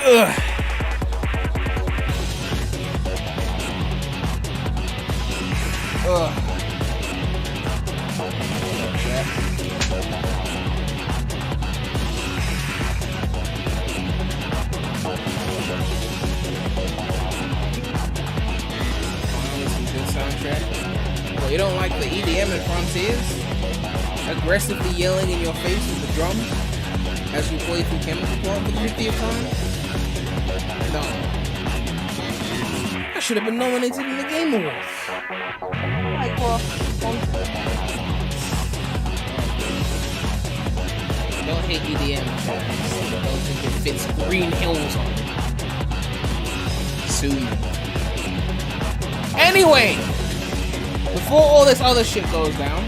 Ugh. Ugh. Soundtrack. Well, you don't like the EDM in Frontiers? Aggressively yelling in your face with the drums as you play through Chemical Plant for the 50th time? No. I should have been nominated in the Game Awards. Like, well, don't hate EDM, Chaz. Don't think it fits Green Hills on it. Sue me. Anyway, before all this other shit goes down,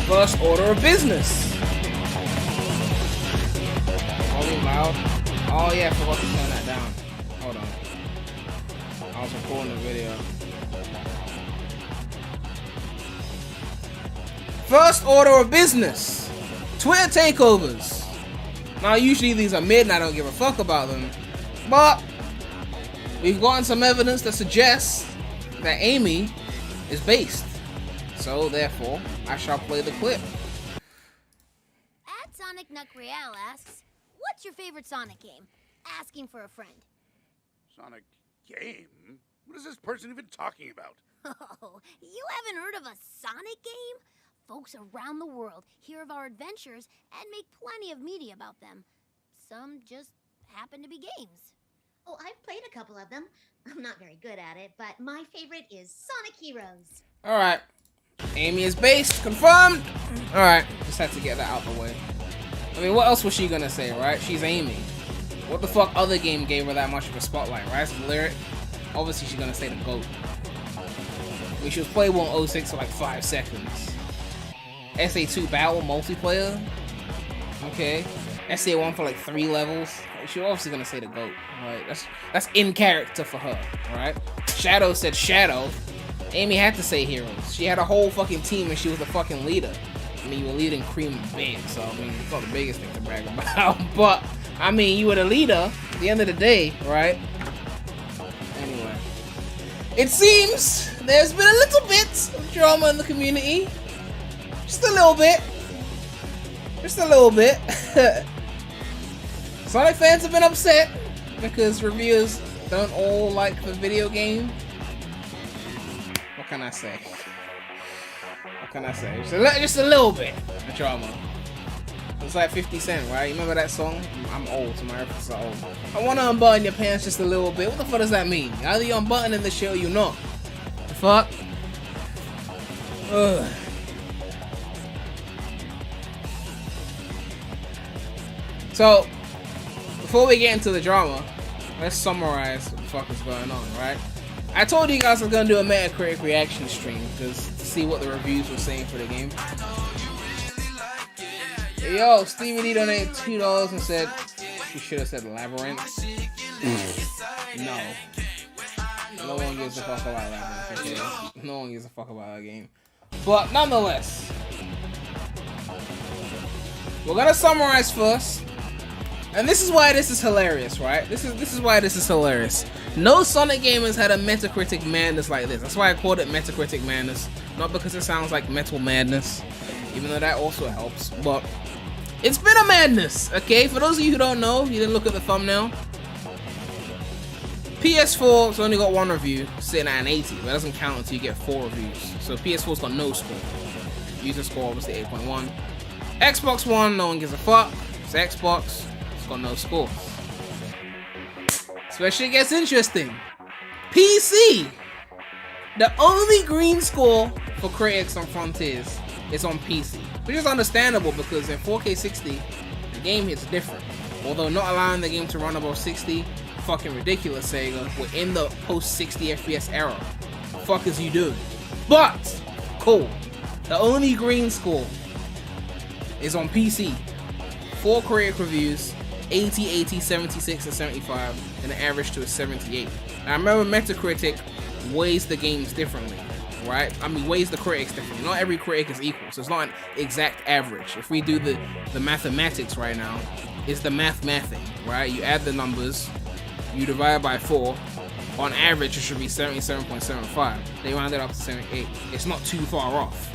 first order of business. Volume loud. Oh yeah, I forgot to turn that down. Hold on. I was recording the video. First order of business. Twitter takeovers. Now usually these are mid and I don't give a fuck about them. But we've gotten some evidence that suggests that Amy is based. So therefore, I shall play the clip. At Sonic Nuck Real asks, what's your favorite Sonic game? Asking for a friend. Sonic game? What is this person even talking about? Oh, you haven't heard of a Sonic game? Folks around the world hear of our adventures and make plenty of media about them. Some just happen to be games. Oh, I've played a couple of them. I'm not very good at it, but my favorite is Sonic Heroes. Alright. Amy is based. Confirmed. Alright. Just had to get that out of the way. I mean, what else was she gonna say, right? She's Amy. What the fuck other game gave her that much of a spotlight, right? It's the lyric. Obviously, she's gonna say the GOAT. I mean, she was playable in 06 for like 5 seconds. SA2 Battle multiplayer. Okay. SA1 for like 3 levels. She's obviously gonna say the GOAT, right? That's in character for her, alright? Shadow said Shadow. Amy had to say Heroes. She had a whole fucking team and she was the fucking leader. I mean, you were leading Cream and Big, so I mean, it's not the biggest thing to brag about. But, I mean, you were the leader at the end of the day, right? Anyway. It seems there's been a little bit of drama in the community. Just a little bit. Just a little bit. Sonic fans have been upset because reviewers don't all like the video game. What can I say? What can I say? Just a little bit of drama. It's like 50 Cent, right? You remember that song? I'm old, so my references are old. I want to unbutton your pants just a little bit. What the fuck does that mean? Either you're unbuttoning the shit or you're not. The fuck? Ugh. So, before we get into the drama, let's summarize what the fuck is going on, right? I told you guys I was gonna do a Metacritic reaction stream to see what the reviews were saying for the game. Hey, yo, Stevie D donated $2 and said she should have said Labyrinth. No. No one gives a fuck about Labyrinth, okay? No one gives a fuck about that game. But nonetheless, we're gonna summarize first. And this is why this is hilarious, right? This is why this is hilarious. No Sonic game has had a Metacritic madness like this. That's why I called it Metacritic madness. Not because it sounds like Metal Madness, even though that also helps, but it's been a madness, okay? For those of you who don't know, you didn't look at the thumbnail. PS4's only got 1 review, sitting at an 80, but that doesn't count until you get 4 reviews. So PS4's got no score. User score obviously 8.1. Xbox One, no one gives a fuck. It's Xbox, it's got no score. So where shit gets interesting. PC! The only green score for critics on Frontiers is on PC. Which is understandable because in 4K 60, the game hits different. Although not allowing the game to run above 60, fucking ridiculous, Sega. We're in the post 60 FPS era. The fuck is you doing? But, cool. The only green score is on PC. 4 critic reviews, 80, 80, 76, and 75, and the average to a 78. Now remember, Metacritic weighs the games differently, right? I mean, weighs the critics differently. Not every critic is equal, so it's not an exact average. If we do the mathematics right now, it's the mathing, right? You add the numbers, you divide by 4. On average, it should be 77.75. They rounded up to 78. It's not too far off.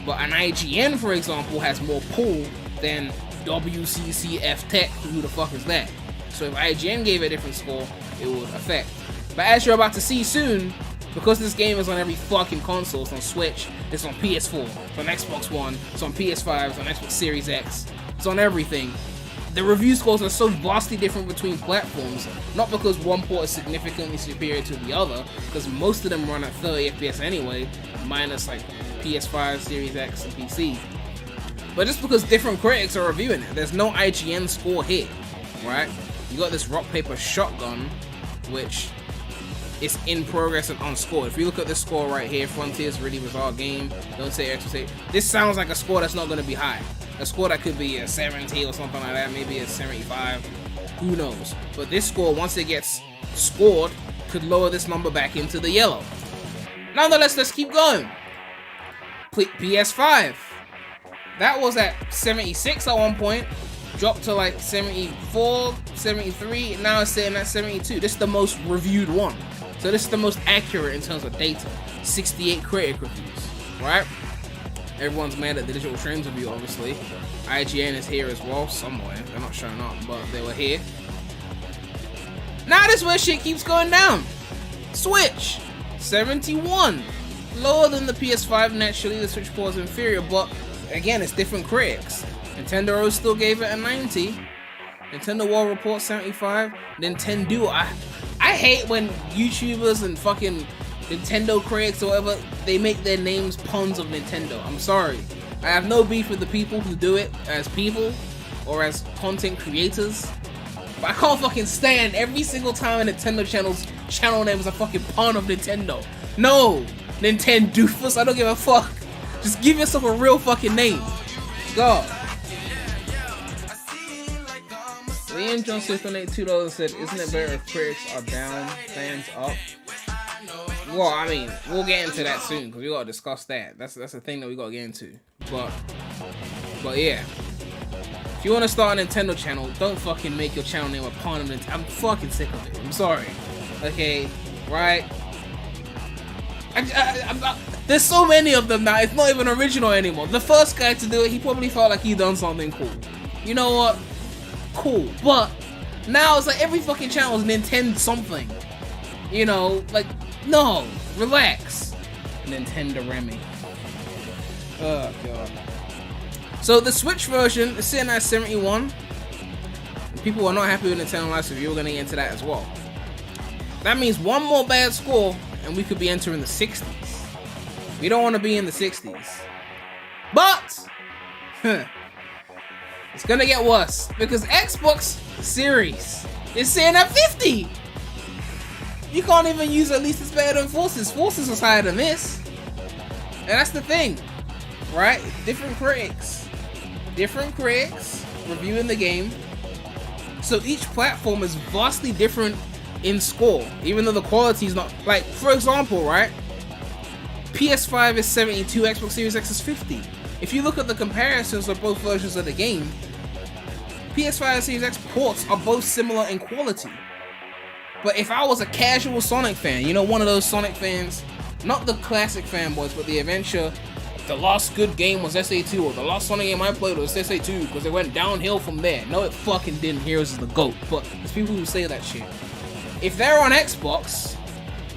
But an IGN, for example, has more pull than WCCF Tech. Who the fuck is that? So if IGN gave a different score, it would affect. But as you're about to see soon, because this game is on every fucking console, it's on Switch, it's on PS4, it's on Xbox One, it's on PS5, it's on Xbox Series X, it's on everything. The review scores are so vastly different between platforms, not because one port is significantly superior to the other, because most of them run at 30 FPS anyway, minus like PS5, Series X, and PC. But just because different critics are reviewing it, there's no IGN score here, right? You got this rock, paper, shotgun, which is in progress and unscored. If you look at this score right here, Frontiers, really bizarre game, don't say X, say, this sounds like a score that's not going to be high. A score that could be a 70 or something like that, maybe a 75, who knows. But this score, once it gets scored, could lower this number back into the yellow. Nonetheless, let's keep going. PS5. That was at 76 at one point, dropped to like 74, 73, and now it's sitting at 72. This is the most reviewed one. So this is the most accurate in terms of data. 68 critic reviews, right? Everyone's mad at the Digital Trends review, obviously. IGN is here as well, somewhere. They're not showing up, but they were here. Now this is where shit keeps going down. Switch, 71. Lower than the PS5, naturally. The Switch Pro is inferior, but again, it's different critics. Nintendo still gave it a 90. Nintendo World Report 75. Nintendo, I hate when YouTubers and fucking Nintendo critics or whatever, they make their names puns of Nintendo. I'm sorry. I have no beef with the people who do it as people or as content creators. But I can't fucking stand every single time a Nintendo channel name is a fucking pun of Nintendo. No! Nintendoofus, I don't give a fuck. Just give yourself a real fucking name. God. Liam Johnson donated $2 and said, isn't it better if critics are down, fans up? Well, I mean, we'll get into that soon because we gotta discuss that. That's the thing that we gotta get into. But yeah. If you wanna start a Nintendo channel, don't fucking make your channel name a pun of Nintendo. I'm fucking sick of it. I'm sorry. Okay, right? There's so many of them now, it's not even original anymore. The first guy to do it, he probably felt like he done something cool. You know what? Cool. But now it's like every fucking channel is Nintendo something. You know, like, no, relax. Nintendo-remy. Oh god. So the Switch version is sitting at 71. People are not happy with Nintendo Life's review. We're gonna get into that as well. That means one more bad score and we could be entering the 60s. We don't want to be in the 60s. But it's gonna get worse because Xbox Series is sitting at 50. You can't even use at least it's better than Forces. Forces was higher than this. And that's the thing, right? Different critics reviewing the game. So each platform is vastly different in score, even though the quality is not, like, for example, right? PS5 is 72, Xbox Series X is 50. If you look at the comparisons of both versions of the game, PS5 and Series X ports are both similar in quality. But if I was a casual Sonic fan, you know, one of those Sonic fans, not the classic fanboys, but the adventure, the last good game was SA2, or the last Sonic game I played was SA2, because it went downhill from there. No, it fucking didn't. Heroes is the GOAT, but there's people who say that shit. If they're on Xbox,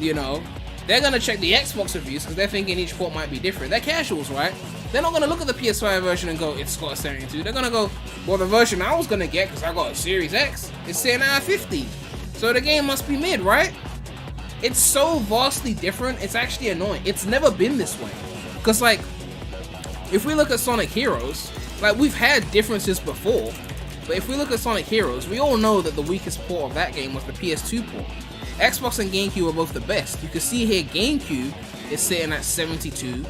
you know, they're gonna check the Xbox reviews, because they're thinking each port might be different. They're casuals, right? They're not gonna look at the PS5 version and go, it's got a 72. They're gonna go, well, the version I was gonna get, because I got a Series X, is sitting at 50. So the game must be mid, right? It's so vastly different, it's actually annoying. It's never been this way. Because, like, if we look at Sonic Heroes, like, we've had differences before, but if we look at Sonic Heroes, we all know that the weakest port of that game was the PS2 port. Xbox and GameCube are both the best. You can see here GameCube is sitting at 72%.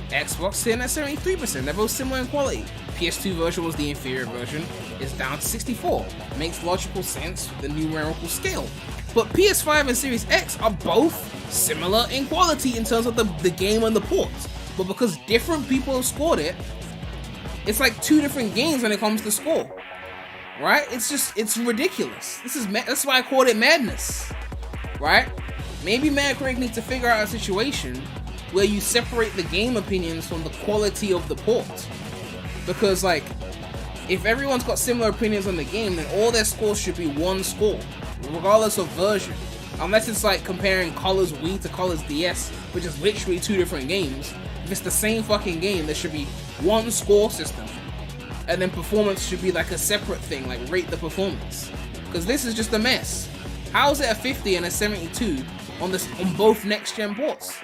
Xbox sitting at 73%. They're both similar in quality. PS2 version was the inferior version. It's down to 64. Makes logical sense with the numerical scale. But PS5 and Series X are both similar in quality in terms of the game and the ports. But because different people have scored it, it's like two different games when it comes to score. Right? It's ridiculous. That's why I called it madness. Right? Maybe Metacritic needs to figure out a situation where you separate the game opinions from the quality of the port. Because, like, if everyone's got similar opinions on the game, then all their scores should be one score, regardless of version. Unless it's like comparing Colors Wii to Colors DS, which is literally two different games. If it's the same fucking game, there should be one score system. And then performance should be like a separate thing, like rate the performance. Because this is just a mess. How is it a 50 and a 72 on both next-gen ports?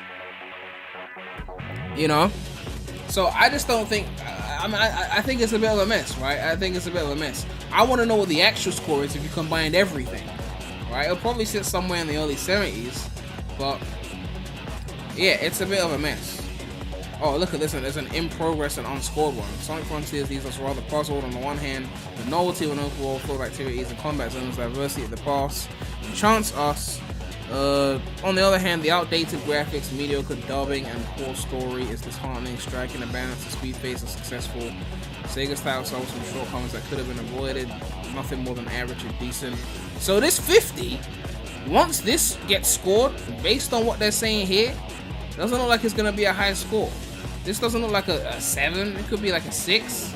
You know? So I just don't think... I think it's a bit of a mess, right? I think it's a bit of a mess. I want to know what the actual score is if you combined everything, right? It'll probably sit somewhere in the early 70s, but yeah, it's a bit of a mess. Oh, look at this one. There's an in progress and unscored one. Sonic Frontiers leaves us rather puzzled. On the one hand, the novelty of an overall full of activities and combat zones, diversity of the pass enchants us. On the other hand, the outdated graphics, mediocre dubbing, and poor story is disheartening, striking a balance of speed face and successful. Sega style saw some shortcomings that could have been avoided, nothing more than average or decent. So this 50, once this gets scored, based on what they're saying here, doesn't look like it's going to be a high score. This doesn't look like a 7, it could be like a 6.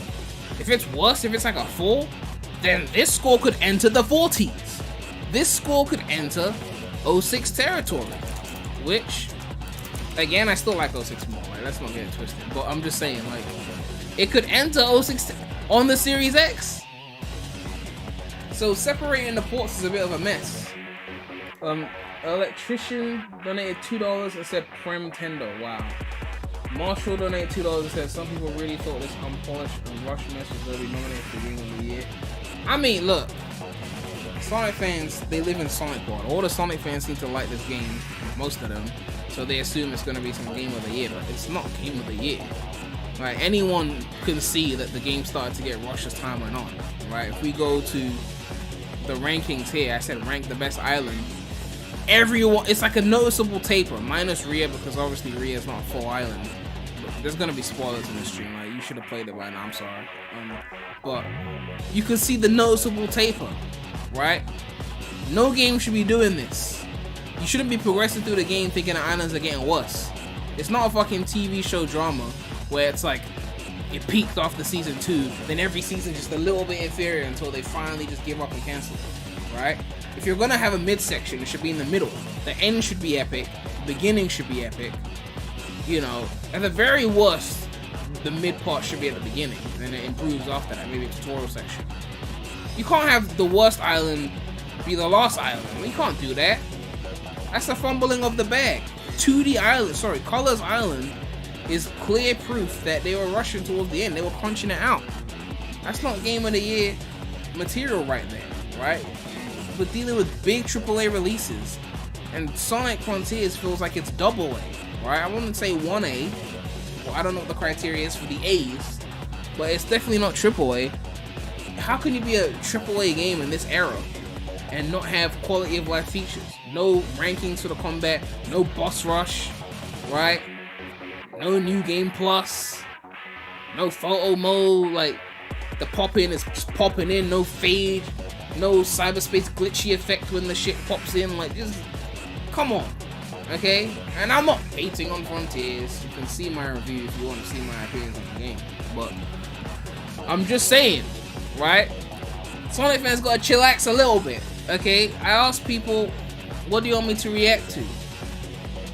If it's worse, if it's like a 4, then this score could enter the 40s. This score could enter 06 territory, which, again, I still like 06 more, right? Let's not get it twisted, but I'm just saying, like, it could enter 06 on the Series X. So separating the ports is a bit of a mess. Electrician donated $2 and said Prem Tendo. Wow. Marshall donated $2 and said some people really thought this unpolished and rushed mess was going to be nominated for Game of the Year. I mean, look, Sonic fans, they live in Sonic World. All the Sonic fans seem to like this game, most of them, so they assume it's going to be some Game of the Year, but it's not Game of the Year. Like, anyone can see that the game started to get rushed as time went on, right? If we go to the rankings here, I said rank the best island. Everyone, it's like a noticeable taper, minus Rhea, because obviously Rhea is not a full island. But there's gonna be spoilers in the stream, like, you should have played it by now, I'm sorry. But you can see the noticeable taper, right? No game should be doing this. You shouldn't be progressing through the game thinking the islands are getting worse. It's not a fucking TV show drama where it's like it peaked after season 2, then every season just a little bit inferior until they finally just give up and cancel it, right? If you're gonna have a midsection, it should be in the middle. The end should be epic, the beginning should be epic. You know, at the very worst, the mid part should be at the beginning, and it improves after that, maybe a tutorial section. You can't have the worst island be the last island. I mean, you can't do that. That's a fumbling of the bag. 2D Island, sorry, Colors Island is clear proof that they were rushing towards the end. They were crunching it out. That's not Game of the Year material right there, right? We're dealing with big AAA releases, and Sonic Frontiers feels like it's double A, right? I wouldn't say 1A. Well, I don't know what the criteria is for the A's, but it's definitely not AAA. How can you be a AAA game in this era and not have quality of life features? No rankings for the combat, no boss rush, right? No new game plus, no photo mode. Like, The pop-in is just popping in, no fade, no cyberspace glitchy effect when the shit pops in. Like, just come on, okay? And I'm not hating on Frontiers. You can see my review if you want to see my opinions on the game. But I'm just saying, right? Sonic fans gotta chillax a little bit, okay? I asked people, what do you want me to react to?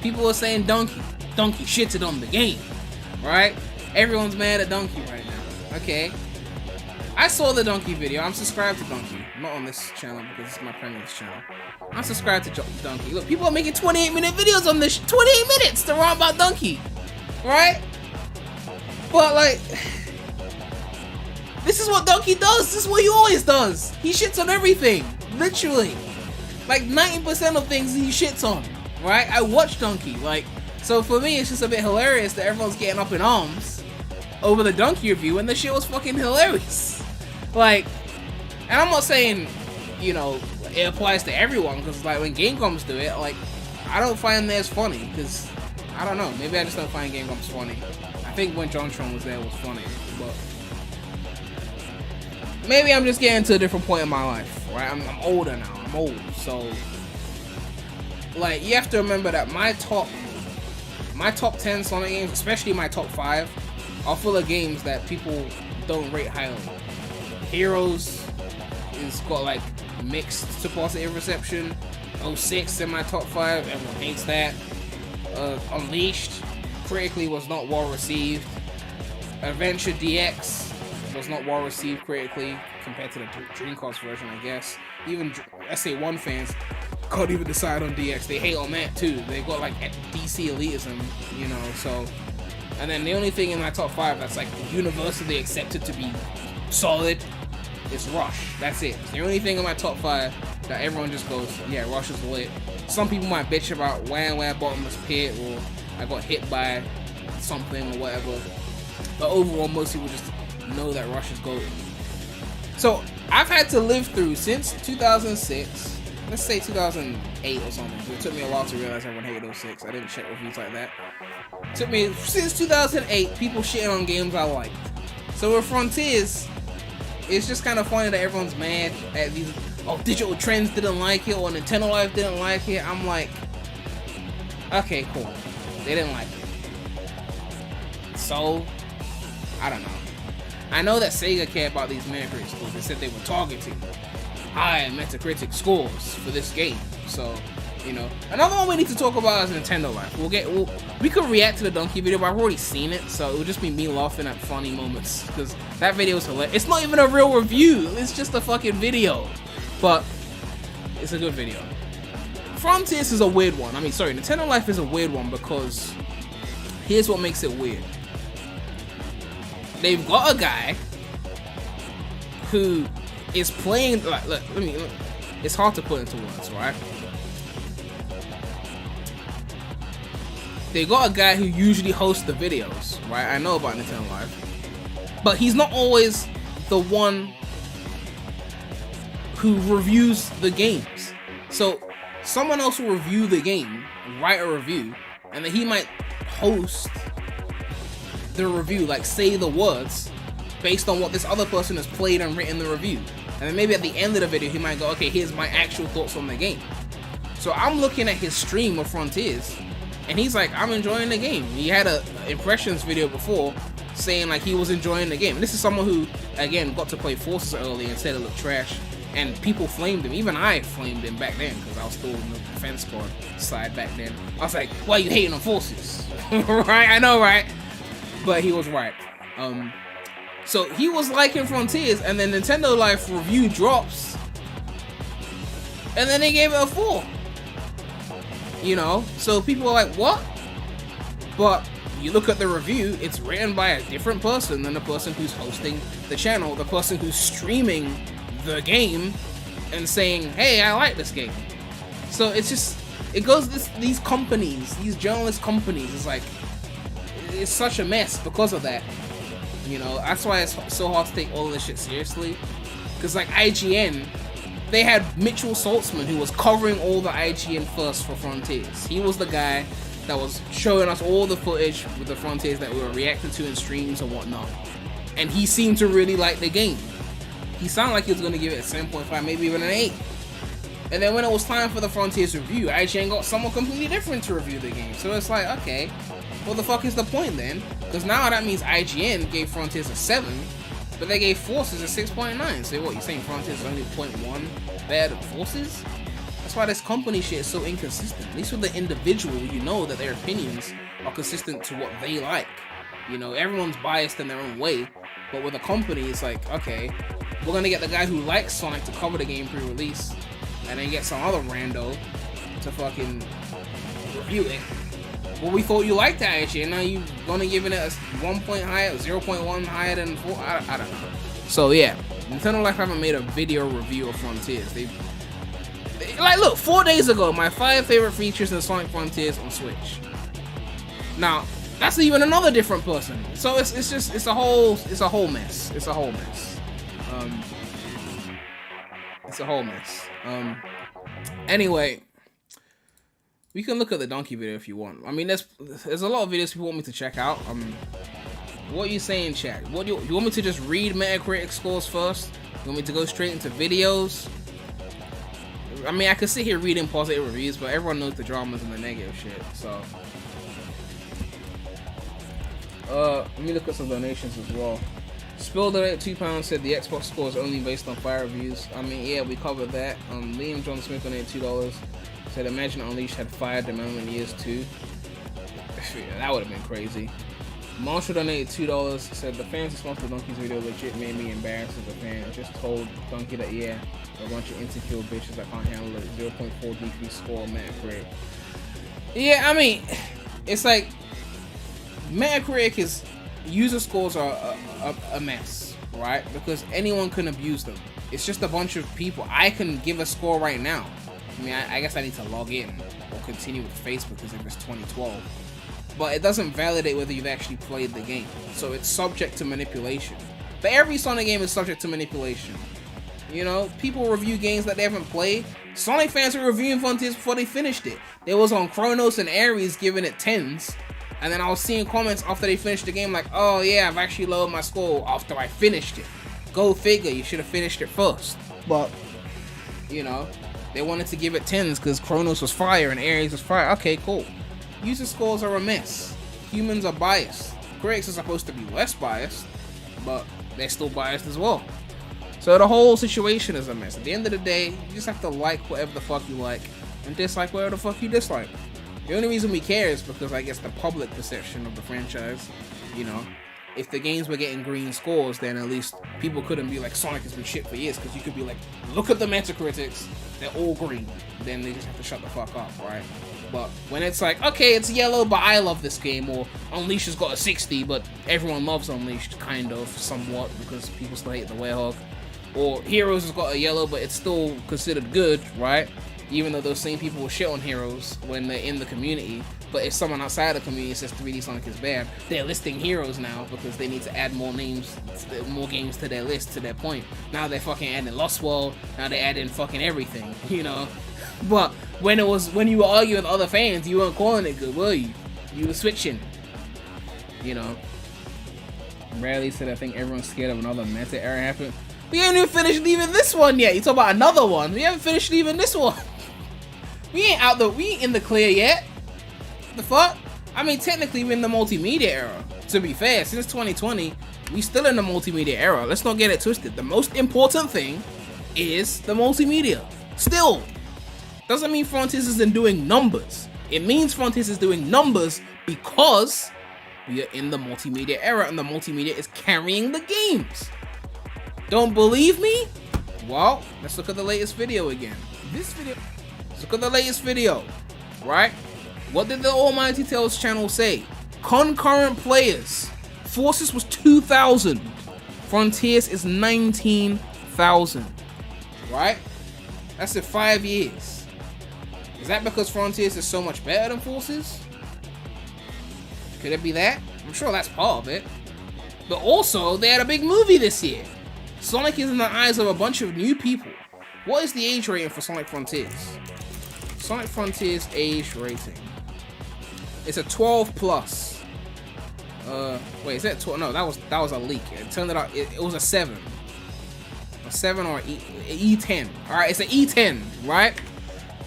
People are saying Donkey. Donkey shitted on the game, right? Everyone's mad at Donkey right now, okay? I saw the Donkey video. I'm subscribed to Donkey. Not on this channel because it's my premier's channel. I'm subscribed to Donkey. Look, people are making 28-minute videos on this. 28 minutes to rant about Donkey, right? But like, this is what Donkey does. This is what he always does. He shits on everything, literally. Like 90% of things he shits on, right? I watch Donkey, like, so for me it's just a bit hilarious that everyone's getting up in arms over the Donkey review and the shit was fucking hilarious. Like, and I'm not saying, you know, it applies to everyone, because like when Game Grumps do it, like, I don't find theirs funny, because I don't know, maybe I just don't find Game Grumps funny. I think when JonTron was there it was funny, but maybe I'm just getting to a different point in my life, right? I'm older now. I'm old, so like you have to remember that my top 10 Sonic games, especially my top 5, are full of games that people don't rate highly. Heroes is got like mixed to positive reception. 06 in my top 5, everyone hates that. Unleashed critically was not well received. Adventure DX was not well received critically compared to the Dreamcast version, I guess. Even SA1 fans can't even decide on DX. They hate on that too. They got like DC elitism, you know, so. And then the only thing in my top 5 that's like universally accepted to be solid is Rush. That's it. It's the only thing in my top 5 that everyone just goes, yeah, Rush is lit. Some people might bitch about where bottomless pit, or I got hit by something or whatever. But overall, most people just know that Rush is golden. So I've had to live through since 2006, let's say 2008 or something. It took me a while to realize everyone hated 06. I didn't check reviews like that. It took me since 2008 people shitting on games I liked. So with Frontiers, it's just kind of funny that everyone's mad at these. Oh, Digital Trends didn't like it, or Nintendo Life didn't like it. I'm like, okay, cool. They didn't like it. So I don't know. I know that Sega cared about these Metacritic scores. They said they were targeting high Metacritic scores for this game. So, you know, another one we need to talk about is Nintendo Life. We could react to the Donkey video, but I've already seen it, so it would just be me laughing at funny moments, because that video is hilarious. It's not even a real review. It's just a fucking video, but it's a good video. Frontiers is a weird one. I mean, sorry, Nintendo Life is a weird one because here's what makes it weird. They've got a guy who is playing, like, look, it's hard to put into words, right? They got a guy who usually hosts the videos, right? I know about Nintendo Live, but he's not always the one who reviews the games. So someone else will review the game, write a review, and then he might host the review, like say the words based on what this other person has played and written the review. And then maybe at the end of the video he might go, okay, here's my actual thoughts on the game. So I'm looking at his stream of Frontiers and he's like, I'm enjoying the game. He had a impressions video before saying like he was enjoying the game. And this is someone who, again, got to play Forces early and said it looked trash, and people flamed him. Even I flamed him back then because I was still in the defense squad side back then. I was like, why are you hating on Forces? Right? I know, right? But he was right. So he was liking Frontiers, and then Nintendo Life review drops, and then they gave it a 4. You know, so people are like, what? But you look at the review, it's written by a different person than the person who's hosting the channel, the person who's streaming the game and saying, hey, I like this game. So it's just, it goes these companies, these journalist companies, it's like, it's such a mess because of that. You know, that's why it's so hard to take all of this shit seriously. Because like IGN, they had Mitchell Saltzman who was covering all the IGN first for Frontiers. He was the guy that was showing us all the footage with the Frontiers that we were reacting to in streams and whatnot. and he seemed to really like the game. He sounded like he was gonna give it a 7.5, maybe even an 8. And then when it was time for the Frontiers review, IGN got someone completely different to review the game. So it's like, okay, what the fuck is the point then? Because now that means IGN gave Frontiers a 7, but they gave Forces a 6.9. So what, you're saying Frontiers is only 0.1 better than Forces? That's why this company shit is so inconsistent. At least with the individual, you know that their opinions are consistent to what they like. You know, everyone's biased in their own way, but with a company, it's like, okay, we're gonna get the guy who likes Sonic to cover the game pre-release, and then get some other rando to fucking review it. Well, we thought you liked that actually, and now you gonna give it a 1 point higher, 0.1 higher than 4. I don't know. So yeah, Nintendo Life haven't made a video review of Frontiers. They like, look, 4 days ago, my 5 favorite features in Sonic Frontiers on Switch. Now, that's even another different person. So it's a whole mess. It's a whole mess. It's a whole mess. Anyway, we can look at the donkey video if you want. I mean, there's a lot of videos people want me to check out. What are you saying, chat? What do you want me to just read Metacritic scores first? You want me to go straight into videos? I mean, I could sit here reading positive reviews, but everyone knows the dramas and the negative shit. So, let me look at some donations as well. Spill donated £2, said the Xbox score is only based on 5 reviews. I mean, yeah, we covered that. Liam John Smith donated $2. Said Imagine Unleashed had fired the moment years too. Yeah, that would have been crazy. Marshall donated $2. Said the fans response to Donkey's video legit made me embarrassed as a fan. I just told Donkey that yeah, a bunch of insecure bitches that can't handle it. 0.4 decrease score on Metacritic. Yeah, I mean, it's like Metacritic is user scores are a mess, right? Because anyone can abuse them. It's just a bunch of people. I can give a score right now. I mean, I guess I need to log in or continue with Facebook because if it's 2012. But it doesn't validate whether you've actually played the game. So it's subject to manipulation. But every Sonic game is subject to manipulation. You know, people review games that they haven't played. Sonic fans were reviewing Frontiers before they finished it. They was on Chronos and Ares giving it 10s. And then I was seeing comments after they finished the game like, oh yeah, I've actually lowered my score after I finished it. Go figure, you should have finished it first. But, you know, they wanted to give it 10s because Chronos was fire and Ares was fire. Okay, cool. User scores are a mess. Humans are biased. Critics are supposed to be less biased, but they're still biased as well. So the whole situation is a mess. At the end of the day, you just have to like whatever the fuck you like and dislike whatever the fuck you dislike. The only reason we care is because I guess the public perception of the franchise, you know, if the games were getting green scores, then at least people couldn't be like, Sonic has been shit for years, because you could be like, look at the Metacritics, they're all green. Then they just have to shut the fuck up, right? But when it's like, okay, it's yellow, but I love this game, or Unleashed has got a 60, but everyone loves Unleashed, kind of, somewhat, because people still hate the Werehog. Or Heroes has got a yellow, but it's still considered good, right? Even though those same people will shit on Heroes when they're in the community. But if someone outside the community says 3D Sonic is bad, they're listing Heroes now because they need to add more names, more games to their list, to their point. Now they're fucking adding Lost World, now they're adding fucking everything, you know? But when you were arguing with other fans, you weren't calling it good, were you? You were switching, you know? Bradley said, I think everyone's scared of another meta error happen. We ain't even finished leaving this one yet. You talk about another one. We haven't finished leaving this one. We ain't in the clear yet. The fuck? I mean, technically we're in the multimedia era. To be fair, since 2020, we still in the multimedia era. Let's not get it twisted. The most important thing is the multimedia. Still. Doesn't mean Frontiers isn't doing numbers. It means Frontiers is doing numbers because we are in the multimedia era and the multimedia is carrying the games. Don't believe me? Well, let's look at the latest video again. Let's look at the latest video, right? What did the Almighty Tales channel say? Concurrent players. Forces was 2,000. Frontiers is 19,000. Right? That's in 5 years. Is that because Frontiers is so much better than Forces? Could it be that? I'm sure that's part of it. But also, they had a big movie this year. Sonic is in the eyes of a bunch of new people. What is the age rating for Sonic Frontiers? Sonic Frontiers age rating. It's a 12 plus. Wait, is that 12? No, that was a leak. It turned out it was a 7. A 7 or E10. Alright, it's an E10, right?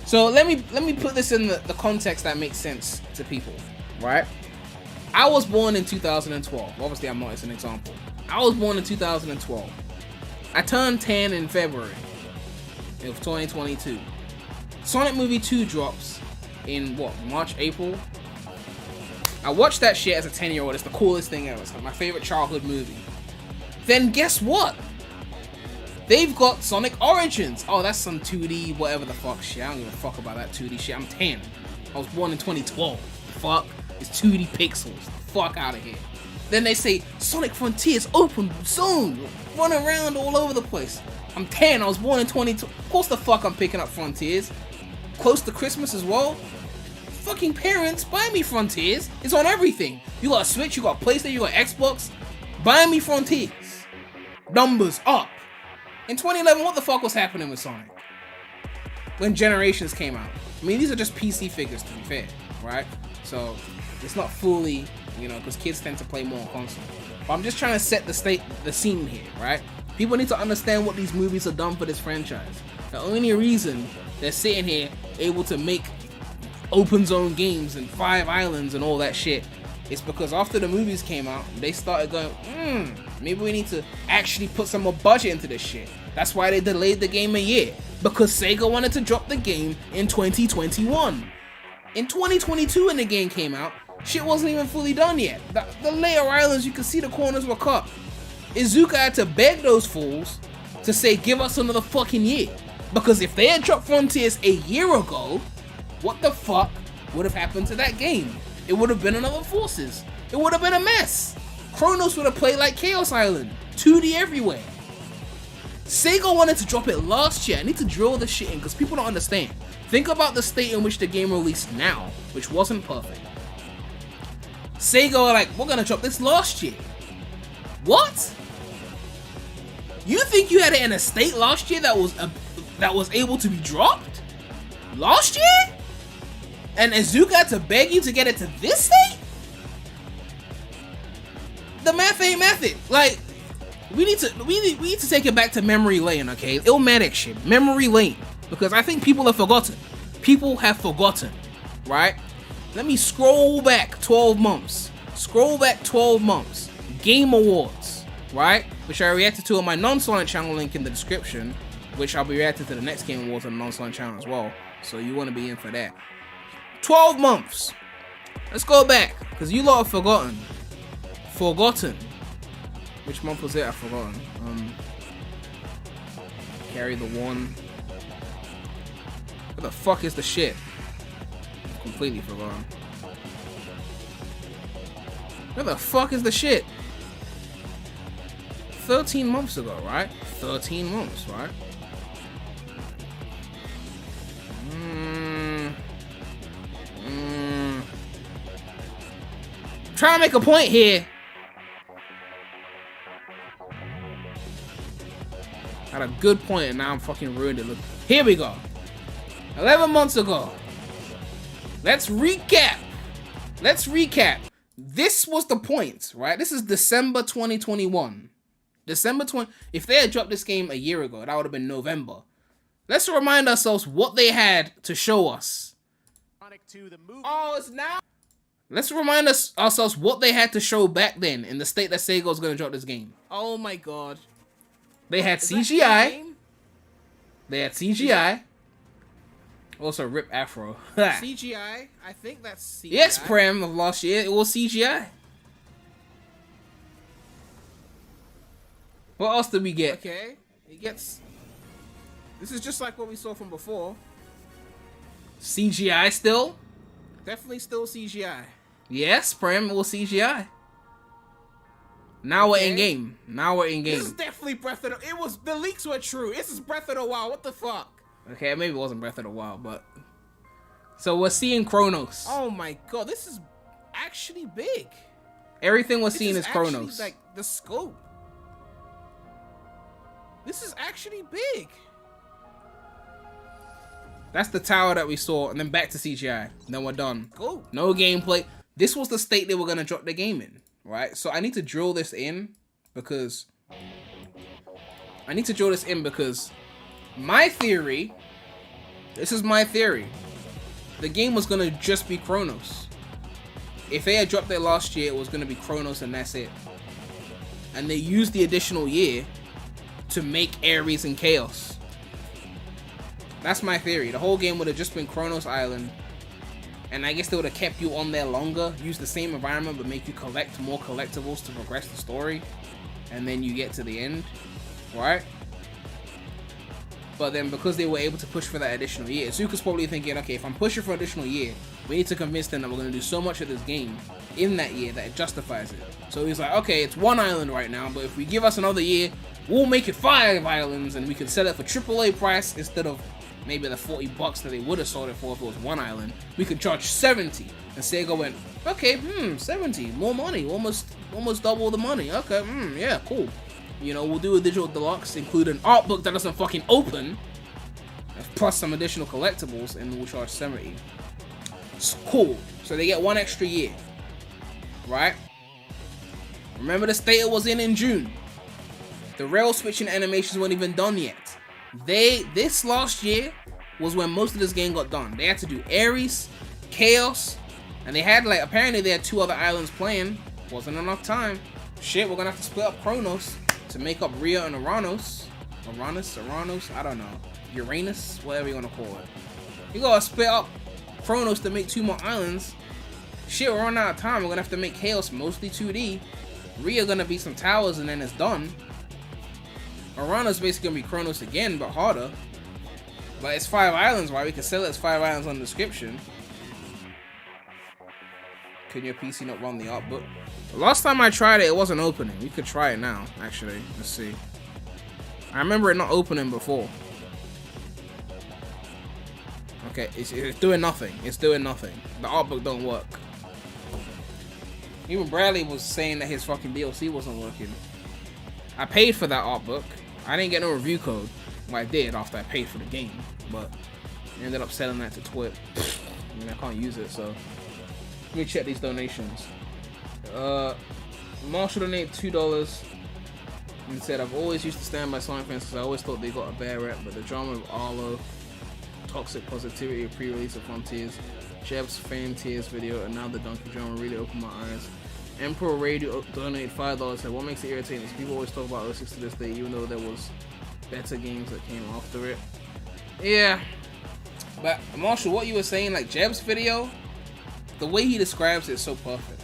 So let me put this in the context that makes sense to people, right? I was born in 2012. Obviously, I'm not as an example. I was born in 2012. I turned 10 in February of 2022. Sonic Movie 2 drops in what, March, April? I watched that shit as a 10-year-old. It's the coolest thing ever. It's like my favorite childhood movie. Then guess what? They've got Sonic Origins. Oh, that's some 2D whatever the fuck shit. I don't give a fuck about that 2D shit. I'm 10. I was born in 2012. Fuck. It's 2D pixels. Fuck out of here. Then they say Sonic Frontiers open soon. Run around all over the place. I'm 10. I was born in 2012. Of course the fuck I'm picking up Frontiers. Close to Christmas as well. Fucking parents, buy me Frontiers. It's on everything. You got a Switch, you got PlayStation, you got Xbox. Buy me Frontiers. Numbers up. In 2011, what the fuck was happening with Sonic? When Generations came out. I mean, these are just PC figures, to be fair, right? So, it's not fully, you know, because kids tend to play more on console. But I'm just trying to set the scene here, right? People need to understand what these movies have done for this franchise. The only reason they're sitting here able to make open zone games and 5 islands and all that shit is because after the movies came out, they started going, maybe we need to actually put some more budget into this shit. That's why they delayed the game a year, because Sega wanted to drop the game in 2021. In 2022 when the game came out, shit wasn't even fully done yet. The later islands, you could see the corners were cut. Izuka had to beg those fools to say, give us another fucking year. Because if they had dropped Frontiers a year ago, what the fuck would have happened to that game? It would have been another Forces. It would have been a mess. Chronos would have played like Chaos Island. 2D everywhere. Sega wanted to drop it last year. I need to drill this shit in because people don't understand. Think about the state in which the game released now, which wasn't perfect. Sega were like, we're gonna drop this last year. What? You think you had it in a state last year that was able to be dropped? Last year? And Izuka had to beg you to get it to this state? The math ain't mathing. Like, we need to take it back to memory lane, okay? Illmatic shit, memory lane, because I think people have forgotten. People have forgotten, right? Let me scroll back 12 months. Scroll back 12 months. Game Awards, right? Which I reacted to on my non-Sonic channel, link in the description. Which I'll be reacting to the next Game Awards on the non-Sonic channel as well. So you want to be in for that. 12 months. Let's go back, because you lot have forgotten. Forgotten. Which month was it? I've forgotten. Carry the one. What the fuck is the shit? I've completely forgotten. Where the fuck is the shit? 13 months ago, right? 13 months, right? Trying to make a point here. Had a good point and now I'm fucking ruined it. Look, here we go. 11 months ago. Let's recap. This was the point, right? This is December 2021. If they had dropped this game a year ago, that would have been November. Let's remind ourselves what they had to show us. Oh, it's now. Let's remind ourselves what they had to show back then in the state that Sega was going to drop this game. Oh my god. They had CGI. Also, Rip Afro. CGI? I think that's CGI. Yes, Prem of last year. It was CGI. What else did we get? Okay. It gets... This is just like what we saw from before. CGI still? Definitely still CGI. Yes, Prem, it was CGI. Now we're in game. This is definitely Breath of the... It was... The leaks were true. This is Breath of the Wild. What the fuck? Okay, maybe it wasn't Breath of the Wild, but... So we're seeing Chronos. Oh my god, this is actually big. Everything we're seeing is Chronos. Like, the scope. This is actually big. That's the tower that we saw, and then back to CGI. And then we're done. Cool. No gameplay. This was the state they were gonna drop the game in. right? So I need to drill this in because my theory, this is my theory, the game was gonna just be Chronos. If they had dropped it last year, it was gonna be Chronos and that's it. And they used the additional year to make Ares and Chaos. That's my theory. The whole game would have just been Chronos Island, and I guess they would have kept you on there longer, use the same environment, but make you collect more collectibles to progress the story, and then you get to the end, right? But then because they were able to push for that additional year, Zuka's probably thinking, okay, if I'm pushing for an additional year, we need to convince them that we're going to do so much of this game in that year that it justifies it. So he's like, okay, it's one island right now, but if we give us another year, we'll make it 5 islands, and we can sell it for AAA price instead of maybe the $40 that they would have sold it for if it was one island. We could charge 70. And Sega went, okay, 70, more money, almost double the money. Okay, yeah, cool. You know, we'll do a digital deluxe, include an art book that doesn't fucking open, plus some additional collectibles, and we'll charge 70. It's cool. So they get 1 extra year, right? Remember the state it was in June. The rail switching animations weren't even done yet. This last year was when most of this game got done. They had to do Ares, Chaos, and they had apparently they had 2 other islands playing. Wasn't enough time. Shit, we're gonna have to split up Chronos to make up Rhea and Uranus, I don't know, Uranus, whatever you wanna call it. You gotta split up Chronos to make 2 more islands. Shit, we're running out of time. We're gonna have to make Chaos mostly 2D. Rhea gonna be some towers and then it's done. Uranus basically gonna be Chronos again, but harder. But it's 5 islands, right? We can sell it as 5 islands on the description. Can your PC not run the art book? Last time I tried it, it wasn't opening. We could try it now, actually. Let's see. I remember it not opening before. Okay, it's doing nothing. It's doing nothing. The art book don't work. Even Bradley was saying that his fucking DLC wasn't working. I paid for that art book. I didn't get no review code. Well, I did after I paid for the game, but I ended up selling that to Twit. I mean, I can't use it, so let me check these donations. Marshall donated $2 and said, I've always used to stand by Sonic fans because I always thought they got a bad rep, but the drama of Arlo, toxic positivity, pre-release of Frontiers, Jeb's Fame Tears video, and now the Donkey drama really opened my eyes. Emperor Radio donated $5, said, what makes it irritating is people always talk about 06 to this day, even though there was better games that came after it. Yeah, but Marshall, what you were saying, Jeb's video, the way he describes it is so perfect.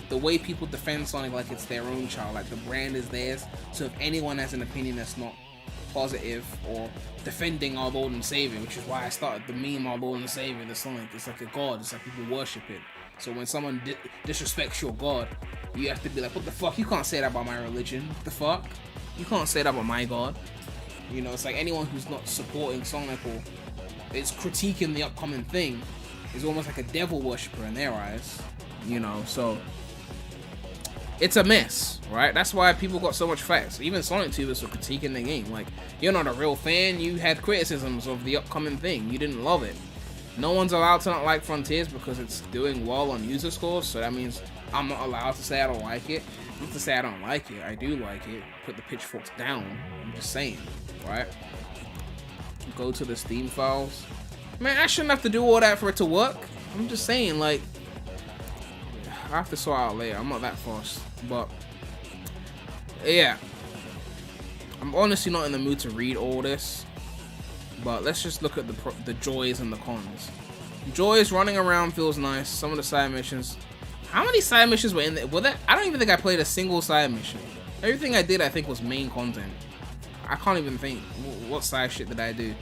The way people defend Sonic like it's their own child, the brand is theirs, so if anyone has an opinion that's not positive or defending our Lord and Savior, which is why I started the meme, our Lord and Savior, the Sonic, it's like a god, it's like people worship it. So when someone disrespects your god, you have to be like, what the fuck, you can't say that about my religion, what the fuck, you can't say that about my god. You know, it's like anyone who's not supporting Sonic or is critiquing the upcoming thing is almost like a devil worshiper in their eyes, you know, so it's a mess, right? That's why people got so much facts. Even Sonic tubers were critiquing the game. You're not a real fan, you had criticisms of the upcoming thing, you didn't love it. No one's allowed to not like Frontiers because it's doing well on user scores, so that means I'm not allowed to say I don't like it. Not to say I don't like it, I do like it. Put the pitchforks down, I'm just saying, right? Go to the Steam files. Man, I shouldn't have to do all that for it to work. I'm just saying, I have to sort out later, I'm not that fast. But, yeah. I'm honestly not in the mood to read all this. But let's just look at the joys and the cons. Joys, running around feels nice. Some of the side missions. How many side missions were in there? I don't even think I played a single side mission. Everything I did, I think, was main content. I can't even think. What side shit did I do?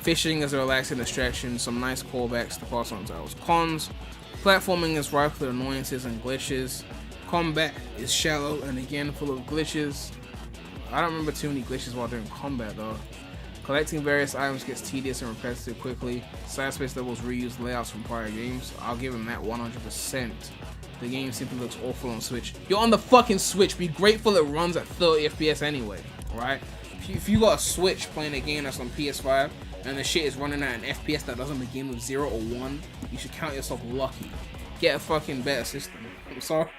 Fishing is a relaxing distraction. Some nice callbacks to pass on titles. Cons. Platforming is rife with annoyances and glitches. Combat is shallow and again full of glitches. I don't remember too many glitches while doing combat though. Collecting various items gets tedious and repetitive quickly. Side space levels reuse layouts from prior games. I'll give them that 100%. The game simply looks awful on Switch. You're on the fucking Switch. Be grateful it runs at 30 FPS anyway, right? If you got a Switch playing a game that's on PS5 and the shit is running at an FPS that doesn't begin with 0 or 1, you should count yourself lucky. Get a fucking better system. I'm sorry.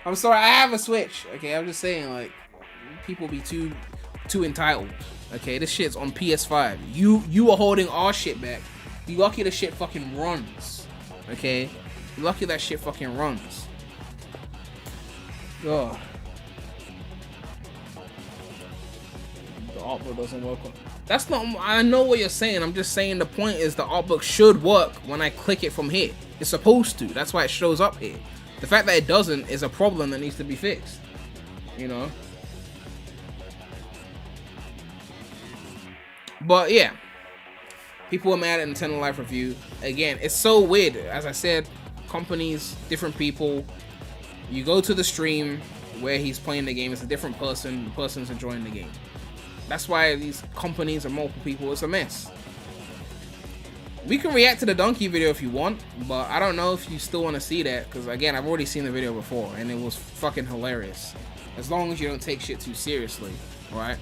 I'm sorry, I have a Switch. Okay, I'm just saying, like, people be too entitled. Okay, this shit's on PS5. You are holding our shit back. You lucky the shit fucking runs. Okay, you lucky that shit fucking runs. Ugh. The art book doesn't work. That's not. I know what you're saying. I'm just saying the point is the art book should work when I click it from here. It's supposed to. That's why it shows up here. The fact that it doesn't is a problem that needs to be fixed. You know. But yeah, people are mad at Nintendo Life Review. Again, it's so weird. As I said, companies, different people. You go to the stream where he's playing the game, it's a different person. The person's enjoying the game. That's why these companies are multiple people. It's a mess. We can react to the donkey video if you want, but I don't know if you still want to see that, because again, I've already seen the video before and it was fucking hilarious. As long as you don't take shit too seriously, right?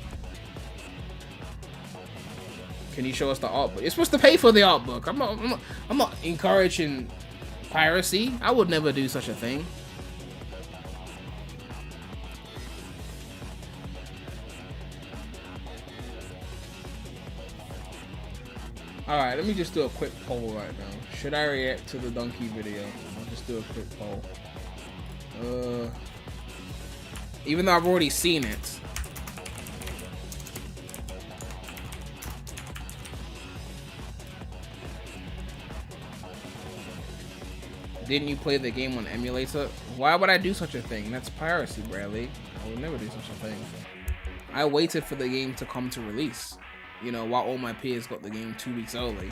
Can you show us the art book? You're supposed to pay for the art book. I'm not encouraging piracy. I would never do such a thing. Alright, let me just do a quick poll right now. Should I react to the donkey video? I'll just do a quick poll. Even though I've already seen it. Didn't you play the game on emulator? Why would I do such a thing? That's piracy, Bradley. I would never do such a thing. I waited for the game to come to release. You know, while all my peers got the game 2 weeks early.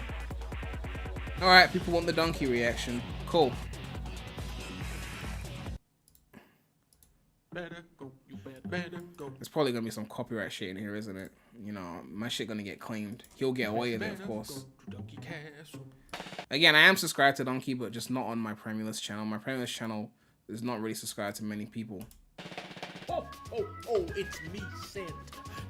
Alright, people want the donkey reaction. Cool. There's probably gonna be some copyright shit in here, isn't it? You know, my shit gonna get claimed. He'll get away with it, of course. Again, I am subscribed to Donkey, but just not on my Premulous channel. My Premulous channel is not really subscribed to many people. Oh, it's me, Santa.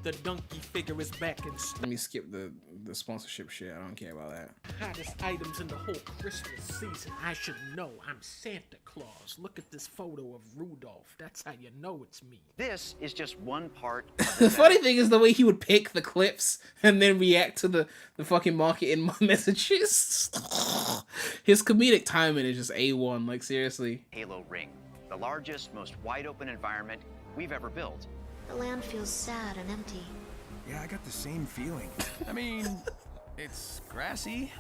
The donkey figure is back in stock. Let me skip the sponsorship shit. I don't care about that. Hottest items in the whole Christmas season. I should know. I'm Santa Claus. Look at this photo of Rudolph. That's how you know it's me. This is just one part. The funny thing is the way he would pick the clips and then react to the fucking marketing messages. His comedic timing is just A1. Like, seriously. Halo Ring, the largest, most wide-open environment we've ever built. The land feels sad and empty. Yeah, I got the same feeling. I mean, it's grassy,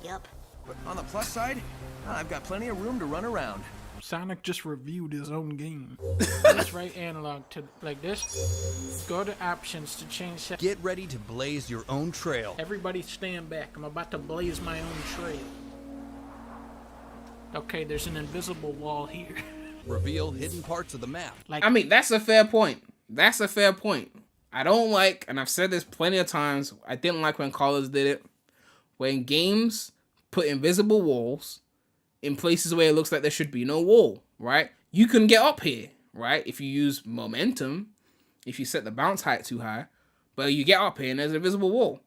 Yep. but on the plus side, I've got plenty of room to run around. Sonic just reviewed his own game. Press right analog to like this. Go to options to change. Get ready to blaze your own trail. Everybody stand back. I'm about to blaze my own trail. Okay, there's an invisible wall here. Reveal hidden parts of the map. Like, I mean, that's a fair point. That's a fair point. I don't like, and I've said this plenty of times, I didn't like when callers did it. When games put invisible walls in places where it looks like there should be no wall, right? You can get up here, right? If you use momentum, if you set the bounce height too high, but you get up here and there's an invisible wall.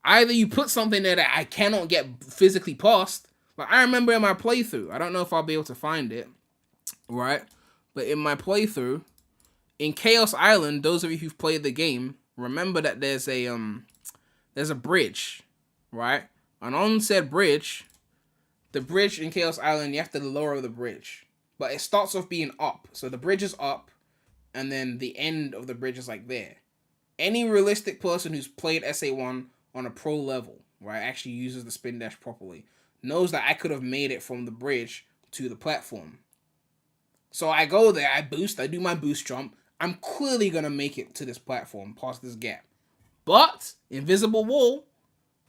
Either you put something there that I cannot get physically past. Like, I remember in my playthrough, I don't know if I'll be able to find it, right? But in my playthrough, in Chaos Island, those of you who've played the game, remember that there's a bridge, right? And on said bridge, the bridge in Chaos Island, you have to lower the bridge. But it starts off being up. So the bridge is up, and then the end of the bridge is like there. Any realistic person who's played SA1 on a pro level, right, actually uses the spin dash properly, knows that I could have made it from the bridge to the platform. So I go there, I boost, I do my boost jump. I'm clearly going to make it to this platform, past this gap. But, invisible wall,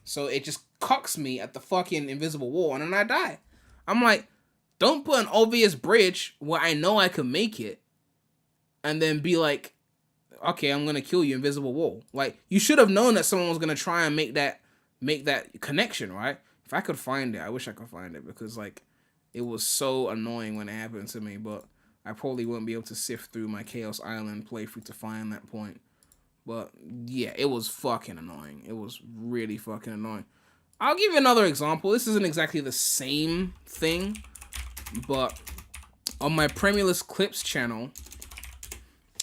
so it just cocks me at the fucking invisible wall, and then I die. I'm like, don't put an obvious bridge where I know I can make it, and then be like, okay, I'm going to kill you, invisible wall. Like, you should have known that someone was going to try and make that connection, right? If I could find it, I wish I could find it, because, like, it was so annoying when it happened to me, but I probably won't be able to sift through my Chaos Island playthrough to find that point. But, yeah, it was fucking annoying. It was really fucking annoying. I'll give you another example. This isn't exactly the same thing, but On my Premierless Clips channel,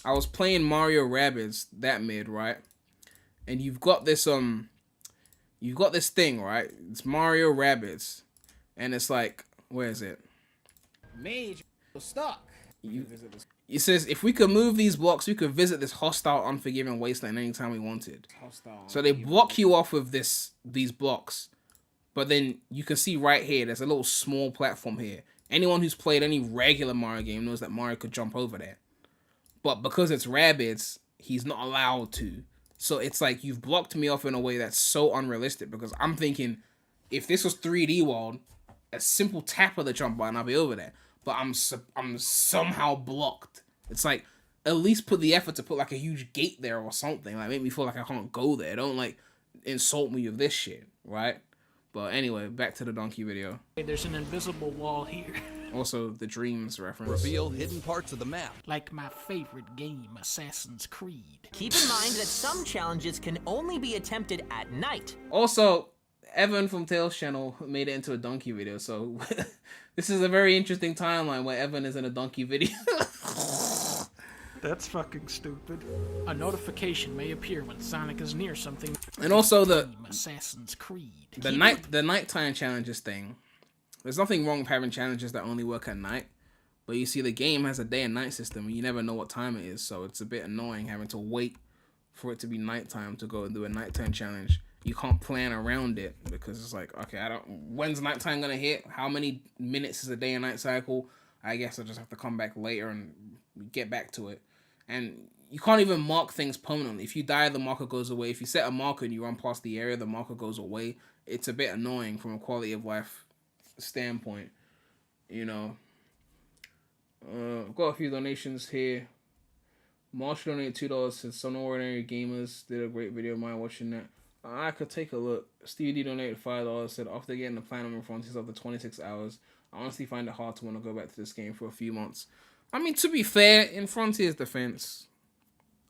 I was playing Mario Rabbids, that mid, right? And you've got this thing, right? It's Mario Rabbids. And it's like, where is it? Mage, stuck. It says, if we could move these blocks, we could visit this hostile, unforgiving wasteland anytime we wanted. So they block you off with these blocks. But then you can see right here, there's a little small platform here. Anyone who's played any regular Mario game knows that Mario could jump over there. But because it's Rabbids, he's not allowed to. So it's like, you've blocked me off in a way that's so unrealistic, because I'm thinking, if this was 3D World, a simple tap of the jump button, I'll be over there. But I'm somehow blocked. It's like, at least put the effort to put like a huge gate there or something. Like, make me feel like I can't go there. Don't like insult me with this shit, right? But anyway, back to the donkey video. There's an invisible wall here. Also, the Dreams reference. Reveal hidden parts of the map. Like my favorite game, Assassin's Creed. Keep in mind that some challenges can only be attempted at night. Also, Evan from Tails channel made it into a donkey video, so this is a very interesting timeline where Evan is in a donkey video. That's fucking stupid. A notification may appear when Sonic is near something. And also the Assassin's Creed. The nighttime challenges thing. There's nothing wrong with having challenges that only work at night, but you see the game has a day and night system, and you never know what time it is, so it's a bit annoying having to wait for it to be nighttime to go and do a nighttime challenge. You can't plan around it because it's like, okay, when's nighttime gonna hit? How many minutes is a day and night cycle? I guess I'll just have to come back later and get back to it. And you can't even mark things permanently. If you die, the marker goes away. If you set a marker and you run past the area, the marker goes away. It's a bit annoying from a quality of life standpoint, you know. I've got a few donations here. Marshall donated $2, said Some Ordinary Gamers did a great video. Mind watching that? I could take a look. Stevie D donated $5, said after getting the platinum in Frontiers after 26 hours, I honestly find it hard to want to go back to this game for a few months. I mean, to be fair, in Frontiers defense,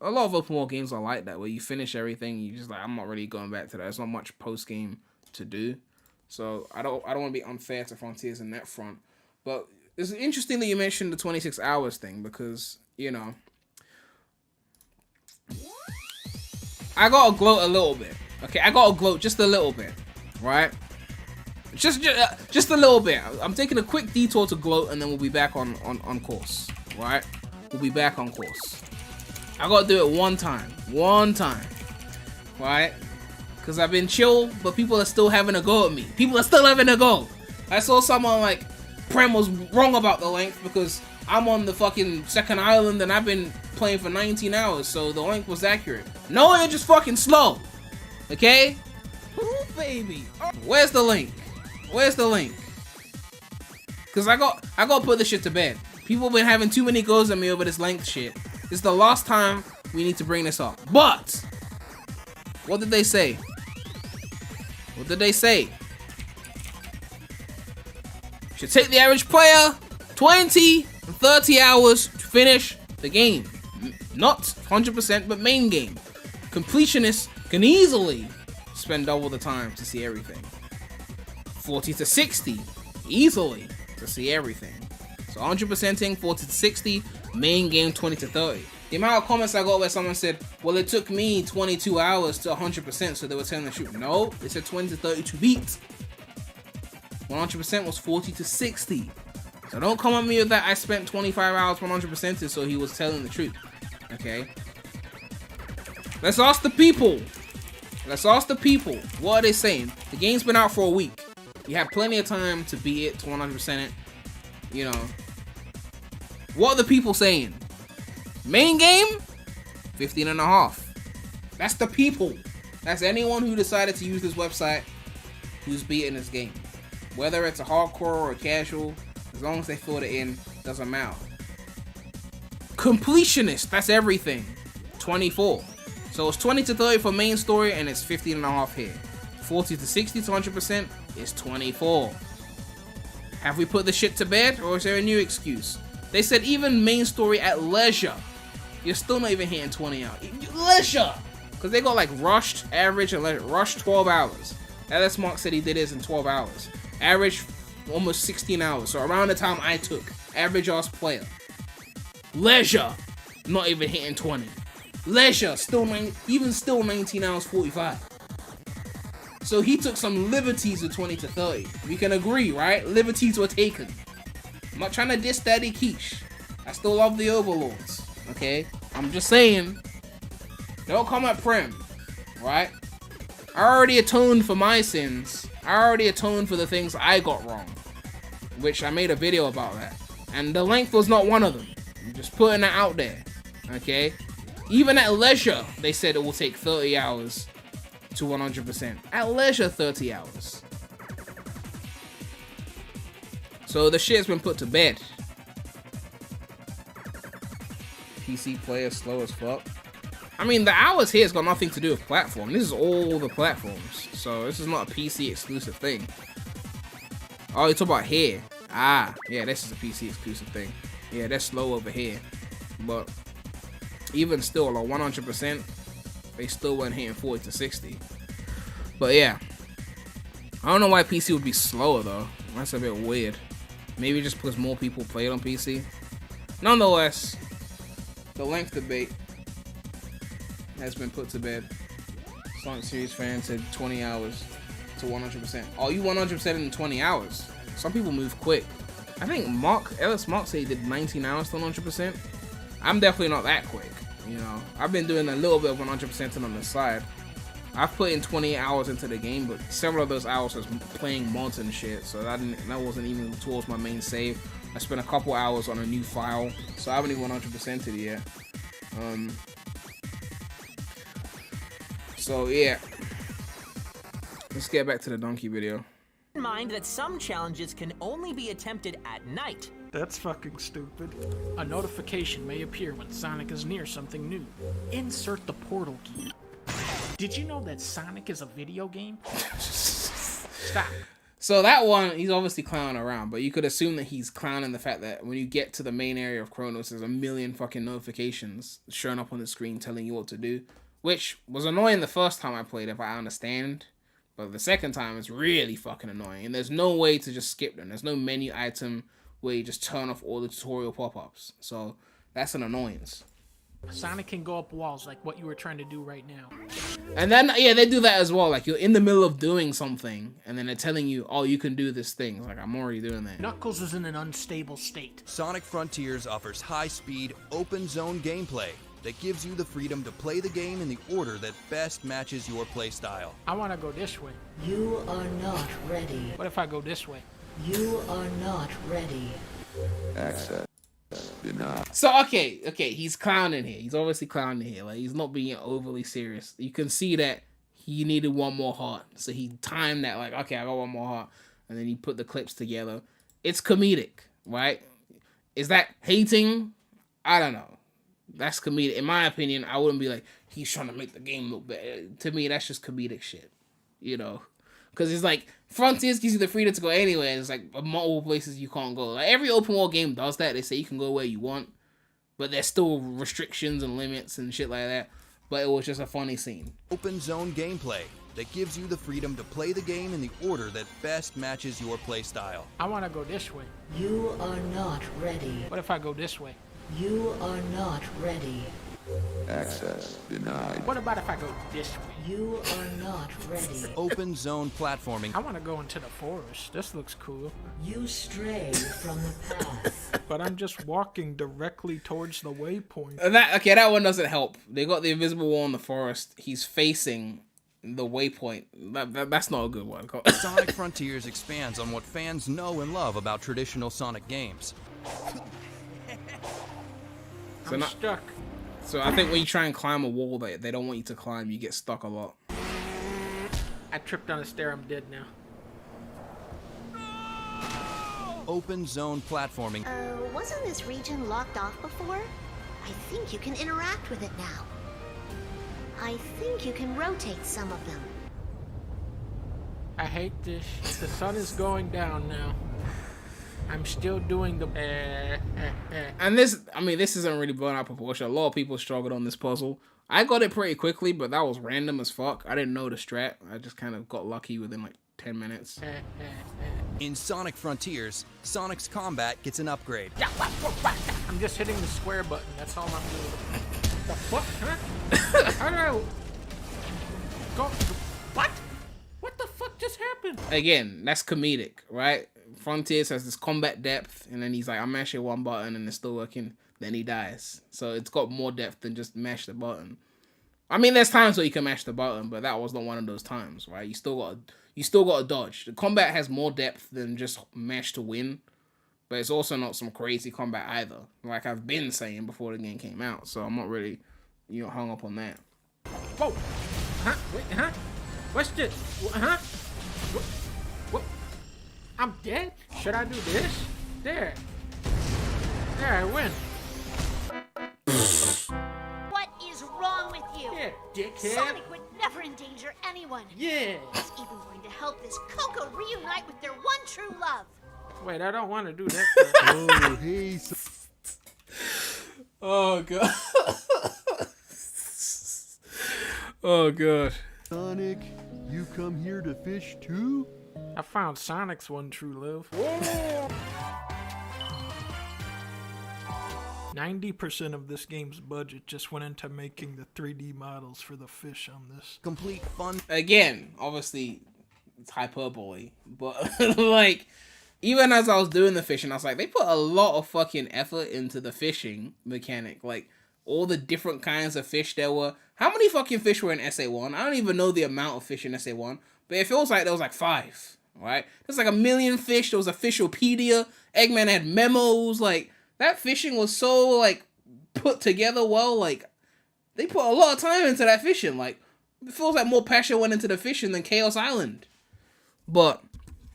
a lot of open world games are like that, where you finish everything, you just like, I'm not really going back to that. There's not much post game to do, so I don't want to be unfair to Frontiers in that front. But it's interesting that you mentioned the 26 hours thing, because, you know, I gotta gloat a little bit. Okay, I gotta gloat just a little bit, right? Just a little bit. I'm taking a quick detour to gloat, and then we'll be back on course, right? We'll be back on course. I gotta do it one time, right? Because I've been chill, but people are still having a go at me. People are still having a go. I saw someone like, Prem was wrong about the length because I'm on the fucking second island and I've been playing for 19 hours, so the length was accurate. No, you're just fucking slow, okay? Ooh, baby. Where's the link? Where's the link? Cause I got put this shit to bed. People been having too many goes at me over this length shit. This is the last time we need to bring this up. But what did they say? What did they say? Should take the average player 20 and 30 hours to finish the game. Not 100%, but main game. Completionists can easily spend double the time to see everything. 40 to 60, easily, to see everything. So 100%ing, 40 to 60, main game 20 to 30. The amount of comments I got where someone said, well, it took me 22 hours to 100%, so they were telling the truth. No, they said 20 to 30 to beat. 100% was 40 to 60. So don't come at me with that I spent 25 hours 100%ing, so he was telling the truth. Okay? Let's ask the people. Let's ask the people. What are they saying? The game's been out for a week. You have plenty of time to beat it, to 100% it. You know. What are the people saying? Main game? 15 and a half. That's the people. That's anyone who decided to use this website who's beating this game. Whether it's a hardcore or a casual, as long as they filled it in, doesn't matter. Completionist, that's everything. 24. So it's 20 to 30 for main story, and it's 15 and a half here. 40 to 60 to 100% is 24. Have we put the shit to bed, or is there a new excuse? They said even main story at leisure, you're still not even hitting 20 out. Leisure! Because they got like rushed, average, and leisure. Rushed 12 hours. LS Mark said he did his in 12 hours. Average, almost 16 hours. So around the time I took Average ass player. Leisure, not even hitting 20. Leisure, even still 19 hours 45. So he took some liberties with 20 to 30. We can agree, right? Liberties were taken. I'm not trying to diss Daddy Quiche. I still love the Overlords, okay? I'm just saying, don't come at Prem, right? I already atoned for my sins. I already atoned for the things I got wrong, which I made a video about that. And the length was not one of them. I'm just putting that out there, okay? Even at leisure, they said it will take 30 hours to 100%. At leisure, 30 hours. So the shit's been put to bed. PC player slow as fuck. I mean, the hours here has got nothing to do with platform. This is all the platforms. So this is not a PC exclusive thing. Oh, you talk about here. Ah, yeah, this is a PC exclusive thing. Yeah, they're slow over here. But even still, like 100%, they still weren't hitting 40 to 60. But yeah, I don't know why PC would be slower though. That's a bit weird. Maybe just because more people play it on PC. Nonetheless, the length debate has been put to bed. Sonic Series fans said 20 hours to 100%. Oh, you 100% in 20 hours? Some people move quick. I think Ellis Mark said he did 19 hours to 100%. I'm definitely not that quick. You know, I've been doing a little bit of 100% on the side. I've put in 20 hours into the game, but several of those hours was playing mods and shit, so that wasn't even towards my main save. I spent a couple hours on a new file, so I haven't even 100%ed it yet. So yeah, let's get back to the donkey video. Keep in mind that some challenges can only be attempted at night. That's fucking stupid. A notification may appear when Sonic is near something new. Insert the portal key. Did you know that Sonic is a video game? Stop. So that one, he's obviously clowning around, but you could assume that he's clowning the fact that when you get to the main area of Kronos, there's a million fucking notifications showing up on the screen telling you what to do, which was annoying the first time I played it, I understand. But the second time, it's really fucking annoying, and there's no way to just skip them. There's no menu item where you just turn off all the tutorial pop-ups. So that's an annoyance. Sonic can go up walls like what you were trying to do right now. And then, yeah, they do that as well. Like, you're in the middle of doing something, and then they're telling you, oh, you can do this thing. It's like, I'm already doing that. Knuckles is in an unstable state. Sonic Frontiers offers high-speed, open-zone gameplay that gives you the freedom to play the game in the order that best matches your playstyle. I want to go this way. You are not ready. What if I go this way? You are not ready. Access denied. So, okay, he's clowning here. He's obviously clowning here. Like, he's not being overly serious. You can see that he needed one more heart. So he timed that, like, okay, I got one more heart. And then he put the clips together. It's comedic, right? Is that hating? I don't know. That's comedic. In my opinion, I wouldn't be like, he's trying to make the game look better. To me, that's just comedic shit. You know? Because it's like, Frontiers gives you the freedom to go anywhere. And it's like multiple places you can't go. Like, every open world game does that. They say you can go where you want. But there's still restrictions and limits and shit like that. But it was just a funny scene. Open zone gameplay that gives you the freedom to play the game in the order that best matches your playstyle. I want to go this way. You are not ready. What if I go this way? You are not ready. Access denied. What about if I go this way? You are not ready. Open zone platforming. I want to go into the forest. This looks cool. You stray from the path. But I'm just walking directly towards the waypoint. That one doesn't help. They got the invisible wall in the forest. He's facing the waypoint. That's not a good one. Sonic Frontiers expands on what fans know and love about traditional Sonic games. I'm stuck. So I think when you try and climb a wall that they don't want you to climb, you get stuck a lot. I tripped on a stair. I'm dead now. Open zone platforming. Wasn't this region locked off before? I think you can interact with it now. I think you can rotate some of them. I hate this. The sun is going down now. I'm still doing the And this isn't really blown out proportion. A lot of people struggled on this puzzle. I got it pretty quickly, but that was random as fuck. I didn't know the strat. I just kind of got lucky within like 10 minutes. In Sonic Frontiers, Sonic's combat gets an upgrade. I'm just hitting the square button. That's all I'm doing. The fuck, huh? How do I go? What? What the fuck just happened? Again, that's comedic, right? Frontiers has this combat depth, and then he's like, I'm mashing one button and it's still working. Then he dies. So it's got more depth than just mash the button. I mean, there's times where you can mash the button, but that was not one of those times, right? You still got to dodge. The combat has more depth than just mash to win, but it's also not some crazy combat either. Like I've been saying before the game came out, so I'm not really, hung up on that. Whoa! Huh? Wait, huh? What's this? Huh? What? I'm dead? Should I do this? There, I win. What is wrong with you? Yeah, dickhead. Sonic would never endanger anyone. Yeah. He's even going to help this Coco reunite with their one true love. Wait, I don't want to do that. Oh, hey. Oh god. Oh god. Sonic, you come here to fish too? I found Sonic's one true love. 90% of this game's budget just went into making the 3D models for the fish on this. Complete fun. Again, obviously, it's hyperbole, but like, even as I was doing the fishing, I was like, they put a lot of fucking effort into the fishing mechanic. Like, all the different kinds of fish there were. How many fucking fish were in SA1? I don't even know the amount of fish in SA1, but it feels like there was like 5, right? There's like 1 million fish. There was a Fishulpedia. Eggman had memos. Like, that fishing was so, like, put together well. Like, they put a lot of time into that fishing. Like, it feels like more passion went into the fishing than Chaos Island. But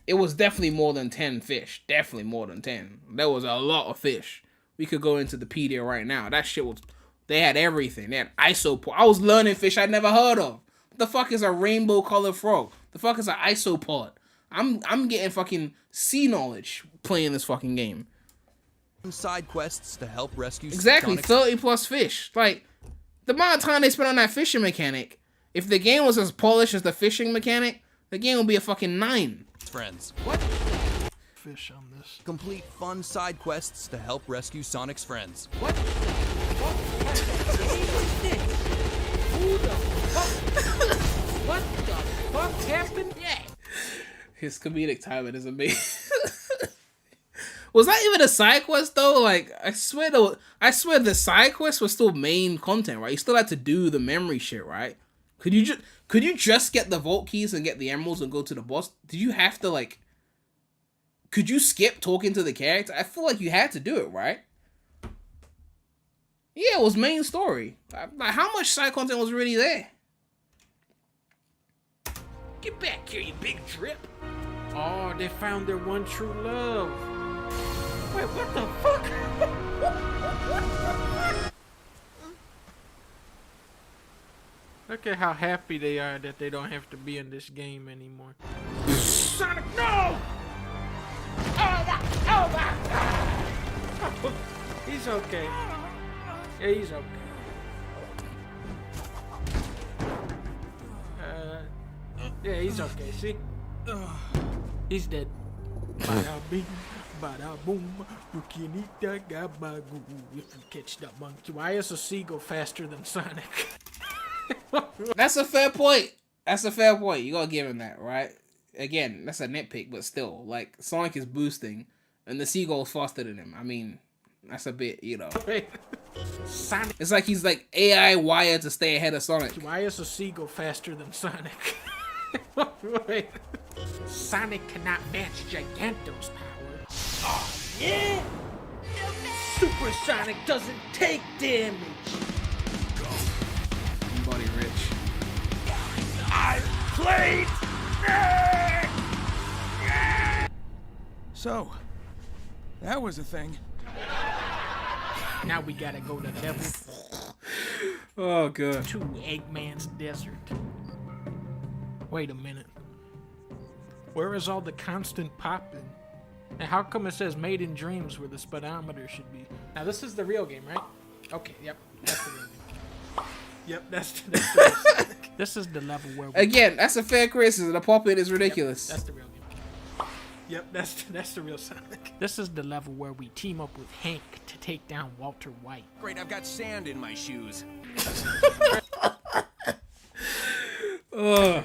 it was definitely more than 10 fish. Definitely more than 10. There was a lot of fish. We could go into the pedia right now. That shit was... They had everything. They had isopod. I was learning fish I'd never heard of. What the fuck is a rainbow colored frog? The fuck is an isopod? I'm getting fucking sea knowledge playing this fucking game. Side quests to help rescue Exactly, Sonic. 30 plus fish. Like, the amount of time they spent on that fishing mechanic, if the game was as polished as the fishing mechanic, the game would be a fucking 9. Friends. What? Fish on this. Complete fun side quests to help rescue Sonic's friends. What? Who the fuck? What the fuck happened? Yeah. His comedic timing is amazing. Was that even a side quest though? Like, I swear the side quest was still main content, right? You still had to do the memory shit, right? Could you just get the vault keys and get the emeralds and go to the boss? Did you have to, like, could you skip talking to the character? I feel like you had to do it, right? Yeah, it was main story. Like, how much side content was really there? Get back here, you big drip. Oh, they found their one true love. Wait, what the fuck? Look at how happy they are that they don't have to be in this game anymore. Sonic, no! Oh, he's okay. Yeah, he's okay. Yeah, he's okay, see? He's dead. Bada bing, bada boom, you can eat that gabagoo if you catch that monkey. Why is a seagull faster than Sonic? That's a fair point. That's a fair point. You gotta give him that, right? Again, that's a nitpick, but still, like, Sonic is boosting, and the seagull's faster than him. I mean, that's a bit, Sonic. It's like he's like AI wired to stay ahead of Sonic. Why is a seagull faster than Sonic? Wait. Sonic cannot match Giganto's power. Oh, yeah! Super Sonic doesn't take damage. Body rich. I played. So, that was a thing. Now we gotta go to level Oh god. 2, Eggman's Desert. Wait a minute. Where is all the constant popping? And how come it says Made in Dreams where the speedometer should be? Now this is the real game, right? Okay, yep, that's the real game. Yep, that's the real game. This is the level where we... Again, that's a fair criticism. The popping is ridiculous. Yep, that's the real game. Yep, that's the real Sonic. This is the level where we team up with Hank to take down Walter White. Great, I've got sand in my shoes. Ugh.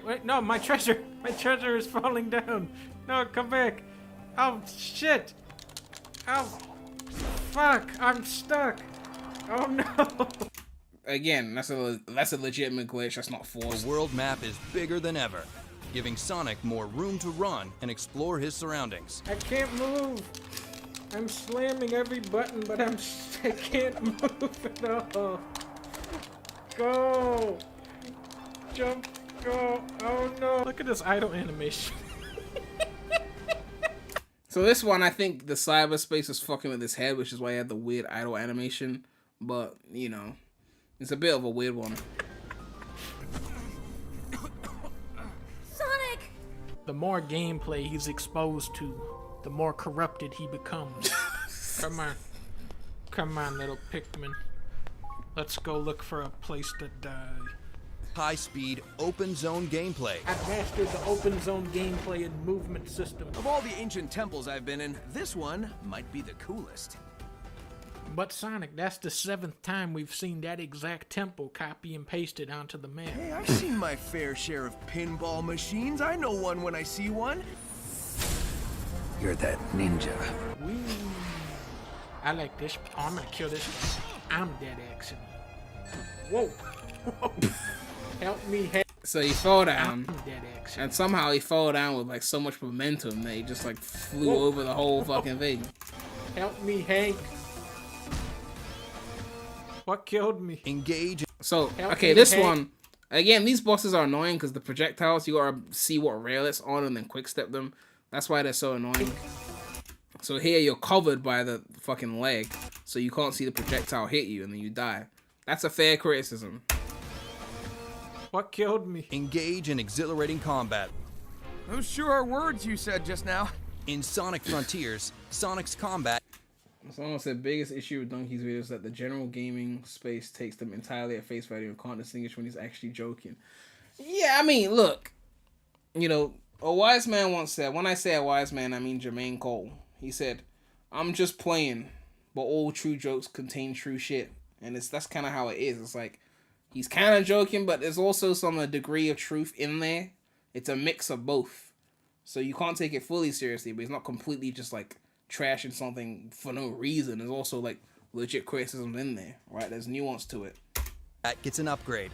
Wait, no, my treasure! My treasure is falling down! No, come back! Oh, shit! Oh, fuck! I'm stuck! Oh no! Again, that's a legitimate glitch. That's not forced. The world map is bigger than ever, giving Sonic more room to run and explore his surroundings. I can't move! I'm slamming every button, but I can't move at all. Go! Jump! Go! Oh no! Look at this idle animation. So this one, I think the cyberspace was fucking with his head, which is why he had the weird idle animation. But, you know, it's a bit of a weird one. Sonic! The more gameplay he's exposed to, the more corrupted he becomes. Come on. Come on, little Pikmin. Let's go look for a place to die. High-speed, open-zone gameplay. I've mastered the open zone gameplay and movement system. Of all the ancient temples I've been in, this one might be the coolest. But Sonic, that's the 7th time we've seen that exact temple copy and pasted onto the map. Hey, I've seen my fair share of pinball machines. I know one when I see one. You're that ninja. Whee. I like this. Oh, I'm gonna kill this. I'm dead, actually. Whoa. Whoa. Help me, So he fell down, I'm dead, actually. and somehow he fell down with like so much momentum that he just like flew over the whole fucking thing. Help me, Hank. What killed me? Engage. So, Help okay, me, this Hank. one, again, these bosses are annoying because the projectiles, you gotta see what rail it's on and then quick step them. That's why they're so annoying. So here you're covered by the fucking leg, so you can't see the projectile hit you and then you die. That's a fair criticism. What killed me? Engage in exhilarating combat. Those sure are words you said just now. In Sonic Frontiers, Sonic's combat. Someone said biggest issue with Donkey's videos is that the general gaming space takes them entirely at face value and can't distinguish when he's actually joking. Yeah, I mean, look, you know, a wise man once said, when I say a wise man, I mean Jermaine Cole. He said, I'm just playing, but all true jokes contain true shit. And that's kind of how it is. It's like, he's kind of joking, but there's also some degree of truth in there. It's a mix of both. So you can't take it fully seriously, but he's not completely just like trashing something for no reason. There's also like legit criticisms in there, right? There's nuance to it. That gets an upgrade,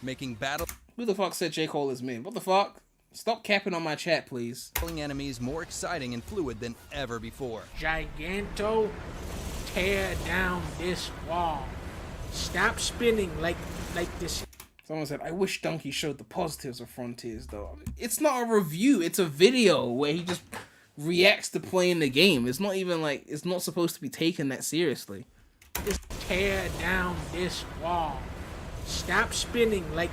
making battle. Who the fuck said J. Cole is me? What the fuck? Stop capping on my chat, please. Enemies more exciting and fluid than ever before. Giganto, tear down this wall. Stop spinning like this. Someone said, I wish Donkey showed the positives of Frontiers, though. It's not a review. It's a video where he just reacts to playing the game. It's not even like, it's not supposed to be taken that seriously. Just tear down this wall. Stop spinning like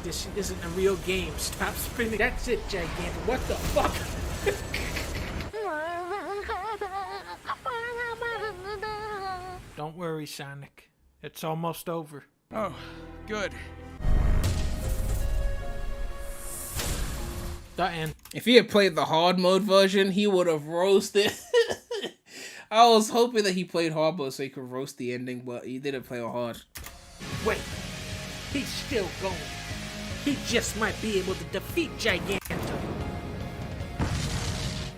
this isn't a real game. Stop spinning. That's it, Giganto. What the fuck? Don't worry, Sonic. It's almost over. Oh, good. The end. If he had played the hard mode version, he would have roasted. I was hoping that he played hard mode so he could roast the ending, but he didn't play on hard. Wait, he's still going. He just might be able to defeat Giganto.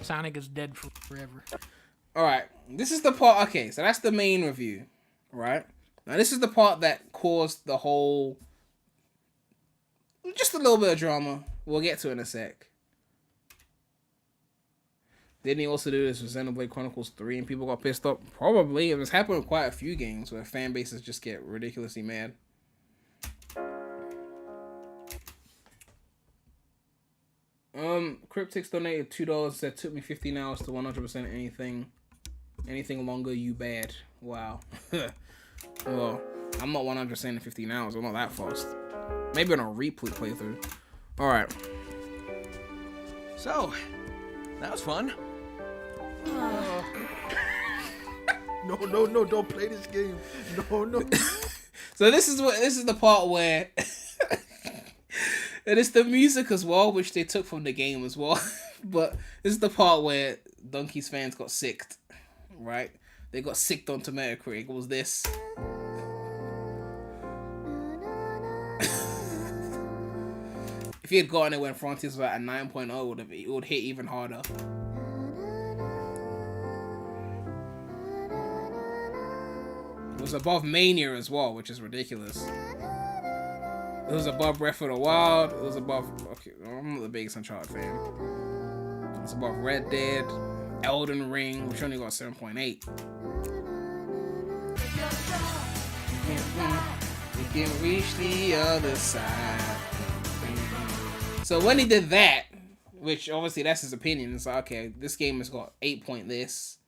Sonic is dead forever. Alright, this is the part, okay, so that's the main review, right? Now this is the part that caused the whole, just a little bit of drama. We'll get to it in a sec. Didn't he also do this with Xenoblade Chronicles 3 and people got pissed off? Probably. It was happening with quite a few games where fan bases just get ridiculously mad. Cryptix donated $2, said took me 15 hours to 100% anything longer, you bad. Wow. Well, I'm not 100% in 15 hours. I'm not that fast. Maybe on a replay playthrough. Alright. So, that was fun. No, don't play this game. No. So this is the part where And it's the music as well, which they took from the game as well. But this is the part where Donkey's fans got sicked, right? They got sicked onto Metacritic. It was this. If he had gotten it when Frontiers was at a 9.0, it would hit even harder. It was above Mania as well, which is ridiculous. It was above Breath of the Wild. It was above... Okay, I'm not the biggest Uncharted fan. It was above Red Dead, Elden Ring, which only got 7.8. We can reach the other side. So when he did that, which obviously that's his opinion, it's like, okay, this game has got 8 point this,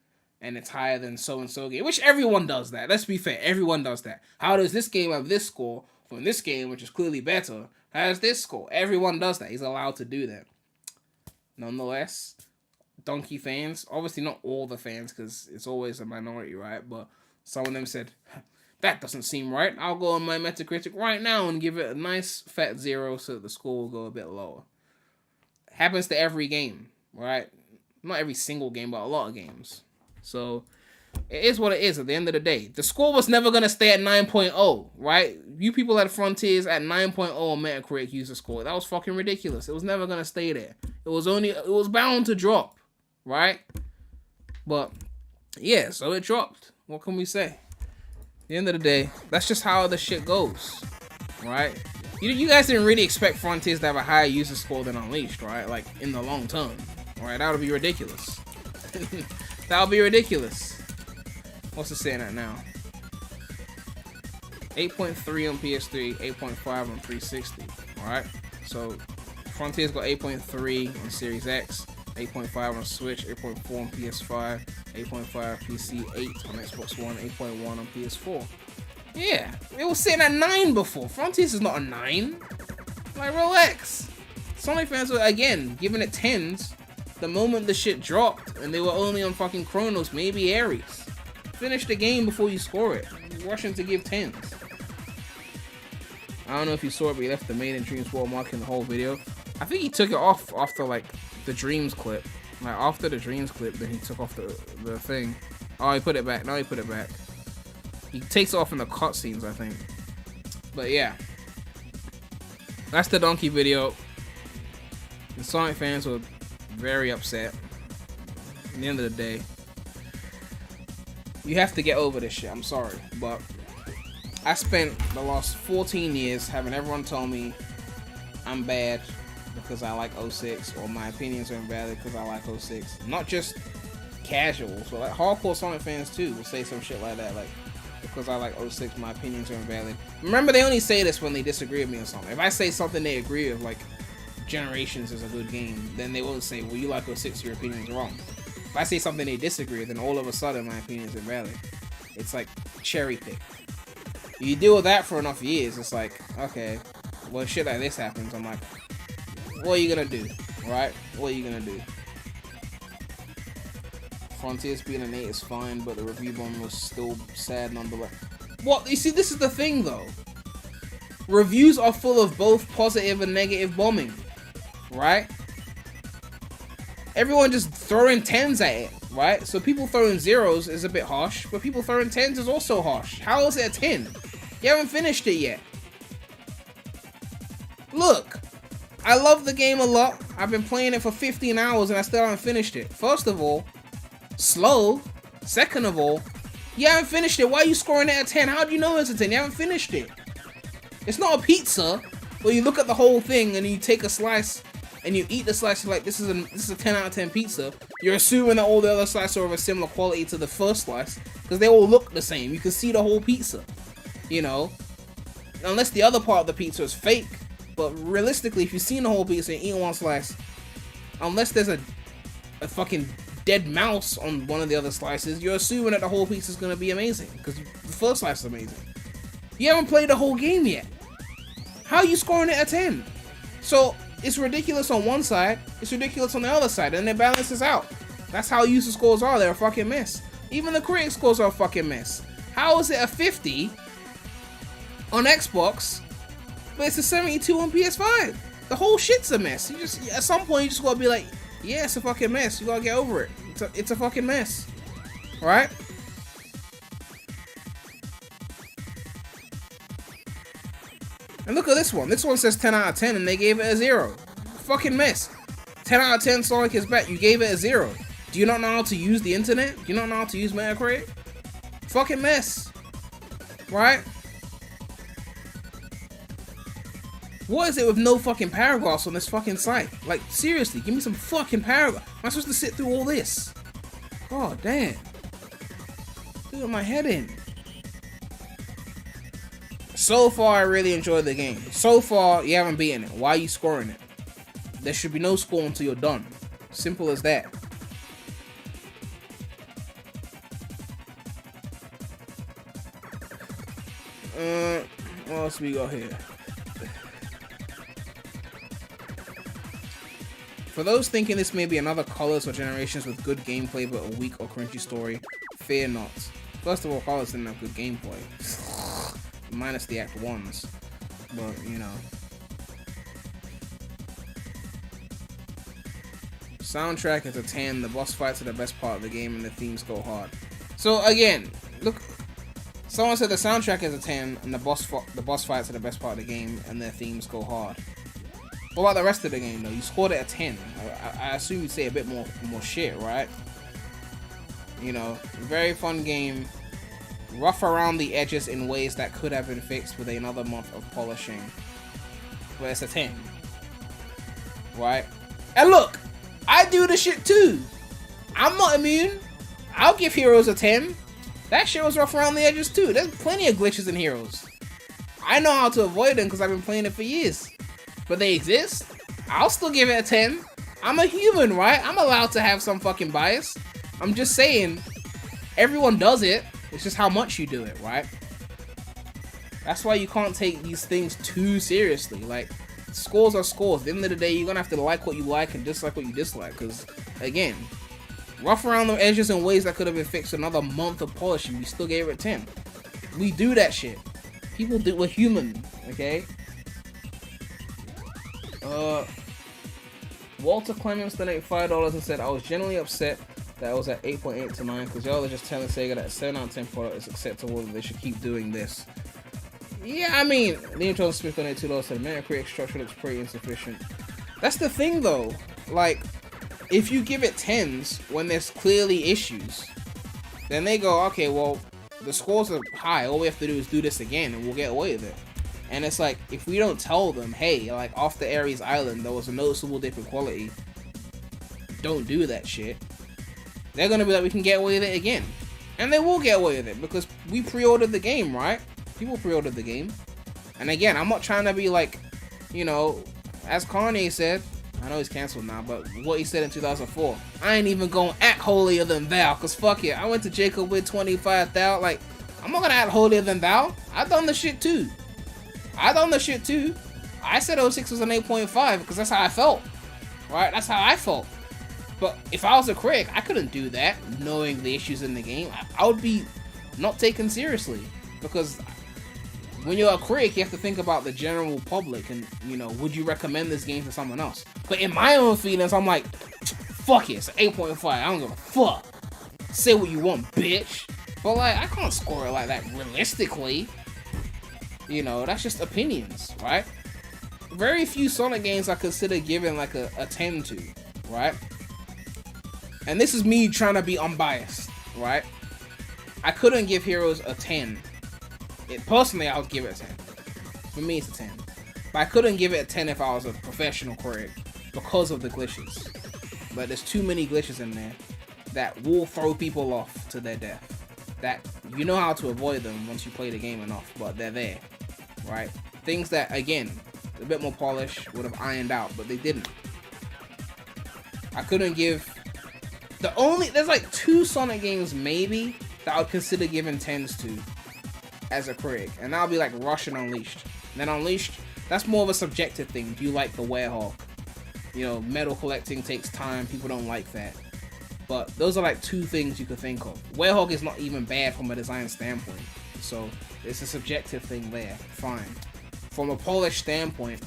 and it's higher than so-and-so game, which everyone does that. Let's be fair, everyone does that. How does this game have this score when this game, which is clearly better, has this score? Everyone does that. He's allowed to do that. Nonetheless, Donkey fans, obviously not all the fans, because it's always a minority, right? But some of them said, that doesn't seem right. I'll go on my Metacritic right now and give it a nice fat 0 so that the score will go a bit lower. Happens to every game, right? Not every single game, but a lot of games. So it is what it is at the end of the day. The score was never going to stay at 9.0, right? You people at Frontiers at 9.0 on Metacritic user score. That was fucking ridiculous. It was never going to stay there. It was bound to drop, right? But yeah, so it dropped. What can we say? At the end of the day, that's just how the shit goes, right? You guys didn't really expect Frontiers to have a higher user score than Unleashed, right? Like, in the long term, right? That would be ridiculous. That would be ridiculous. What's it saying at now? 8.3 on PS3, 8.5 on 360, alright? So, Frontiers got 8.3 on Series X, 8.5 on Switch, 8.4 on PS5, 8.5 PC, 8 on Xbox One, 8.1 on PS4. Yeah, it was sitting at 9 before. Frontiers is not a 9. Like, relax. Sonic fans were, again, giving it 10s the moment the shit dropped, and they were only on fucking Chronos, maybe Ares. Finish the game before you score it. You're rushing to give 10s. I don't know if you saw it, but he left the Made in Dreams watermark in the whole video. I think he took it off after, like, the Dreams clip. Like, after the Dreams clip, then he took off the thing. Oh, he put it back. No, he put it back. He takes it off in the cutscenes, I think. But yeah. That's the Donkey video. The Sonic fans were very upset. At the end of the day, you have to get over this shit. I'm sorry. But I spent the last 14 years having everyone tell me I'm bad because I like 06, or my opinions are invalid because I like 06. Not just casuals, but like hardcore Sonic fans too will say some shit like that. Like, because I like 06, my opinions are invalid. Remember, they only say this when they disagree with me or something. If I say something they agree with, like Generations is a good game, then they will say, well, you like 06, your opinions are wrong. If I say something they disagree with, then all of a sudden my opinion is invalid. It's like cherry pick. You deal with that for enough years, it's like, okay, well, shit like this happens. I'm like, what are you gonna do, right? What are you gonna do? Frontiers being an 8 is fine, but the review bomb was still sad nonetheless. What? You see, this is the thing though. Reviews are full of both positive and negative bombing, right? Everyone just throwing 10s at it, right? So people throwing 0s is a bit harsh, but people throwing 10s is also harsh. How is it a 10? You haven't finished it yet. Look, I love the game a lot. I've been playing it for 15 hours and I still haven't finished it. First of all, slow. Second of all, you haven't finished it. Why are you scoring it at 10? How do you know it's a 10? You haven't finished it. It's not a pizza where you look at the whole thing and you take a slice and you eat the slice. You're like, this is a 10 out of 10 pizza. You're assuming that all the other slices are of a similar quality to the first slice because they all look the same. You can see the whole pizza, you know, unless the other part of the pizza is fake. But realistically, if you've seen the whole pizza and eat one slice, unless there's a fucking dead mouse on one of the other slices, you're assuming that the whole pizza is going to be amazing because the first slice is amazing. You haven't played the whole game yet. How are you scoring it at 10? So it's ridiculous on one side, it's ridiculous on the other side, and it balances out. That's how user scores are. They're a fucking mess. Even the critic scores are a fucking mess. How is it a 50 on Xbox, but it's a 72 on PS5? the whole shit's a mess. You just, at some point, you just gotta be like, yeah, it's a fucking mess. You gotta get over it. It's a fucking mess. Right? And look at this one. This one says 10 out of 10 and they gave it a 0. Fucking mess. 10 out of 10 Sonic is back. You gave it a 0. Do you not know how to use the internet? Do you not know how to use Metacritic? Fucking mess. Right? What is it with no fucking paragraphs on this fucking site? Like, seriously, give me some fucking paragraph. Am I supposed to sit through all this? God damn. Doing my head in. So far, I really enjoyed the game. So far, you haven't beaten it. Why are you scoring it? There should be no score until you're done. Simple as that. What else we got here? For those thinking this may be another Colors or Generations with good gameplay but a weak or cringy story, fear not. First of all, Colors didn't have good gameplay. Minus the Act 1s. But, you know. Soundtrack is a 10, the boss fights are the best part of the game and the themes go hard. So again, look, someone said the soundtrack is a 10 and the boss fights are the best part of the game and their themes go hard. What about the rest of the game though? You scored it a 10. I assume you'd say a bit more shit, right? You know, very fun game. Rough around the edges in ways that could have been fixed with another month of polishing. But it's a 10. Right? And look! I do the shit too! I'm not immune. I'll give Heroes a 10. That shit was rough around the edges too. There's plenty of glitches in Heroes. I know how to avoid them because I've been playing it for years. But they exist. I'll still give it a 10. I'm a human, right? I'm allowed to have some fucking bias. I'm just saying, everyone does it. It's just how much you do it, right? That's why you can't take these things too seriously. Like, scores are scores. At the end of the day, you're gonna have to like what you like and dislike what you dislike. Because, again, rough around the edges in ways that could have been fixed another month of polishing. We still gave it a 10. We do that shit. People do. We're human, okay? Walter Clemens donated $5 and said, I was genuinely upset that I was at 8.8 to 9 because y'all are just telling Sega that a 7 out of 10 product is acceptable and they should keep doing this. Yeah, I mean, Liam Jones Smith donated $2 said Metacritic structure looks pretty insufficient. That's the thing though. Like, if you give it 10s when there's clearly issues, then they go, okay, well, the scores are high. All we have to do is do this again and we'll get away with it. And it's like, if we don't tell them, hey, like, after Ares Island, there was a noticeable dip in quality, don't do that shit, they're gonna be like, we can get away with it again. And they will get away with it, because we pre-ordered the game, right? People pre-ordered the game. And again, I'm not trying to be like, you know, as Kanye said, I know he's cancelled now, but what he said in 2004, I ain't even gonna act holier than thou, because fuck it, I went to Jacob with 25,000, like, I'm not gonna act holier than thou. I done the shit too. I said 06 was an 8.5 because that's how I felt. Right? That's how I felt. But if I was a critic, I couldn't do that knowing the issues in the game. I would be not taken seriously. Because when you're a critic, you have to think about the general public and, you know, would you recommend this game to someone else? But in my own feelings, I'm like, fuck it, it's an 8.5. I don't give a fuck. Say what you want, bitch. But like, I can't score it like that realistically. You know, that's just opinions, right? Very few Sonic games I consider giving like a 10 to, right? And this is me trying to be unbiased, right? I couldn't give Heroes a 10. Personally, I would give it a 10. For me, it's a 10. But I couldn't give it a 10 if I was a professional critic because of the glitches. But there's too many glitches in there that will throw people off to their death. That you know how to avoid them once you play the game enough, but they're there, right? Things that, again, a bit more polish would have ironed out, but they didn't. I couldn't give... There's like 2 Sonic games, maybe, that I would consider giving 10s to as a critic. And that'll be like Rush and Unleashed. And then Unleashed, that's more of a subjective thing. Do you like the Werehog? You know, metal collecting takes time. People don't like that. But those are like 2 things you could think of. Werehog is not even bad from a design standpoint. So it's a subjective thing there. Fine. From a polished standpoint,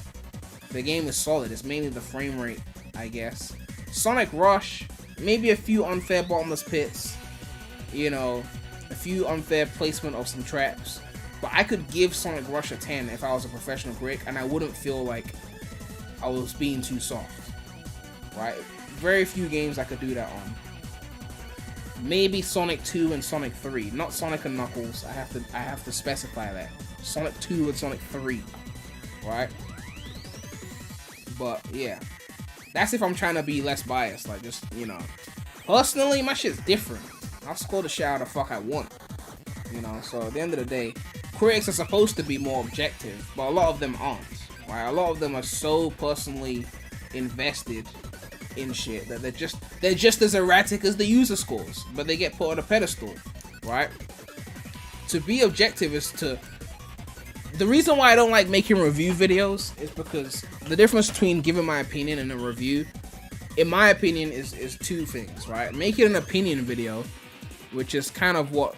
the game is solid. It's mainly the frame rate, I guess. Sonic Rush, maybe a few unfair bottomless pits, you know, a few unfair placement of some traps. But I could give Sonic Rush a 10 if I was a professional critic, and I wouldn't feel like I was being too soft, right? Very few games I could do that on. Maybe Sonic 2 and Sonic 3, not Sonic and Knuckles. I have to specify that. Sonic 2 and Sonic 3, right? But yeah, that's if I'm trying to be less biased. Like, just, you know, personally, my shit's different. I'll score the shit out of the fuck I want, you know. So at the end of the day, critics are supposed to be more objective, but a lot of them aren't, right? A lot of them are so personally invested in shit that they're just as erratic as the user scores, but they get put on a pedestal, right? To be objective is to... The reason why I don't like making review videos is because the difference between giving my opinion and a review, in my opinion, is two things, right? Making an opinion video, which is kind of what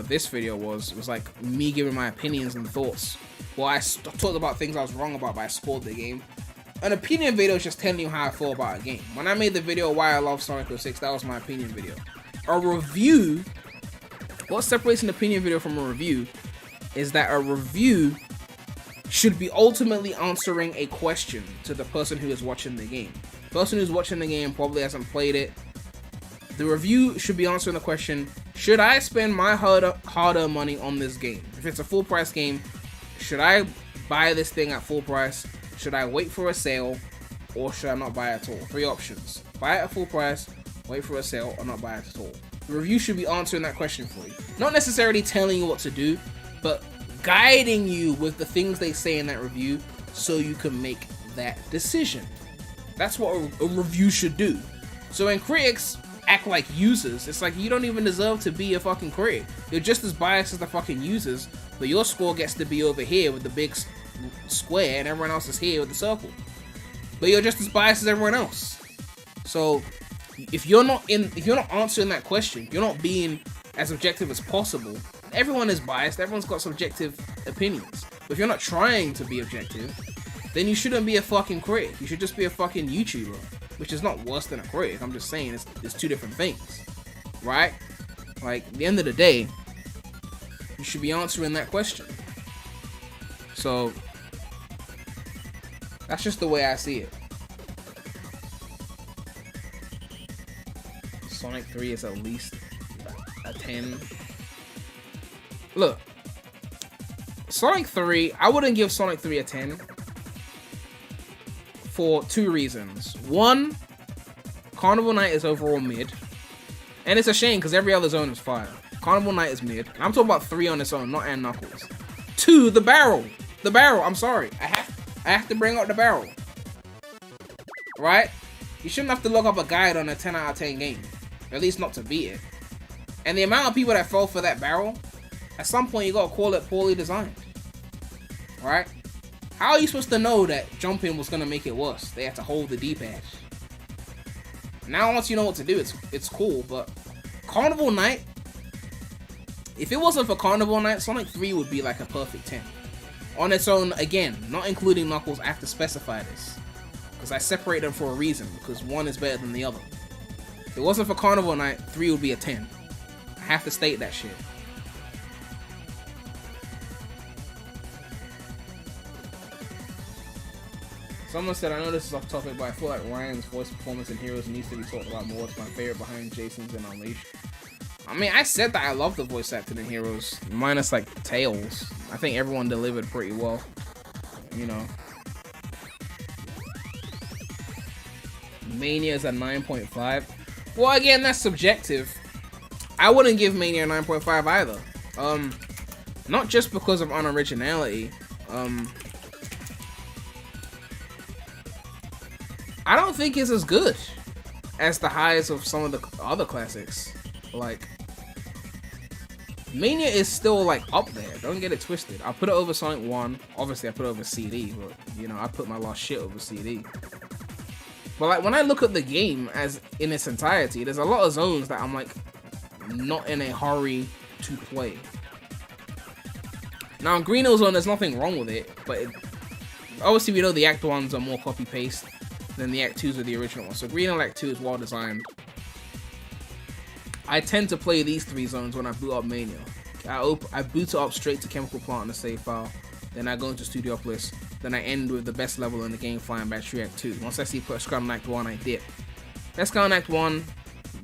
this video was like me giving my opinions and thoughts. Well, I talked about things I was wrong about, but I scored the game. An opinion video is just telling you how I feel about a game. When I made the video why I love Sonic 06, that was my opinion video. A review, what separates an opinion video from a review is that a review should be ultimately answering a question to the person who is watching the game. The person who's watching the game probably hasn't played it. The review should be answering the question, should I spend my hard-earned money on this game? If it's a full price game, should I buy this thing at full price? Should I wait for a sale, or should I not buy it at all? 3 options. Buy it at full price, wait for a sale, or not buy it at all. The review should be answering that question for you. Not necessarily telling you what to do, but guiding you with the things they say in that review so you can make that decision. That's what a review should do. So when critics act like users, it's like you don't even deserve to be a fucking critic. You're just as biased as the fucking users, but your score gets to be over here with the big square and everyone else is here with the circle. But you're just as biased as everyone else. So if you're not answering that question, you're not being as objective as possible. Everyone is biased, everyone's got subjective opinions. But if you're not trying to be objective, then you shouldn't be a fucking critic. You should just be a fucking YouTuber, which is not worse than a critic. I'm just saying it's two different things, right? Like, at the end of the day, you should be answering that question. So that's just the way I see it. Sonic 3 is at least a 10. Look, Sonic 3, I wouldn't give Sonic 3 a 10 for 2 reasons. One, Carnival Night is overall mid, and it's a shame because every other zone is fire. Carnival Night is mid. I'm talking about 3 on its own, not and Knuckles. 2, the barrel. The barrel, I'm sorry. I have to bring up the barrel. Right? You shouldn't have to look up a guide on a 10 out of 10 game. At least not to beat it. And the amount of people that fell for that barrel, at some point you gotta call it poorly designed. Right? How are you supposed to know that jumping was gonna make it worse? They had to hold the D-pad. Now once you know what to do, it's cool, but Carnival Night, if it wasn't for Carnival Night, Sonic 3 would be like a perfect 10. On its own, again, not including Knuckles, I have to specify this. Because I separate them for a reason, because one is better than the other. If it wasn't for Carnival Night, 3 would be a 10. I have to state that shit. Someone said, I know this is off topic, but I feel like Ryan's voice performance in Heroes needs to be talked about more. It's my favorite behind Jason's and Unleashed. I mean, I said that I love the voice acting in Heroes, minus like Tails. I think everyone delivered pretty well, you know. Mania is a 9.5. Well, again, that's subjective. I wouldn't give Mania a 9.5 either. Not just because of unoriginality. I don't think it's as good as the highest of some of the other classics. Like, Mania is still like up there. Don't get it twisted. I'll put it over Sonic 1. Obviously, I put it over CD, but you know, I put my last shit over CD. But like, when I look at the game as in its entirety, there's a lot of zones that I'm like not in a hurry to play. Now, Green Hill Zone, there's nothing wrong with it, but Obviously, we know the Act 1s are more copy-paste than the Act 2s are the original ones. So Green Hill Act 2 is well designed. I tend to play these 3 zones when I boot up Mania. I boot it up straight to Chemical Plant on the save file. Then I go into Studiopolis. Then I end with the best level in the game, Flying Battery Act 2. Once I see Scarlet Act 1, I dip. That Scarlet Act 1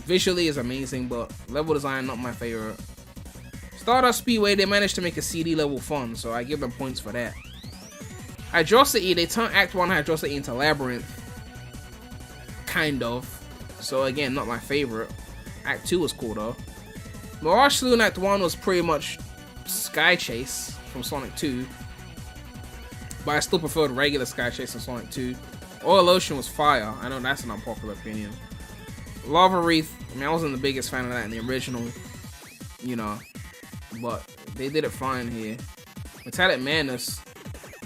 visually is amazing, but level design not my favorite. Stardust Speedway, they managed to make a CD level fun, so I give them points for that. Hydrocity, they turned Act 1 Hydrocity into Labyrinth. Kind of. So again, not my favorite. Act 2 was cool though. Mirage Saloon Act 1 was pretty much Sky Chase from Sonic 2. But I still preferred regular Sky Chase in Sonic 2. Oil Ocean was fire. I know that's an unpopular opinion. Lava Wreath, I mean, I wasn't the biggest fan of that in the original, you know, but they did it fine here. Metallic Madness,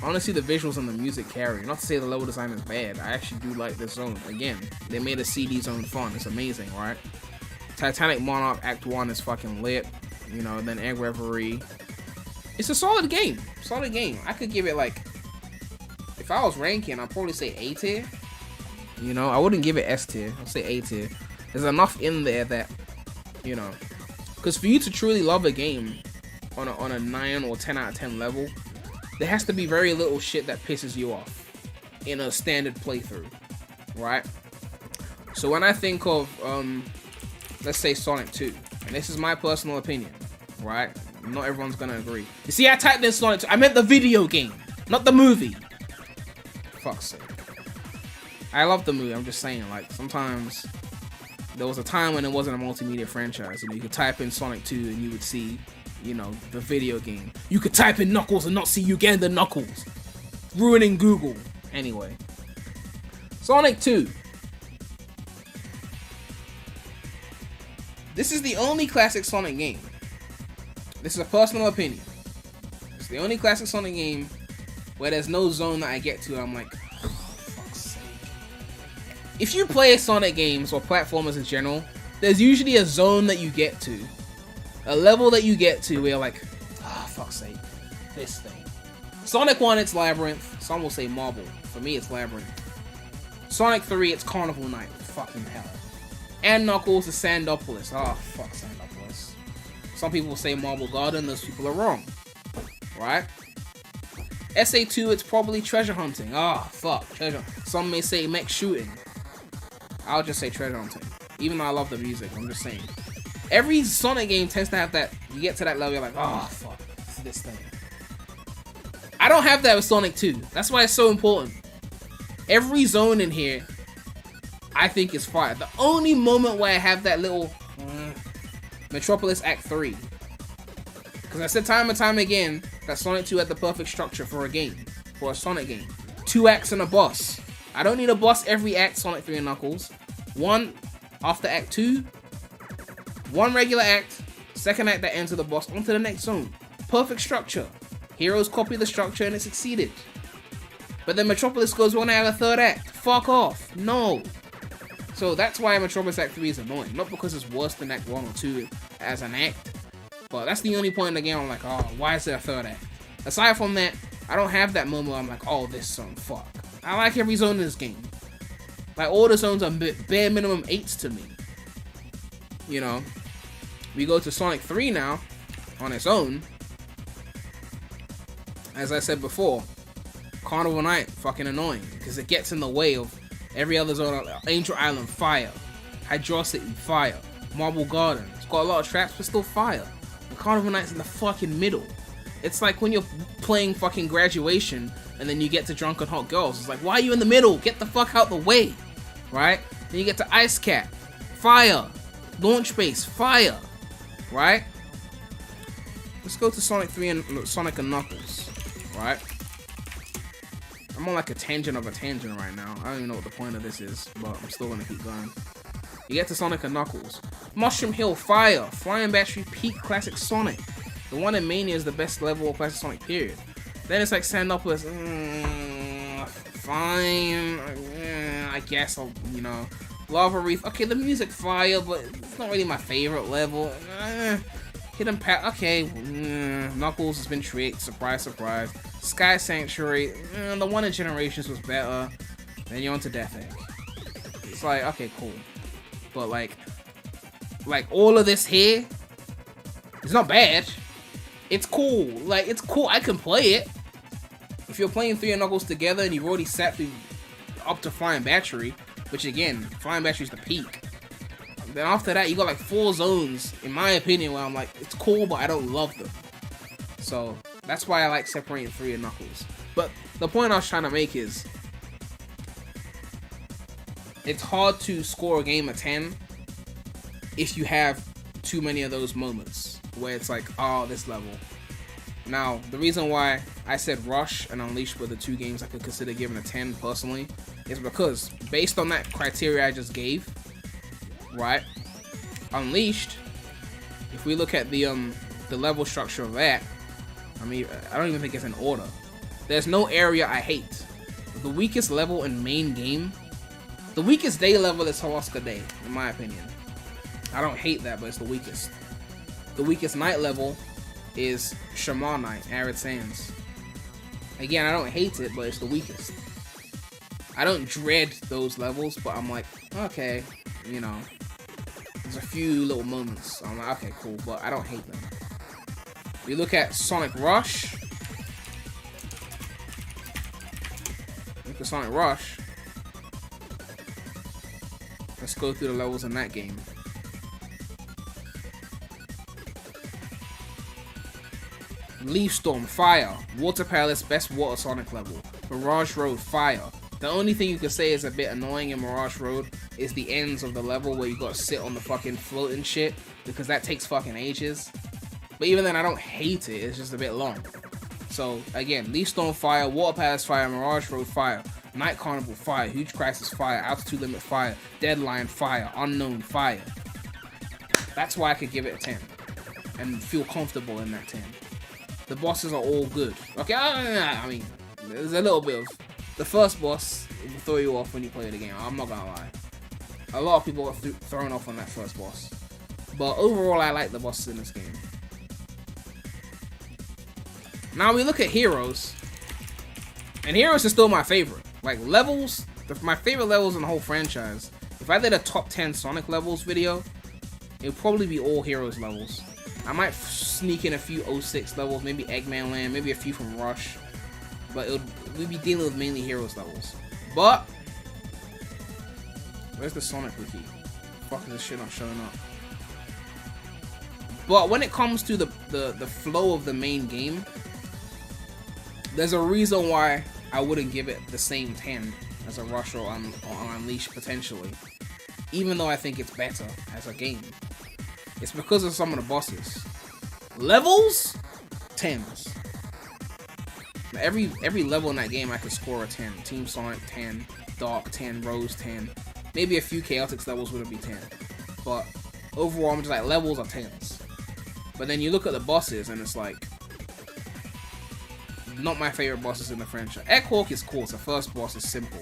honestly, the visuals and the music carry. Not to say the level design is bad. I actually do like this zone. Again, they made a CD zone fun. It's amazing, right? Titanic Monarch Act 1 is fucking lit. You know, then Egg Reverie. It's a solid game. Solid game. I could give it like, if I was ranking, I'd probably say A tier. You know, I wouldn't give it S tier. I'd say A tier. There's enough in there that, you know, because for you to truly love a game on a 9 or 10 out of 10 level, there has to be very little shit that pisses you off in a standard playthrough, right? So when I think of, let's say Sonic 2, and this is my personal opinion, right? Not everyone's gonna agree. You see, I typed in Sonic 2. I meant the video game, not the movie. Fuck's sake. I love the movie. I'm just saying, like, sometimes there was a time when it wasn't a multimedia franchise. You know, you could type in Sonic 2 and you would see, you know, the video game. You could type in Knuckles and not see Uganda Knuckles. Ruining Google. Anyway. Sonic 2. This is the only classic Sonic game. This is a personal opinion. It's the only classic Sonic game where there's no zone that I get to and I'm like, oh, fuck's sake. If you play Sonic games or platformers in general, there's usually a zone that you get to. A level that you get to where you're like, oh, fuck's sake. This thing. Sonic 1, it's Labyrinth. Some will say Marble. For me, it's Labyrinth. Sonic 3, it's Carnival Night. Fucking hell. And Knuckles is Sandopolis. Oh, fuck Sandopolis. Some people say Marble Garden. Those people are wrong. Right? SA2, it's probably Treasure Hunting. Oh, fuck. Treasure. Some may say Mech Shooting. I'll just say Treasure Hunting. Even though I love the music, I'm just saying. Every Sonic game tends to have that. You get to that level, you're like, oh, fuck. It's this thing. I don't have that with Sonic 2. That's why it's so important. Every zone in here, I think is fire. The only moment where I have that little Metropolis Act 3. Because I said time and time again that Sonic 2 had the perfect structure for a game. For a Sonic game. 2 acts and a boss. I don't need a boss every act, Sonic 3 and Knuckles. 1 after Act 2. 1 regular act. 2nd act that ends with a boss. On to the next zone. Perfect structure. Heroes copy the structure and it succeeded. But then Metropolis goes on out of the 3rd act. Fuck off. No. So that's why Metropolis Act 3 is annoying. Not because it's worse than Act 1 or 2 as an act. But that's the only point in the game I'm like, oh, why is there a 3rd act? Aside from that, I don't have that moment where I'm like, oh, this zone, fuck. I like every zone in this game. Like, all the zones are bare minimum 8s to me. You know? We go to Sonic 3 now, on its own. As I said before, Carnival Night, fucking annoying. Because it gets in the way of every other zone. Angel Island, fire. Hydrocity, fire. Marble Garden. It's got a lot of traps, but still fire. And Carnival Night's in the fucking middle. It's like when you're playing fucking Graduation, and then you get to Drunken Hot Girls. It's like, why are you in the middle? Get the fuck out the way. Right? Then you get to Ice Cap. Fire. Launch Base, fire. Right? Let's go to Sonic 3 and Sonic and Knuckles. Right? I'm on like a tangent of a tangent right now. I don't even know what the point of this is, but I'm still gonna keep going. You get to Sonic and Knuckles. Mushroom Hill, fire. Flying Battery, peak classic Sonic. The one in Mania is the best level of classic Sonic, period. Then it's like Sandopolis, fine. I guess I'll, you know. Lava Wreath, okay, the music fire, but it's not really my favorite level. Hidden Path, okay, Knuckles has been tricked, surprise, surprise. Sky Sanctuary, the one in Generations was better. Then you're on to Death Egg. It's like, okay, cool. But like all of this here, it's not bad. It's cool. Like, it's cool. I can play it. If you're playing 3 Knuckles together and you've already sat through up to Flying Battery, which again, Flying Battery is the peak. Then after that, you got like 4 zones, in my opinion, where I'm like, it's cool, but I don't love them. So that's why I like separating 3 and Knuckles. But the point I was trying to make is, it's hard to score a game of 10 if you have too many of those moments where it's like, oh, this level. Now, the reason why I said Rush and Unleashed were the 2 games I could consider giving a 10 personally is because, based on that criteria I just gave, right, Unleashed, if we look at the level structure of that, I mean, I don't even think it's in order. There's no area I hate. The weakest level in main game, the weakest day level is Holoska Day, in my opinion. I don't hate that, but it's the weakest. The weakest night level is Shaman Night, Arid Sands. Again, I don't hate it, but it's the weakest. I don't dread those levels, but I'm like, okay, you know, there's a few little moments. I'm like, okay, cool, but I don't hate them. We look at Sonic Rush. Look at Sonic Rush. Let's go through the levels in that game. Leaf Storm, fire. Water Palace, best water Sonic level. Mirage Road, fire. The only thing you could say is a bit annoying in Mirage Road is the ends of the level where you gotta sit on the fucking floating shit, because that takes fucking ages. But even then, I don't hate it, it's just a bit long. So, again, Leaf Storm, fire. Water Palace, fire. Mirage Road, fire. Night Carnival, fire. Huge Crisis, fire. Altitude Limit, fire. Deadline, fire. Unknown, fire. That's why I could give it a 10. And feel comfortable in that 10. The bosses are all good. Okay, I mean, there's a little bit of... The first boss will throw you off when you play the game, I'm not gonna lie. A lot of people got thrown off on that first boss. But overall, I like the bosses in this game. Now we look at Heroes. And Heroes is still my favorite. Like, levels, my favorite levels in the whole franchise. If I did a top 10 Sonic levels video, it would probably be all Heroes levels. I might sneak in a few 06 levels, maybe Eggman Land, maybe a few from Rush. But we'd be dealing with mainly Heroes levels. But, where's the Sonic wiki? Fuck is this shit not showing up? But when it comes to the flow of the main game, there's a reason why I wouldn't give it the same 10 as a Rush or Unleashed potentially. Even though I think it's better as a game. It's because of some of the bosses. Levels? 10s. Every level in that game I could score a 10. Team Sonic 10, Dark 10, Rose 10. Maybe a few Chaotix levels wouldn't be 10. But overall I'm just like, levels are 10s. But then you look at the bosses and it's like, not my favorite bosses in the franchise. Egghawk is cool, so first boss is simple.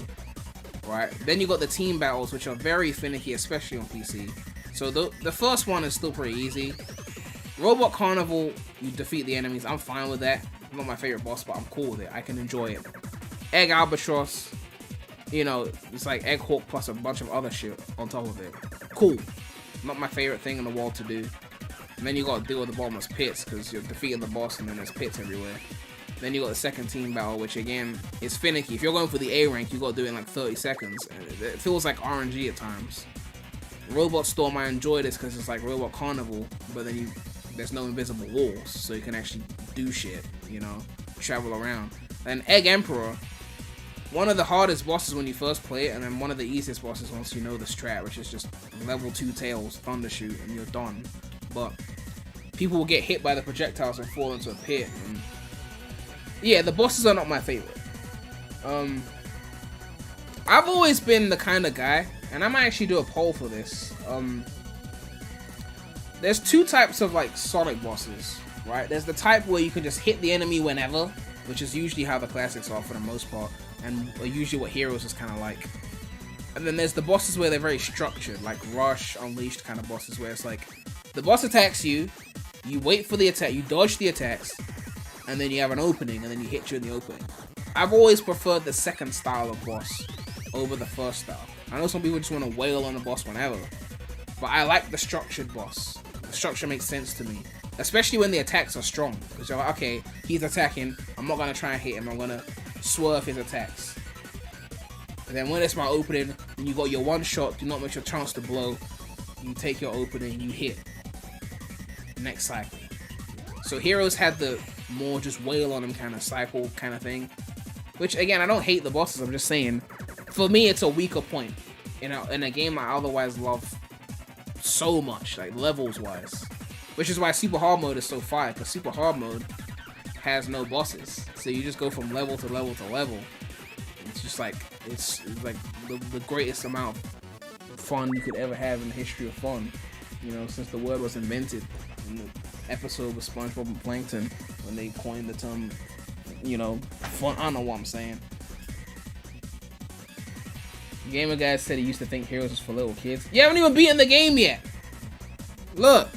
Right? Then you got the team battles, which are very finicky, especially on PC. So the first one is still pretty easy. Robot Carnival, you defeat the enemies. I'm fine with that. Not my favorite boss, but I'm cool with it. I can enjoy it. Egg Albatross, you know, it's like Egghawk plus a bunch of other shit on top of it. Cool. Not my favorite thing in the world to do. And then you gotta deal with the bottomless pits, because you're defeating the boss and then there's pits everywhere. Then you got the second team battle, which again is finicky. If you're going for the A rank, you gotta do it in like 30 seconds. And it feels like RNG at times. Robot Storm, I enjoy this because it's like Robot Carnival, but then there's no invisible walls, so you can actually do shit, you know, travel around. And Egg Emperor, one of the hardest bosses when you first play it, and then one of the easiest bosses once you know the strat, which is just level 2 tails, thunder shoot, and you're done. But people will get hit by the projectiles and fall into a pit. And yeah, the bosses are not my favorite. I've always been the kind of guy, and I might actually do a poll for this. There's 2 types of like Sonic bosses, right? There's the type where you can just hit the enemy whenever, which is usually how the classics are for the most part, and usually what Heroes is kind of like. And then there's the bosses where they're very structured, like Rush, Unleashed kind of bosses, where it's like the boss attacks you, You wait for the attack, you dodge the attacks, and then you have an opening, and then you hit you in the opening. I've always preferred the second style of boss over the first style. I know some people just want to wail on the boss whenever, but I like the structured boss. The structure makes sense to me, especially when the attacks are strong. Because you're like, okay, he's attacking, I'm not going to try and hit him, I'm going to swerve his attacks. And then when it's my opening, and you got your one shot, do not miss your chance to blow, you take your opening, you hit. Next cycle. So Heroes had the more just wail on him kind of cycle kind of thing. Which again, I don't hate the bosses, I'm just saying, for me it's a weaker point. You know, in a game I otherwise love so much, like levels wise. Which is why Super Hard Mode is so fire, because Super Hard Mode has no bosses. So you just go from level to level to level. It's just like, it's like the greatest amount of fun you could ever have in the history of fun. You know, since the word was invented in the episode with SpongeBob and Plankton, when they coined the term, you know, fun. I don't know what I'm saying. Gamer Guy said he used to think Heroes was for little kids. You haven't even beaten the game yet. Look,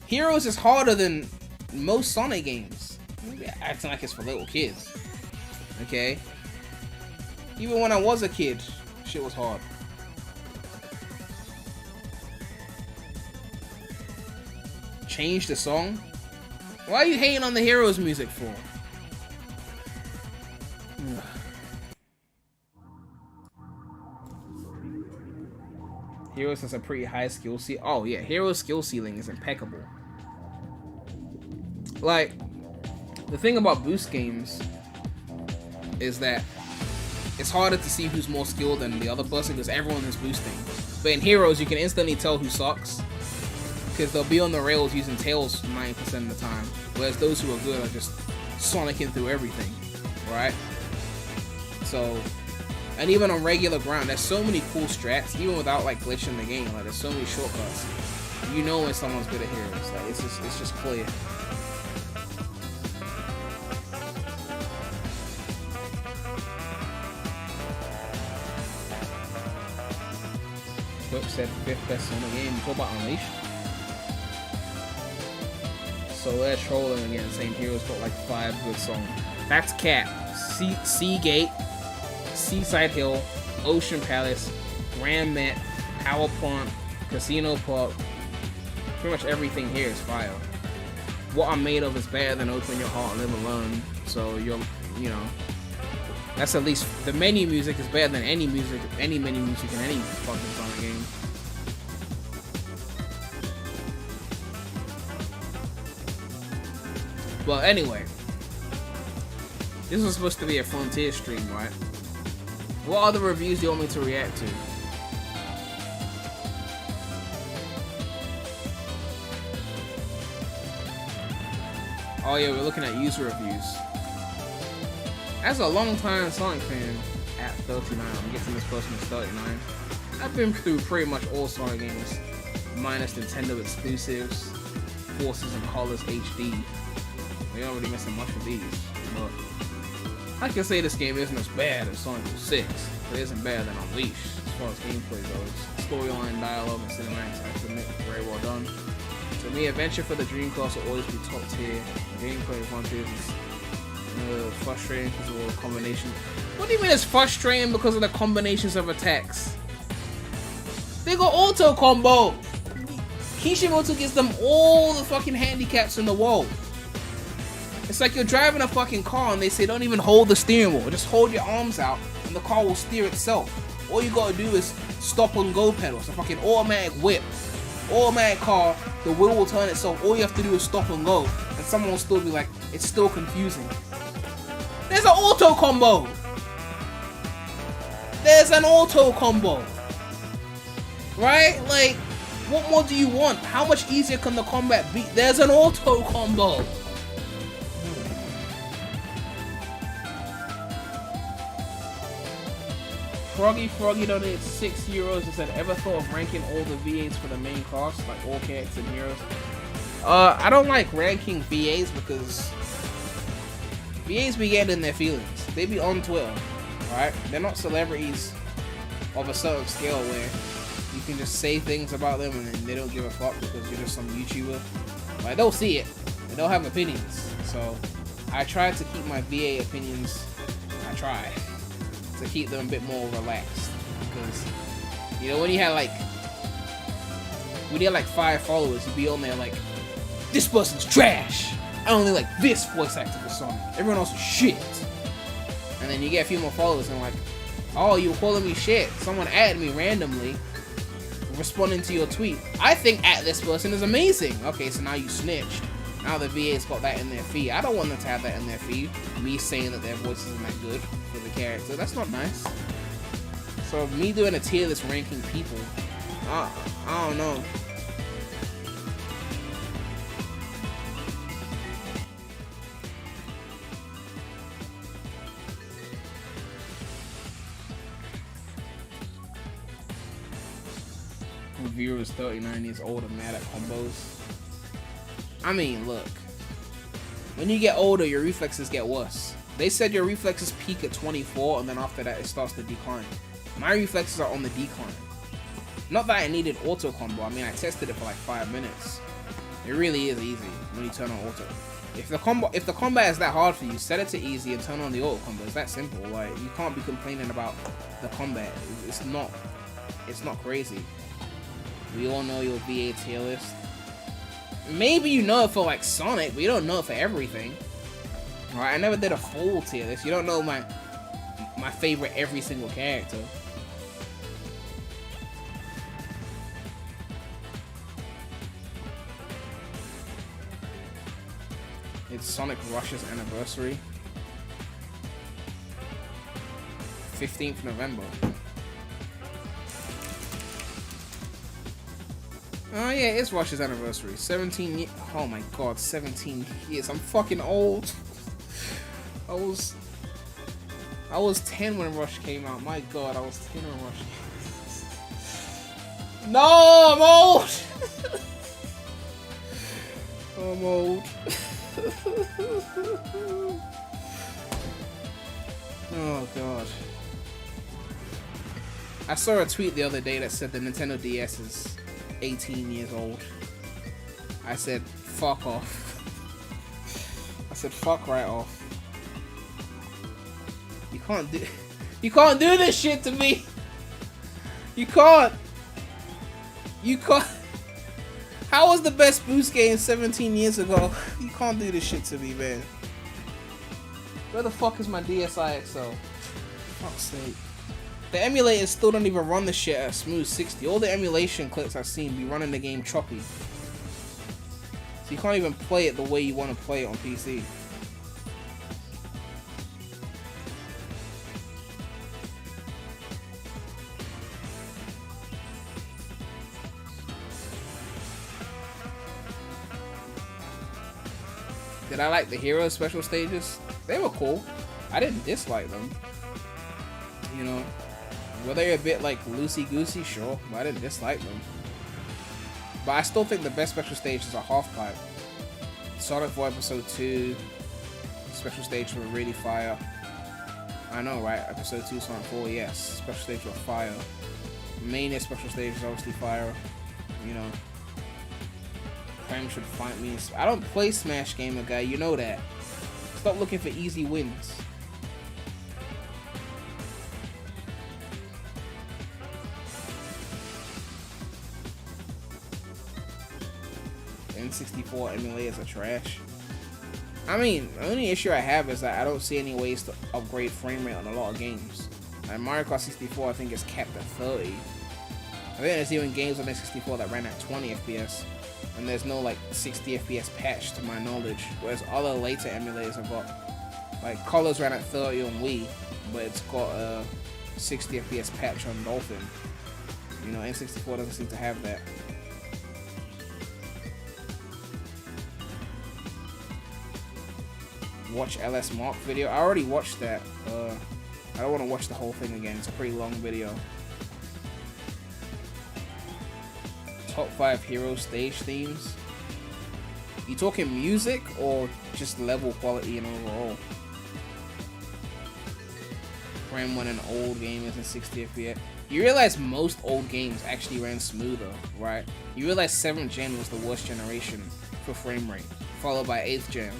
Heroes is harder than most Sonic games. You're acting like it's for little kids. Okay? Even when I was a kid, shit was hard. Change the song? Why are you hating on the Heroes music for? Heroes has a pretty high skill ceiling. Oh yeah, Heroes skill ceiling is impeccable. Like, the thing about boost games is that it's harder to see who's more skilled than the other person because everyone is boosting. But in Heroes, you can instantly tell who sucks because they'll be on the rails using tails 90% of the time, whereas those who are good are just sonicking through everything, right? So, and even on regular ground, there's so many cool strats, even without like glitching the game. Like, there's so many shortcuts. You know when someone's good at Heroes. Like, it's just clear. Whip said 5th best Sonic game. What about Unleashed? So they're trolling again, saying Heroes got like 5 good songs. That's Cat. Seagate, Seaside Hill, Ocean Palace, Grand Met, Power Plant, Casino Park. Pretty much everything here is fire. What I'm Made Of is better than Open Your Heart and Live Alone. So you know, that's at least the menu music is better than any menu music in any fucking Sonic game. Well, anyway, this was supposed to be a Frontier stream, right? What other reviews do you want me to react to? Oh yeah, we're looking at user reviews. As a long-time Sonic fan, at 39, I'm guessing this person is 39. I've been through pretty much all Sonic games, minus Nintendo exclusives, Forces and Colors HD. We aren't really missing much of these, but I can say this game isn't as bad as Sonic 06, but it isn't better than Unleashed as far as gameplay goes. Storyline, dialogue, and cinematics, I submit, very well done. To me, Adventure for the Dreamcast will always be top tier. Gameplay Frontiers is frustrating because of all the combinations. What do you mean it's frustrating because of the combinations of attacks? They got auto combo! Kishimoto gives them all the fucking handicaps in the world. It's like you're driving a fucking car and they say don't even hold the steering wheel, just hold your arms out and the car will steer itself. All you gotta do is stop and go pedal. It's a fucking automatic whip. Automatic car, the wheel will turn itself. All you have to do is stop and go, and someone will still be like, it's still confusing. There's an auto combo! There's an auto combo! Right? Like, what more do you want? How much easier can the combat be? There's an auto combo! Froggy donated €6 and said, ever thought of ranking all the VAs for the main cast, like all characters and heroes? I don't like ranking VAs because VAs be getting in their feelings. They be on Twitter, right? They're not celebrities of a certain scale where you can just say things about them and then they don't give a fuck because you're just some YouTuber. Like, they'll see it, and they'll have opinions. So I try to keep my VA opinions, I try to keep them a bit more relaxed. Because, you know, when you have like 5 followers, you'd be on there like, this person's trash. I only like this voice actor for Sonic. Everyone else is shit. And then you get a few more followers and like, oh, you were calling me shit. Someone added me randomly, responding to your tweet. I think at this person is amazing. Okay, so now you snitched. Now the VA's got that in their feed. I don't want them to have that in their feed. Me saying that their voice isn't that good for the character. That's not nice. So me doing a tier list ranking people, I don't know. Viewers 39 years old and mad at combos. I mean, look. When you get older, your reflexes get worse. They said your reflexes peak at 24, and then after that, it starts to decline. My reflexes are on the decline. Not that I needed auto combo. I mean, I tested it for like 5 minutes. It really is easy when you turn on auto. If the combat is that hard for you, set it to easy and turn on the auto combo. It's that simple. Like, you can't be complaining about the combat. It's not crazy. We all know your VA tier list. Maybe you know it for like Sonic, but you don't know it for everything. Alright, I never did a full tier list. You don't know my favorite every single character. It's Sonic Rush's anniversary. 15th November. Oh yeah, it's Rush's anniversary. 17 years. Oh my god, 17 years. I'm fucking old. I was 10 when Rush came out. My god, I was 10 when Rush came out. No, I'm old! I'm old. Oh god. I saw a tweet the other day that said the Nintendo DS is 18 years old. I said, fuck off. I said, fuck right off. You can't do this shit to me. You can't. How was the best boost game 17 years ago? You can't do this shit to me, man. Where the fuck is my DSi XL? Fuck's sake. The emulators still don't even run the shit at a smooth 60. All the emulation clips I've seen be running the game choppy. So you can't even play it the way you want to play it on PC. Did I like the hero special stages? They were cool. I didn't dislike them. You know, were they a bit like loosey-goosey? Sure, but I didn't dislike them. But I still think the best special stages are half-pipe. Sonic 4 Episode 2, special stage were really fire. I know, right? Episode 2 Sonic 4, yes. Special stage were fire. Mania special stage is obviously fire. You know, Prem should fight me. I don't play Smash Gamer, guy. You know that. Stop looking for easy wins. N64 emulators are trash. I mean, the only issue I have is that I don't see any ways to upgrade frame rate on a lot of games. Like Mario Kart 64, I think is capped at 30. I think there's even games on N64 that ran at 20 FPS, and there's no like 60 FPS patch to my knowledge. Whereas other later emulators have got, like Colors ran at 30 on Wii, but it's got a 60 FPS patch on Dolphin. You know, N64 doesn't seem to have that. Watch LS Mark video. I already watched that. I don't want to watch the whole thing again. It's a pretty long video. Top 5 hero stage themes. You talking music or just level quality and overall? Ran when an old game isn't 60 FPS. You realize most old games actually ran smoother, right? You realize 7th gen was the worst generation for frame rate, followed by 8th gen.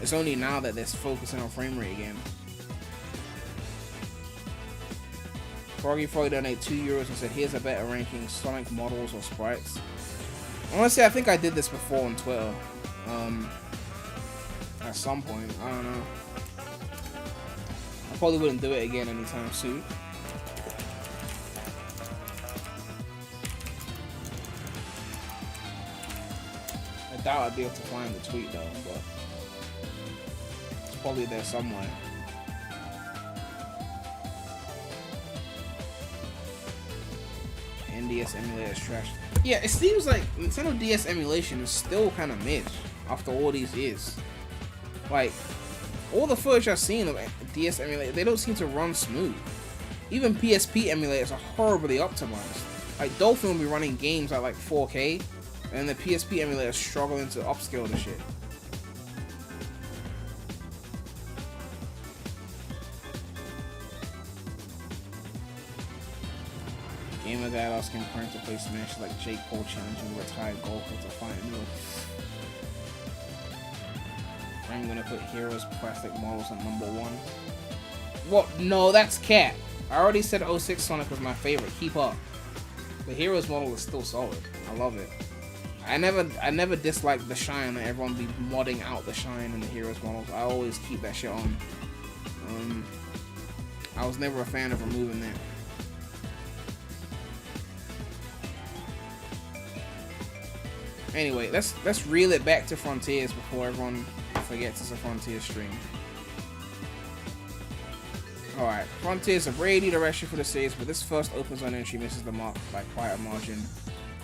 It's only now that they're focusing on frame rate again. Froggy donated €2 and said, here's a better ranking, Sonic models or sprites. Honestly, I think I did this before on Twitter. At some point, I don't know. I probably wouldn't do it again anytime soon. I doubt I'd be able to find the tweet though, but it's probably there somewhere. NDS emulator is trash. Yeah, it seems like Nintendo DS emulation is still kind of mid after all these years. Like, all the footage I've seen of DS emulator, they don't seem to run smooth. Even PSP emulators are horribly optimized. Like, Dolphin will be running games at like 4K, and the PSP emulator is struggling to upscale the shit. Gamer guy asking parents to play Smash like Jake Paul challenging retired golfer to fight no. I'm gonna put Heroes plastic models at #1. What? No, that's cat. I already said 06 Sonic was my favorite. Keep up. The Heroes model is still solid. I love it. I never disliked the shine that everyone be modding out the shine in the Heroes models. I always keep that shit on. I was never a fan of removing that. Anyway, let's reel it back to Frontiers before everyone forgets it's a Frontier stream. Alright, Frontiers of rare direction for the series, but this first opens on entry misses the mark by quite a margin.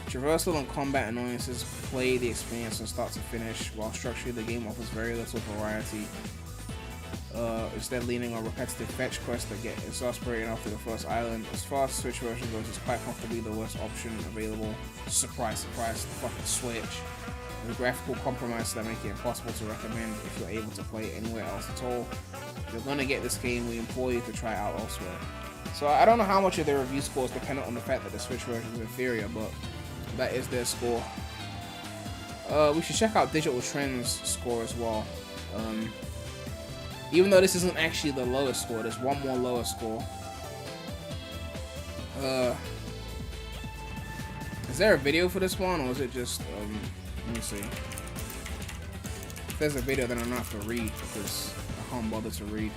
Traversal and combat annoyances play the experience from start to finish, while structurally the game offers very little variety. Instead leaning on repetitive fetch quests that get exasperating after the first island. As far as the Switch version goes, it's quite comfortably the worst option available. Surprise, surprise, the fucking Switch. With graphical compromises that make it impossible to recommend if you're able to play it anywhere else at all. If you're gonna get this game, we implore you to try it out elsewhere. So I don't know how much of their review score is dependent on the fact that the Switch version is inferior, but that is their score. We should check out Digital Trends' score as well. Even though this isn't actually the lowest score, there's one more lower score. Is there a video for this one, or is it just, let me see. If there's a video, then I don't have to read, because I can't bother to read.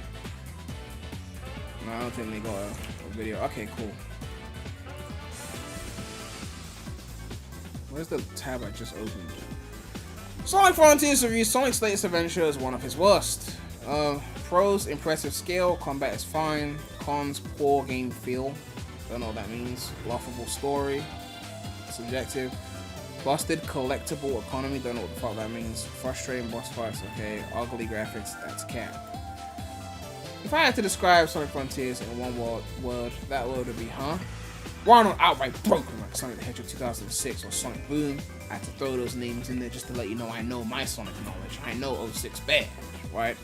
No, I don't think they got a video. Okay, cool. Where's the tab I just opened? Sonic Frontiers reviews Sonic's latest adventure as one of his worst. Pros, impressive scale, combat is fine. Cons, poor game feel. Don't know what that means. Laughable story. Subjective. Busted collectible economy. Don't know what the fuck that means. Frustrating boss fights. Okay. Ugly graphics. That's cap. If I had to describe Sonic Frontiers in one word, that word would be, huh? Why not outright broken like Sonic the Hedgehog 2006 or Sonic Boom? I had to throw those names in there just to let you know I know my Sonic knowledge. I know 06 bad, right?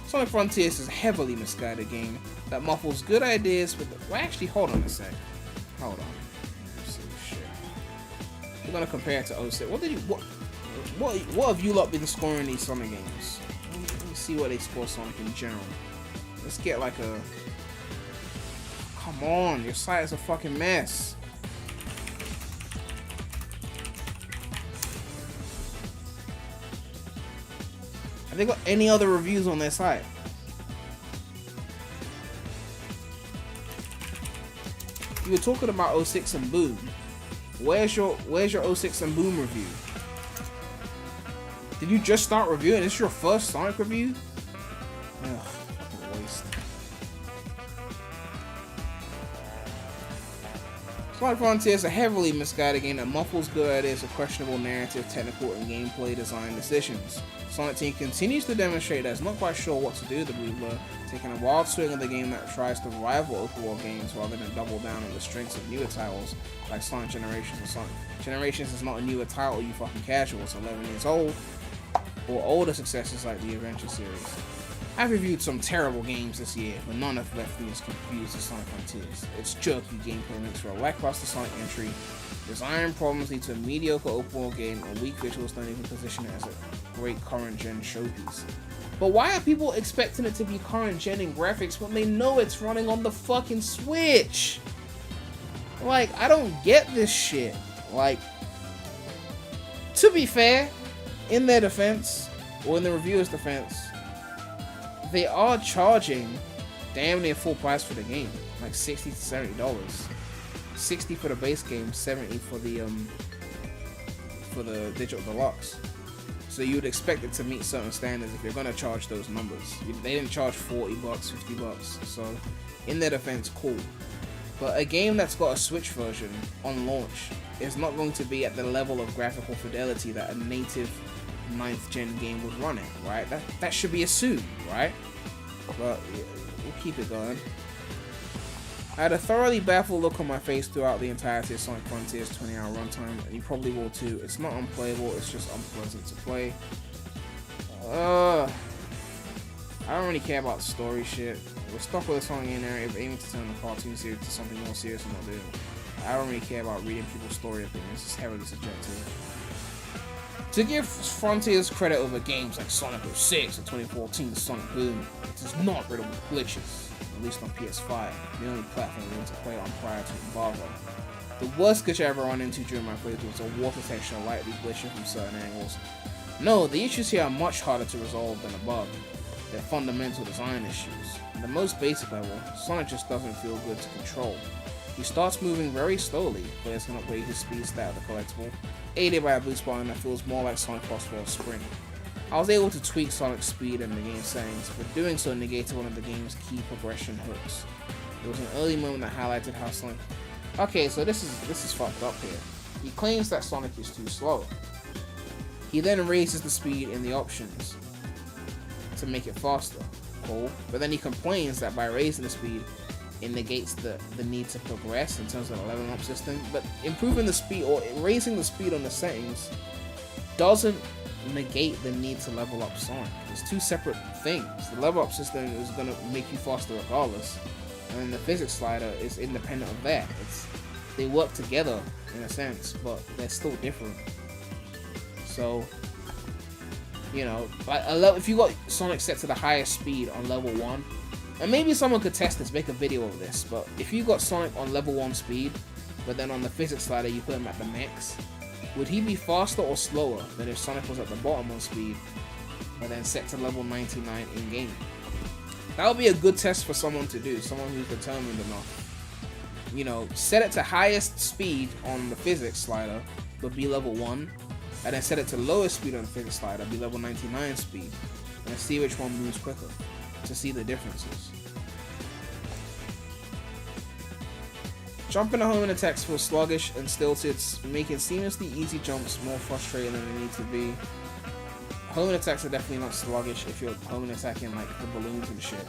Sonic Frontiers is a heavily misguided game that muffles good ideas with the... Well, actually, hold on a sec. Hold on. Let's see shit. We're gonna compare it to 06. What have you lot been scoring these Sonic games? Let me see what they score Sonic in general. Let's get like a... Come on, your site is a fucking mess. Have they got any other reviews on their site? You were talking about 06 and Boom. Where's your 06 and Boom review? Did you just start reviewing? This is your first Sonic review? Ugh, fucking waste. Sonic Frontiers is a heavily misguided game that muffles good ideas of questionable narrative, technical, and gameplay design decisions. Sonic Team continues to demonstrate that it's not quite sure what to do with the Blue, taking a wild swing at the game that tries to rival open world games rather than double down on the strengths of newer titles like Sonic Generations or Sonic. Generations is not a newer title, you fucking casual, it's 11 years old, or older successes like the Adventure series. I've reviewed some terrible games this year, but none have left me as confused as Sonic Frontiers. Its jerky gameplay makes for a lackluster Sonic entry, design problems lead to a mediocre open world game, and weak visuals don't even position it as a great current gen showpiece. But why are people expecting it to be current gen in graphics when they know it's running on the fucking Switch? Like, I don't get this shit. Like, to be fair, in their defense, or in the reviewer's defense, they are charging damn near full price for the game, like $60 to $70. $60 for the base game, $70 for the digital deluxe. So you would expect it to meet certain standards if you're gonna charge those numbers. They didn't charge $40, $50, so in their defense, cool. But a game that's got a Switch version on launch is not going to be at the level of graphical fidelity that a native 9th gen game would run at, right? That should be assumed, right? But we'll keep it going. I had a thoroughly baffled look on my face throughout the entirety of Sonic Frontiers' 20-hour runtime, and you probably will too. It's not unplayable, it's just unpleasant to play. I don't really care about story shit. We're stuck with a Sonic narrative aiming to turn the cartoon series to something more serious than what they're doing. I don't really care about reading people's story opinions, it's heavily subjective. To give Frontiers credit over games like Sonic 06 and 2014's Sonic Boom, it is not riddled with glitches, at least on PS5, the only platform we went to play on prior to embargo. The worst glitch I ever run into during my playthrough was a water texture lightly glitching from certain angles. No, the issues here are much harder to resolve than above. They're fundamental design issues. At the most basic level, Sonic just doesn't feel good to control. He starts moving very slowly, players can upgrade his speed stat of the collectible, aided by a boost button that feels more like Sonic Crossfire Sprint. I was able to tweak Sonic's speed in the game settings, but doing so negated one of the game's key progression hooks. There was an early moment that highlighted how Sonic... Okay, so this is fucked up here. He claims that Sonic is too slow. He then raises the speed in the options to make it faster. Cool. But then he complains that by raising the speed, it negates the need to progress in terms of the leveling up system. But improving the speed or raising the speed on the settings doesn't negate the need to level up Sonic. It's two separate things. The level up system is going to make you faster regardless, and then the physics slider is independent of that. They work together in a sense, but they're still different. So, you know, like if you got Sonic set to the highest speed on level 1, and maybe someone could test this, make a video of this, but if you got Sonic on level 1 speed, but then on the physics slider you put him at the max, would he be faster or slower than if Sonic was at the bottom on speed, and then set to level 99 in-game? That would be a good test for someone to do, someone who's determined enough. You know, set it to highest speed on the physics slider, but be level 1, and then set it to lowest speed on the physics slider, be level 99 speed, and then see which one moves quicker, to see the differences. Jumping the homing attacks feels sluggish and stilted, making seamlessly easy jumps more frustrating than they need to be. Homing attacks are definitely not sluggish if you're homing attacking like the balloons and shit.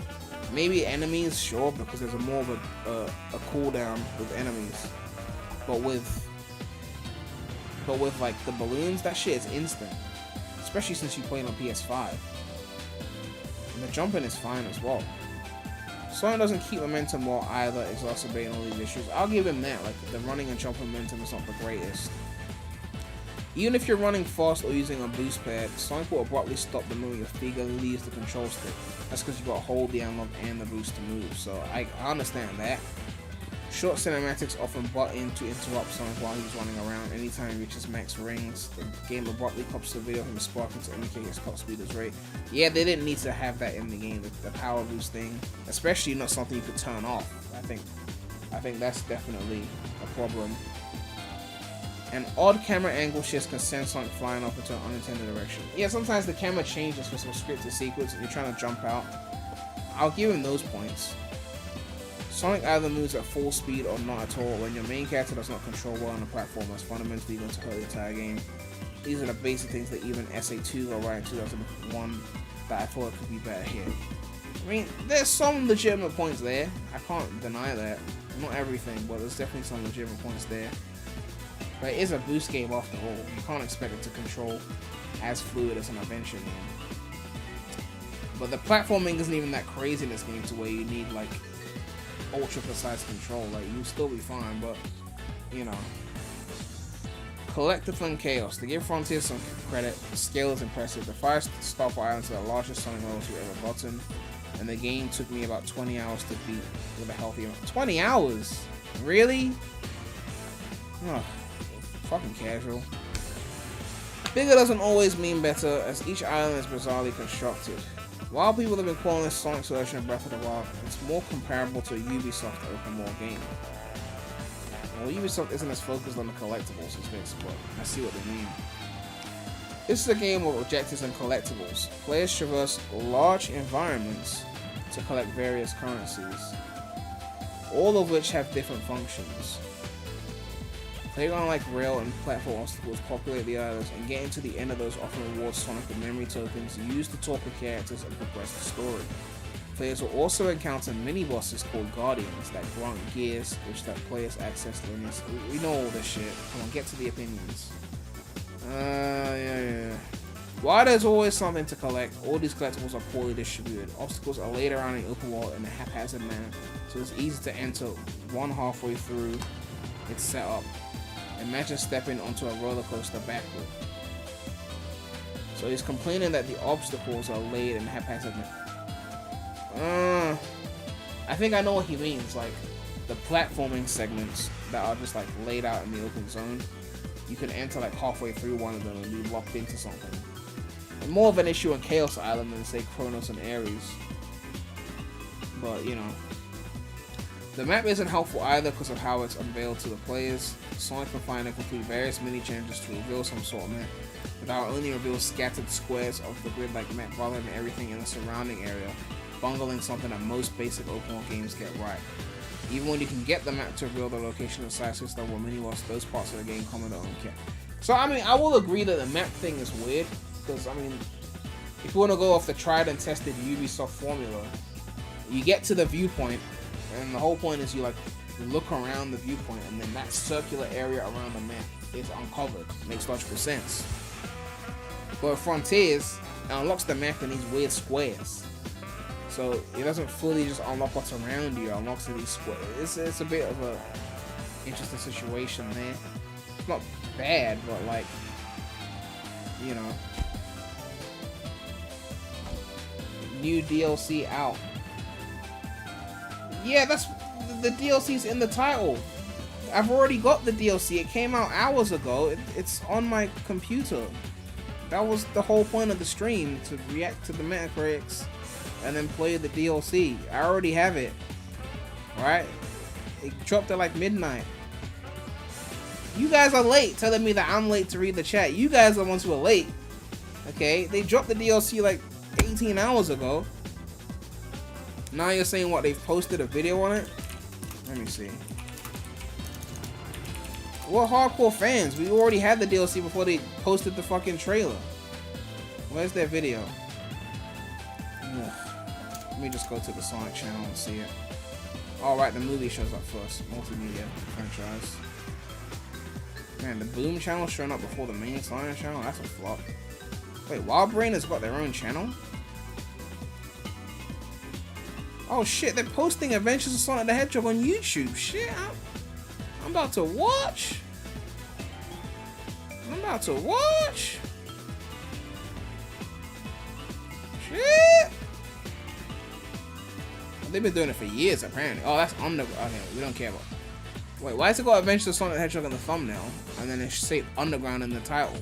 Maybe enemies, sure, because there's more of a cooldown with enemies. But with like the balloons, that shit is instant. Especially since you play on PS5. And the jumping is fine as well. Sonic doesn't keep momentum while either exacerbating all these issues. I'll give him that, like the running and jumping momentum is not the greatest. Even if you're running fast or using a boost pad, Sonic will abruptly stop the moment your figure leaves the control stick. That's because you gotta hold the analog and the boost to move, so I understand that. Short cinematics often butt in to interrupt Sonic while he's running around. Anytime he reaches max rings, the game abruptly cuts the video from the sparking to indicate his cut speed is right. Yeah, they didn't need to have that in the game, the power boost thing, especially not something you could turn off. I think that's definitely a problem. An odd camera angle shift can send Sonic flying off into an unintended direction. Yeah, sometimes the camera changes for some scripted sequence and you're trying to jump out. I'll give him those points. Sonic either moves at full speed or not at all. When your main character does not control well on a platform, that's fundamentally going to hurt the entire game. These are the basic things that even SA2 or right in 2001 that I thought could be better here. I mean, there's some legitimate points there. I can't deny that. Not everything, but there's definitely some legitimate points there. But it is a boost game after all. You can't expect it to control as fluid as an adventure game. But the platforming isn't even that crazy in this game to where you need like ultra precise control. Like you'll still be fine, but you know. Collective and Chaos. To give Frontier some credit, the scale is impressive. The 5-star islands are the largest Sonic levels you've ever gotten, and the game took me about 20 hours to beat with a healthy amount. 20 hours? Really? Ugh, fucking casual. Bigger doesn't always mean better, as each island is bizarrely constructed. While people have been calling this Sonic's version of Breath of the Wild, it's more comparable to a Ubisoft open world game. Well, Ubisoft isn't as focused on the collectibles as this, but I see what they mean. This is a game of objectives and collectibles. Players traverse large environments to collect various currencies, all of which have different functions. Playground-like rail and platform obstacles populate the islands, and getting to the end of those often rewards Sonic with memory tokens used to talk with characters and progress the story. Players will also encounter mini-bosses called Guardians that grant gears, which let players access lineage. We know all this shit. Come on, get to the opinions. Yeah. While there's always something to collect, all these collectibles are poorly distributed. Obstacles are laid around the open world in a haphazard manner, so it's easy to enter one halfway through its setup. Imagine stepping onto a roller coaster backward. So he's complaining that the obstacles are laid in a haphazard manner. I think I know what he means, like the platforming segments that are just like laid out in the open zone. You can enter like halfway through one of them and be locked into something. And more of an issue on Chaos Island than say Kronos and Ares. But you know, the map isn't helpful either because of how it's unveiled to the players. Sonic can find and complete various mini challenges to reveal some sort of map, but that only reveals scattered squares of the grid-like map rather than everything in the surrounding area, bungling something that most basic open world games get right. Even when you can get the map to reveal the location of side system or mini-boss, those parts of the game come under own care. So I mean, I will agree that the map thing is weird, because I mean, if you want to go off the tried and tested Ubisoft formula, you get to the viewpoint, and the whole point is you look around the viewpoint, and then that circular area around the map is uncovered. Makes logical sense. But Frontiers, it unlocks the map in these weird squares. So it doesn't fully just unlock what's around you, it unlocks these squares. It's a bit of a interesting situation there. It's not bad, but like, you know. New DLC out. Yeah, that's the DLC's in the title. I've already got the DLC. It came out hours ago. It's on my computer. That was the whole point of the stream, to react to the Metacritics and then play the DLC. I already have it. Right? It dropped at like midnight. You guys are late telling me that I'm late to read the chat. You guys are the ones who are late. Okay? They dropped the DLC like 18 hours ago. Now you're saying what? They've posted a video on it? Let me see. We're hardcore fans. We already had the DLC before they posted the fucking trailer. Where's their video? Ugh. Let me just go to the Sonic channel and see it. Alright, the movie shows up first. Multimedia franchise. Man, the Boom channel showing up before the main Sonic channel? That's a flop. Wait, Wild Brain has got their own channel? Oh shit, they're posting Adventures of Sonic the Hedgehog on YouTube. Shit, I'm about to watch. I'm about to watch. Shit. They've been doing it for years, apparently. Oh, that's Underground. Okay, we don't care about. Wait, why is it got Adventures of Sonic the Hedgehog in the thumbnail, and then it should say Underground in the title?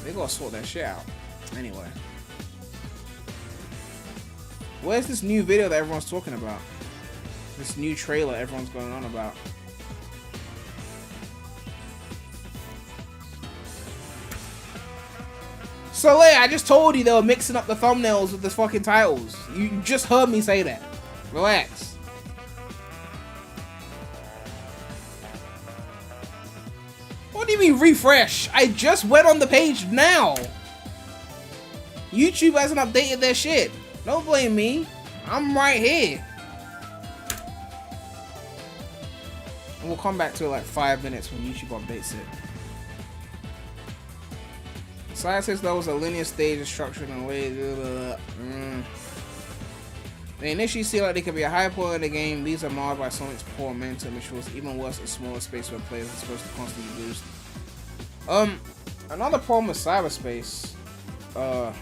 They gotta sort that shit out. Anyway. Where's this new video that everyone's talking about? This new trailer everyone's going on about. So I just told you they were mixing up the thumbnails with the fucking titles. You just heard me say that. Relax. What do you mean refresh? I just went on the page now. YouTube hasn't updated their shit. Don't blame me. I'm right here. And we'll come back to it like 5 minutes when YouTube updates it. Science levels a linear stage structured in a way. They initially seem like they could be a high point in the game. These are marred by Sonic's poor momentum, which was even worse in smaller space where players are supposed to constantly boost. Another problem with cyberspace, I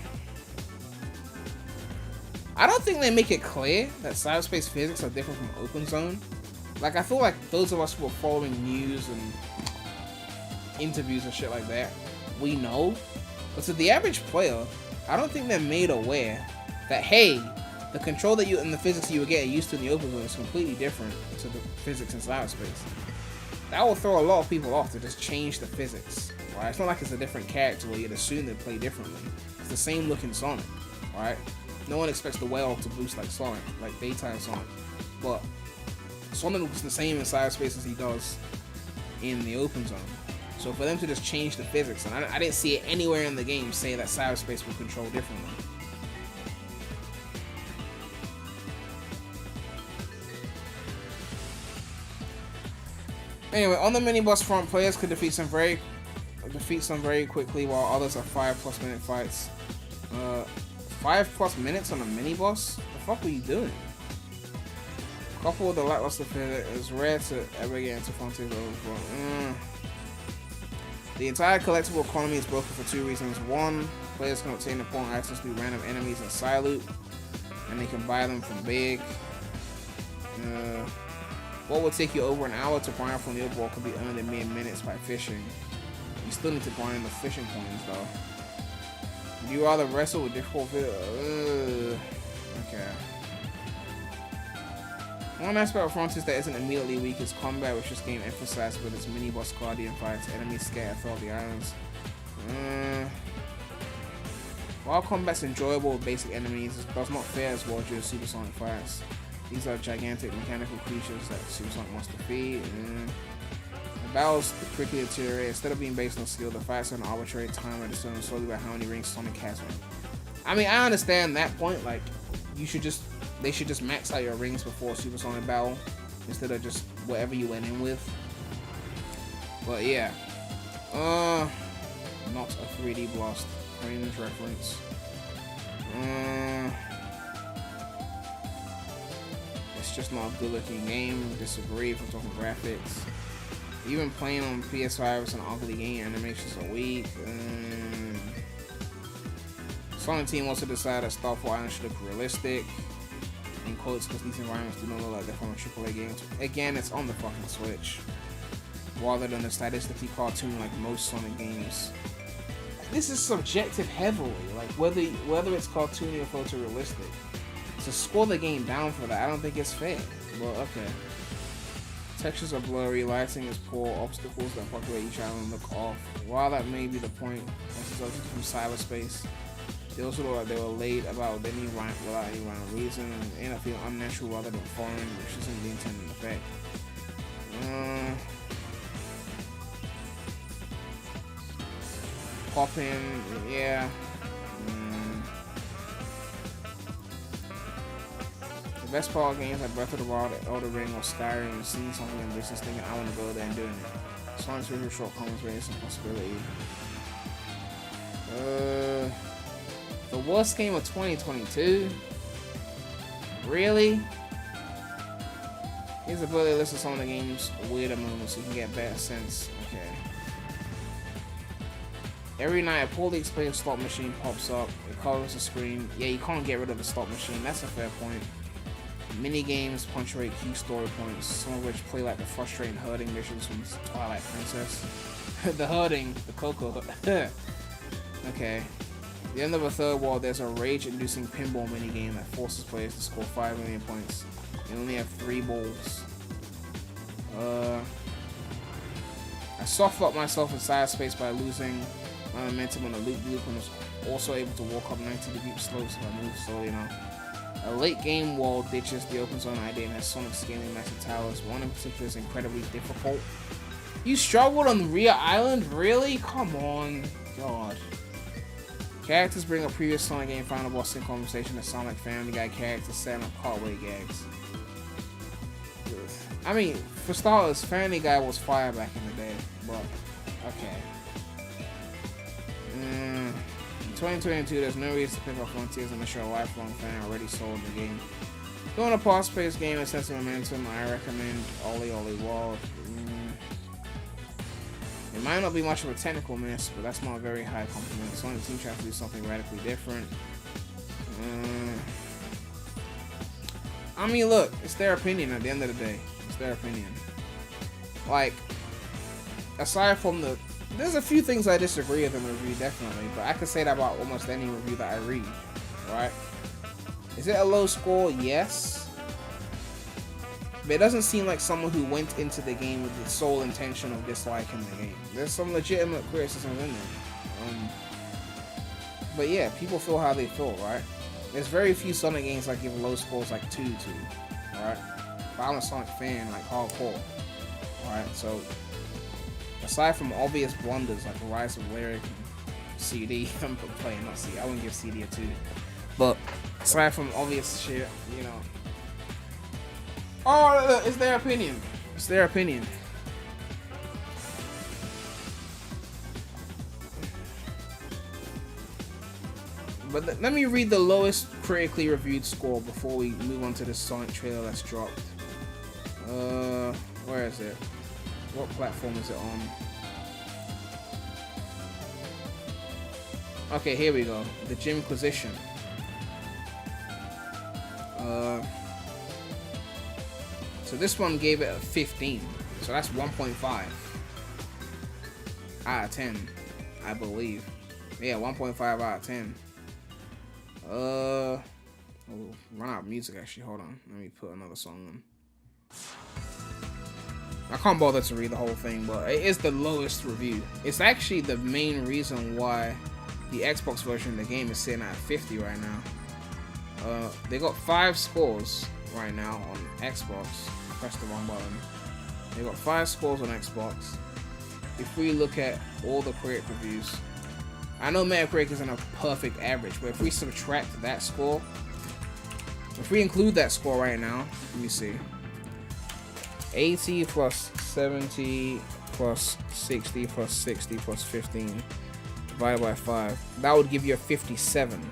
don't think they make it clear that cyberspace physics are different from open zone. Like, I feel like those of us who are following news and interviews and shit like that, we know. But to the average player, I don't think they're made aware that, hey, the control that you and the physics you would get used to in the open zone is completely different to the physics in cyberspace. That will throw a lot of people off to just change the physics, right? It's not like it's a different character where you'd assume they play differently. It's the same looking Sonic, right? No one expects the whale to boost like Sonic, like daytime Sonic. But Sonic looks the same in cyberspace as he does in the open zone. So for them to just change the physics, and I didn't see it anywhere in the game say that cyberspace will control differently. Anyway, on the mini-boss front, players could defeat some very quickly, while others are 5+ minute fights. 5+ minutes on a mini-boss? The fuck were you doing? Coupled with the lackluster physics, it's rare to ever get into Frontiers overflow. The entire collectible economy is broken for two reasons. One, players can obtain important items through random enemies and side loot, and they can buy them from Big. What would take you over an hour to grind from the overworld could be earned in mere minutes by fishing. You still need to grind the fishing coins though. Would you rather wrestle with difficult okay. One aspect of Frontiers that isn't immediately weak is combat, which this game emphasizes with its mini-boss guardian fights. Enemies scattered throughout the islands. While combat's enjoyable with basic enemies, it does not fare as well during supersonic fights. These are gigantic mechanical creatures that Supersonic wants to defeat. The battles quickly deteriorate. Instead of being based on skill, the fights are an arbitrary timer determined solely by how many rings Sonic has. I mean, I understand that point. Like, they should just max out your rings before a Supersonic battle instead of just whatever you went in with. But yeah, not a 3D Blast Frames reference. It's just not a good looking game. Disagree if we're talking graphics. Even playing on PS5 is an ugly game. Animations are weak. Sonic Team also decided that Starfall Island should look realistic. In quotes, because these environments do not look like they're from a AAA game. Again, it's on the fucking Switch. Rather than a statistically cartoon like most Sonic games. This is subjective heavily. Like, whether it's cartoony or photorealistic. To score the game down for that, I don't think it's fair. But okay. Textures are blurry, lighting is poor, obstacles that populate each island look off. While that may be the point, this is from cyberspace. They also look like they were laid about any rhyme without any rhyme or reason, and I feel unnatural rather than foreign, which isn't the intended effect. Pop in, yeah. The best part of games like Breath of the Wild, Elden Ring, or Skyrim, and seeing something ambitious thinking I want to go there and doing it. Sonic's visual shortcomings raise some possibility. The worst game of 2022? Really? Here's a bullet list of some of the game's weirder moments so you can get a better sense. Okay. Every night a poorly explained slot machine pops up, it covers the screen. Yeah, you can't get rid of the slot machine, that's a fair point. Mini games punctuate key story points, some of which play like the frustrating herding missions from Twilight Princess. The herding, the Coco. Okay. At the end of the third wall, there's a rage-inducing pinball minigame that forces players to score 5 million points. You only have 3 balls. I soft-locked myself in cyberspace by losing my momentum on the loop and was also able to walk up 90-degree slopes if I moved slowly enough. A late game wall ditches the open zone idea and has Sonic scaling massive towers. One in particular is incredibly difficult. You struggled on Rhea Island? Really? Come on. God. Characters bring up previous Sonic game final boss in conversation to Sonic Family Guy characters setting up cartway gags. I mean, for starters, Family Guy was fire back in the day, but okay. 2022, there's no reason to pick up Frontiers unless you're a lifelong fan already sold the game. If you want a fast-paced game with sense of momentum, I recommend Ollie Ollie World. It might not be much of a technical miss, but that's not a very high compliment. Sonic Team tries to do something radically different. I mean, look, it's their opinion at the end of the day. It's their opinion. Like, aside from there's a few things I disagree with in the review, definitely, but I could say that about almost any review that I read, right? Is it a low score? Yes. But it doesn't seem like someone who went into the game with the sole intention of disliking the game. There's some legitimate criticism in there. But yeah, people feel how they feel, right? There's very few Sonic games that give low scores like 2 to, alright? But I'm a Sonic fan, like hardcore, alright? So, aside from obvious blunders like the Rise of Lyric and CD, I'm playing, not CD, I wouldn't give CD a 2. But, aside from obvious shit, you know. Oh, it's their opinion. It's their opinion. But let me read the lowest critically reviewed score before we move on to the Sonic trailer that's dropped. Where is it? What platform is it on? Okay, here we go. The Gymquisition. So this one gave it a 15. So that's 1.5 out of 10, I believe. Yeah, 1.5 out of 10. Oh, run out of music actually. Hold on. Let me put another song on. I can't bother to read the whole thing, but it is the lowest review. It's actually the main reason why the Xbox version of the game is sitting at 50 right now. They got 5 scores right now on Xbox. I pressed the wrong button. They got 5 scores on Xbox. If we look at all the critic reviews, I know Metacritic isn't a perfect average, but if we subtract that score, if we include that score right now, let me see. 80 plus 70 plus 60 plus 60 plus 15 divided by 5. That would give you a 57.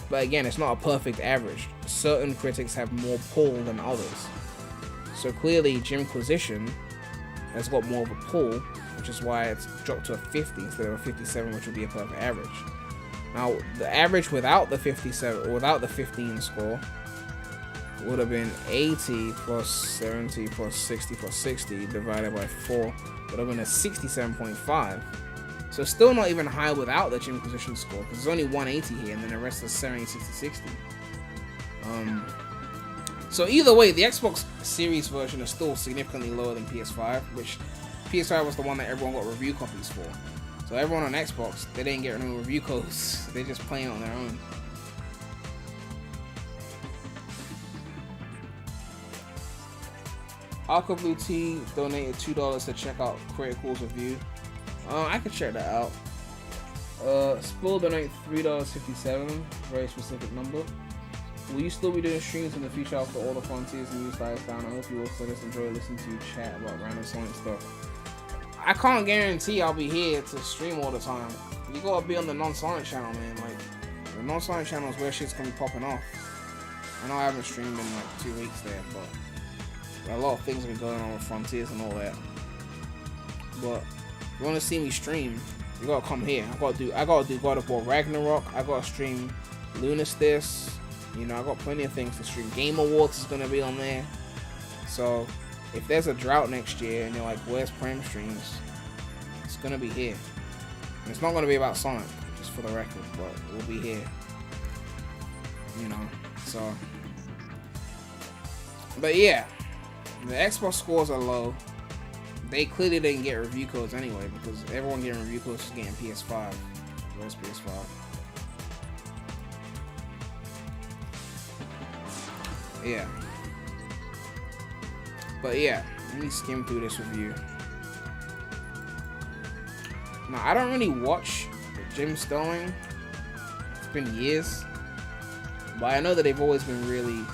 But again, it's not a perfect average. Certain critics have more pull than others. So clearly, Gymquisition has got more of a pull, which is why it's dropped to a 50 instead of a 57, which would be a perfect average. Now, the average without the 57 or without the 15 score would have been 80 plus 70 plus 60 plus 60 divided by 4 would have been a 67.5. So still not even high without the Gymquisition score, because there's only 180 here, and then the rest is 70, 60, 60. So either way, the Xbox Series version is still significantly lower than PS5, which PS5 was the one that everyone got review copies for. So everyone on Xbox, they didn't get no review codes. They're just playing it on their own. Arca Blue T donated $2 to check out Critical's review. I could check that out. Spill donated $3.57, very specific number. Will you still be doing streams in the future after all the Frontiers and news dies down? I hope you also just enjoy listening to you chat about random Sonic stuff. I can't guarantee I'll be here to stream all the time. You gotta be on the non-Sonic channel, man. Like, the non-Sonic channel is where shit's gonna be popping off. I know I haven't streamed in like 2 weeks there, but a lot of things have been going on with Frontiers and all that. But if you wanna see me stream, you gotta come here. I gotta do God of War Ragnarok. I gotta stream Lunistis. You know, I got plenty of things to stream. Game Awards is gonna be on there. So if there's a drought next year and you're like, where's Prem streams? It's gonna be here. And it's not gonna be about Sonic, just for the record, but it will be here. You know, so. But yeah, the Xbox scores are low. They clearly didn't get review codes anyway, because everyone getting review codes is getting PS5. Where's PS5? Yeah. But yeah, let me skim through this review. Now, I don't really watch Jim Sterling. It's been years. But I know that they've always been really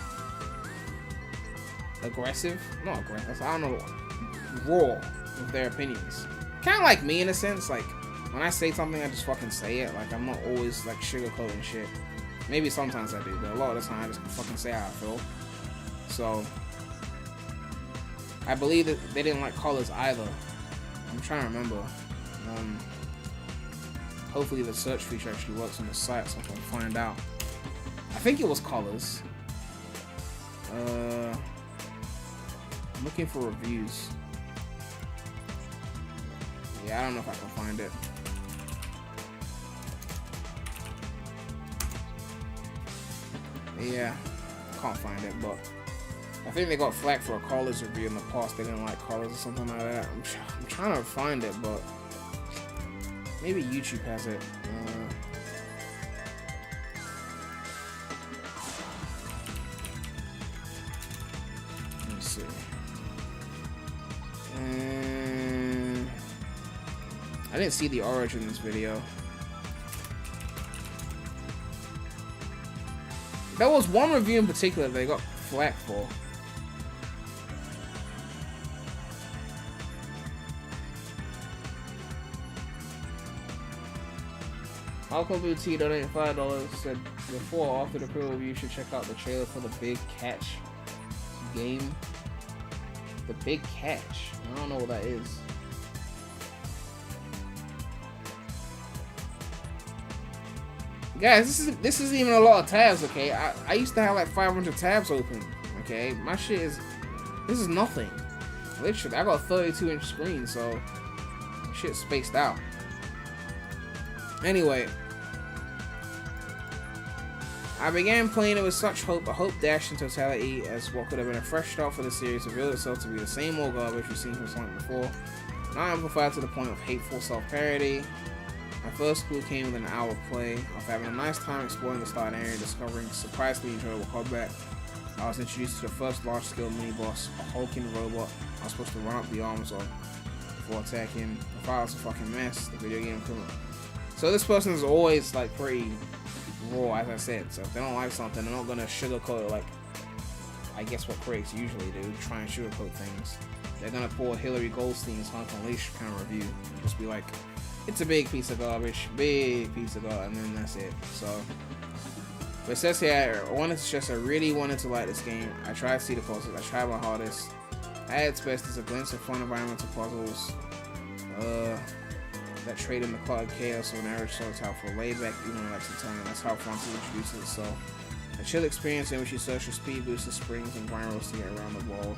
aggressive. Not aggressive, I don't know. Raw with their opinions. Kind of like me in a sense. Like, when I say something, I just fucking say it. Like, I'm not always like sugarcoating shit. Maybe sometimes I do, but a lot of the time I just fucking say how I feel. So I believe that they didn't like colors either. I'm trying to remember. Hopefully the search feature actually works on the site, so I can find out. I think it was colors. I'm looking for reviews. Yeah, I don't know if I can find it. Yeah, I can't find it, but I think they got flack for a colors review in the past. They didn't like colors or something like that. I'm trying to find it, but maybe YouTube has it. Let me see. I didn't see the origin in this video. There was one review in particular they got flack for. Alcohol T donated $5 said before or after the pre-review you should check out the trailer for the Big Catch game. The Big Catch. I don't know what that is. Guys, this isn't even a lot of tabs, okay? I used to have like 500 tabs open, okay? My shit is... This is nothing. Literally, I got a 32-inch screen, so... Shit's spaced out. Anyway. I began playing it with such hope, but hope dashed in totality as what could have been a fresh start for the series revealed itself to be the same old garbage we've seen from Sonic before. Not amplified to the point of hateful self-parody. My first clue came with an hour of play, of having a nice time exploring the starting area, discovering surprisingly enjoyable combat. I was introduced to the first large-scale mini-boss, a hulking robot I was supposed to run up the arms of before attacking. The file was a fucking mess, the video game equivalent. So this person is always like pretty raw, as I said, so if they don't like something, they're not gonna sugarcoat it like, I guess what critics usually do, try and sugarcoat things. They're gonna pull Hillary Goldstein's Hunk Unleashed kind of review and just be like, it's a big piece of garbage, and then that's it. So, but it says here, I really wanted to like this game. I tried to see the puzzles, I tried my hardest. At its best, it's a glimpse of fun environmental puzzles that trade in the cloud chaos of an average solo title for layback, even relaxing time. That's how Frontier introduces itself. A chill experience in which you search for speed boosters, springs, and grind roads to get around the world.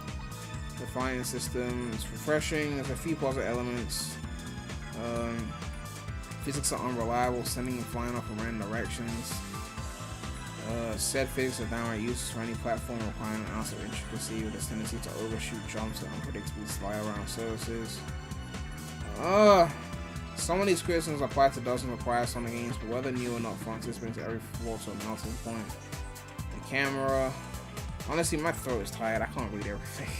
The flying system is refreshing. There's a few puzzle elements. Physics are unreliable, sending and flying off in random directions. Said physics are downright useless for any platform requiring an ounce of intricacy with a tendency to overshoot jumps and unpredictably slide around surfaces. Some of these criticisms apply to dozens of prior Sonic games, but whether new or not, Frontier brings every flaw to a melting point. The camera... Honestly, my throat is tired. I can't read everything.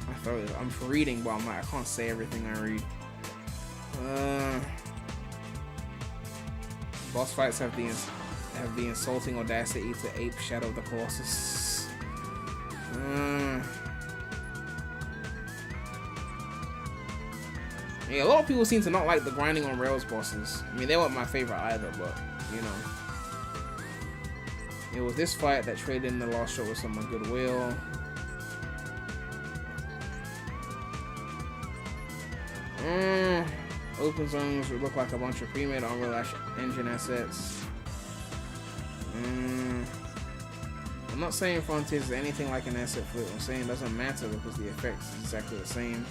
My throat is... I'm reading, but I can't say everything I read. Boss fights have the insulting audacity to ape Shadow of the Colossus. Yeah, a lot of people seem to not like the grinding on rails bosses. I mean, they weren't my favorite either, but you know, it was this fight that traded in the lost shot with some goodwill. Open zones would look like a bunch of pre-made Unreal Engine assets. I'm not saying Frontiers is anything like an asset flip. I'm saying it doesn't matter because the effect is exactly the same.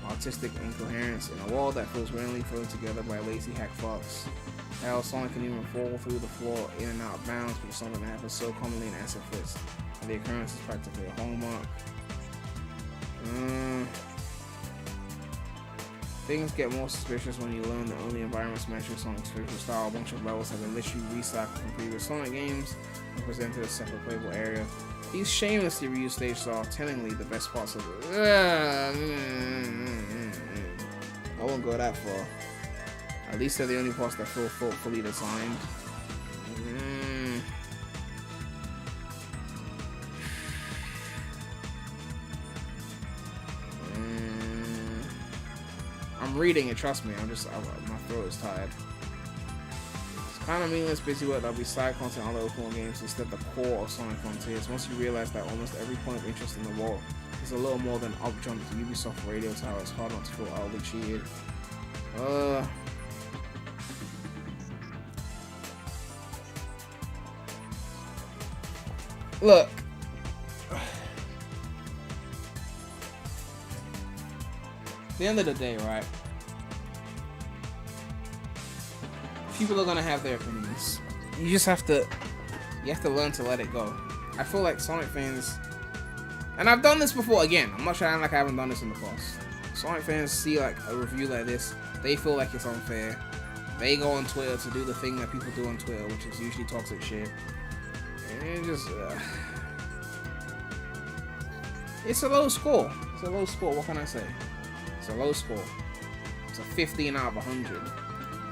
Artistic incoherence in a world that feels randomly thrown together by lazy hack fucks. How Sonic can even fall through the floor in and out of bounds, which is something that happens so commonly in asset flips. And the occurrence is practically a hallmark. Things get more suspicious when you learn that only environments match your Sonic's physical style. A bunch of levels have been literally recycled from previous Sonic games and presented as a separate playable area. These shamelessly reused stages are tellingly the best parts of it. I won't go that far. At least they're the only parts that feel fully designed. I'm I'm reading it, trust me. My throat is tired. It's kind of meaningless busy work that'll be side content on other open world games instead of the core of Sonic Frontiers. Once you realize that almost every point of interest in the world is a little more than up jump to Ubisoft Radio Tower, it's hard not to feel utterly cheated. Look. At the end of the day, right? People are gonna have their opinions. You just have to learn to let it go. I feel like Sonic fans, and I've done this before again, I'm not trying like I haven't done this in the past. Sonic fans see like a review like this, they feel like it's unfair. They go on Twitter to do the thing that people do on Twitter, which is usually toxic shit. And it just, it's a low score. It's a low score, what can I say? It's a low score. It's a 15 out of 100.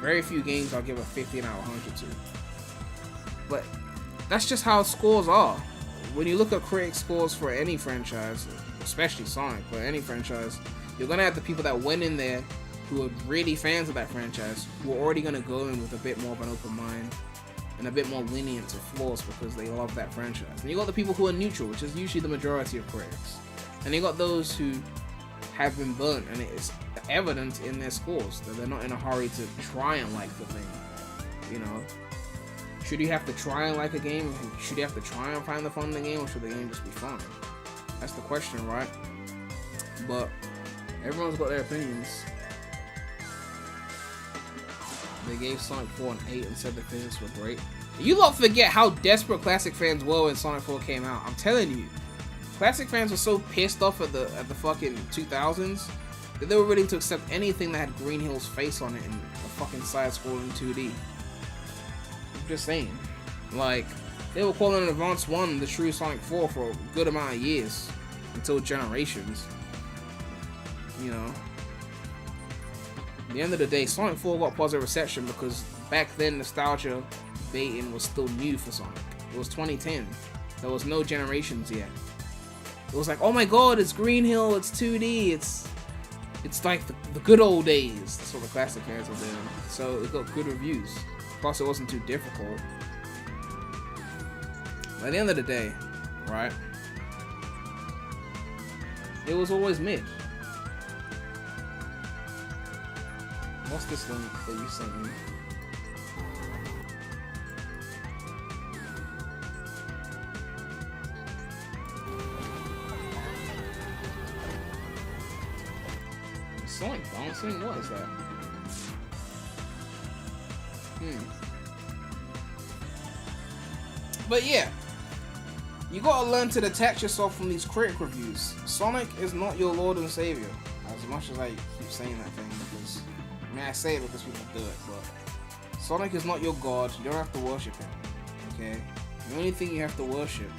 Very few games I'll give a 15 out of 100 to. But that's just how scores are. When you look at critic scores for any franchise, especially Sonic, but any franchise, you're gonna have the people that went in there who are really fans of that franchise, who are already gonna go in with a bit more of an open mind and a bit more lenient to flaws because they love that franchise. And you got the people who are neutral, which is usually the majority of critics. And you got those who have been burnt, and it's evident in their scores that they're not in a hurry to try and like the thing. You know, should you have to try and like a game? Should you have to try and find the fun in the game, or should the game just be fun? That's the question, right? But everyone's got their opinions. They gave Sonic 4 an 8 and said the physics were great. You lot forget how desperate Classic fans were when Sonic 4 came out. I'm telling you. Classic fans were so pissed off at the fucking 2000s that they were willing to accept anything that had Green Hill's face on it in a fucking side-scrolling 2D. I'm just saying. Like, they were calling Advance 1 the true Sonic 4 for a good amount of years. Until Generations. You know. At the end of the day, Sonic 4 got positive reception because back then nostalgia baiting was still new for Sonic. It was 2010. There was no Generations yet. It was like, oh my god, it's Green Hill, it's 2D, it's like the good old days. That's what the Classic fans were doing. So it got good reviews. Plus it wasn't too difficult. But at the end of the day, right? It was always mid. What's this link that you sent me? Sonic bouncing? What is that? But yeah, you gotta learn to detach yourself from these critic reviews. Sonic is not your lord and savior. As much as I keep saying that thing, because I mean I say it because people do it, but Sonic is not your god. You don't have to worship him. Okay? The only thing you have to worship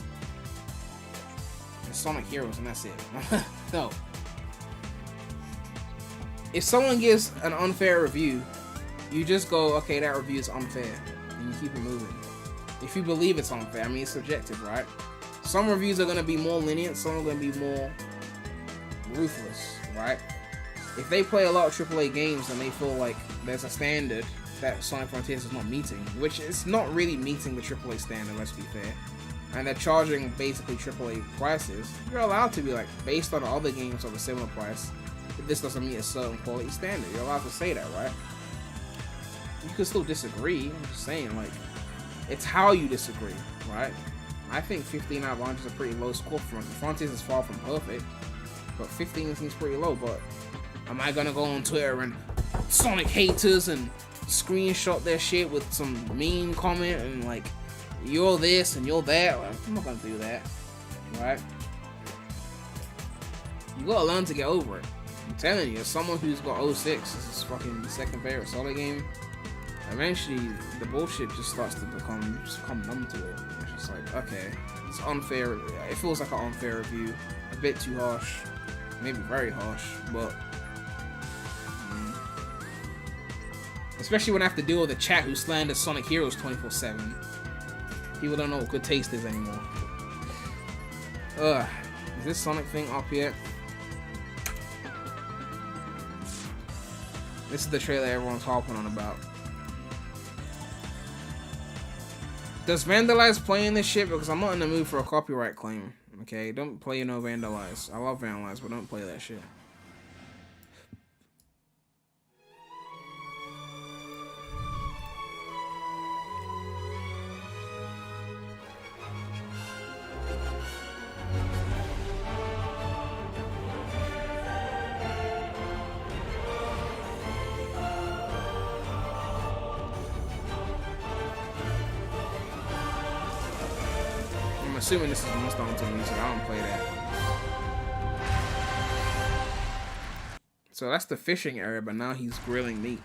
is Sonic Heroes, and that's it. No. If someone gives an unfair review, you just go, okay, that review is unfair, and you keep it moving. If you believe it's unfair, I mean, it's subjective, right? Some reviews are going to be more lenient, some are going to be more ruthless, right? If they play a lot of AAA games and they feel like there's a standard that Sonic Frontiers is not meeting, which is not really meeting the AAA standard, let's be fair, and they're charging basically AAA prices, you're allowed to be like, based on other games of a similar price, if this doesn't meet a certain quality standard, you're allowed to say that, right? You can still disagree, I'm just saying, like, it's how you disagree, right? I think 15 out of 100 is a pretty low score for Frontiers is far from perfect, but 15 seems pretty low. But am I gonna go on Twitter and Sonic haters and screenshot their shit with some mean comment and like, you're this and you're that? Well, I'm not gonna do that, right? You gotta learn to get over it. I'm telling you, as someone who's got 06, this is fucking second favorite Sonic game, eventually the bullshit just starts to become numb to it. It's just like, okay, it's unfair. It feels like an unfair review, a bit too harsh, maybe very harsh, but especially when I have to deal with a chat who slanders Sonic Heroes 24/7. People don't know what good taste is anymore. Is this Sonic thing up yet? This is the trailer everyone's harping on about. Does Vandalize play in this shit? Because I'm not in the mood for a copyright claim. Okay, don't play no Vandalize. I love Vandalize, but don't play that shit. I'm assuming this is Monster Hunter music. I don't play that. So that's the fishing area, but now he's grilling meat.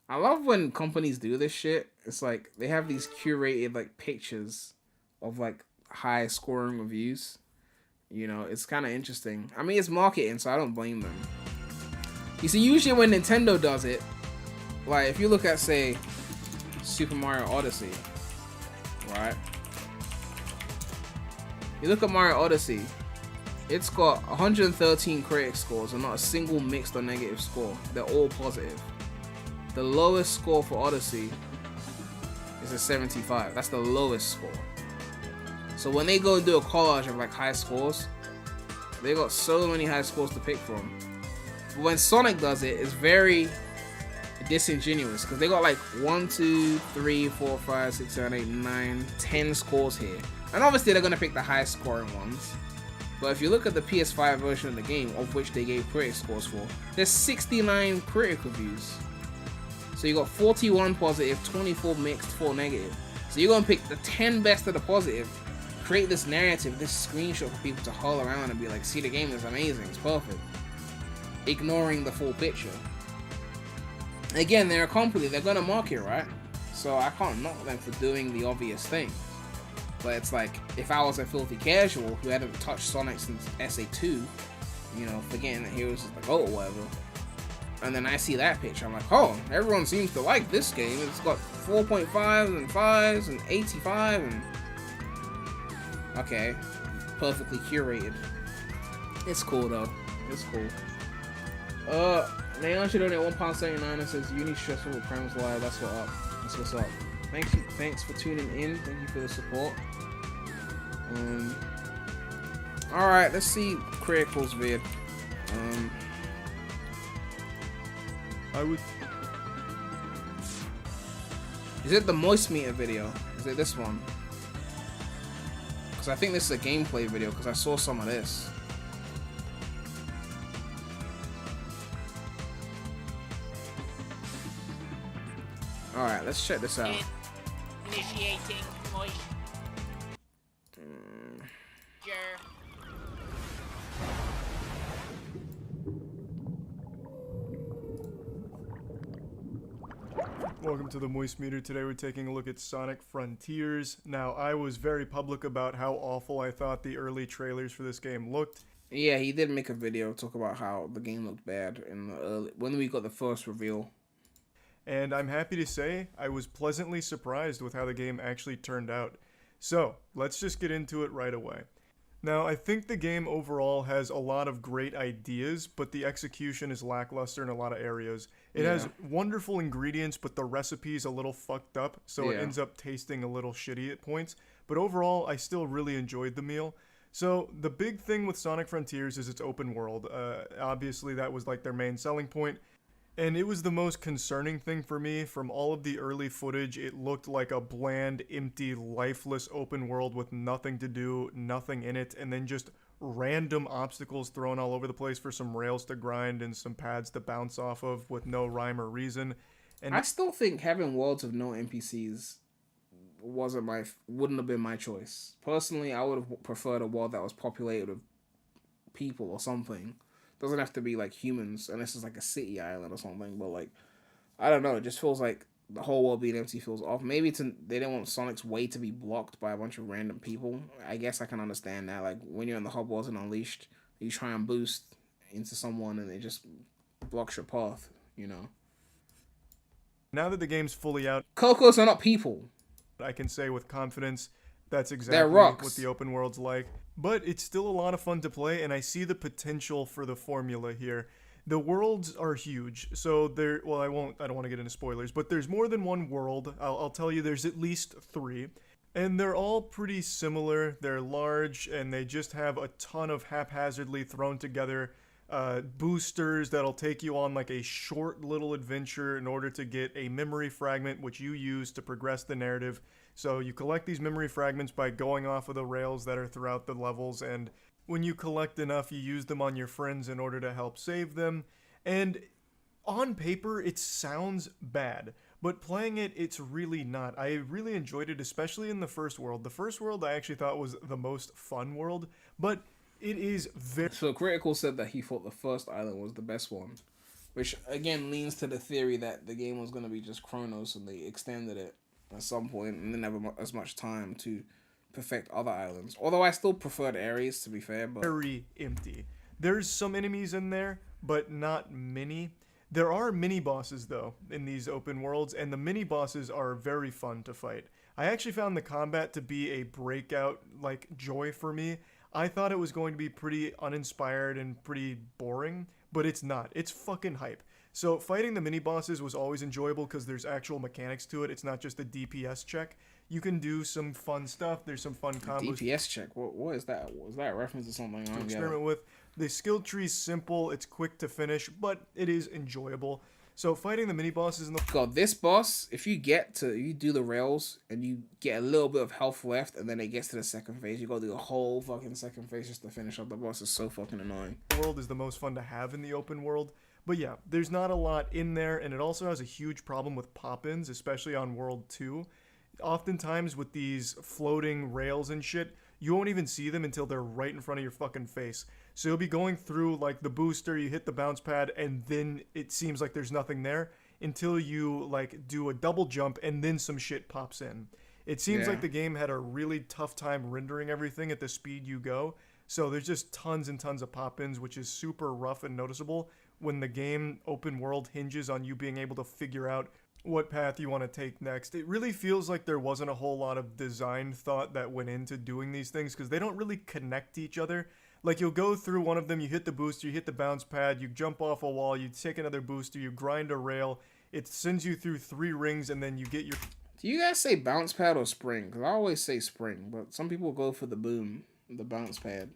I love when companies do this shit. It's like they have these curated like pictures of like high scoring reviews. You know, it's kind of interesting. I mean, it's marketing, so I don't blame them. You see, usually when Nintendo does it, like if you look at, say, Super Mario Odyssey, right? You look at Mario Odyssey, it's got 113 critic scores and not a single mixed or negative score. They're all positive. The lowest score for Odyssey is a 75. That's the lowest score. So when they go and do a collage of like high scores, they got so many high scores to pick from. But when Sonic does it, it's very disingenuous because they got like 1, 2, 3, 4, 5, 6, 7, 8, 9, 10 scores here. And obviously they're gonna pick the highest scoring ones. But if you look at the PS5 version of the game, of which they gave critic scores for, there's 69 critic reviews. So you got 41 positive, 24 mixed, 4 negative. So you're gonna pick the 10 best of the positive, create this narrative, this screenshot for people to haul around and be like, see, the game is amazing, it's perfect. Ignoring the full picture. Again, they're a company, they're gonna market, right? So I can't knock them for doing the obvious thing. But it's like, if I was a filthy casual who hadn't touched Sonic since SA2, you know, forgetting that Heroes is the GOAT or whatever, and then I see that picture, I'm like, oh, everyone seems to like this game. It's got 4.5s and 5s and 85 and... Okay, perfectly curated. It's cool though. It's cool. Leon should donate £1.79 and says Uni stressful with Prime's live. That's what up. That's what's up. Thanks for tuning in. Thank you for the support. Alright, let's see Critical's vid. Is it the Moist Meter video? Is it this one? Because I think this is a gameplay video because I saw some of this. Alright, let's check this out. Initiating moisture. Welcome to the Moist Meter. Today we're taking a look at Sonic Frontiers. Now, I was very public about how awful I thought the early trailers for this game looked. Yeah, he did make a video talk about how the game looked bad in the early, when we got the first reveal. And I'm happy to say I was pleasantly surprised with how the game actually turned out. So, let's just get into it right away. Now, I think the game overall has a lot of great ideas, but the execution is lackluster in a lot of areas. It has wonderful ingredients, but the recipe's a little fucked up, so it ends up tasting a little shitty at points. But overall, I still really enjoyed the meal. So, the big thing with Sonic Frontiers is its open world. Obviously, that was like their main selling point. And it was the most concerning thing for me. From all of the early footage, it looked like a bland, empty, lifeless open world with nothing to do, nothing in it, and then just random obstacles thrown all over the place for some rails to grind and some pads to bounce off of with no rhyme or reason. And I still think having worlds of no NPCs wouldn't have been my choice. Personally, I would have preferred a world that was populated with people or something. Doesn't have to be like humans unless it's like a city island or something, but like, I don't know, it just feels like the whole world being empty feels off. Maybe they didn't want Sonic's way to be blocked by a bunch of random people. I guess I can understand that. Like, when you're in the hub world and Unleashed, you try and boost into someone and it just blocks your path, you know. Now that the game's fully out... Cocos are not people. I can say with confidence that's They're exactly rocks. what the open world's like. But it's still a lot of fun to play, and I see the potential for the formula here. The worlds are huge, so there. Well, I don't want to get into spoilers, but there's more than one world. I'll tell you, there's at least 3, and they're all pretty similar. They're large, and they just have a ton of haphazardly thrown together boosters that'll take you on like a short little adventure in order to get a memory fragment, which you use to progress the narrative. So you collect these memory fragments by going off of the rails that are throughout the levels, and when you collect enough, you use them on your friends in order to help save them. And on paper, it sounds bad, but playing it, it's really not. I really enjoyed it, especially in the first world. The first world I actually thought was the most fun world, but it is very... So Critical said that he thought the first island was the best one, which again leans to the theory that the game was going to be just Chronos and they extended it at some point and didn't have as much time to perfect other islands. Although I still preferred Ares, to be fair, but very empty. There's some enemies in there, but not many. There are mini bosses though in these open worlds, and the mini bosses are very fun to fight. I actually found the combat to be a breakout like joy for me. I thought it was going to be pretty uninspired and pretty boring, but it's not. It's fucking hype. So fighting the mini bosses was always enjoyable because there's actual mechanics to it. It's not just a DPS check. You can do some fun stuff. There's some fun combos. DPS check. What is that? Was that a reference to something? To experiment with. The skill tree is simple. It's quick to finish, but it is enjoyable. So fighting the mini bosses in the God, this boss, if you do the rails and you get a little bit of health left, and then it gets to the second phase, you gotta do a whole fucking second phase just to finish up the boss. Is so fucking annoying. World is the most fun to have in the open world. But yeah, there's not a lot in there, and it also has a huge problem with pop-ins, especially on World 2. Oftentimes with these floating rails and shit, you won't even see them until they're right in front of your fucking face. So you'll be going through like the booster, you hit the bounce pad, and then it seems like there's nothing there until you like do a double jump and then some shit pops in. It seems like the game had a really tough time rendering everything at the speed you go. So there's just tons and tons of pop-ins, which is super rough and noticeable when the game open world hinges on you being able to figure out what path you want to take next. It really feels like there wasn't a whole lot of design thought that went into doing these things because they don't really connect to each other. Like you'll go through one of them, you hit the booster, you hit the bounce pad, you jump off a wall, you take another booster, you grind a rail, it sends you through 3 rings, and then you get your... Do you guys say bounce pad or spring? Because I always say spring, but some people go for the boom, the bounce pad.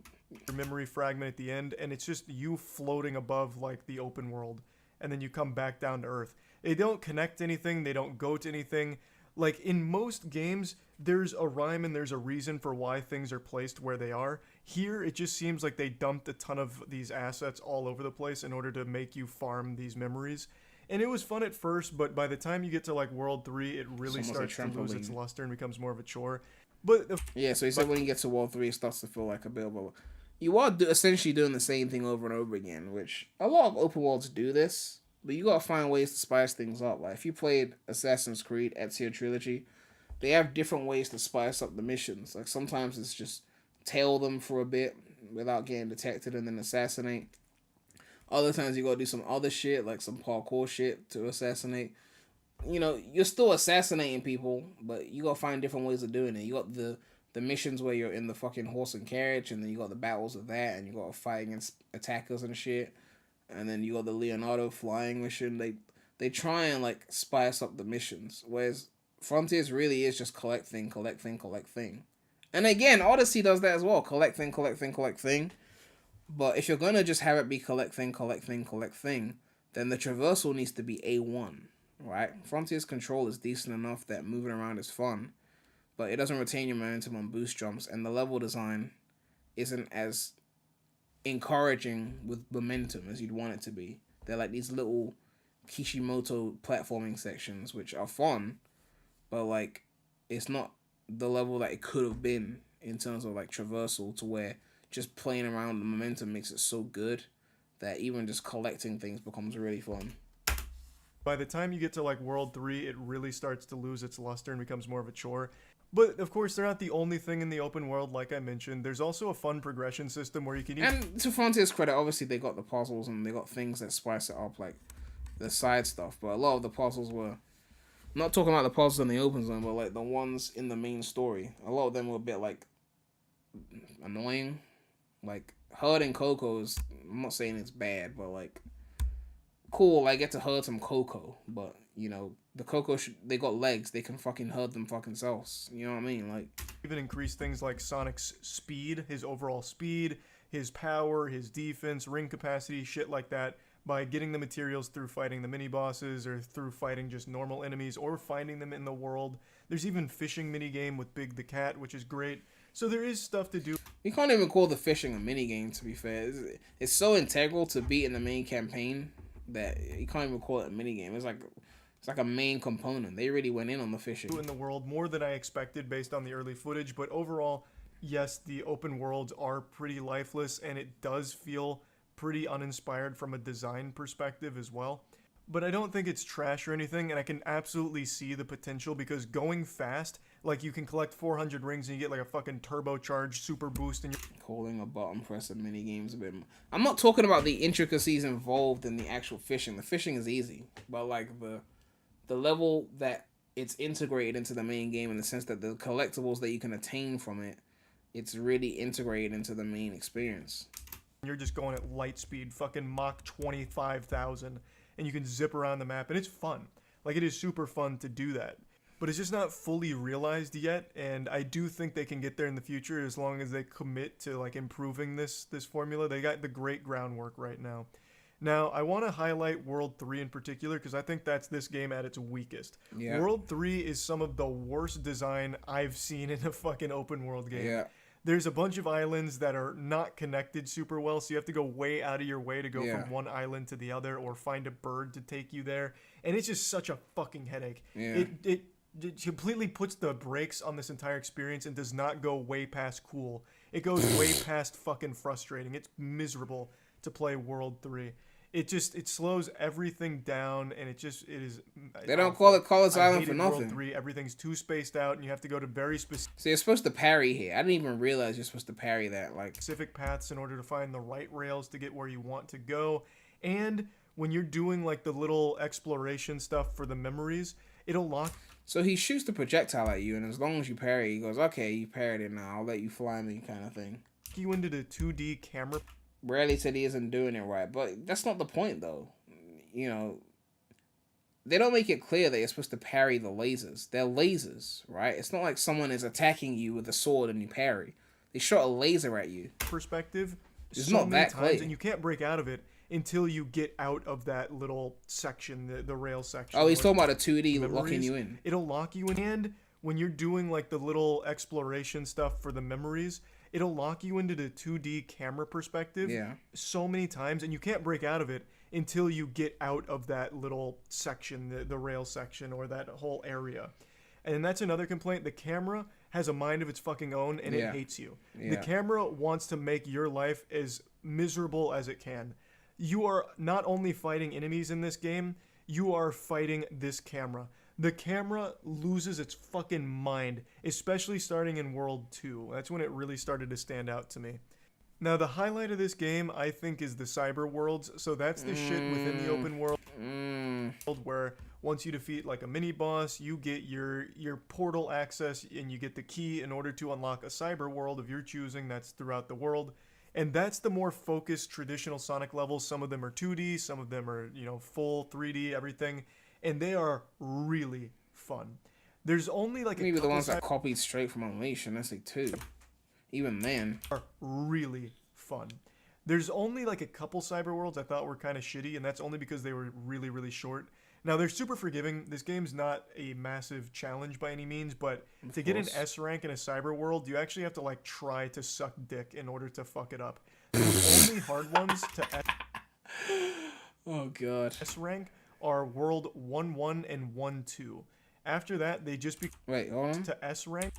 Your memory fragment at the end, and it's just you floating above like the open world, and then you come back down to earth. They don't connect to anything, they don't go to anything. Like in most games, there's a rhyme and there's a reason for why things are placed where they are. Here, it just seems like they dumped a ton of these assets all over the place in order to make you farm these memories. And it was fun at first, but by the time you get to like World 3, it really starts to lose its luster and becomes more of a chore. But yeah, so he said when you get to World 3, it starts to feel like a bit of a... You are essentially doing the same thing over and over again, which a lot of open worlds do this, but you gotta find ways to spice things up. Like if you played Assassin's Creed Ezio Trilogy, they have different ways to spice up the missions. Like sometimes it's just tail them for a bit without getting detected and then assassinate. Other times you gotta do some other shit, like some parkour shit to assassinate. You know, you're still assassinating people, but you gotta find different ways of doing it. You got the missions where you're in the fucking horse and carriage, and then you got the battles of that, and you gotta fight against attackers and shit. And then you got the Leonardo flying mission. They try and like spice up the missions, whereas Frontiers really is just collect thing. And again, Odyssey does that as well. Collect thing. But if you're gonna just have it be collect thing, then the traversal needs to be A1, right? Frontiers control is decent enough that moving around is fun, but it doesn't retain your momentum on boost jumps, and the level design isn't as encouraging with momentum as you'd want it to be. They're like these little Kishimoto platforming sections, which are fun, but like it's not the level that it could have been in terms of like traversal, to where just playing around the momentum makes it so good that even just collecting things becomes really fun. By the time you get to like World 3, it really starts to lose its luster and becomes more of a chore. But of course, they're not the only thing in the open world, like I mentioned. There's also a fun progression system where you can... And to Frontiers' credit, obviously they got the puzzles and they got things that spice it up, like the side stuff. But a lot of the puzzles were not talking about the puzzles in the open zone, but like the ones in the main story. A lot of them were a bit like annoying. Like herding Cocos, I'm not saying it's bad, but like cool. I get to herd some Coco, but you know the Coco they got legs. They can fucking herd them fucking selves. You know what I mean? Like even increase things like Sonic's speed, his overall speed, his power, his defense, ring capacity, shit like that, by getting the materials through fighting the mini bosses or through fighting just normal enemies or finding them in the world. There's even fishing minigame with Big the Cat, which is great. So there is stuff to do. You can't even call the fishing a minigame, to be fair. It's so integral to beating the main campaign that you can't even call it a minigame. It's like a main component. They really went in on the fishing. In the world, more than I expected based on the early footage, but overall, yes, the open worlds are pretty lifeless, and it does feel pretty uninspired from a design perspective as well. But I don't think it's trash or anything, and I can absolutely see the potential because going fast, like you can collect 400 rings and you get like a fucking turbocharged super boost and you're calling a button press of mini games a bit. I'm not talking about the intricacies involved in the actual fishing. The fishing is easy, but like the level that it's integrated into the main game in the sense that the collectibles that you can attain from it, it's really integrated into the main experience. You're just going at light speed, fucking Mach 25,000, and you can zip around the map, and it's fun. Like, it is super fun to do that. But it's just not fully realized yet, and I do think they can get there in the future as long as they commit to, like, improving this formula. They got the great groundwork right now. Now, I want to highlight World 3 in particular, because I think that's this game at its weakest. Yeah. World 3 is some of the worst design I've seen in a fucking open world game. Yeah. There's a bunch of islands that are not connected super well, so you have to go way out of your way to go from one island to the other or find a bird to take you there. And it's just such a fucking headache. Yeah. It completely puts the brakes on this entire experience and does not go way past cool. It goes way past fucking frustrating. It's miserable to play World 3. It slows everything down, and it is. They don't call it College Island for World nothing. 3, everything's too spaced out, and you have to go to very specific. So you're supposed to parry here. I didn't even realize you're supposed to parry that. Like specific paths in order to find the right rails to get where you want to go. And when you're doing like the little exploration stuff for the memories, it'll lock. So he shoots the projectile at you, and as long as you parry, he goes, "Okay, you parried it now. I'll let you fly me," kind of thing. You into the 2D camera. Rarely said he isn't doing it right, but that's not the point, though. You know, they don't make it clear that you're supposed to parry the lasers. They're lasers, right? It's not like someone is attacking you with a sword and you parry. They shot a laser at you. Perspective. It's not that clear. And you can't break out of it until you get out of that little section, the rail section. Oh, he's talking about a 2D locking you in. It'll lock you in. And when you're doing like the little exploration stuff for the memories, it'll lock you into the 2D camera perspective so many times, and you can't break out of it until you get out of that little section, the rail section, or that whole area. And that's another complaint. The camera has a mind of its fucking own, and it hates you. The camera wants to make your life as miserable as it can. You are not only fighting enemies in this game, you are fighting this camera. The camera loses its fucking mind, especially starting in World 2. That's when it really started to stand out to me. Now, the highlight of this game, I think, is the cyber worlds. So that's the shit within the open world where once you defeat like a mini boss, you get your portal access and you get the key in order to unlock a cyber world of your choosing that's throughout the world. And that's the more focused traditional Sonic levels. Some of them are 2D, some of them are, full 3D, everything. And they are really fun. There's only like maybe the ones that copied straight from animation. That's like 2. Even then, are really fun. There's only like a couple cyber worlds I thought were kind of shitty, and that's only because they were really, really short. Now they're super forgiving. This game's not a massive challenge by any means, but to get an S rank in a cyber world, you actually have to like try to suck dick in order to fuck it up. The only hard ones to oh god, S rank are World 1-1 and 1-2. After that, they just wait, hold on. To S rank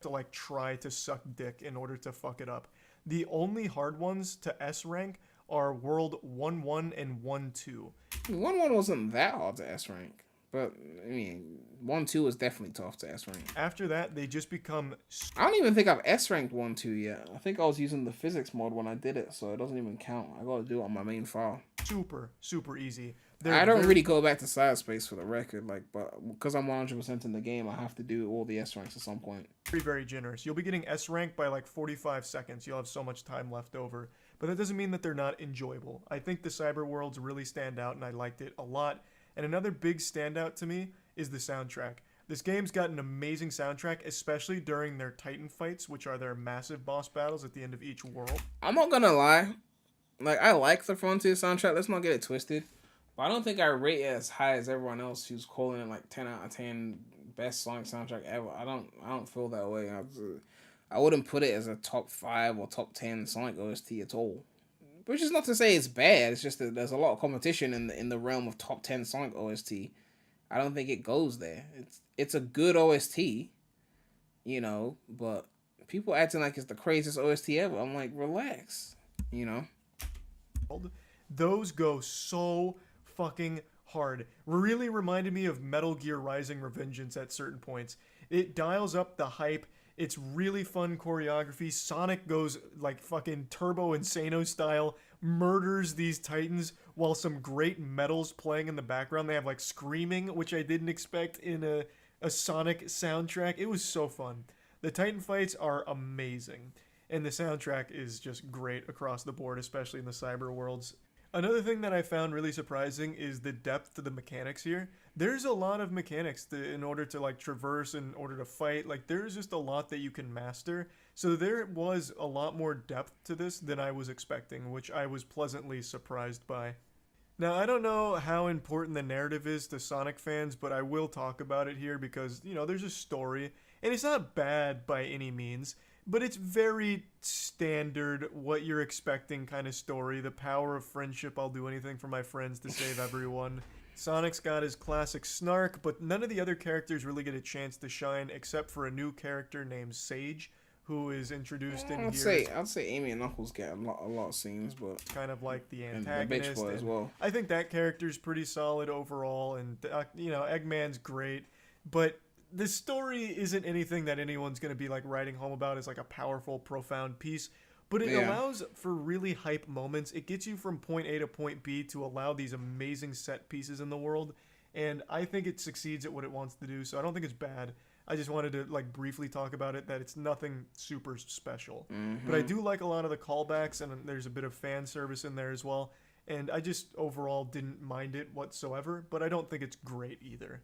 to like try to suck dick in order to fuck it up. The only hard ones to S rank are World 1-1 and 1-2. 1-1 wasn't that hard to S rank, but I mean 1-2 was definitely tough to S rank. After that, they just become. I don't even think I've S ranked 1-2 yet. I think I was using the physics mod when I did it, so it doesn't even count. I gotta do it on my main file. Super, super easy. I don't really go back to cyberspace for the record, like, but because I'm 100% in the game, I have to do all the S ranks at some point. Very, very generous. You'll be getting S rank by like 45 seconds. You'll have so much time left over. But that doesn't mean that they're not enjoyable. I think the cyber worlds really stand out, and I liked it a lot. And another big standout to me is the soundtrack. This game's got an amazing soundtrack, especially during their Titan fights, which are their massive boss battles at the end of each world. I'm not gonna lie. Like, I like the Frontier soundtrack. Let's not get it twisted. But I don't think I rate it as high as everyone else who's calling it like 10 out of 10 best Sonic soundtrack ever. I don't feel that way. I wouldn't put it as a top 5 or top 10 Sonic OST at all. Which is not to say it's bad. It's just that there's a lot of competition in the realm of top 10 Sonic OST. I don't think it goes there. It's a good OST, you know, but people acting like it's the craziest OST ever. I'm like, relax, you know. Those go so fucking hard. Really reminded me of Metal Gear Rising Revengeance at certain points. It dials up the hype. It's really fun choreography. Sonic goes like fucking Turbo Insano style, murders these Titans while some great metal's playing in the background. They have like screaming, which I didn't expect in a Sonic soundtrack. It was so fun. The Titan fights are amazing. And the soundtrack is just great across the board, especially in the cyber worlds. Another thing that I found really surprising is the depth to the mechanics here. There's a lot of mechanics in order to like traverse, in order to fight. Like there's just a lot that you can master. So there was a lot more depth to this than I was expecting, which I was pleasantly surprised by. Now, I don't know how important the narrative is to Sonic fans, but I will talk about it here because, you know, there's a story, and it's not bad by any means. But it's very standard, what you're expecting kind of story. The power of friendship, I'll do anything for my friends to save everyone. Sonic's got his classic snark, but none of the other characters really get a chance to shine except for a new character named Sage, who is introduced in here. I'd say Amy and Knuckles get a lot of scenes, but kind of like the antagonist. And the bitch boy as well. I think that character's pretty solid overall, and you know, Eggman's great, but the story isn't anything that anyone's going to be like writing home about as like a powerful, profound piece, but it allows for really hype moments. It gets you from point A to point B to allow these amazing set pieces in the world, and I think it succeeds at what it wants to do, so I don't think it's bad. I just wanted to like briefly talk about it, that it's nothing super special. But I do like a lot of the callbacks, and there's a bit of fan service in there as well, and I just overall didn't mind it whatsoever, but I don't think it's great either.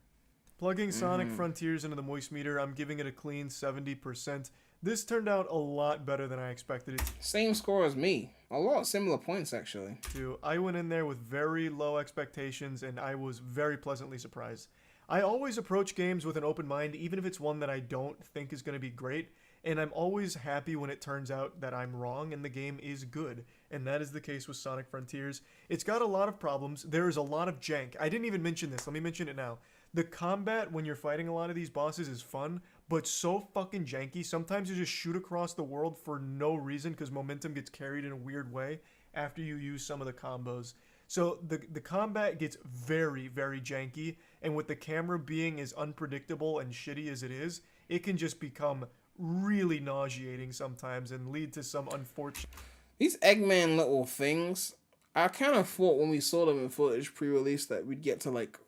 Plugging Sonic Frontiers into the Moist Meter, I'm giving it a clean 70%. This turned out a lot better than I expected it. Same score as me. A lot of similar points, actually. I went in there with very low expectations, and I was very pleasantly surprised. I always approach games with an open mind, even if it's one that I don't think is going to be great, and I'm always happy when it turns out that I'm wrong and the game is good, and that is the case with Sonic Frontiers. It's got a lot of problems. There is a lot of jank. I didn't even mention this. Let me mention it now. The combat when you're fighting a lot of these bosses is fun, but so fucking janky. Sometimes you just shoot across the world for no reason because momentum gets carried in a weird way after you use some of the combos. So the combat gets very, very janky, and with the camera being as unpredictable and shitty as it is, it can just become really nauseating sometimes and lead to some unfortunate... These Eggman little things, I kind of thought when we saw them in footage pre-release that we'd get to like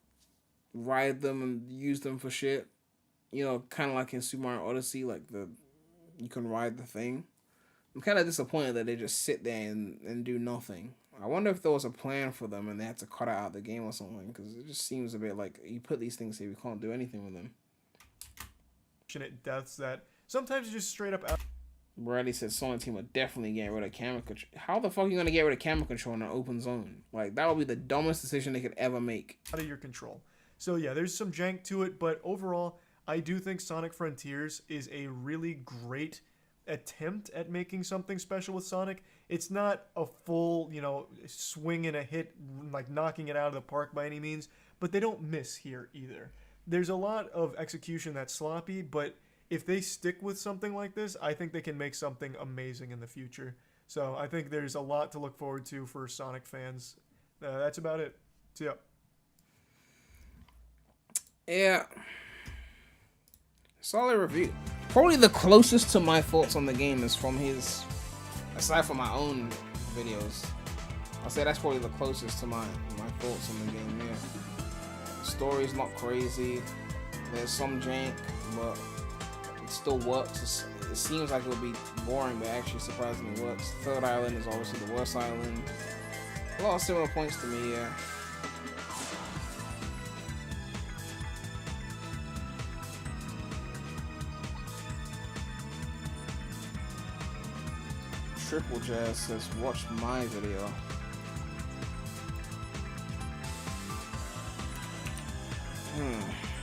ride them and use them for shit. You know, kind of like in Super Mario Odyssey, like you can ride the thing. I'm kind of disappointed that they just sit there and do nothing. I wonder if there was a plan for them and they had to cut it out of the game or something, because it just seems a bit like you put these things here, we can't do anything with them. Deaths that sometimes just straight up out. Bradley said Sonic Team are definitely getting rid of camera control. How the fuck are you going to get rid of camera control in an open zone? Like, that would be the dumbest decision they could ever make. Out of your control. So yeah, there's some jank to it, but overall, I do think Sonic Frontiers is a really great attempt at making something special with Sonic. It's not a full, you know, swing and a hit, like knocking it out of the park by any means, but they don't miss here either. There's a lot of execution that's sloppy, but if they stick with something like this, I think they can make something amazing in the future. So I think there's a lot to look forward to for Sonic fans. That's about it. So yeah. Yeah. Solid review. Probably the closest to my thoughts on the game is from his, aside from my own videos. I'll say that's probably the closest to my thoughts on the game. Yeah, story's not crazy. There's some jank, but it still works. It seems like it'll be boring, but actually surprisingly works. Third island is obviously the worst island. A lot of similar points to me, yeah. Triple Jazz says, watch my video.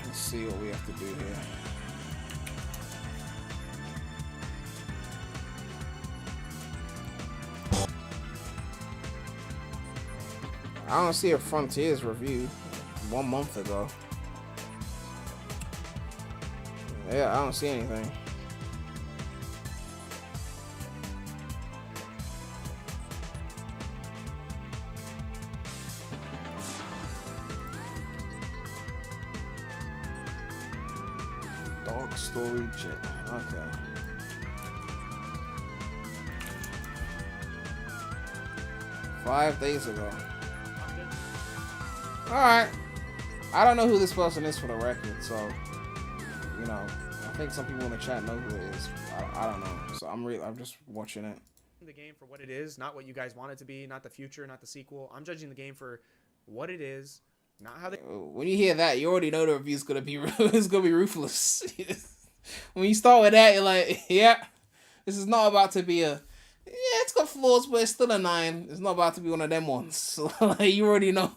Let's see what we have to do here. I don't see a Frontiers review 1 month ago. Yeah, I don't see anything. Dark Story Jet. Okay. Five days ago. Alright. I don't know who this person is for the record, so, you know, I think some people in the chat know who it is. I don't know. So I'm just watching it. The game for what it is, not what you guys want it to be, not the future, not the sequel. I'm judging the game for what it is, not how they... When you hear that, you already know the review's gonna be it's gonna be ruthless. When you start with that, you're like, yeah, this is not about to be a... Yeah, it's got flaws, but it's still a 9. It's not about to be one of them ones. So, like, you already know.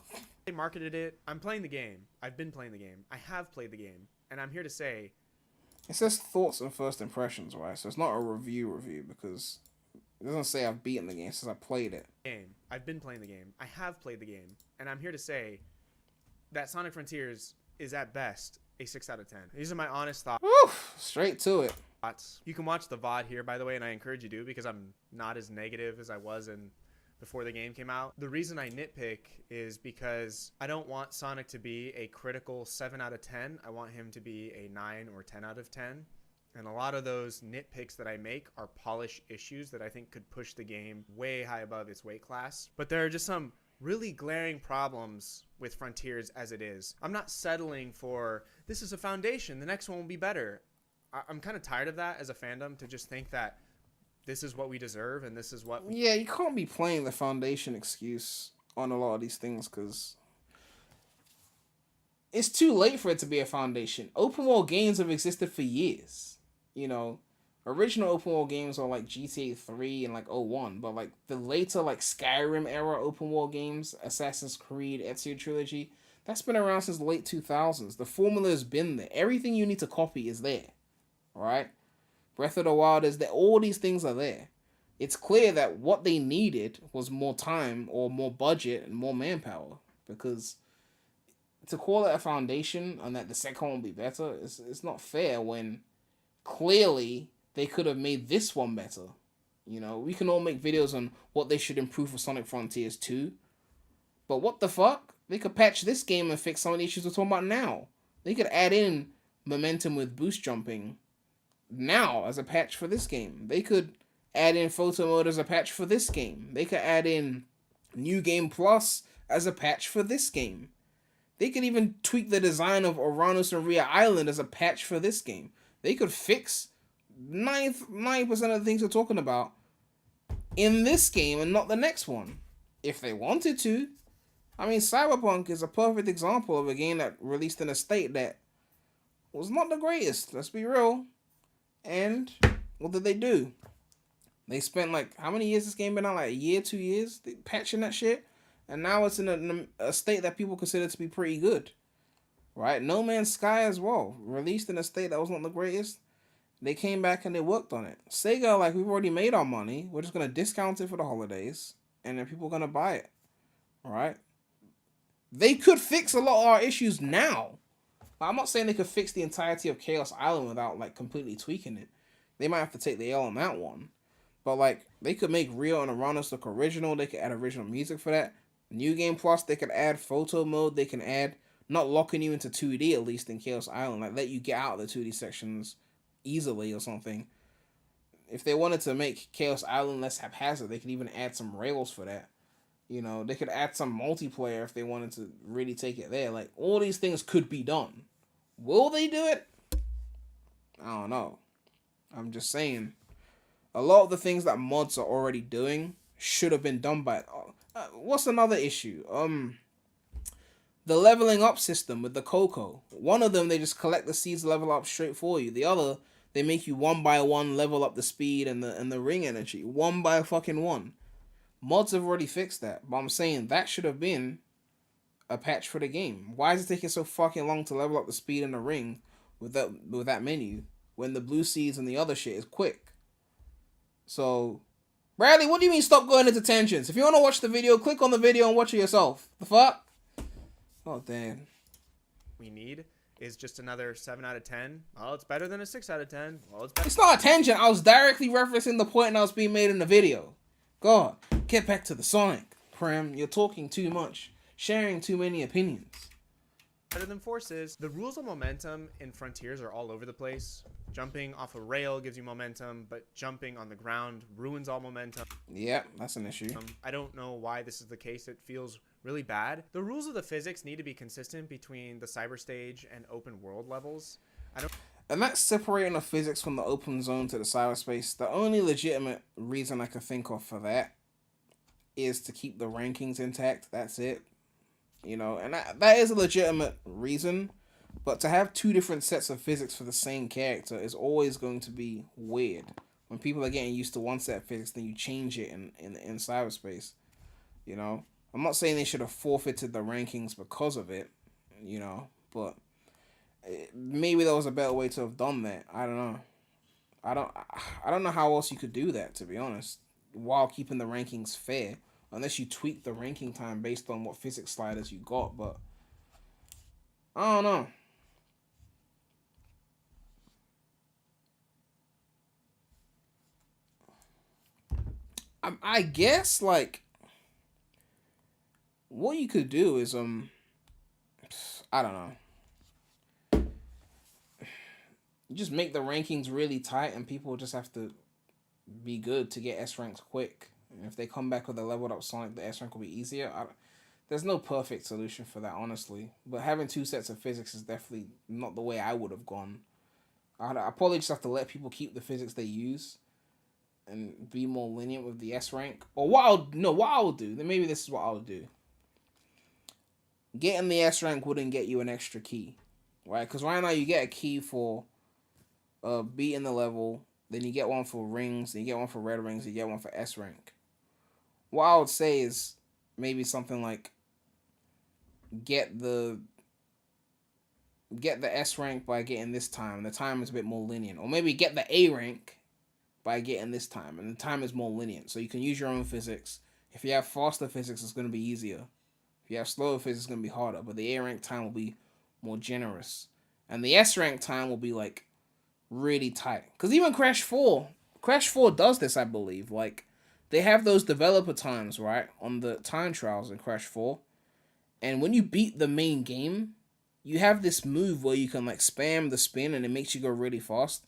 They marketed it. I'm playing the game. I've been playing the game. I have played the game. And I'm here to say... It says thoughts and first impressions, right? So it's not a review because it doesn't say I've beaten the game. It says I played it. I've been playing the game. I have played the game. And I'm here to say that Sonic Frontiers is at best a 6 out of 10. These are my honest thoughts. Woo! Straight to it. You can watch the VOD here, by the way, and I encourage you to because I'm not as negative as I was before the game came out. The reason I nitpick is because I don't want Sonic to be a critical 7 out of 10. I want him to be a 9 or 10 out of 10. And a lot of those nitpicks that I make are polish issues that I think could push the game way high above its weight class. But there are just some really glaring problems with Frontiers as it is. I'm not settling for, this is a foundation, the next one will be better. I'm kind of tired of that as a fandom, to just think that this is what we deserve and this is what... Yeah, you can't be playing the foundation excuse on a lot of these things because it's too late for it to be a foundation. Open world games have existed for years. You know, original open world games are like GTA 3 and like 01, but like the later like Skyrim era open world games, Assassin's Creed, Ezio Trilogy, that's been around since the late 2000s. The formula has been there. Everything you need to copy is there. Right? Breath of the Wild is that all these things are there. It's clear that what they needed was more time or more budget and more manpower, because to call it a foundation and that the second one will be better, it's not fair when clearly they could have made this one better. You know, we can all make videos on what they should improve for Sonic Frontiers 2, but what the fuck? They could patch this game and fix some of the issues we're talking about now. They could add in momentum with boost jumping now as a patch for this game. They could add in photo mode as a patch for this game. They could add in New Game Plus as a patch for this game. They could even tweak the design of Uranus and Rhea Island as a patch for this game. They could fix 90% of the things we're talking about in this game and not the next one, if they wanted to. I mean, Cyberpunk is a perfect example of a game that released in a state that was not the greatest, let's be real. And what did they do? They spent like, how many years this game been out? Like a year, 2 years? They patching that shit. And now it's in a state that people consider to be pretty good. Right? No Man's Sky as well. Released in a state that was not the greatest. They came back and they worked on it. Sega, like, we've already made our money. We're just going to discount it for the holidays. And then people are going to buy it. Right? They could fix a lot of our issues now. I'm not saying they could fix the entirety of Chaos Island without, like, completely tweaking it. They might have to take the L on that one. But, like, they could make Rio and Uranus look original. They could add original music for that. New Game Plus, they could add photo mode. They can add, not locking you into 2D, at least in Chaos Island. Like, let you get out of the 2D sections easily or something. If they wanted to make Chaos Island less haphazard, they could even add some rails for that. You know, they could add some multiplayer if they wanted to really take it there. Like, all these things could be done. Will they do it? I don't know. I'm just saying. A lot of the things that mods are already doing should have been done by... what's another issue? The leveling up system with the Coco. One of them, they just collect the seeds, level up straight for you. The other, they make you one by one level up the speed and the ring energy. One by fucking one. Mods have already fixed that, but I'm saying that should have been a patch for the game. Why is it taking so fucking long to level up the speed and the ring with that menu when the blue seeds and the other shit is quick? So, Bradley, what do you mean stop going into tangents? If you want to watch the video, click on the video and watch it yourself. The fuck? Oh, damn. We need is just another 7 out of 10. Well, it's better than a 6 out of 10. Well, it's better. It's not a tangent. I was directly referencing the point that was being made in the video. God, get back to the Sonic. Prem, you're talking too much. Sharing too many opinions. Better than Forces. The rules of momentum in Frontiers are all over the place. Jumping off a rail gives you momentum, but jumping on the ground ruins all momentum. Yeah, that's an issue. I don't know why this is the case. It feels really bad. The rules of the physics need to be consistent between the cyber stage and open world levels. And that's separating the physics from the open zone to the cyberspace. The only legitimate reason I can think of for that is to keep the rankings intact. That's it. You know, and that is a legitimate reason. But to have two different sets of physics for the same character is always going to be weird. When people are getting used to one set of physics, then you change it in cyberspace. You know? I'm not saying they should have forfeited the rankings because of it. You know? But maybe there was a better way to have done that. I don't know. I don't know how else you could do that, to be honest, while keeping the rankings fair, unless you tweak the ranking time based on what physics sliders you got. But I don't know. I guess, like, what you could do is I don't know. Just make the rankings really tight and people just have to be good to get S ranks quick. And if they come back with a leveled up Sonic, the S rank will be easier. There's no perfect solution for that, honestly. But having two sets of physics is definitely not the way I would have gone. I probably just have to let people keep the physics they use and be more lenient with the S rank. Or what I'll do, then maybe this is what I'll do. Getting the S rank wouldn't get you an extra key, right? Because right now you get a key for beating the level, then you get one for rings, then you get one for red rings, you get one for S rank. What I would say is maybe something like get the S rank by getting this time. The time is a bit more lenient. Or maybe get the A rank by getting this time, and the time is more lenient. So you can use your own physics. If you have faster physics, it's going to be easier. If you have slower physics, it's going to be harder. But the A rank time will be more generous. And the S rank time will be like really tight. Because even Crash 4 does this, I believe. Like, they have those developer times, right, on the time trials in Crash 4. And when you beat the main game, you have this move where you can like spam the spin and it makes you go really fast.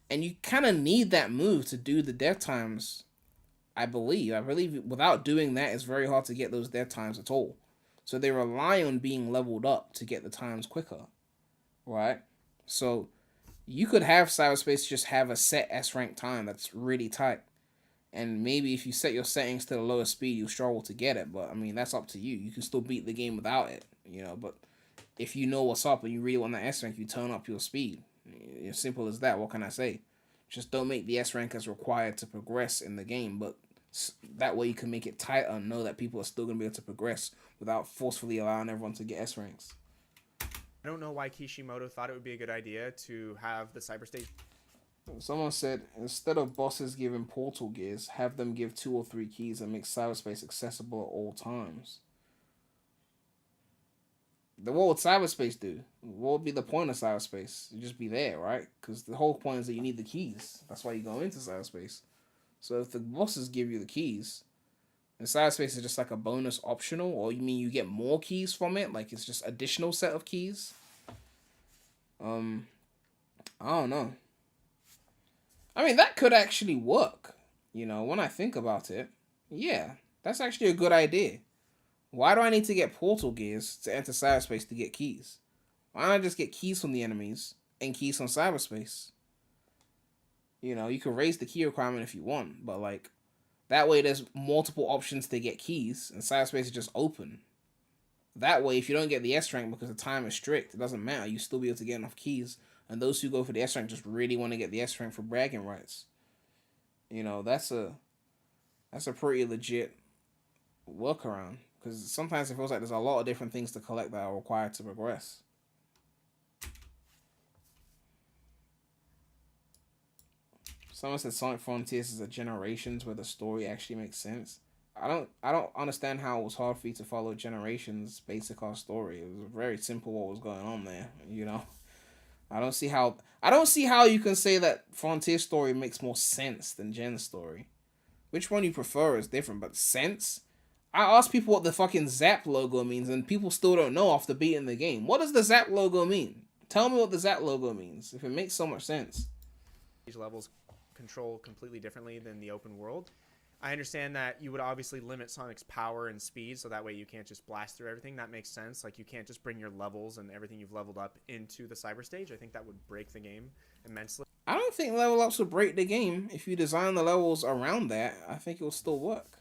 And you kind of need that move to do the death times, I believe. I believe without doing that, it's very hard to get those death times at all. So they rely on being leveled up to get the times quicker, right? So you could have cyberspace just have a set S rank time that's really tight. And maybe if you set your settings to the lowest speed, you'll struggle to get it. But, I mean, that's up to you. You can still beat the game without it, you know. But if you know what's up and you really want that S rank, you turn up your speed. As simple as that. What can I say? Just don't make the S rank as required to progress in the game. But that way you can make it tighter and know that people are still going to be able to progress without forcefully allowing everyone to get S ranks. I don't know why Kishimoto thought it would be a good idea to have the cyberspace. Someone said, instead of bosses giving portal gears, have them give 2 or 3 keys and make cyberspace accessible at all times. What would cyberspace do? What would be the point of cyberspace? You just be there, right? Because the whole point is that you need the keys. That's why you go into cyberspace. So if the bosses give you the keys, and cyberspace is just like a bonus optional, or you mean you get more keys from it? Like it's just additional set of keys? I don't know. I mean, that could actually work. You know, when I think about it, yeah. That's actually a good idea. Why do I need to get portal gears to enter cyberspace to get keys? Why don't I just get keys from the enemies and keys from cyberspace? You know, you can raise the key requirement if you want, but like, that way there's multiple options to get keys, and cyberspace is just open. That way, if you don't get the S rank because the time is strict, it doesn't matter. You still be able to get enough keys, and those who go for the S rank just really want to get the S rank for bragging rights. You know, that's a pretty legit workaround, because sometimes it feels like there's a lot of different things to collect that are required to progress. Someone said Sonic Frontiers is a Generations where the story actually makes sense. I don't understand how it was hard for you to follow Generations' basic art story. It was very simple what was going on there, you know. I don't see how you can say that Frontier's story makes more sense than Gen's story. Which one you prefer is different, but sense? I asked people what the fucking Zap logo means, and people still don't know after beating the game. What does the Zap logo mean? Tell me what the Zap logo means, if it makes so much sense. These levels control completely differently than the open world. I understand that you would obviously limit Sonic's power and speed, so that way you can't just blast through everything. That makes sense. Like, you can't just bring your levels and everything you've leveled up into the cyber stage. I think that would break the game immensely. I don't think level ups would break the game. If you design the levels around that, I think it will still work.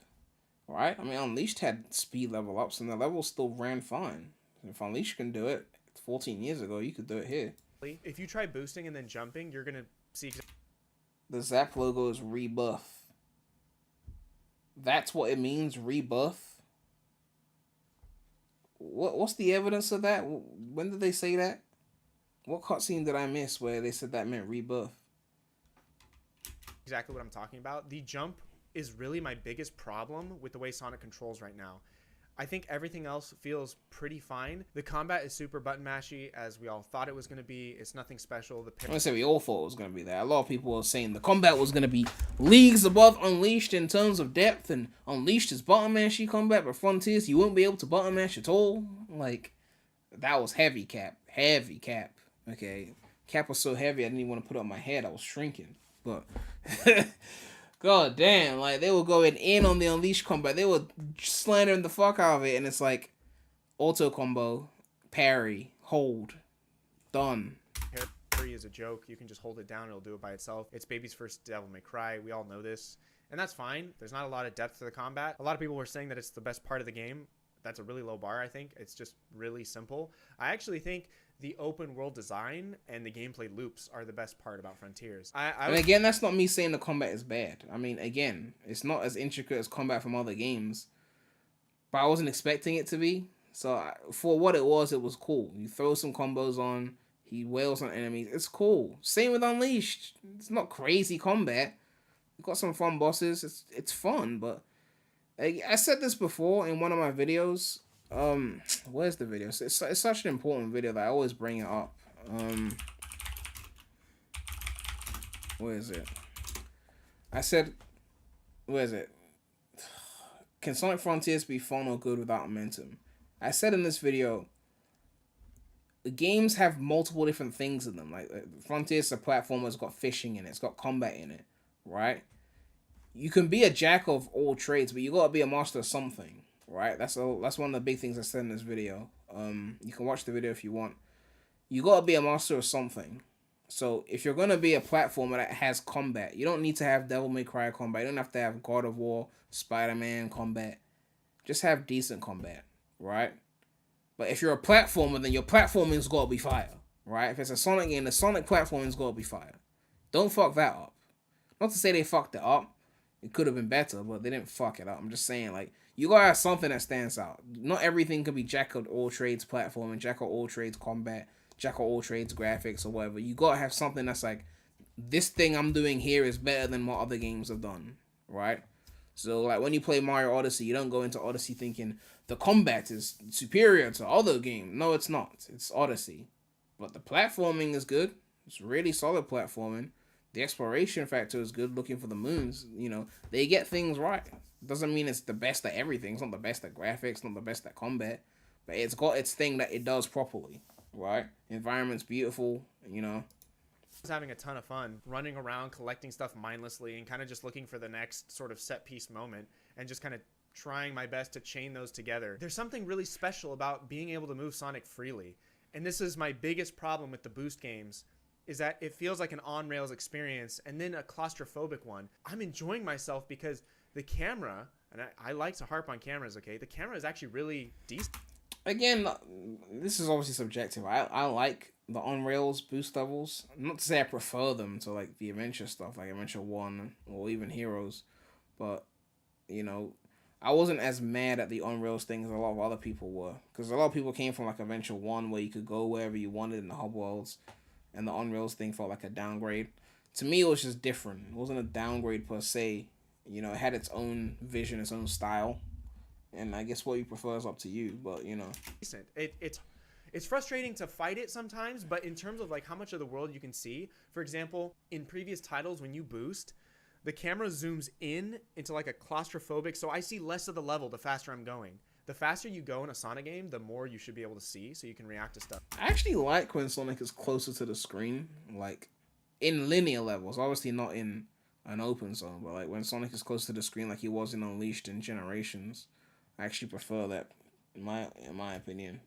Right? I mean, Unleashed had speed level ups, and the levels still ran fine. If Unleashed can do it 14 years ago, you could do it here. If you try boosting and then jumping, you're going to see... The Zap logo is rebuff. That's what it means, rebuff. What's the evidence of that? When did they say that? What cutscene did I miss where they said that meant rebuff? Exactly what I'm talking about. The jump is really my biggest problem with the way Sonic controls right now. I think everything else feels pretty fine. The combat is super button mashy, as we all thought it was going to be. It's nothing special. I'm gonna say we all thought it was going to be that. A lot of people were saying the combat was going to be leagues above Unleashed in terms of depth, and Unleashed is button mashy combat, but Frontiers, you won't be able to button mash at all. Like, that was heavy cap. Heavy cap. Okay. Cap was so heavy I didn't even want to put it on my head. I was shrinking. But... God damn, like, they were going in on the Unleashed combat. They were slandering the fuck out of it, and it's like, auto combo, parry, hold, done. Parry is a joke. You can just hold it down, it'll do it by itself. It's baby's first Devil May Cry. We all know this. And that's fine. There's not a lot of depth to the combat. A lot of people were saying that it's the best part of the game. That's a really low bar, I think. It's just really simple. I actually think the open world design and the gameplay loops are the best part about Frontiers. And again, that's not me saying the combat is bad. I mean, again, it's not as intricate as combat from other games, but I wasn't expecting it to be. So for what it was cool. You throw some combos on, he wails on enemies. It's cool. Same with Unleashed. It's not crazy combat. You've got some fun bosses. It's fun, but I said this before in one of my videos. Where's the video? It's such an important video that I always bring it up. Where is it? I said, where is it? Can Sonic Frontiers be fun or good without momentum? I said in this video, the games have multiple different things in them. Like, Frontiers is a platformer, it's got fishing in it, it's got combat in it, right? You can be a jack of all trades, but you gotta be a master of something. Right, that's one of the big things I said in this video. You can watch the video if you want. You gotta be a master of something. So if you're gonna be a platformer that has combat, you don't need to have Devil May Cry combat. You don't have to have God of War, Spider-Man combat. Just have decent combat, right? But if you're a platformer, then your platforming's gotta be fire, right? If it's a Sonic game, the Sonic platforming's gotta be fire. Don't fuck that up. Not to say they fucked it up. It could have been better, but they didn't fuck it up. I'm just saying, like, you gotta have something that stands out. Not everything can be jack of all trades platforming, jack of all trades combat, jack of all trades graphics or whatever. You gotta have something that's like, this thing I'm doing here is better than what other games have done, right? So, like, when you play Mario Odyssey, you don't go into Odyssey thinking the combat is superior to other games. No, it's not. It's Odyssey. But the platforming is good. It's really solid platforming. The exploration factor is good, looking for the moons. You know, they get things right. Doesn't mean it's the best at everything. It's not the best at graphics, not the best at combat. But it's got its thing that it does properly, right? Environment's beautiful, you know. I was having a ton of fun running around, collecting stuff mindlessly, and kind of just looking for the next sort of set piece moment, and just kind of trying my best to chain those together. There's something really special about being able to move Sonic freely. And this is my biggest problem with the boost games, is that it feels like an on-rails experience and then a claustrophobic one. I'm enjoying myself because the camera, and I like to harp on cameras, okay? The camera is actually really decent. Again, this is obviously subjective. I like the on-rails boost levels. Not to say I prefer them to like the adventure stuff, like Adventure 1 or even Heroes. But, you know, I wasn't as mad at the on-rails thing as a lot of other people were. Because a lot of people came from like Adventure 1 where you could go wherever you wanted in the hub worlds. And the on-rails thing felt like a downgrade. To me, it was just different. It wasn't a downgrade per se. You know, it had its own vision, its own style. And I guess what you prefer is up to you, but, you know. It's frustrating to fight it sometimes, but in terms of like how much of the world you can see, for example, in previous titles, when you boost, the camera zooms in into like a claustrophobic, so I see less of the level the faster I'm going. The faster you go in a Sonic game, the more you should be able to see, so you can react to stuff. I actually like when Sonic is closer to the screen, like in linear levels. Obviously not in an open zone, but like when Sonic is close to the screen, like he was in Unleashed and Generations, I actually prefer that, in my opinion.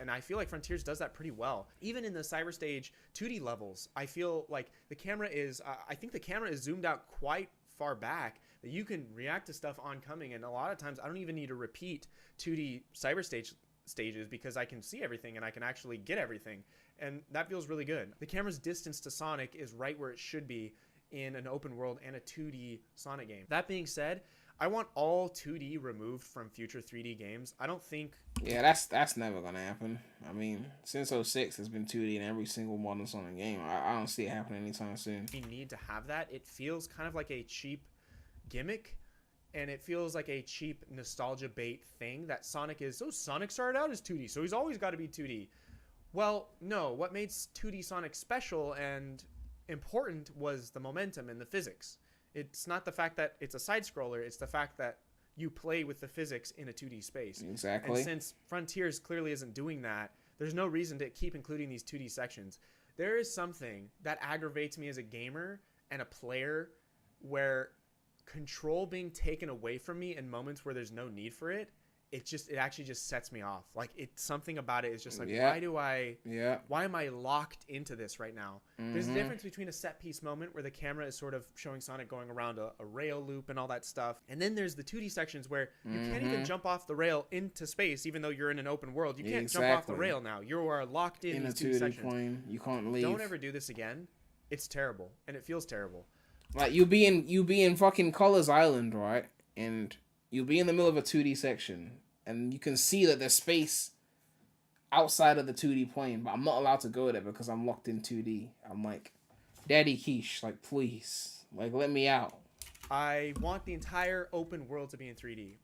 And I feel like Frontiers does that pretty well. Even in the Cyberstage 2D levels, I feel like the camera is, I think the camera is zoomed out quite far back that you can react to stuff oncoming. And a lot of times I don't even need to repeat 2D Cyberstage stages because I can see everything and I can actually get everything. And that feels really good. The camera's distance to Sonic is right where it should be in an open world and a 2D Sonic game. That being said, I want all 2D removed from future 3D games. I don't think... Yeah, that's never gonna happen. I mean, since 06, there's been 2D in every single modern Sonic game. I don't see it happening anytime soon. We need to have that. It feels kind of like a cheap gimmick, and it feels like a cheap nostalgia bait thing that Sonic is. So Sonic started out as 2D, so he's always got to be 2D. Well, no. What made 2D Sonic special and important was the momentum and the physics. It's not the fact that it's a side-scroller, it's the fact that you play with the physics in a 2D space. Exactly. And since Frontiers clearly isn't doing that, there's no reason to keep including these 2D sections. There is something that aggravates me as a gamer and a player where control being taken away from me in moments where there's no need for it, it actually just sets me off. Like, it's something about it is just like, why am I locked into this right now? There's a difference between a set piece moment where the camera is sort of showing Sonic going around a rail loop and all that stuff. And then there's the 2D sections where you can't even jump off the rail into space, even though you're in an open world. You can't jump off the rail now. You are locked in these 2D sections. Plane. You can't leave. Don't ever do this again. It's terrible. And it feels terrible. Like, you'll be in fucking Colors Island, right? And you'll be in the middle of a 2D section. And you can see that there's space outside of the 2D plane, but I'm not allowed to go there because I'm locked in 2D. I'm like, Daddy Quiche, like, please, like, let me out. I want the entire open world to be in 3D.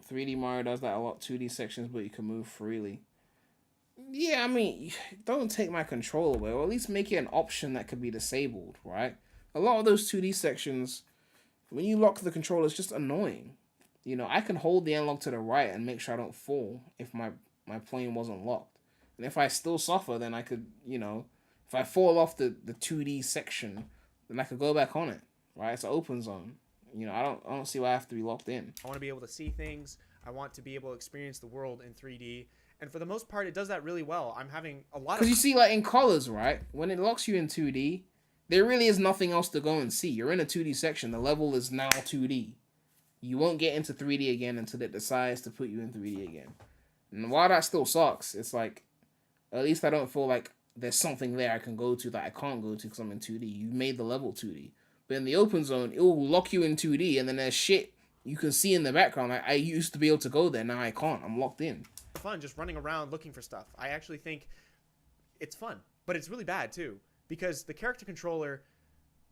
3D Mario does that a lot, 2D sections, but you can move freely. Yeah, I mean, don't take my control away, or at least make it an option that could be disabled, right? A lot of those 2D sections, when you lock the controller, it's just annoying. You know, I can hold the analog to the right and make sure I don't fall if my plane wasn't locked. And if I still suffer, then I could, you know, if I fall off the 2D section, then I could go back on it, right? It's an open zone. You know, I don't see why I have to be locked in. I want to be able to see things. I want to be able to experience the world in 3D. And for the most part, it does that really well. I'm having a lot of... Because you see, like, in Colors, right? When it locks you in 2D... there really is nothing else to go and see. You're in a 2D section. The level is now 2D. You won't get into 3D again until it decides to put you in 3D again. And while that still sucks, it's like, at least I don't feel like there's something there I can go to that I can't go to because I'm in 2D. You made the level 2D. But in the open zone, it will lock you in 2D, and then there's shit you can see in the background. Like, I used to be able to go there, now I can't. I'm locked in. Fun just running around looking for stuff. I actually think it's fun, but it's really bad too. Because the character controller,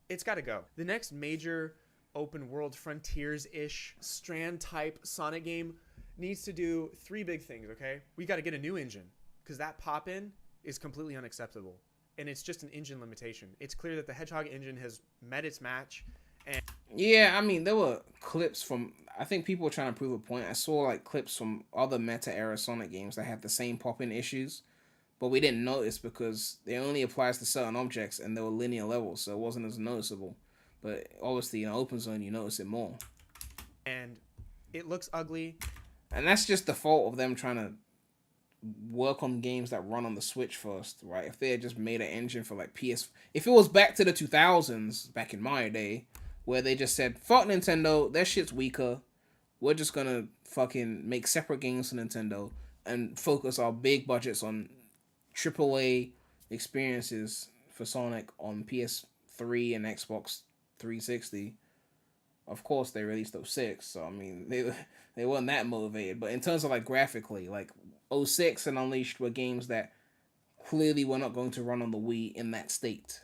it's got to go. The next major open world Frontiers-ish Strand-type Sonic game needs to do 3 big things, okay? We got to get a new engine, because that pop-in is completely unacceptable. And it's just an engine limitation. It's clear that the Hedgehog engine has met its match. And yeah, I mean, there were clips from... I think people were trying to prove a point. I saw, like, clips from other meta-era Sonic games that had the same pop-in issues. But we didn't notice because it only applies to certain objects and there were linear levels, so it wasn't as noticeable. But obviously, in an open zone, you notice it more. And it looks ugly. And that's just the fault of them trying to work on games that run on the Switch first, right? If they had just made an engine for like PS... If it was back to the 2000s, back in my day, where they just said, fuck Nintendo, their shit's weaker. We're just gonna fucking make separate games for Nintendo and focus our big budgets on AAA experiences for Sonic on PS3 and Xbox 360. Of course, they released 06, so I mean, they weren't that motivated. But in terms of like graphically, like 06 and Unleashed were games that clearly were not going to run on the Wii in that state.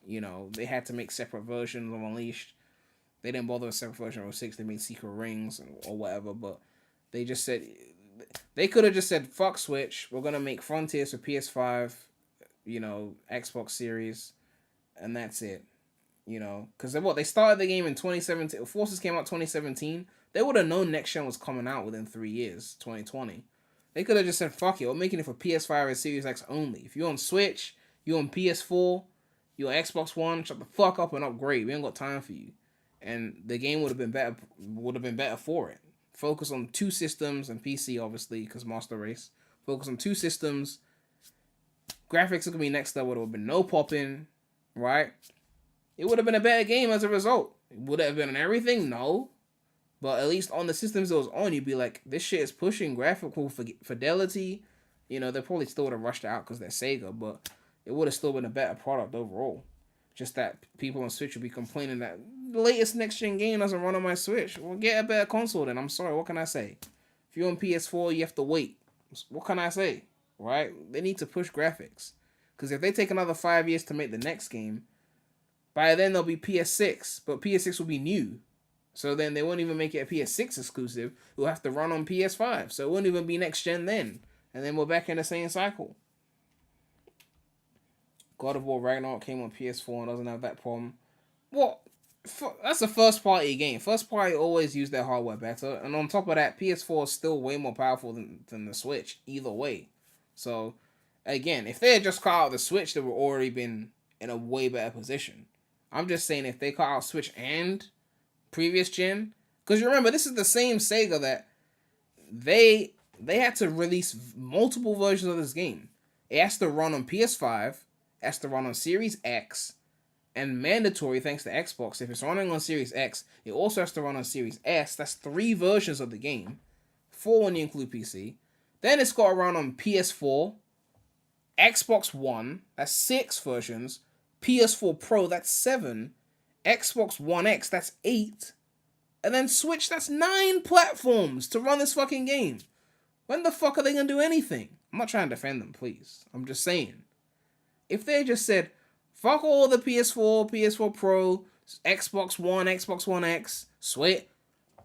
You know, they had to make separate versions of Unleashed. They didn't bother with a separate version of 06. They made Secret Rings or whatever, but they just said... They could have just said, fuck Switch, we're going to make Frontiers for PS5, you know, Xbox Series, and that's it. You know, because they started the game in 2017. Forces came out 2017. They would have known next gen was coming out within 3 years, 2020. They could have just said, fuck it, we're making it for PS5 and Series X only. If you're on Switch, you're on PS4, you're on Xbox One, shut the fuck up and upgrade. We ain't got time for you. And the game would have been better for it. Focus on 2 systems and PC, obviously, because Master Race. Focus on 2 systems. Graphics are gonna be next level. There would have been no popping, right? It would have been a better game as a result. Would it have been on everything? No. But at least on the systems it was on, you'd be like, this shit is pushing graphical fidelity. You know, they probably still would have rushed it out because they're Sega, but it would have still been a better product overall. Just that people on Switch would be complaining that the latest next-gen game doesn't run on my Switch. Well, get a better console then. I'm sorry, what can I say? If you're on PS4, you have to wait. What can I say? Right? They need to push graphics. Because if they take another 5 years to make the next game, by then there'll be PS6. But PS6 will be new. So then they won't even make it a PS6 exclusive. It will have to run on PS5. So it won't even be next-gen then. And then we're back in the same cycle. God of War Ragnarok came on PS4 and doesn't have that problem. Well, that's a first-party game. First-party always use their hardware better. And on top of that, PS4 is still way more powerful than the Switch, either way. So, again, if they had just cut out the Switch, they would already been in a way better position. I'm just saying if they cut out Switch and previous gen, because you remember, this is the same Sega that they had to release multiple versions of this game. It has to run on PS5, has to run on Series X, and mandatory thanks to Xbox. If it's running on Series X, it also has to run on Series S. That's 3 versions of the game. 4 when you include PC. Then it's got to run on PS4, Xbox One, that's 6 versions, PS4 Pro, that's 7, Xbox One X, that's 8, and then Switch, that's 9 platforms to run this fucking game. When the fuck are they going to do anything? I'm not trying to defend them, please. I'm just saying. If they just said, fuck all the PS4, PS4 Pro, Xbox One, Xbox One X, Switch,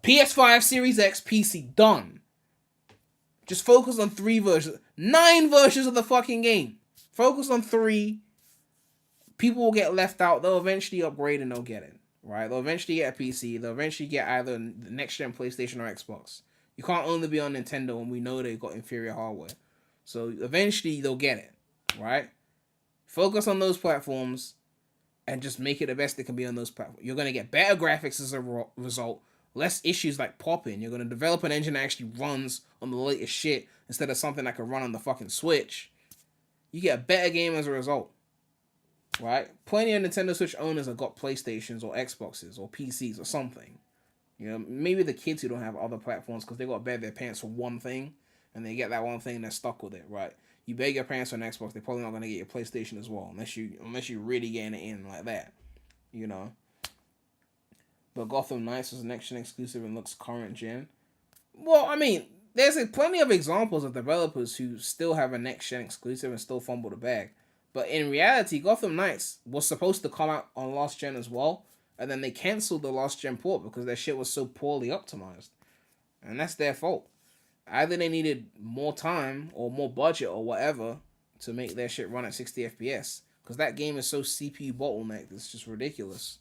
PS5, Series X, PC, done. Just focus on 3 versions. 9 versions of the fucking game. Focus on 3. People will get left out. They'll eventually upgrade and they'll get it. Right? They'll eventually get a PC. They'll eventually get either the next-gen PlayStation or Xbox. You can't only be on Nintendo when we know they've got inferior hardware. So eventually they'll get it. Right? Focus on those platforms and just make it the best it can be on those platforms. You're going to get better graphics as a result. Less issues like popping. You're going to develop an engine that actually runs on the latest shit instead of something that can run on the fucking Switch. You get a better game as a result. Right? Plenty of Nintendo Switch owners have got PlayStations or Xboxes or PCs or something. You know, maybe the kids who don't have other platforms because they got to beg their parents for one thing and they get that one thing and they're stuck with it, right? You beg your parents for an Xbox, they're probably not going to get your PlayStation as well unless you really getting it in like that, you know. But Gotham Knights is a next-gen exclusive and looks current-gen. Well, I mean, there's plenty of examples of developers who still have a next-gen exclusive and still fumble the bag. But in reality, Gotham Knights was supposed to come out on last gen as well, and then they cancelled the last gen port because their shit was so poorly optimized. And that's their fault. Either they needed more time or more budget or whatever to make their shit run at 60 FPS. Because that game is so CPU bottlenecked, it's just ridiculous.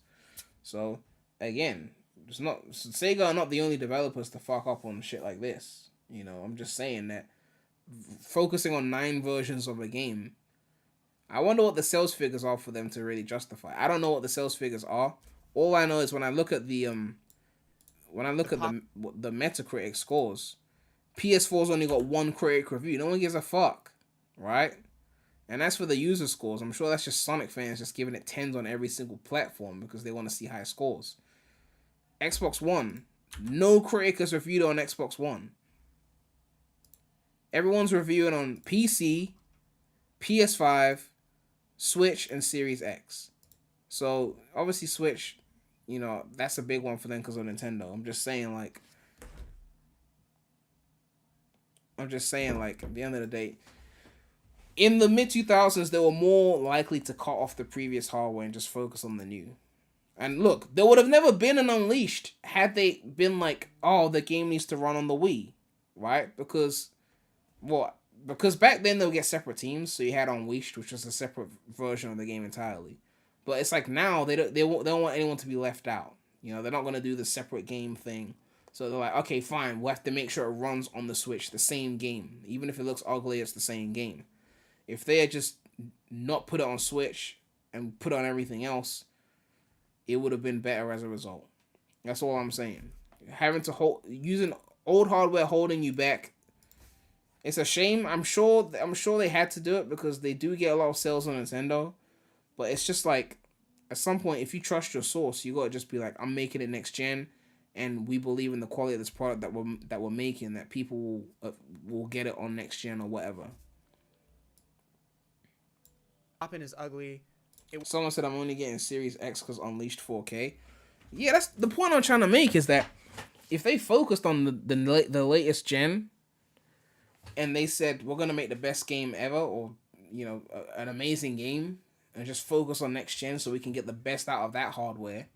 So, again, Sega are not the only developers to fuck up on shit like this. You know, I'm just saying that focusing on 9 versions of a game, I wonder what the sales figures are for them to really justify. I don't know what the sales figures are All I know is when I look at the Metacritic scores, PS4's only got one critic review. No one gives a fuck, right? And as for the user scores, I'm sure that's just Sonic fans just giving it 10s on every single platform because they want to see high scores. Xbox One, no critic has reviewed on Xbox One. Everyone's reviewing on PC, PS5, Switch, and Series X. So, obviously Switch, you know, that's a big one for them because of Nintendo. I'm just saying, like, at the end of the day, in the mid-2000s, they were more likely to cut off the previous hardware and just focus on the new. And look, there would have never been an Unleashed had they been like, oh, the game needs to run on the Wii, right? Because back then they'll get separate teams, so you had Unleashed, which was a separate version of the game entirely. But it's like now they don't want anyone to be left out. You know, they're not gonna do the separate game thing. So they're like, okay, fine, we'll have to make sure it runs on the Switch, the same game. Even if it looks ugly, it's the same game. If they had just not put it on Switch and put it on everything else, it would have been better as a result. That's all I'm saying. Using old hardware holding you back. It's a shame. I'm sure they had to do it because they do get a lot of sales on Nintendo. But it's just like, at some point, if you trust your source, you gotta just be like, I'm making it next gen, and we believe in the quality of this product that we're making, that people will get it on next gen or whatever. Poppin is ugly. Someone said I'm only getting Series X because Unleashed 4K. Yeah, that's the point I'm trying to make, is that if they focused on the latest gen and they said we're gonna make the best game ever, or you know, an amazing game, and just focus on next gen so we can get the best out of that hardware,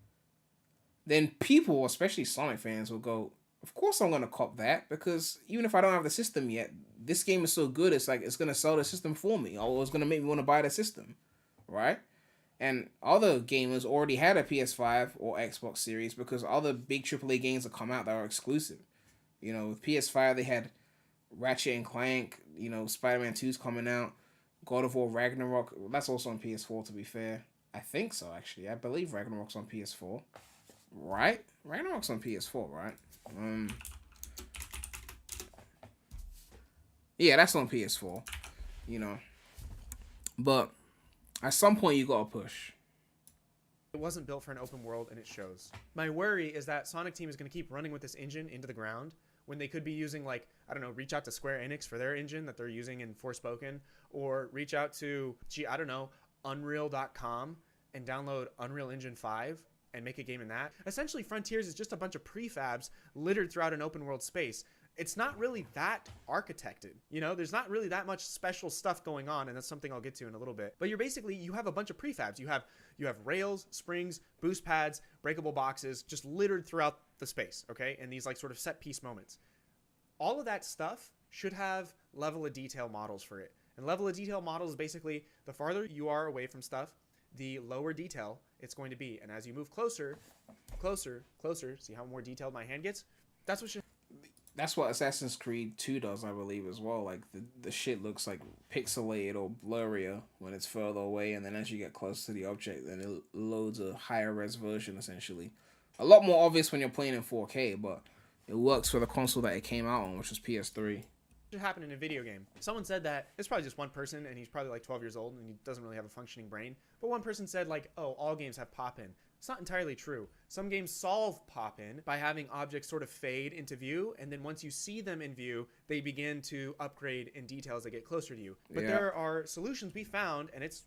then people, especially Sonic fans, will go, of course I'm gonna cop that, because even if I don't have the system yet, this game is so good, it's like it's gonna sell the system for me, or it's gonna make me want to buy the system, right? And other gamers already had a PS5 or Xbox Series because other big AAA games have come out that are exclusive. You know, with PS5 they had Ratchet and Clank, you know, Spider-Man 2's coming out, God of War Ragnarok, that's also on PS4 to be fair. I think so, actually. I believe Ragnarok's on PS4. Right? Ragnarok's on PS4, right? Yeah, that's on PS4. You know. But at some point you gotta push. It wasn't built for an open world, and it shows. My worry is that Sonic Team is going to keep running with this engine into the ground when they could be using, like, I don't know, reach out to Square Enix for their engine that they're using in Forspoken, or reach out to, I don't know, Unreal.com and download Unreal Engine 5 and make a game in that. Essentially, Frontiers is just a bunch of prefabs littered throughout an open world space. It's not really that architected, you know, there's not really that much special stuff going on, and that's something I'll get to in a little bit. But you have a bunch of prefabs. You have rails, springs, boost pads, breakable boxes, just littered throughout the space, okay? And these like sort of set piece moments. All of that stuff should have level of detail models for it. And level of detail models is basically the farther you are away from stuff, the lower detail it's going to be. And as you move closer, see how more detailed my hand gets? That's what Assassin's Creed 2 does, I believe, as well. Like, the shit looks like pixelated or blurrier when it's further away, and then as you get closer to the object, then it loads a higher res version, essentially. A lot more obvious when you're playing in 4K, but it works for the console that it came out on, which was PS3. Should happen in a video game. Someone said that it's probably just one person, and he's probably like 12 years old, and he doesn't really have a functioning brain. But one person said, like, oh, all games have pop-in. It's not entirely true. Some games solve pop-in by having objects sort of fade into view, and then once you see them in view, they begin to upgrade in detail as they get closer to you. But there are solutions we found, and it's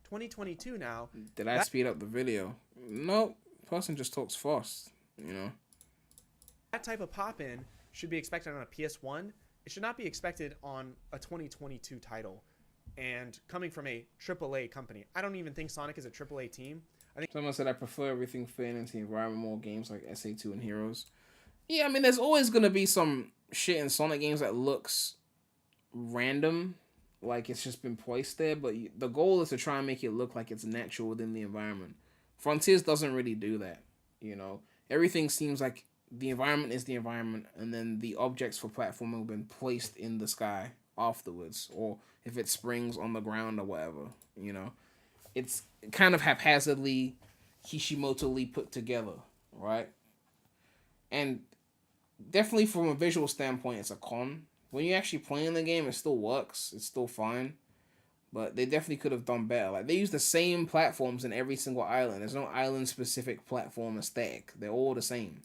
2022 now. Did I speed up the video? No, person just talks fast, you know. That type of pop-in should be expected on a PS1. It should not be expected on a 2022 title. And coming from a AAA company, I don't even think Sonic is a AAA team. I think someone said I prefer everything fitting into the environment more games like SA2 and Heroes. Yeah, I mean, there's always going to be some shit in Sonic games that looks random, like it's just been placed there, but the goal is to try and make it look like it's natural within the environment. Frontiers doesn't really do that, you know. Everything seems like the environment is the environment, and then the objects for platforming have been placed in the sky afterwards, or if it springs on the ground or whatever, you know. It's kind of haphazardly Kishimoto Lee put together, right? And definitely from a visual standpoint, it's a con. When you actually playing the game, it still works. It's still fine. But they definitely could have done better. Like, they use the same platforms in every single island. There's no island-specific platform aesthetic. They're all the same.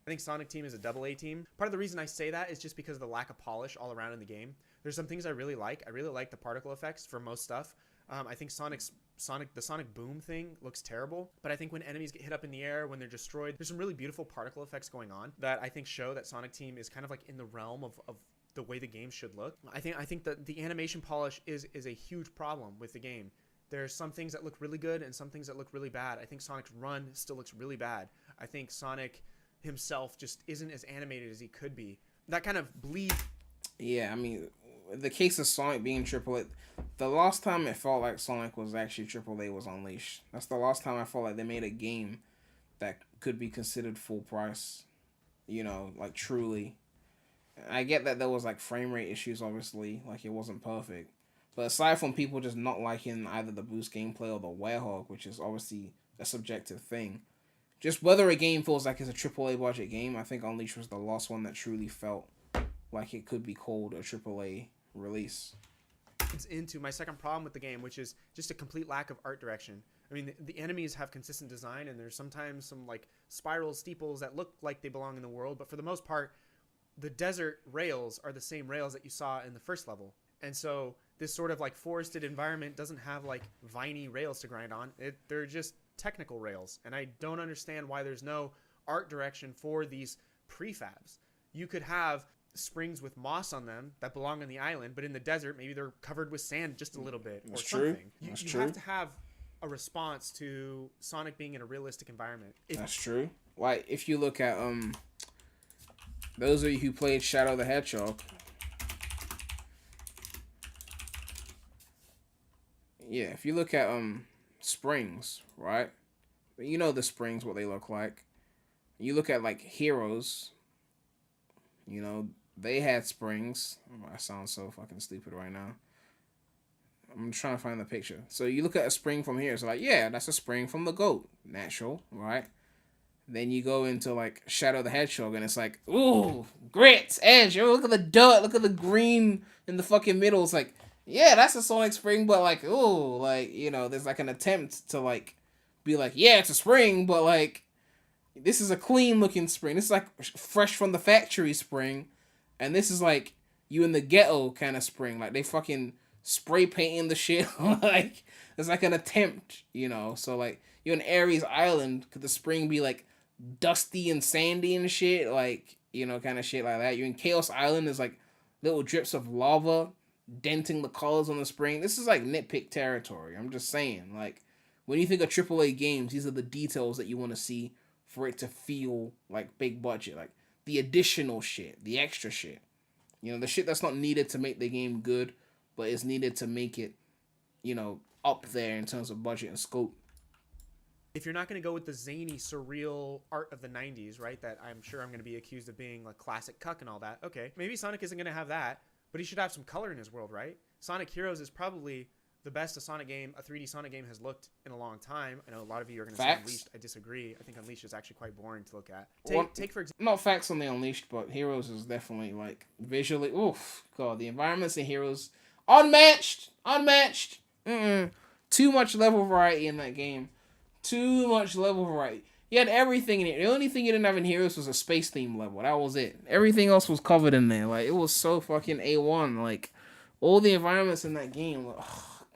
I think Sonic Team is a AA team. Part of the reason I say that is just because of the lack of polish all around in the game. There's some things I really like. I really like the particle effects for most stuff. I think the Sonic Boom thing looks terrible, but I think when enemies get hit up in the air, when they're destroyed, there's some really beautiful particle effects going on that I think show that Sonic Team is kind of like in the realm of the way the game should look. I think that the animation polish is a huge problem with the game. There's some things that look really good and some things that look really bad. I think Sonic's run still looks really bad. I think Sonic himself just isn't as animated as he could be. That kind of bleeds. Yeah, I mean, the case of Sonic being AAA, the last time it felt like Sonic was actually AAA was Unleashed. That's the last time I felt like they made a game that could be considered full price. You know, like truly. I get that there was like frame rate issues, obviously, like it wasn't perfect. But aside from people just not liking either the boost gameplay or the Werehog, which is obviously a subjective thing, just whether a game feels like it's a AAA budget game, I think Unleashed was the last one that truly felt like it could be called a AAA release. It's into my second problem with the game, which is just a complete lack of art direction. I mean, the enemies have consistent design, and there's sometimes some like spiral steeples that look like they belong in the world, but for the most part, the desert rails are the same rails that you saw in the first level. And so this sort of like forested environment doesn't have like viney rails to grind on. They're just technical rails. And I don't understand why there's no art direction for these prefabs. You could have springs with moss on them that belong on the island, but in the desert, maybe they're covered with sand just a little bit or something. You have to have a response to Sonic being in a realistic environment. That's true. Like, if you look at, those of you who played Shadow the Hedgehog, yeah, if you look at springs, right? You know the springs, what they look like. You look at like Heroes, you know, they had springs. Oh, I sound so fucking stupid right now. I'm trying to find the picture. So you look at a spring from here, it's like, yeah, that's a spring from the goat. Natural, right? Then you go into like Shadow the Hedgehog and it's like, ooh, grits, edge. Oh, look at the dirt, look at the green in the fucking middle. It's like, yeah, that's a Sonic spring, but like, ooh, like, you know, there's like an attempt to like be like, yeah, it's a spring, but like, this is a clean looking spring. This is like fresh from the factory spring. And this is like you in the ghetto kind of spring. Like they fucking spray painting the shit. Like it's like an attempt, you know. So like you're in Ares Island, could the spring be like dusty and sandy and shit? Like, you know, kind of shit like that. You're in Chaos Island, there's like little drips of lava denting the colors on the spring. This is like nitpick territory. I'm just saying, like, when you think of AAA games, these are the details that you want to see for it to feel like big budget, like the additional shit, the extra shit. You know, the shit that's not needed to make the game good, but is needed to make it, you know, up there in terms of budget and scope. If you're not going to go with the zany, surreal art of the 90s, right, that I'm sure I'm going to be accused of being like classic cuck and all that, okay, maybe Sonic isn't going to have that, but he should have some color in his world, right? Sonic Heroes is probably the best a 3D Sonic game has looked in a long time. I know a lot of you are going to say Unleashed. I disagree. I think Unleashed is actually quite boring to look at. Take for example, not facts on the Unleashed, but Heroes is definitely like visually. Oof, god, the environments in Heroes unmatched. Too much level variety in that game. Too much level variety. You had everything in it. The only thing you didn't have in Heroes was a space theme level. That was it. Everything else was covered in there. Like, it was so fucking A1. Like, all the environments in that game. Like,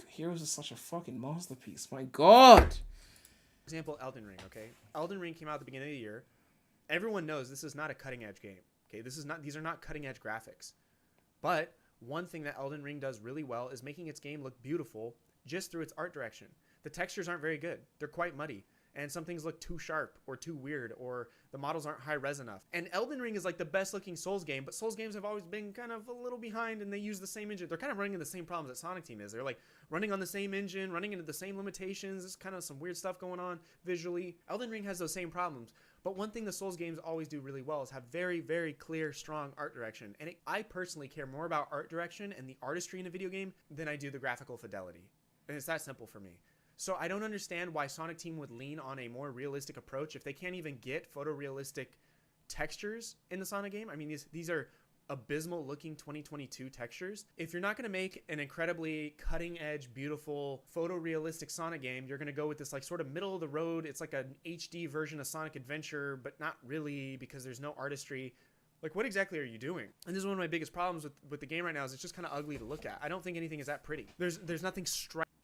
Heroes is such a fucking masterpiece. My god. For example, Elden Ring, okay? Elden Ring came out at the beginning of the year. Everyone knows this is not a cutting-edge game, okay? These are not cutting-edge graphics. But one thing that Elden Ring does really well is making its game look beautiful just through its art direction. The textures aren't very good. They're quite muddy. And some things look too sharp or too weird, or the models aren't high res enough. And Elden Ring is like the best looking Souls game, but Souls games have always been kind of a little behind, and they use the same engine. They're kind of running into the same problems that Sonic Team is. They're like running on the same engine, running into the same limitations. There's kind of some weird stuff going on visually. Elden Ring has those same problems. But one thing the Souls games always do really well is have very, very clear, strong art direction. And I personally care more about art direction and the artistry in a video game than I do the graphical fidelity. And it's that simple for me. So I don't understand why Sonic Team would lean on a more realistic approach if they can't even get photorealistic textures in the Sonic game. I mean, these are abysmal looking 2022 textures. If you're not going to make an incredibly cutting edge, beautiful, photorealistic Sonic game, you're going to go with this like sort of middle of the road. It's like an HD version of Sonic Adventure, but not really, because there's no artistry. Like, what exactly are you doing? And this is one of my biggest problems with the game right now, is it's just kind of ugly to look at. I don't think anything is that pretty. There's nothing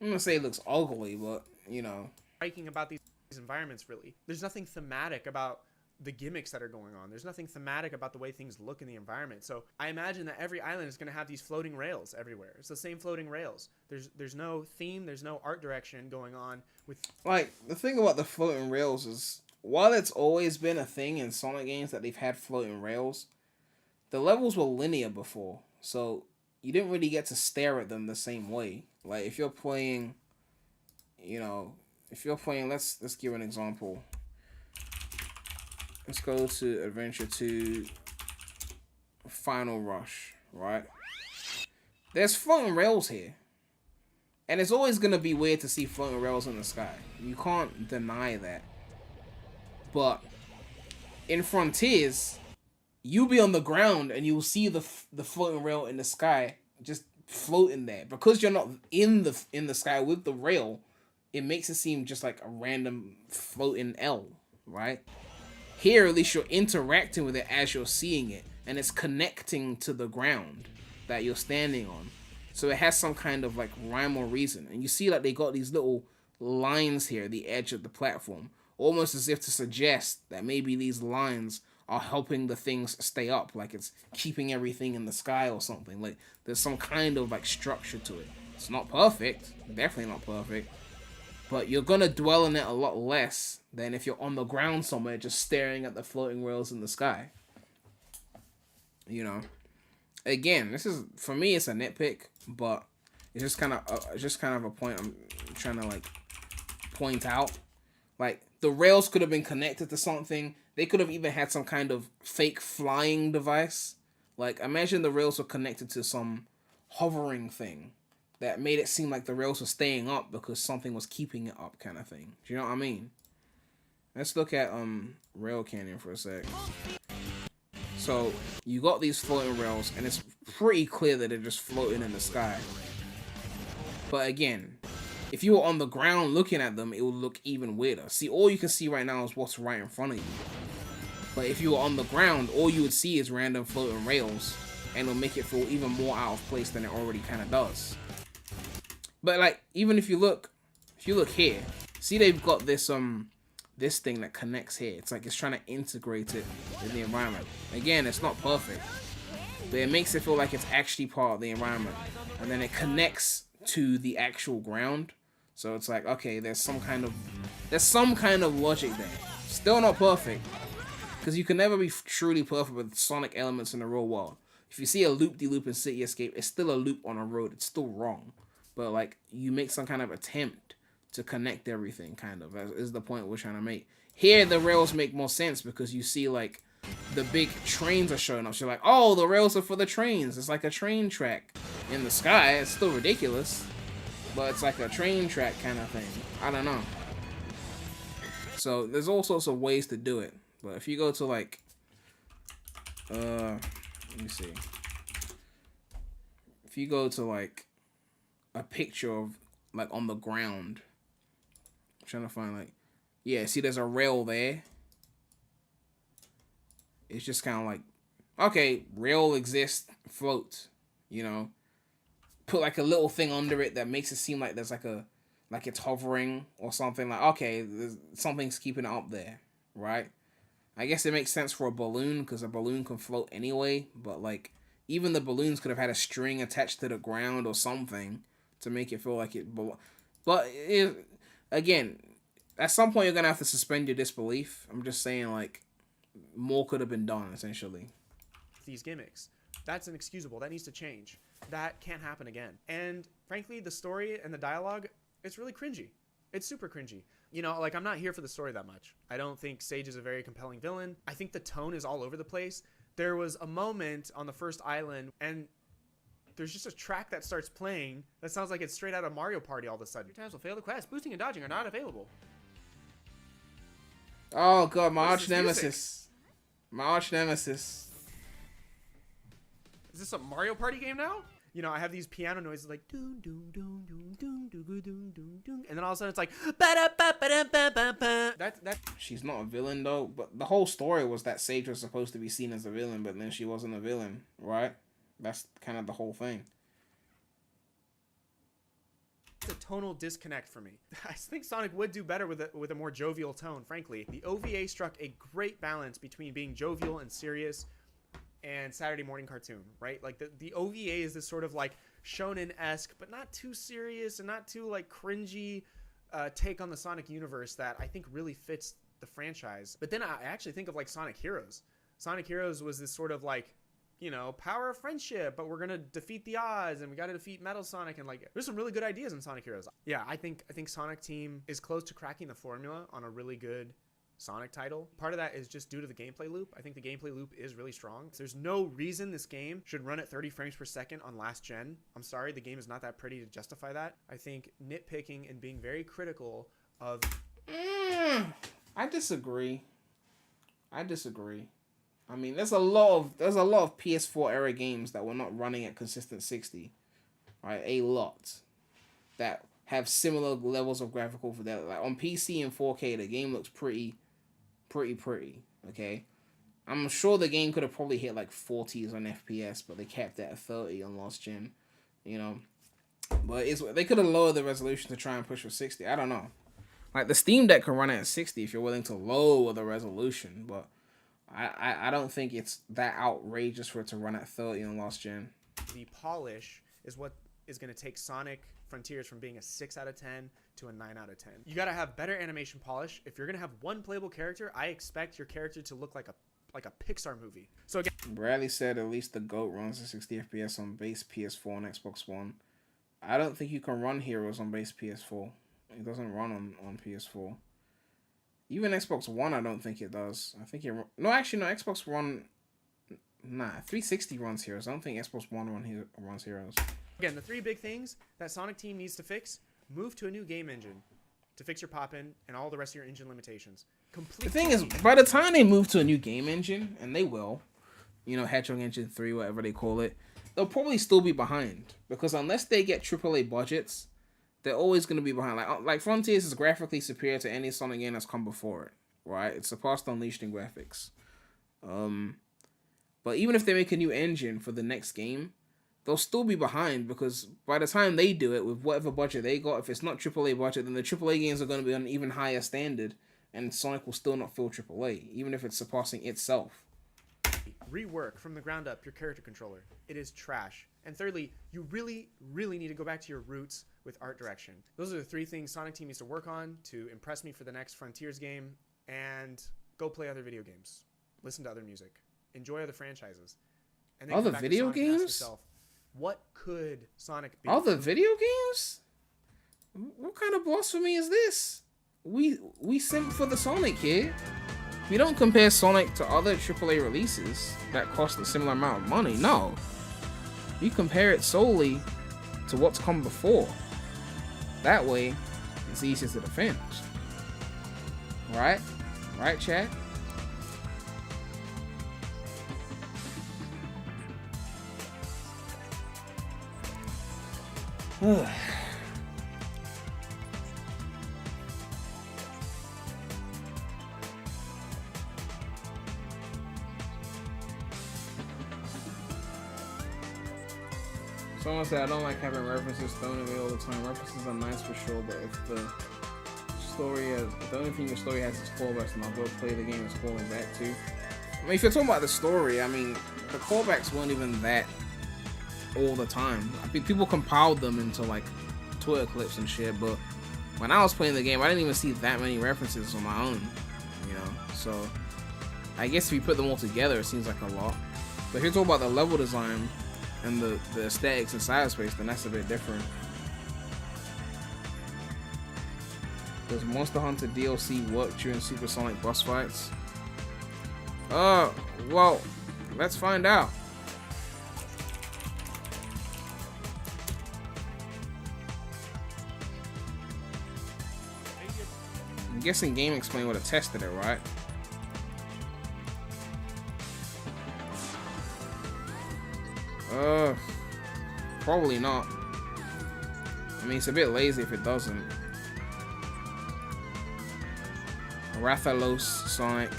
I'm gonna say it looks ugly, but you know, striking about these environments, really. There's nothing thematic about the gimmicks that are going on. There's nothing thematic about the way things look in the environment. So I imagine that every island is going to have these floating rails everywhere. It's the same floating rails. There's no theme, there's no art direction going on with... Like, the thing about the floating rails is, while it's always been a thing in Sonic games that they've had floating rails, the levels were linear before, so you didn't really get to stare at them the same way. Like, if you're playing, you know, let's give an example. Let's go to Adventure 2 Final Rush, right? There's floating rails here. And it's always going to be weird to see floating rails in the sky. You can't deny that. But in Frontiers, you'll be on the ground and you'll see the floating rail in the sky just floating there. Because you're not in the sky with the rail, it makes it seem just like a random floating L, right? Here, at least you're interacting with it as you're seeing it, and it's connecting to the ground that you're standing on. So it has some kind of like rhyme or reason. And you see like they got these little lines here, the edge of the platform, almost as if to suggest that maybe these lines are helping the things stay up, like it's keeping everything in the sky or something. Like there's some kind of like structure to it. It's not perfect, definitely not perfect, but you're gonna dwell on it a lot less than if you're on the ground somewhere just staring at the floating rails in the sky. You know, again, this is, for me, it's a nitpick, but it's just kind of a point I'm trying to like point out. Like, the rails could have been connected to something. They could have even had some kind of fake flying device. Like, imagine the rails were connected to some hovering thing that made it seem like the rails were staying up because something was keeping it up, kind of thing. Do you know what I mean? Let's look at Rail Canyon for a sec. So you got these floating rails, and it's pretty clear that they're just floating in the sky. But again, if you were on the ground looking at them, it would look even weirder. See, all you can see right now is what's right in front of you. But if you were on the ground, all you would see is random floating rails, and it'll make it feel even more out of place than it already kind of does. But like, even if you look here, see they've got this this thing that connects here. It's like it's trying to integrate it in the environment. Again, it's not perfect, but it makes it feel like it's actually part of the environment, and then it connects to the actual ground. So it's like, okay, there's some kind of logic there. Still not perfect, because you can never be truly perfect with Sonic elements in the real world. If you see a loop-de-loop in City Escape, it's still a loop on a road. It's still wrong. But like, you make some kind of attempt to connect everything, kind of, is the point we're trying to make. Here, the rails make more sense because you see like the big trains are showing up. So you're like, oh, the rails are for the trains. It's like a train track in the sky. It's still ridiculous, but it's like a train track kind of thing. I don't know. So there's all sorts of ways to do it. But if you go to like, let me see. If you go to like a picture of like on the ground, I'm trying to find like, yeah, see there's a rail there. It's just kind of like, okay, rail exists, float, you know, put like a little thing under it that makes it seem like there's like it's hovering or something. Like, okay, something's keeping it up there, right? I guess it makes sense for a balloon because a balloon can float anyway, but like even the balloons could have had a string attached to the ground or something to make it feel like it but again, at some point you're gonna have to suspend your disbelief. I'm just saying, like, more could have been done, essentially. These gimmicks, that's inexcusable. That needs to change. That can't happen again. And frankly, the story and the dialogue, it's really cringy. It's super cringy. You know, like, I'm not here for the story that much. I don't think Sage is a very compelling villain. I think the tone is all over the place. There was a moment on the first island, and there's just a track that starts playing that sounds like it's straight out of Mario Party all of a sudden. Your times will fail the quest. Boosting and dodging are not available. Oh god, my What is arch this nemesis. My arch nemesis. Is this a Mario Party game now? You know, I have these piano noises like doom doom doom doom doom doom doom doom doom, and then all of a sudden it's like that. She's not a villain though, but the whole story was that Sage was supposed to be seen as a villain, but then she wasn't a villain, right? That's kind of the whole thing. It's a tonal disconnect for me. I think Sonic would do better with a more jovial tone, frankly. The OVA struck a great balance between being jovial and serious and Saturday morning cartoon, right? Like the OVA is this sort of like shonen-esque, but not too serious and not too like cringy take on the Sonic universe that I think really fits the franchise. But then I actually think of like Sonic Heroes. Sonic Heroes was this sort of like, you know, power of friendship, but we're gonna defeat the odds and we gotta defeat Metal Sonic, and like there's some really good ideas in Sonic Heroes. Yeah, I think Sonic Team is close to cracking the formula on a really good Sonic title. Part of that is just due to the gameplay loop. I think the gameplay loop is really strong. There's no reason this game should run at 30 frames per second on last gen. I'm sorry, the game is not that pretty to justify that. I think nitpicking and being very critical of... I disagree. I mean, there's a lot of PS4 era games that were not running at consistent 60. Right? A lot. That have similar levels of graphical fidelity. Like on PC and 4K, the game looks pretty, okay? I'm sure the game could have probably hit like 40s on FPS, but they kept it at 30 on last gen, you know? But they could have lowered the resolution to try and push for 60. I don't know. Like, the Steam Deck can run it at 60 if you're willing to lower the resolution, but I don't think it's that outrageous for it to run at 30 on last gen. The polish is what is going to take Sonic Frontiers from being a 6 out of 10 to a 9 out of 10. You got to have better animation polish. If you're going to have one playable character, I expect your character to look like a Pixar movie. So again, Bradley said at least the GOAT runs at 60 FPS on base PS4 and Xbox One. I don't think you can run Heroes on base PS4. It doesn't run on PS4. Even Xbox One, I don't think it does. I think Xbox One... Nah, 360 runs Heroes. I don't think Xbox One runs Heroes. Again, the three big things that Sonic Team needs to fix: move to a new game engine to fix your pop-in and all the rest of your engine limitations. The thing is, by the time they move to a new game engine, and they will, you know, Hedgehog Engine 3, whatever they call it, they'll probably still be behind. Because unless they get AAA budgets, they're always going to be behind. Like Frontiers is graphically superior to any Sonic game that's come before it, right? It's surpassed Unleashed in graphics. But even if they make a new engine for the next game, they'll still be behind, because by the time they do it with whatever budget they got, if it's not AAA budget, then the AAA games are going to be on an even higher standard, and Sonic will still not feel AAA, even if it's surpassing itself. Rework from the ground up your character controller. It is trash. And thirdly, you really, really need to go back to your roots with art direction. Those are the three things Sonic Team needs to work on to impress me for the next Frontiers game, and go play other video games. Listen to other music. Enjoy other franchises. And then other come back to video Sonic and ask games? yourself, what could Sonic be? Other video games? What kind of blasphemy is this? We simp for the Sonic here. We don't compare Sonic to other AAA releases that cost a similar amount of money. No. We compare it solely to what's come before. That way, it's easier to defend. Right? Right, chat? Someone said, I don't like having references thrown away all the time. References are nice for sure, but if the only thing your story has is callbacks, and I'll go play the game as cool as that too. I mean, if you're talking about the story, I mean, the callbacks weren't even that all the time. I think people compiled them into like Twitter clips and shit, but when I was playing the game, I didn't even see that many references on my own, you know. So I guess if you put them all together, it seems like a lot. But if you're talking about the level design and the aesthetics in cyberspace, then that's a bit different. Does Monster Hunter DLC work during Supersonic boss fights? Well, let's find out. guessing Game Explain would have tested it, right? Probably not. I mean, it's a bit lazy if it doesn't. Rathalos Sonic.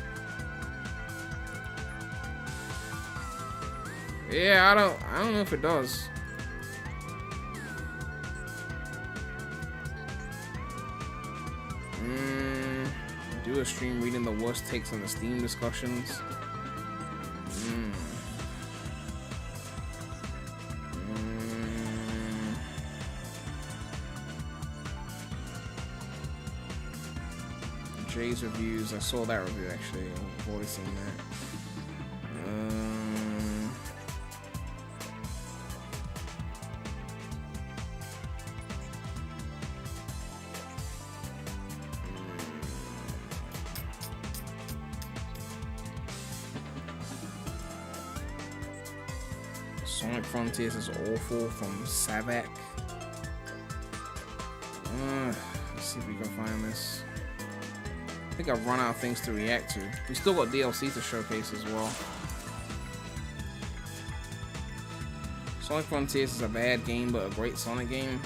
Yeah, I don't know if it does. Do a stream reading the worst takes on the Steam discussions. Jay's reviews. I saw that review actually. I've already seen that. Sonic Frontiers is awful from Savak. Let's see if we can find this. I think I've run out of things to react to. We still got DLC to showcase as well. Sonic Frontiers is a bad game, but a great Sonic game.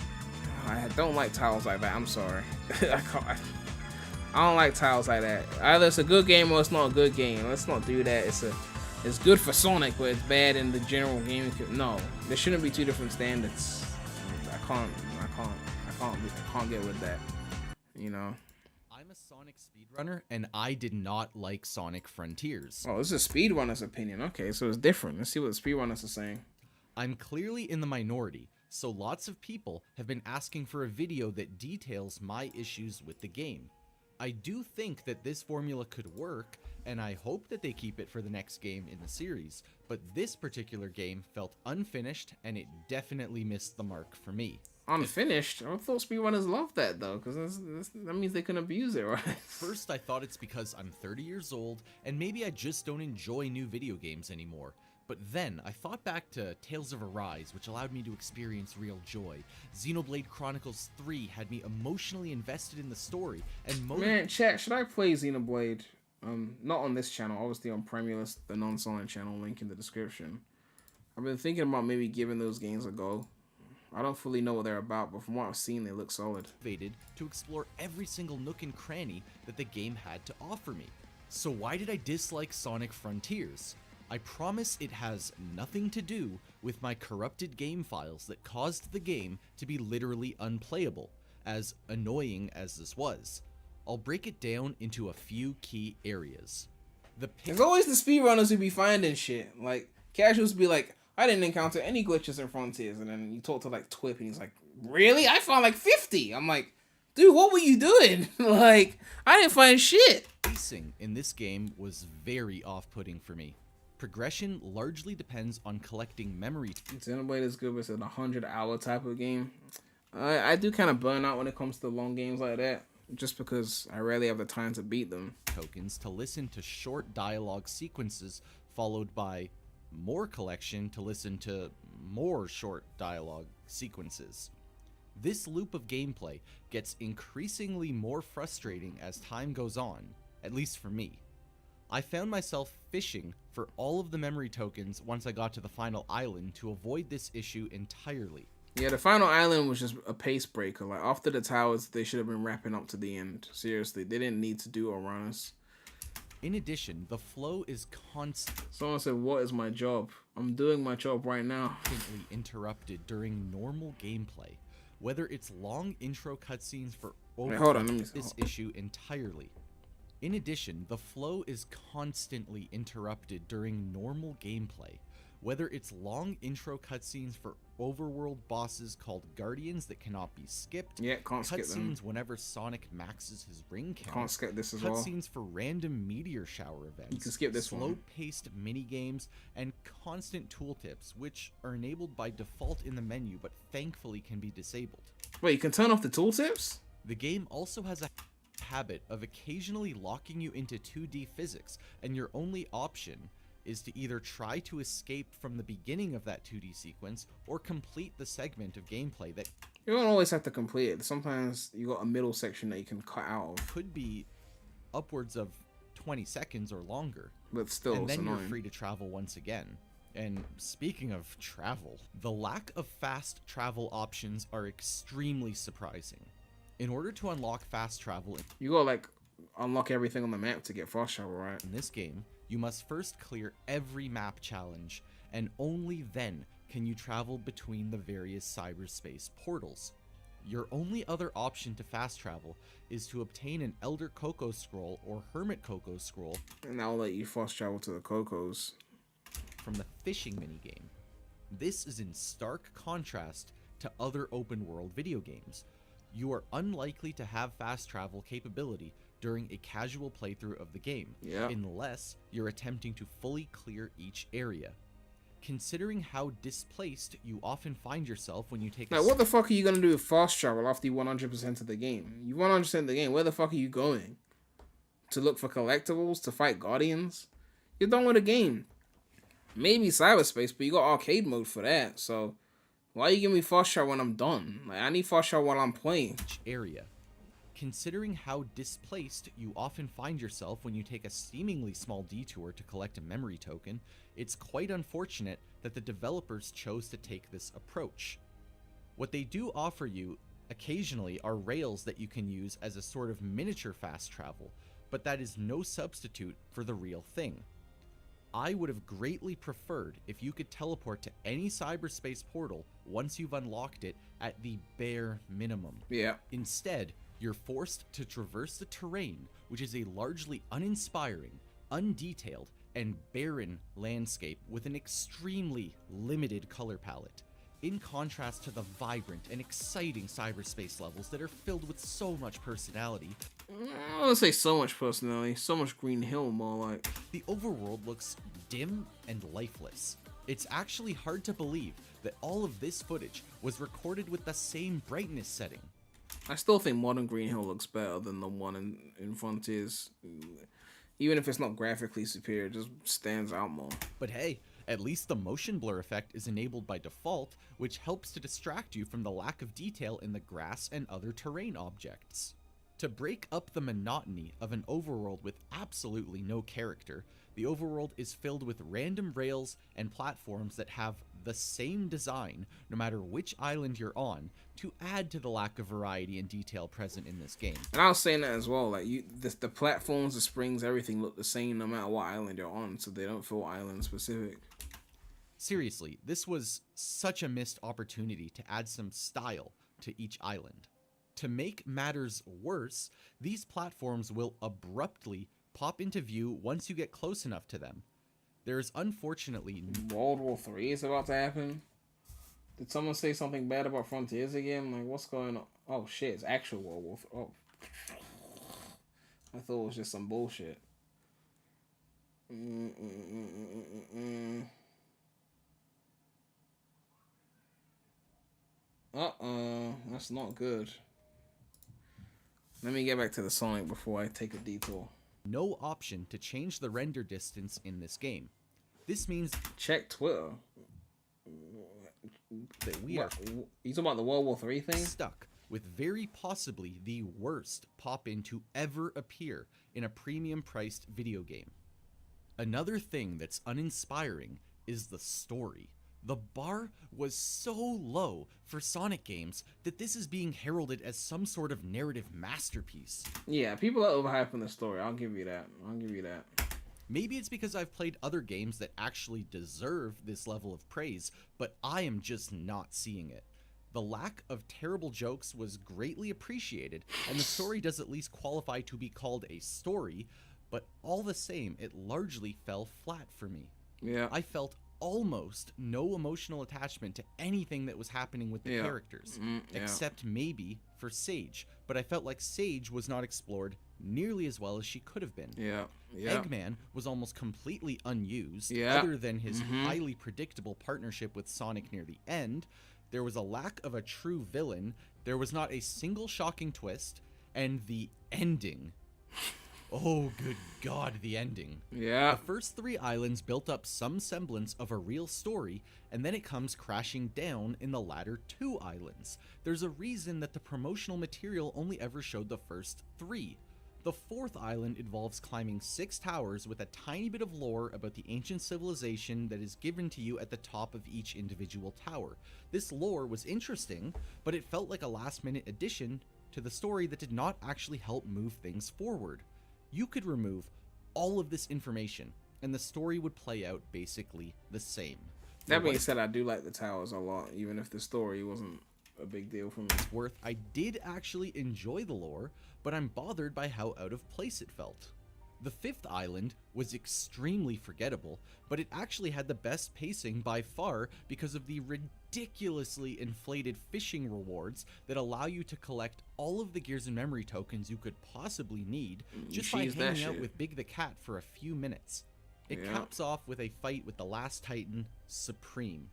I don't like titles like that. I'm sorry. I don't like titles like that. Either it's a good game or it's not a good game. Let's not do that. It's good for Sonic, but it's bad in the general gaming. No, there shouldn't be two different standards. I can't get with that. You know. I'm a Sonic speedrunner, and I did not like Sonic Frontiers. Oh, this is a speedrunner's opinion. Okay, so it's different. Let's see what the speedrunners are saying. I'm clearly in the minority, so lots of people have been asking for a video that details my issues with the game. I do think that this formula could work, and I hope that they keep it for the next game in the series, but this particular game felt unfinished, and it definitely missed the mark for me. Unfinished? I thought speedrunners love that though, because that means they can abuse it, right? First, I thought it's because I'm 30 years old, and maybe I just don't enjoy new video games anymore. But then, I thought back to Tales of Arise, which allowed me to experience real joy. Xenoblade Chronicles 3 had me emotionally invested in the story, and Man, chat, should I play Xenoblade? Not on this channel, obviously on Premulus, the non-silent channel, link in the description. I've been thinking about maybe giving those games a go. I don't fully know what they're about, but from what I've seen, they look solid. To explore every single nook and cranny that the game had to offer me. So why did I dislike Sonic Frontiers? I promise it has nothing to do with my corrupted game files that caused the game to be literally unplayable, as annoying as this was. I'll break it down into a few key areas. There's always the speedrunners who be finding shit. Like, casuals be like, I didn't encounter any glitches in Frontiers, and then you talk to like Twip, and he's like, really? I found like 50. I'm like, dude, what were you doing? Like, I didn't find shit. Pacing in this game was very off-putting for me. Progression largely depends on collecting memory. Xenoblade is good, but it's an 100-hour type of game. I do kind of burn out when it comes to long games like that, just because I rarely have the time to beat them. Tokens to listen to short dialogue sequences, followed by more collection to listen to more short dialogue sequences. This loop of gameplay gets increasingly more frustrating as time goes on, at least for me. I found myself fishing for all of the memory tokens once I got to the final island to avoid this issue entirely. Yeah, the final island was just a pace breaker. Like, after the towers, they should have been wrapping up to the end. Seriously, they didn't need to do runners. In addition, the flow is constant. Someone said, what is my job? I'm doing my job right now. Interrupted during normal gameplay. Whether it's long intro cutscenes for this issue entirely. In addition, the flow is constantly interrupted during normal gameplay. Whether it's long intro cutscenes for overworld bosses called Guardians that cannot be skipped, can't skip them. Cutscenes whenever Sonic maxes his ring count, can't skip this as well. Cutscenes for random meteor shower events, you can skip this one. Slow-paced mini-games, and constant tooltips, which are enabled by default in the menu, but thankfully can be disabled. Wait, you can turn off the tooltips? The game also has a habit of occasionally locking you into 2D physics, and your only option is to either try to escape from the beginning of that 2D sequence or complete the segment of gameplay that... You don't always have to complete it. Sometimes you got a middle section that you can cut out of. Could be upwards of 20 seconds or longer. But still, and it's then you're annoying. free to travel once again. And speaking of travel, the lack of fast travel options are extremely surprising. In order to unlock fast travel, you gotta like unlock everything on the map to get fast travel, right? In this game, you must first clear every map challenge, and only then can you travel between the various cyberspace portals. Your only other option to fast travel is to obtain an Elder Coco Scroll or Hermit Coco Scroll, and that'll let you fast travel to the Cocos from the fishing minigame. This is in stark contrast to other open world video games. You are unlikely to have fast travel capability during a casual playthrough of the game, unless you're attempting to fully clear each area. Considering how displaced you often find yourself when you take now, what the fuck are you gonna do with fast travel after you 100% of the game? You 100% the game, where the fuck are you going? To look for collectibles? To fight Guardians? You're done with the game. Maybe cyberspace, but you got arcade mode for that, so why you give me fast travel when I'm done? Like, I need fast travel while I'm playing. Area. Considering how displaced you often find yourself when you take a seemingly small detour to collect a memory token, it's quite unfortunate that the developers chose to take this approach. What they do offer you occasionally are rails that you can use as a sort of miniature fast travel, but that is no substitute for the real thing. I would have greatly preferred if you could teleport to any cyberspace portal once you've unlocked it at the bare minimum. Yeah. Instead, you're forced to traverse the terrain, which is a largely uninspiring, undetailed, and barren landscape with an extremely limited color palette, in contrast to the vibrant and exciting cyberspace levels that are filled with so much personality. I wouldn't say so much personality, so much Green Hill more like. The overworld looks dim and lifeless. It's actually hard to believe that all of this footage was recorded with the same brightness setting. I still think modern Green Hill looks better than the one in Frontiers. Even if it's not graphically superior, it just stands out more. But hey, at least the motion blur effect is enabled by default, which helps to distract you from the lack of detail in the grass and other terrain objects. To break up the monotony of an overworld with absolutely no character, the overworld is filled with random rails and platforms that have the same design no matter which island you're on, to add to the lack of variety and detail present in this game. And I was saying that as well, like the platforms, the springs, everything look the same no matter what island you're on, so they don't feel island specific. Seriously, this was such a missed opportunity to add some style to each island. To make matters worse, these platforms will abruptly pop into view once you get close enough to them. There's unfortunately... World War III is about to happen? Did someone say something bad about Frontiers again? Like, what's going on? Oh shit, it's actual World War III. Oh. I thought it was just some bullshit. That's not good. Let me get back to the Sonic before I take a detour. No option to change the render distance in this game. This means... Check Twitter. That we are... You talking about the World War III thing? Stuck with very possibly the worst pop-in to ever appear in a premium-priced video game. Another thing that's uninspiring is the story. The bar was so low for Sonic games that this is being heralded as some sort of narrative masterpiece. Yeah, people are overhyping the story. I'll give you that. Maybe it's because I've played other games that actually deserve this level of praise, but I am just not seeing it. The lack of terrible jokes was greatly appreciated, and the story does at least qualify to be called a story, but all the same, it largely fell flat for me. Yeah. I felt almost no emotional attachment to anything that was happening with the characters, except maybe for Sage, but I felt like Sage was not explored nearly as well as she could have been. Eggman was almost completely unused, other than his highly predictable partnership with Sonic near the end. There was a lack of a true villain, there was not a single shocking twist, and the ending Oh, good God, the ending. Yeah. The first 3 islands built up some semblance of a real story, and then it comes crashing down in the latter 2 islands. There's a reason that the promotional material only ever showed the first 3. The 4th island involves climbing 6 towers with a tiny bit of lore about the ancient civilization that is given to you at the top of each individual tower. This lore was interesting, but it felt like a last-minute addition to the story that did not actually help move things forward. You could remove all of this information, and the story would play out basically the same. That being said, I do like the towers a lot, even if the story wasn't a big deal for me. I did actually enjoy the lore, but I'm bothered by how out of place it felt. The 5th island was extremely forgettable, but it actually had the best pacing by far because of the ridiculously inflated fishing rewards that allow you to collect all of the Gears and Memory tokens you could possibly need just by hanging out with Big the Cat for a few minutes. It caps off with a fight with the last Titan, Supreme.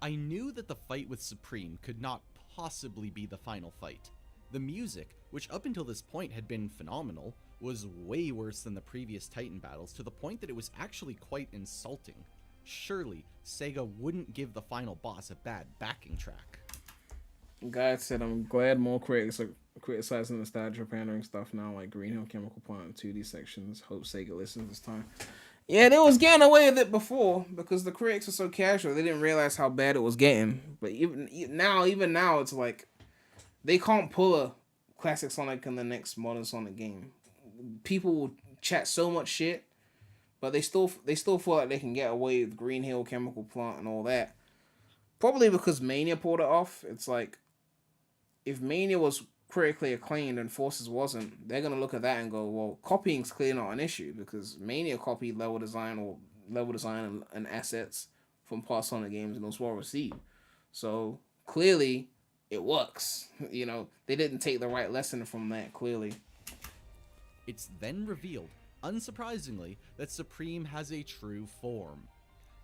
I knew that the fight with Supreme could not possibly be the final fight. The music, which up until this point had been phenomenal, was way worse than the previous Titan battles, to the point that it was actually quite insulting. Surely, Sega wouldn't give the final boss a bad backing track. Guy said, I'm glad more critics are criticizing nostalgia pandering stuff now, like Green Hill Chemical Plant and 2D sections. Hope Sega listens this time. Yeah, they was getting away with it before because the critics are so casual. They didn't realize how bad it was getting. But even now, it's like they can't pull a classic Sonic in the next modern Sonic game. People will chat so much shit, but they still feel like they can get away with Green Hill Chemical Plant and all that. Probably because Mania pulled it off. It's like if Mania was critically acclaimed and Forces wasn't, they're gonna look at that and go, well, copying's clearly not an issue because Mania copied level design and assets from past Sonic games and it was well received. So clearly it works. You know, they didn't take the right lesson from that, clearly. It's then revealed, unsurprisingly, that Supreme has a true form.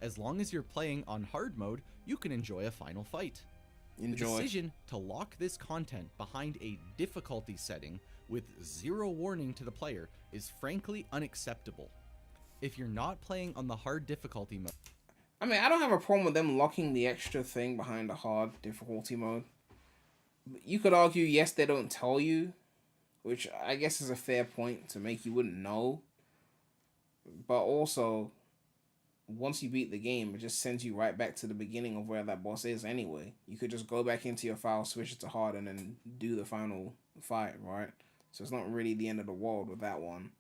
As long as you're playing on hard mode, you can enjoy a final fight. Enjoy. The decision to lock this content behind a difficulty setting with 0 warning to the player is frankly unacceptable. If you're not playing on the hard difficulty mode... I mean, I don't have a problem with them locking the extra thing behind the hard difficulty mode. You could argue, yes, they don't tell you, which I guess is a fair point to make. You wouldn't know. But also, once you beat the game, it just sends you right back to the beginning of where that boss is anyway. You could just go back into your file, switch it to hard, and then do the final fight, right? So it's not really the end of the world with that one.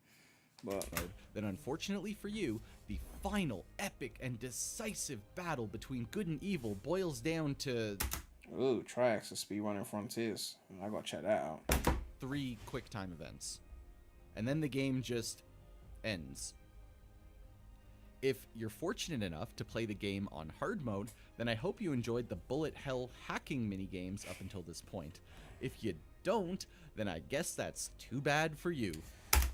But then unfortunately for you, the final epic and decisive battle between good and evil boils down to... Ooh, Triax of Speedrunning Frontiers. I gotta check that out. 3 quick time events. And then the game just ends. If you're fortunate enough to play the game on hard mode, then I hope you enjoyed the bullet hell hacking minigames up until this point. If you don't, then I guess that's too bad for you.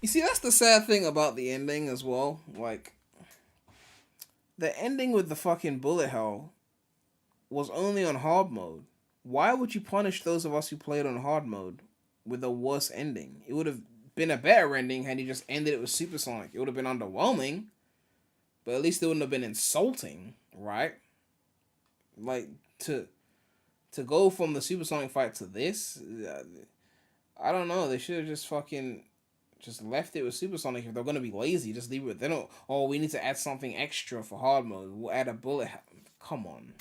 You see, that's the sad thing about the ending as well. Like, the ending with the fucking bullet hell was only on hard mode. Why would you punish those of us who played on hard mode with a worse ending? It would have been a better ending had you just ended it with Supersonic. It would have been underwhelming, but at least it wouldn't have been insulting, right? Like, to go from the Supersonic fight to this, I don't know. They should have just fucking just left it with Supersonic. If they're going to be lazy, just leave it. They don't, oh, we need to add something extra for hard mode. We'll add a bullet. Come on.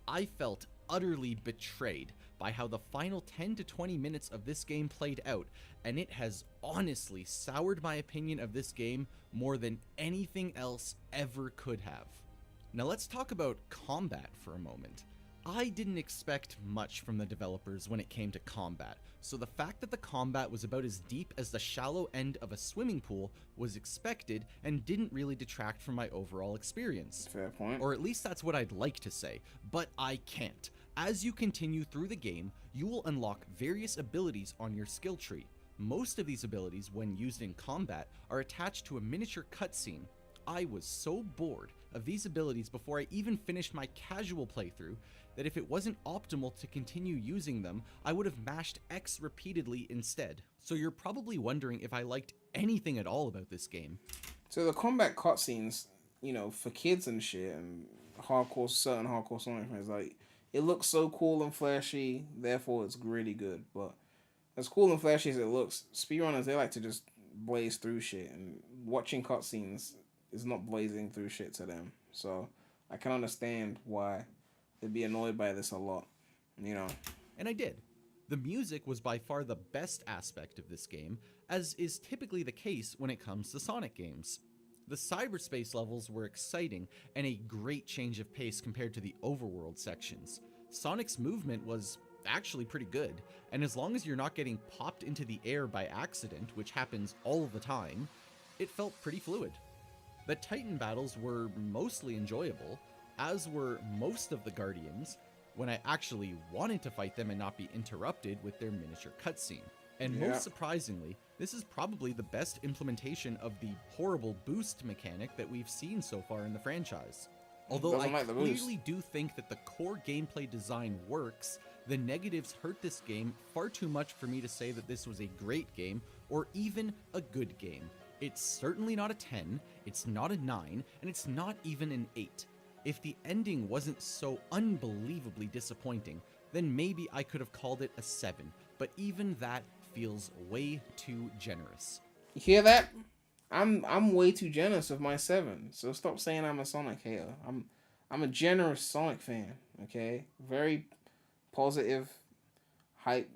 I felt utterly betrayed by how the final 10 to 20 minutes of this game played out, and it has honestly soured my opinion of this game more than anything else ever could have. Now let's talk about combat for a moment. I didn't expect much from the developers when it came to combat, so the fact that the combat was about as deep as the shallow end of a swimming pool was expected and didn't really detract from my overall experience. Fair point. Or at least that's what I'd like to say, but I can't. As you continue through the game, you will unlock various abilities on your skill tree. Most of these abilities, when used in combat, are attached to a miniature cutscene. I was so bored of these abilities before I even finished my casual playthrough that if it wasn't optimal to continue using them, I would have mashed X repeatedly instead. So you're probably wondering if I liked anything at all about this game. So the combat cutscenes, you know, for kids and shit, and certain hardcore Sonic fans, like, it looks so cool and flashy, therefore it's really good. But as cool and flashy as it looks, speedrunners, they like to just blaze through shit, and watching cutscenes is not blazing through shit to them. So I can understand why they'd be annoyed by this a lot, you know. And I did. The music was by far the best aspect of this game, as is typically the case when it comes to Sonic games. The cyberspace levels were exciting and a great change of pace compared to the overworld sections. Sonic's movement was actually pretty good, and as long as you're not getting popped into the air by accident, which happens all the time, it felt pretty fluid. The Titan battles were mostly enjoyable, as were most of the Guardians, when I actually wanted to fight them and not be interrupted with their miniature cutscene. And most surprisingly, this is probably the best implementation of the horrible boost mechanic that we've seen so far in the franchise. Although I clearly do think that the core gameplay design works, the negatives hurt this game far too much for me to say that this was a great game or even a good game. It's certainly not a 10, it's not a 9, and it's not even an 8. If the ending wasn't so unbelievably disappointing, then maybe I could have called it a 7, but even that feels way too generous. You hear that? I'm way too generous with my 7, so stop saying I'm a Sonic hater. I'm a generous Sonic fan, okay? Very positive, hype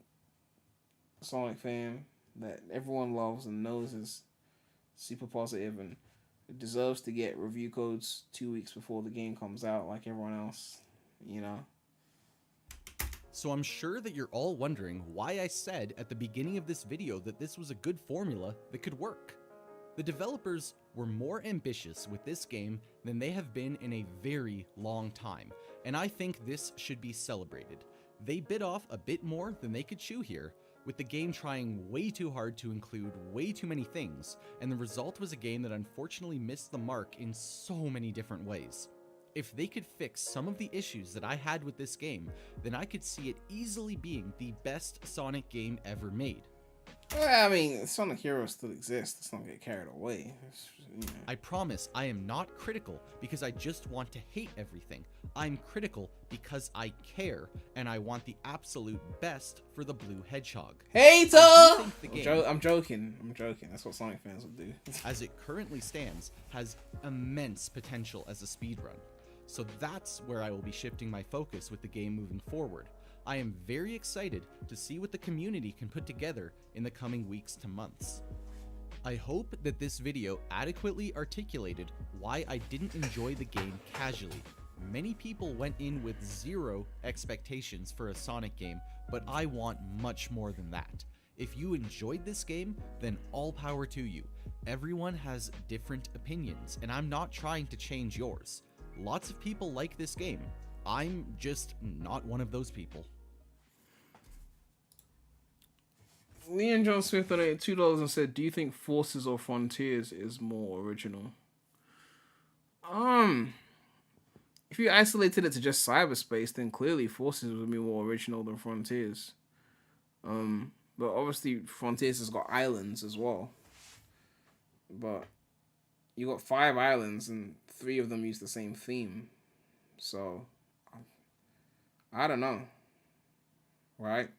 Sonic fan that everyone loves and knows is super positive and deserves to get review codes 2 weeks before the game comes out like everyone else, you know? So I'm sure that you're all wondering why I said at the beginning of this video that this was a good formula that could work. The developers were more ambitious with this game than they have been in a very long time, and I think this should be celebrated. They bit off a bit more than they could chew here, with the game trying way too hard to include way too many things, and the result was a game that unfortunately missed the mark in so many different ways. If they could fix some of the issues that I had with this game, then I could see it easily being the best Sonic game ever made. Well, I mean, Sonic Heroes still exists. Let's not get carried away. You know. I promise I am not critical because I just want to hate everything. I'm critical because I care, and I want the absolute best for the Blue Hedgehog. Hater! I'm joking. That's what Sonic fans will do. As it currently stands, has immense potential as a speedrun. So that's where I will be shifting my focus with the game moving forward. I am very excited to see what the community can put together in the coming weeks to months. I hope that this video adequately articulated why I didn't enjoy the game casually. Many people went in with zero expectations for a Sonic game, but I want much more than that. If you enjoyed this game, then all power to you. Everyone has different opinions, and I'm not trying to change yours. Lots of people like this game. I'm just not one of those people. Leon John Smith donated $2 and said, "Do you think Forces or Frontiers is more original?" If you isolated it to just cyberspace, then clearly Forces would be more original than Frontiers. But obviously Frontiers has got islands as well. But you got 5 islands and 3 of them use the same theme. So I don't know. Right?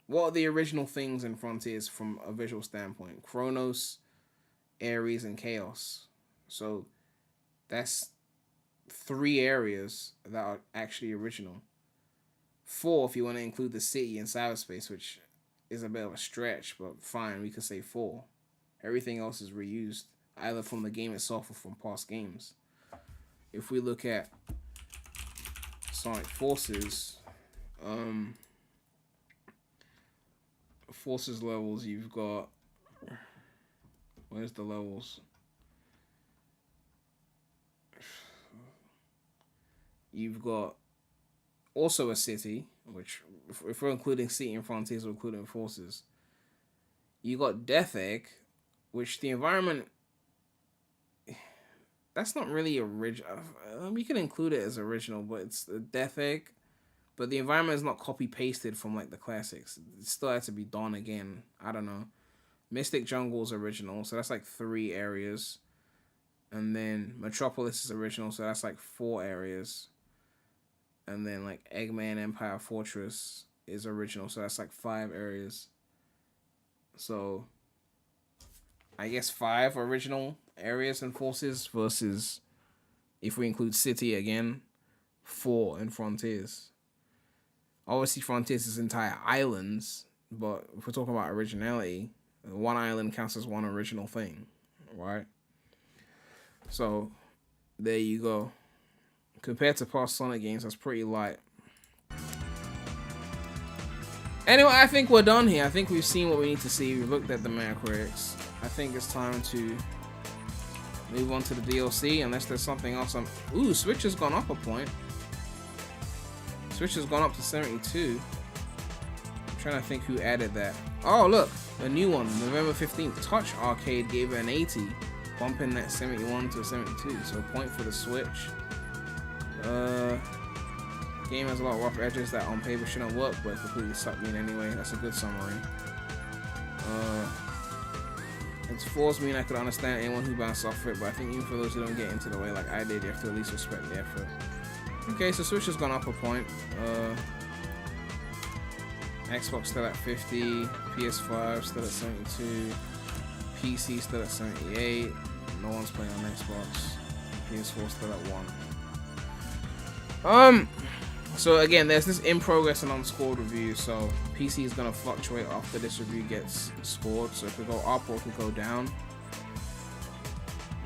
What are the original things in Frontiers from a visual standpoint? Chronos, Ares, and Chaos. So that's 3 areas that are actually original. 4 if you want to include the city and cyberspace, which is a bit of a stretch, but fine, we could say 4. Everything else is reused, either from the game itself or from past games. If we look at Sonic Forces, Forces levels, you've got, where's the levels? You've got also a city, which if we're including city and Frontiers, we're including Forces. You got Death Egg, which the environment, that's not really original. We can include it as original, but it's the Death Egg but the environment is not copy pasted from like the classics. It still had to be done again. I don't know. Mystic Jungle's original, so that's like 3 areas. And then Metropolis is original, so that's like 4 areas. And then like Eggman Empire Fortress is original, so that's like 5 areas. So I guess 5 original areas and forces versus, if we include City again, 4 in Frontiers. Obviously Frontiers is entire islands, but if we're talking about originality, 1 island counts as 1 original thing, right? So there you go. Compared to past Sonic games, that's pretty light. Anyway, I think we're done here. I think we've seen what we need to see. We've looked at the Metacritics. I think it's time to move on to the DLC, unless there's something else. Ooh, Switch has gone up a point. Switch has gone up to 72. I'm trying to think who added that. Oh, look, a new one. November 15th. Touch Arcade gave it an 80, bumping that 71 to 72. So a point for the Switch. Game has a lot of rough edges that on paper shouldn't work, but completely sucked me in anyway. That's a good summary. Its flaws mean I could understand anyone who bounced off it, but I think even for those who don't get into the way like I did, you have to at least respect the effort. Okay, so Switch has gone up a point. Xbox still at 50, PS5 still at 72, PC still at 78. No one's playing on Xbox. PS4 still at 1. So again, there's this in progress and unscored review, so PC is gonna fluctuate after this review gets scored, so it could go up or it could go down.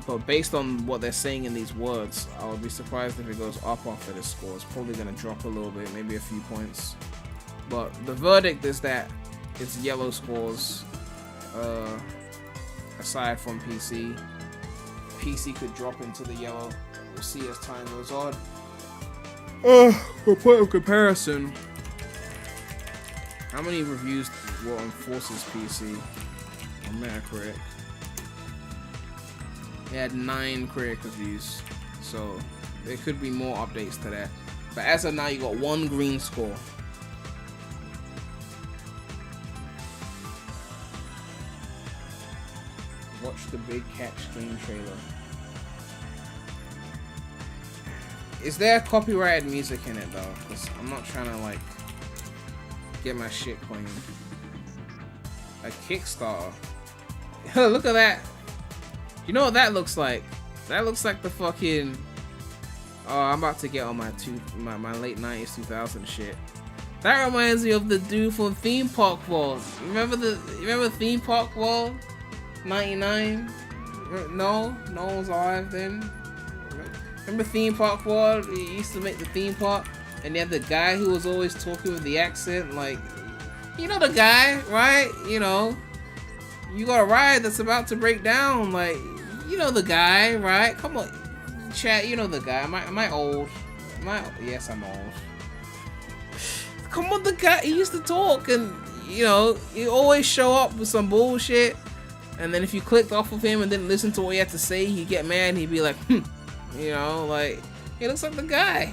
But based on what they're saying in these words, I would be surprised if it goes up after this score. It's probably gonna drop a little bit, maybe a few points. But the verdict is that it's yellow scores, aside from PC. PC could drop into the yellow. We'll see as time goes on. For point of comparison, how many reviews were on Forces PC on Metacritic? It had 9 critic reviews, so there could be more updates to that. But as of now, you got 1 green score. Watch the Big Catch game trailer. Is there copyrighted music in it though? Because I'm not trying to like get my shit clean. A Kickstarter. Look at that. You know what that looks like? That looks like the fucking. Oh, I'm about to get on my late 90s 2000 shit. That reminds me of the dude from Theme Park World. Remember Theme Park World? 99? No one was alive then. Remember Theme Park World? He used to make the theme park, and they had the guy who was always talking with the accent, like, you know the guy, right? You know, you got a ride that's about to break down, like, you know the guy, right? Come on, chat, you know the guy. Am I old? Yes, I'm old. Come on, the guy. He used to talk, and you know, he always show up with some bullshit, and then if you clicked off of him and didn't listen to what he had to say, he'd get mad. And he'd be like, You know, like, he looks like the guy.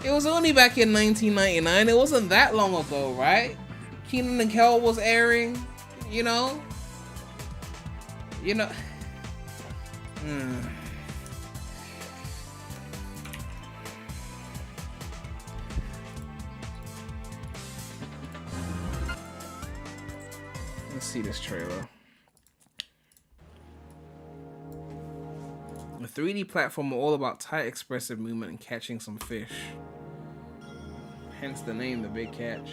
It was only back in 1999. It wasn't that long ago, right? Kenan and Kel was airing, you know? Let's see this trailer. A 3D platform all about tight expressive movement and catching some fish. Hence the name, The Big Catch.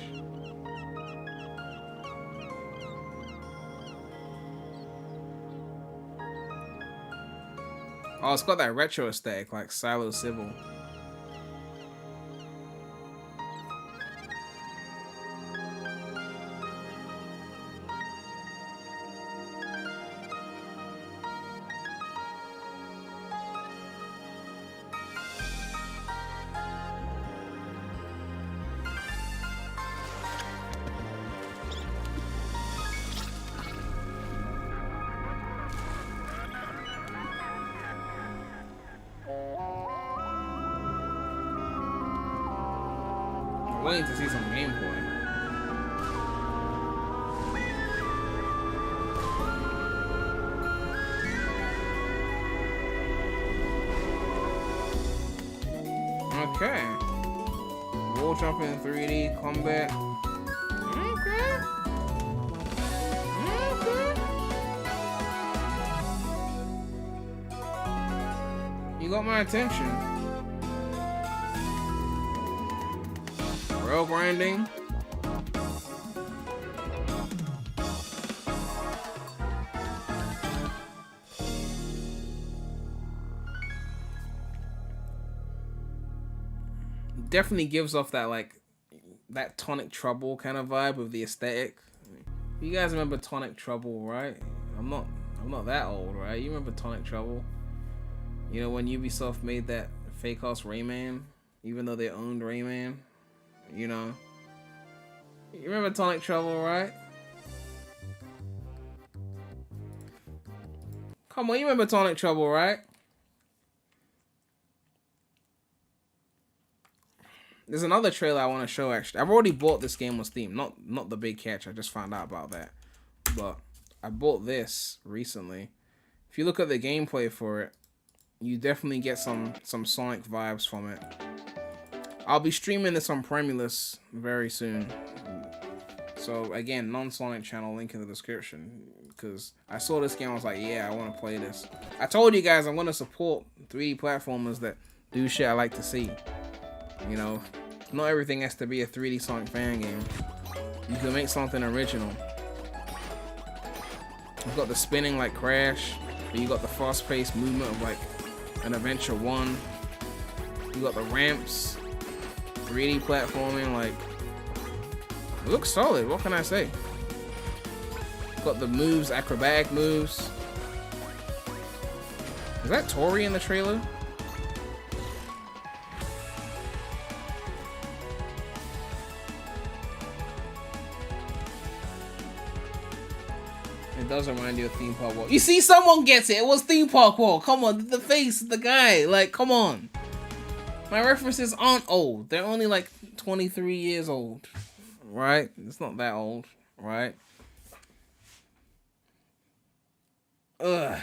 Oh, it's got that retro aesthetic like Silo Civil. waiting to see some gameplay. Okay. Wall jumping in 3D combat. Okay. You got my attention. Rail grinding. Definitely gives off that like that Tonic Trouble kind of vibe with the aesthetic. You guys remember Tonic Trouble, right? I'm not that old, right? You remember Tonic Trouble? You know when Ubisoft made that fake ass Rayman, even though they owned Rayman, you know. You remember Tonic Trouble, right? Come on, you remember Tonic Trouble, right? There's another trailer I want to show, actually. I've already bought this game on Steam. Not the big catch. I just found out about that. But I bought this recently. If you look at the gameplay for it, you definitely get some Sonic vibes from it. I'll be streaming this on Premulous very soon. So, again, non-Sonic channel, link in the description. Because I saw this game, I was like, yeah, I want to play this. I told you guys I'm going to support 3D platformers that do shit I like to see. You know, not everything has to be a 3D Sonic fan game. You can make something original. You've got the spinning like Crash, but you got the fast-paced movement of like an Adventure 1. You got the ramps, 3D platforming, like it looks solid. What can I say? Got the moves, acrobatic moves. Is that Tori in the trailer? It does remind you of Theme Park World. You see, someone gets it. It was Theme Park World. Come on, the face, the guy. Like, come on. My references aren't old. They're only like 23 years old. Right? It's not that old. Right? Ugh.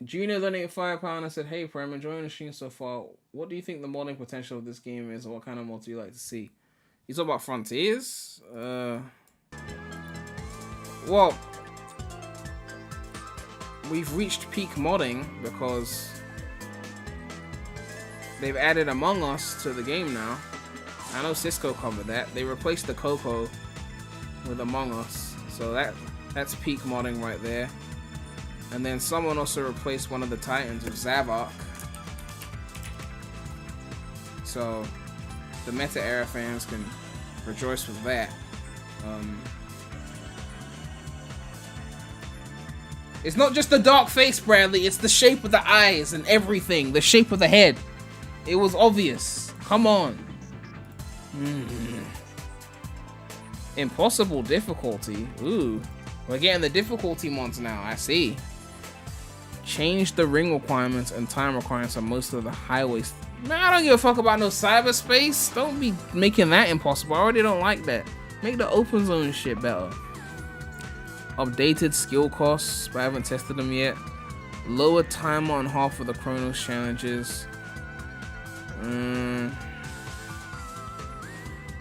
Junior donated £5 and said, "Hey, Prem, enjoying the stream so far. What do you think the modding potential of this game is, or what kind of mod do you like to see?" You talk about Frontiers? Well, we've reached peak modding because they've added Among Us to the game now. I know Cisco covered that. They replaced the Coco with Among Us, so that's peak modding right there. And then someone also replaced one of the Titans with Zavok. So the Meta era fans can rejoice with that. It's not just the dark face, Bradley. It's the shape of the eyes and everything. The shape of the head. It was obvious. Come on. Impossible difficulty. Ooh. We're getting the difficulty mods now. I see. Change the ring requirements and time requirements on most of the highways. Man, I don't give a fuck about no cyberspace. Don't be making that impossible. I already don't like that. Make the open zone shit better. Updated skill costs, but I haven't tested them yet. Lower timer on half of the Chronos challenges.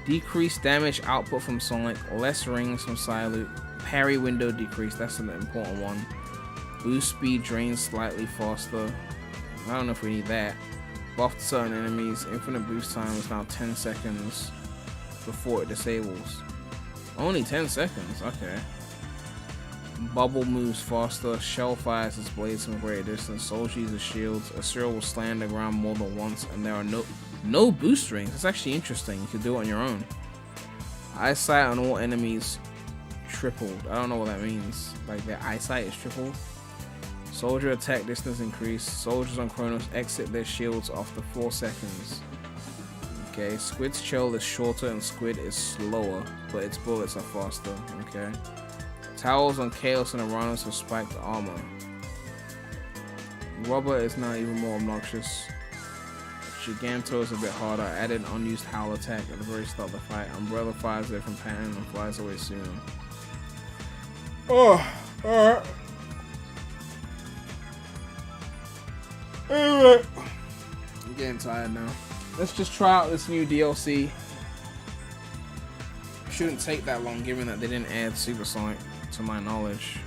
Decreased damage output from Sonic. Less rings from Silute. Parry window decrease. That's an important one. Boost speed drains slightly faster. I don't know if we need that. Buffed certain enemies. Infinite boost time is now 10 seconds before it disables. Only 10 seconds? Okay. Bubble moves faster. Shell fires its blades from a greater distance. Soldier uses shields. A Cyril will slam the ground more than once, and there are no boost rings. That's actually interesting. You can do it on your own. Eyesight on all enemies tripled. I don't know what that means. Like their eyesight is tripled. Soldier attack distance increased. Soldiers on Chronos exit their shields after 4 seconds. Okay, Squid's shell is shorter and Squid is slower, but its bullets are faster. Okay. Towels on Chaos and Uranus have spiked armor. Rubber is now even more obnoxious. Giganto is a bit harder. I added unused howl attack at the very start of the fight. Umbrella fires it from pattern and flies away soon. Oh, alright. Anyway, I'm getting tired now. Let's just try out this new DLC. Shouldn't take that long given that they didn't add Supersonic to my knowledge.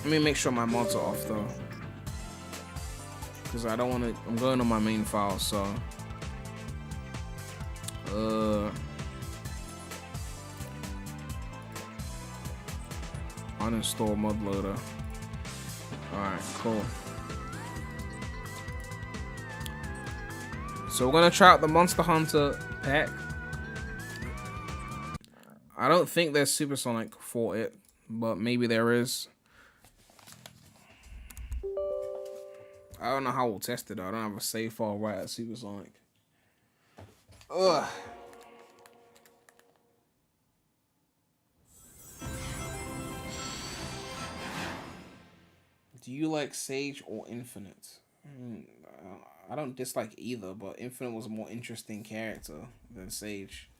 Let me make sure my mods are off though, because I don't want to. I'm going on my main file, so uninstall mod loader. Alright, cool. So we're gonna try out the Monster Hunter pack. I don't think there's Supersonic for it, but maybe there is. I don't know how we'll test it though. I don't have a save file right at Supersonic. Ugh. Do you like Sage or Infinite? I don't dislike either, but Infinite was a more interesting character than Sage.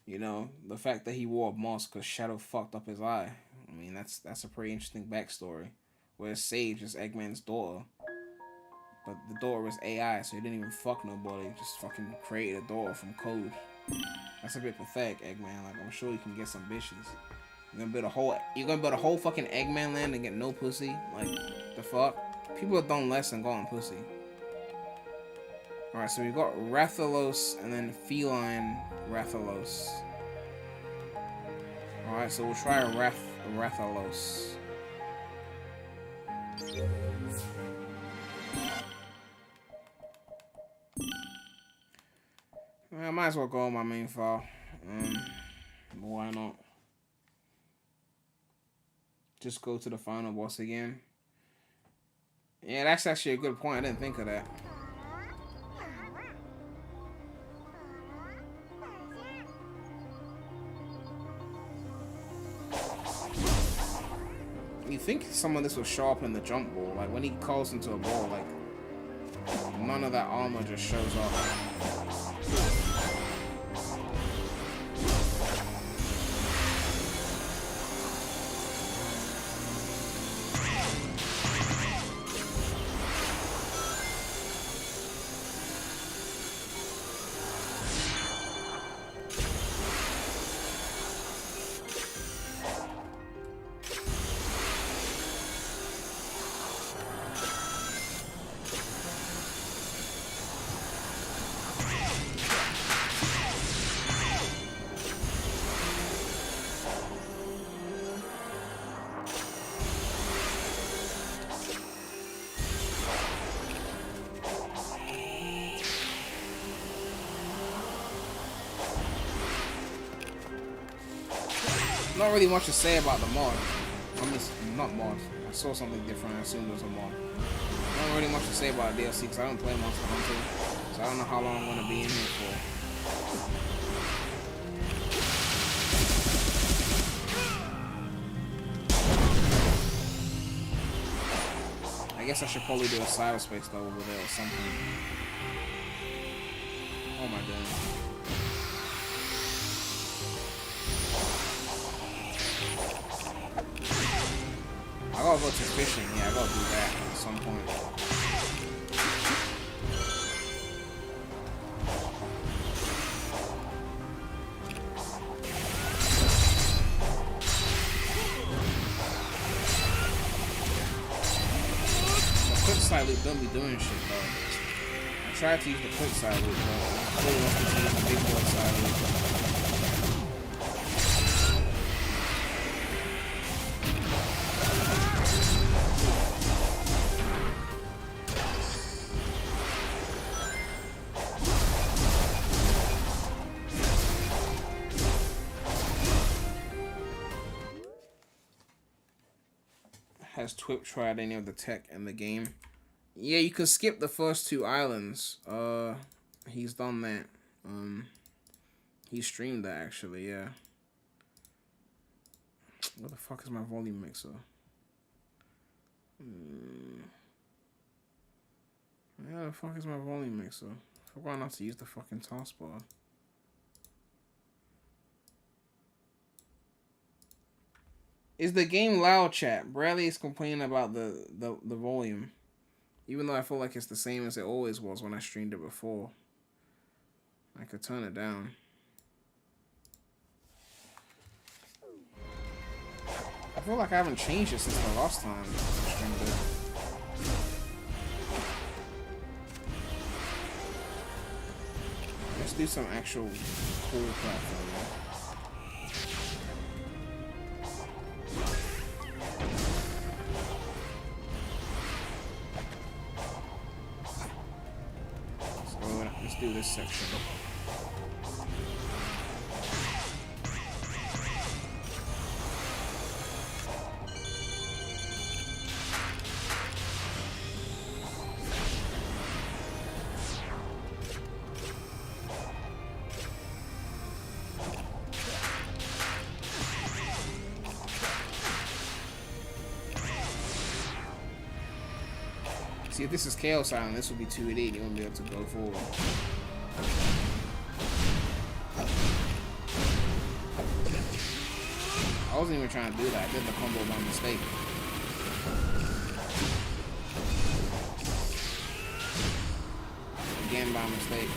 You know, the fact that he wore a mask because Shadow fucked up his eye. I mean, that's a pretty interesting backstory. Whereas Sage is Eggman's daughter. But the daughter was AI, so he didn't even fuck nobody. He just fucking created a daughter from code. That's a bit pathetic, Eggman. Like, I'm sure you can get some bitches. You're gonna build a whole fucking Eggman land and get no pussy? Like, the fuck? People have done less than gotten pussy. Alright, so we've got Rathalos and then Feline Rathalos. Alright, so we'll try Rathalos. I might as well go on my main file. Why not? Just go to the final boss again. Yeah, that's actually a good point. I didn't think of that. You think some of this will show up in the jump ball? Like when he calls into a ball, like none of that armor just shows up. Not really much to say about the mod. I mean, not mod. I saw something different. I assumed it was a mod. Not really much to say about DLC because I don't play Monster Hunter, so I don't know how long I'm gonna be in here for. I guess I should probably do a cyberspace though over there or something. Oh my god. I gotta go to fishing. Yeah, I gotta do that at some point. The quick side loop don't be doing shit though. I tried to use the quick side loop, but I really want to use the big boy side loop. Has Twip tried any of the tech in the game? Yeah, you could skip the first 2 islands. He's done that. He streamed that actually, yeah. Where the fuck is my volume mixer? Where the fuck is my volume mixer? I forgot not to use the fucking taskbar. Is the game loud, chat? Bradley is complaining about the volume. Even though I feel like it's the same as it always was when I streamed it before. I could turn it down. I feel like I haven't changed it since the last time I streamed it. Let's do some actual cool platforming. Let's do this section. See, if this is Chaos Island, this will be 280 and you won't be able to go forward. I wasn't even trying to do that. I did the combo by mistake. Again by mistake.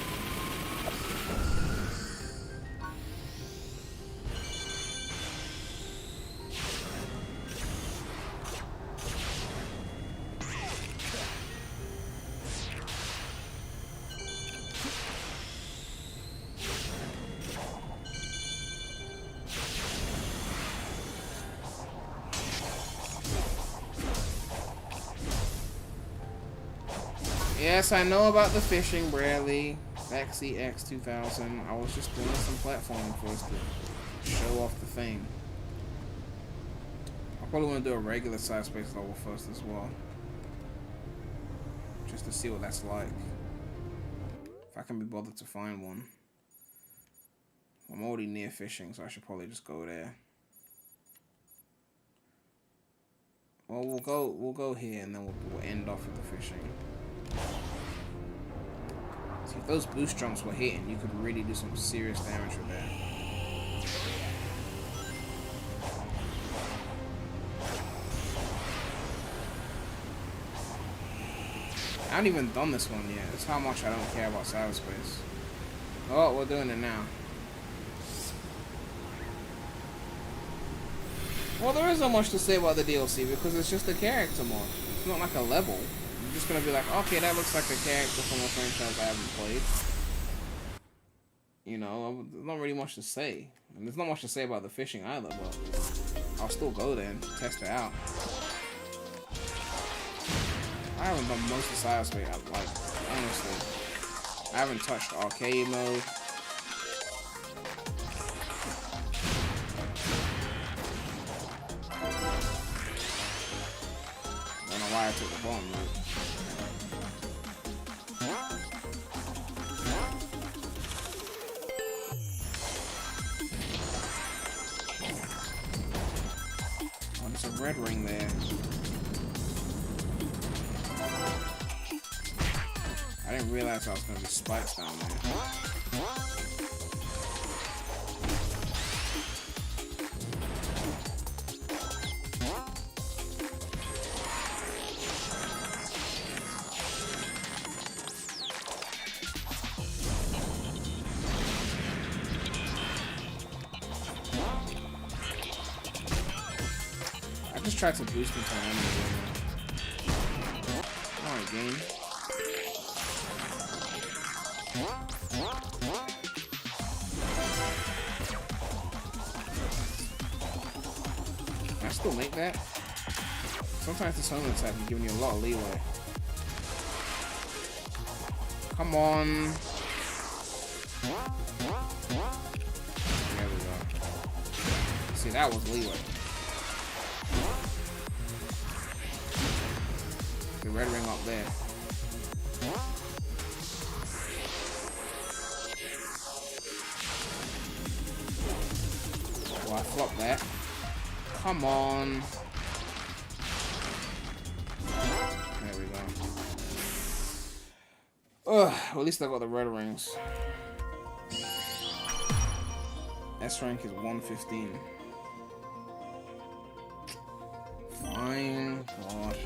Yes, I know about the fishing, Bradley. Backseat X 2000. I was just doing some platforming for us to show off the thing. I probably want to do a regular size space level first as well. Just to see what that's like. If I can be bothered to find one. I'm already near fishing, so I should probably just go there. Well, we'll go here and then we'll end off with the fishing. See, if those boost jumps were hitting, you could really do some serious damage with that. I haven't even done this one yet. That's how much I don't care about cyberspace. Oh, we're doing it now. Well, there isn't much to say about the DLC because it's just a character mod. It's not like a level. I'm just gonna be like, okay, that looks like a character from a franchise I haven't played. You know, there's not really much to say. And there's not much to say about the fishing either, but I'll still go there and test it out. I haven't done most of cyberspace, like, honestly. I haven't touched arcade mode. I don't know why I took the bomb route. Oh, there's a red ring there. I didn't realize I was going to be spikes down there. I just tried to boost into an enemy. Alright, game. Can I still make that? Sometimes the summon attack is giving you a lot of leeway. Come on. There we go. See, that was leeway. The red ring up there. Oh, I flopped that. Come on. Well, at least I got the red rings. S rank is 115. Fine. God.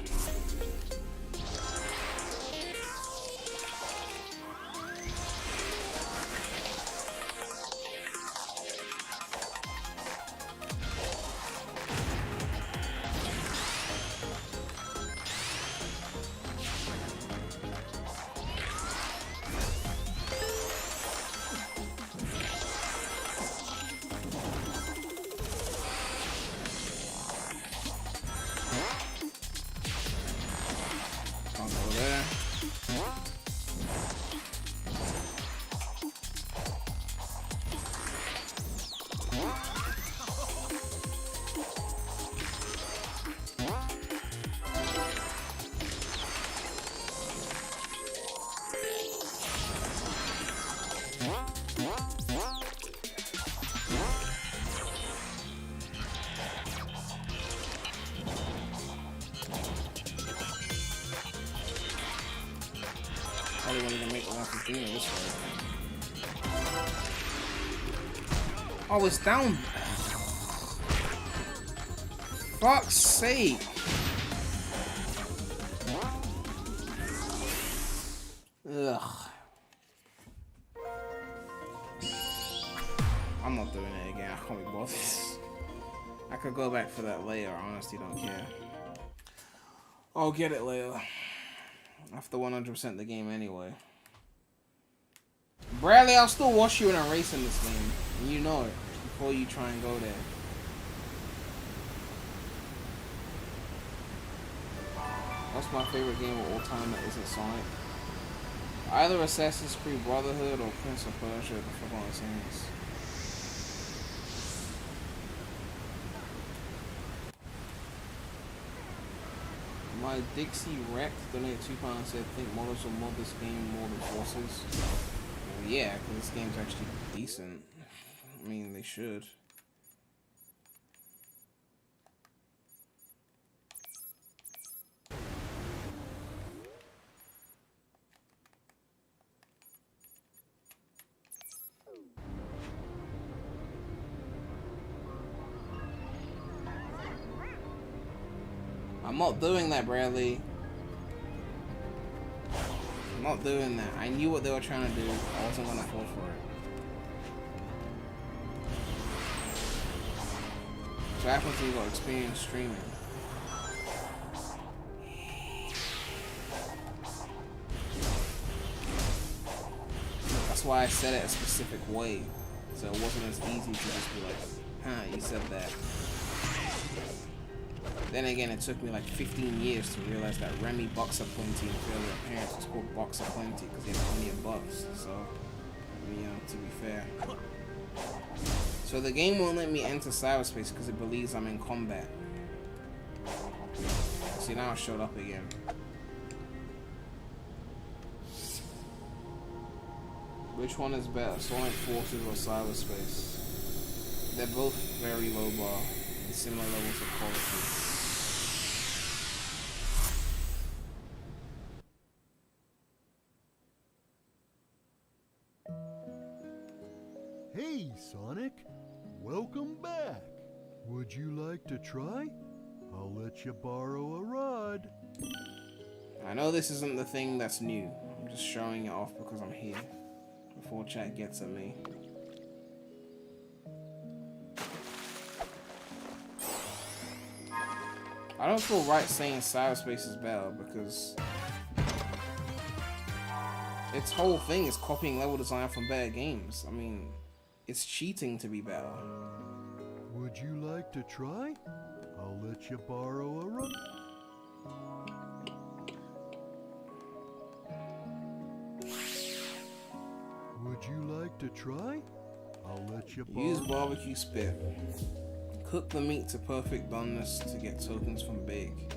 Probably wasn't gonna make the 115 this way. Oh, it's down. Fuck's sake. Ugh. I'm not doing it again. I can't be bothered. I could go back for that later. I honestly don't care. I'll get it later. After 100% the game anyway. Bradley, I'll still watch you in a race in this game. And you know it. Before you try and go there. What's my favorite game of all time that isn't Sonic? Either Assassin's Creed Brotherhood or Prince of Persia, the Forgotten Sands. My Dixie Wreck donated £2 and said, think models will mod this game more than forces. Well, yeah, because this game's actually decent. I mean, they should. I'm not doing that, Bradley. I'm not doing that. I knew what they were trying to do. I wasn't gonna fall for it. So what happens when you got experience streaming? That's why I said it a specific way. So it wasn't as easy to just be like, huh, you said that. Then again, it took me like 15 years to realize that Remy Boxer Plenty in Failure of Parents was called Boxer Plenty because he had plenty of bucks. So, you know, to be fair. So the game won't let me enter cyberspace because it believes I'm in combat. See, now it showed up again. Which one is better, Sonic Forces or cyberspace? They're both very low bar and similar levels of quality. Hey, Sonic. Welcome back. Would you like to try? I'll let you borrow a rod. I know this isn't the thing that's new. I'm just showing it off because I'm here. Before chat gets at me. I don't feel right saying cyberspace is better because its whole thing is copying level design from better games. I mean, it's cheating to be better. Would you like to try? I'll let you borrow a rod. Would you like to try? I'll let you borrow. Use barbecue spit. Cook the meat to perfect doneness to get tokens from Big.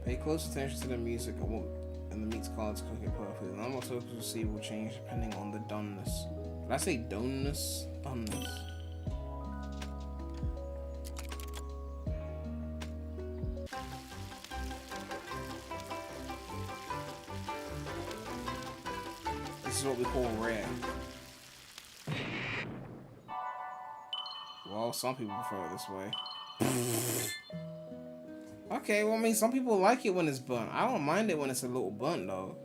Pay close attention to the music and the meat's color to cook it perfectly. The number of tokens received will change depending on the doneness. Did I say doneness? Doneness. what we call rare. Well, some people prefer it this way. Okay, well, I mean, some people like it when it's burnt. I don't mind it when it's a little burnt, though.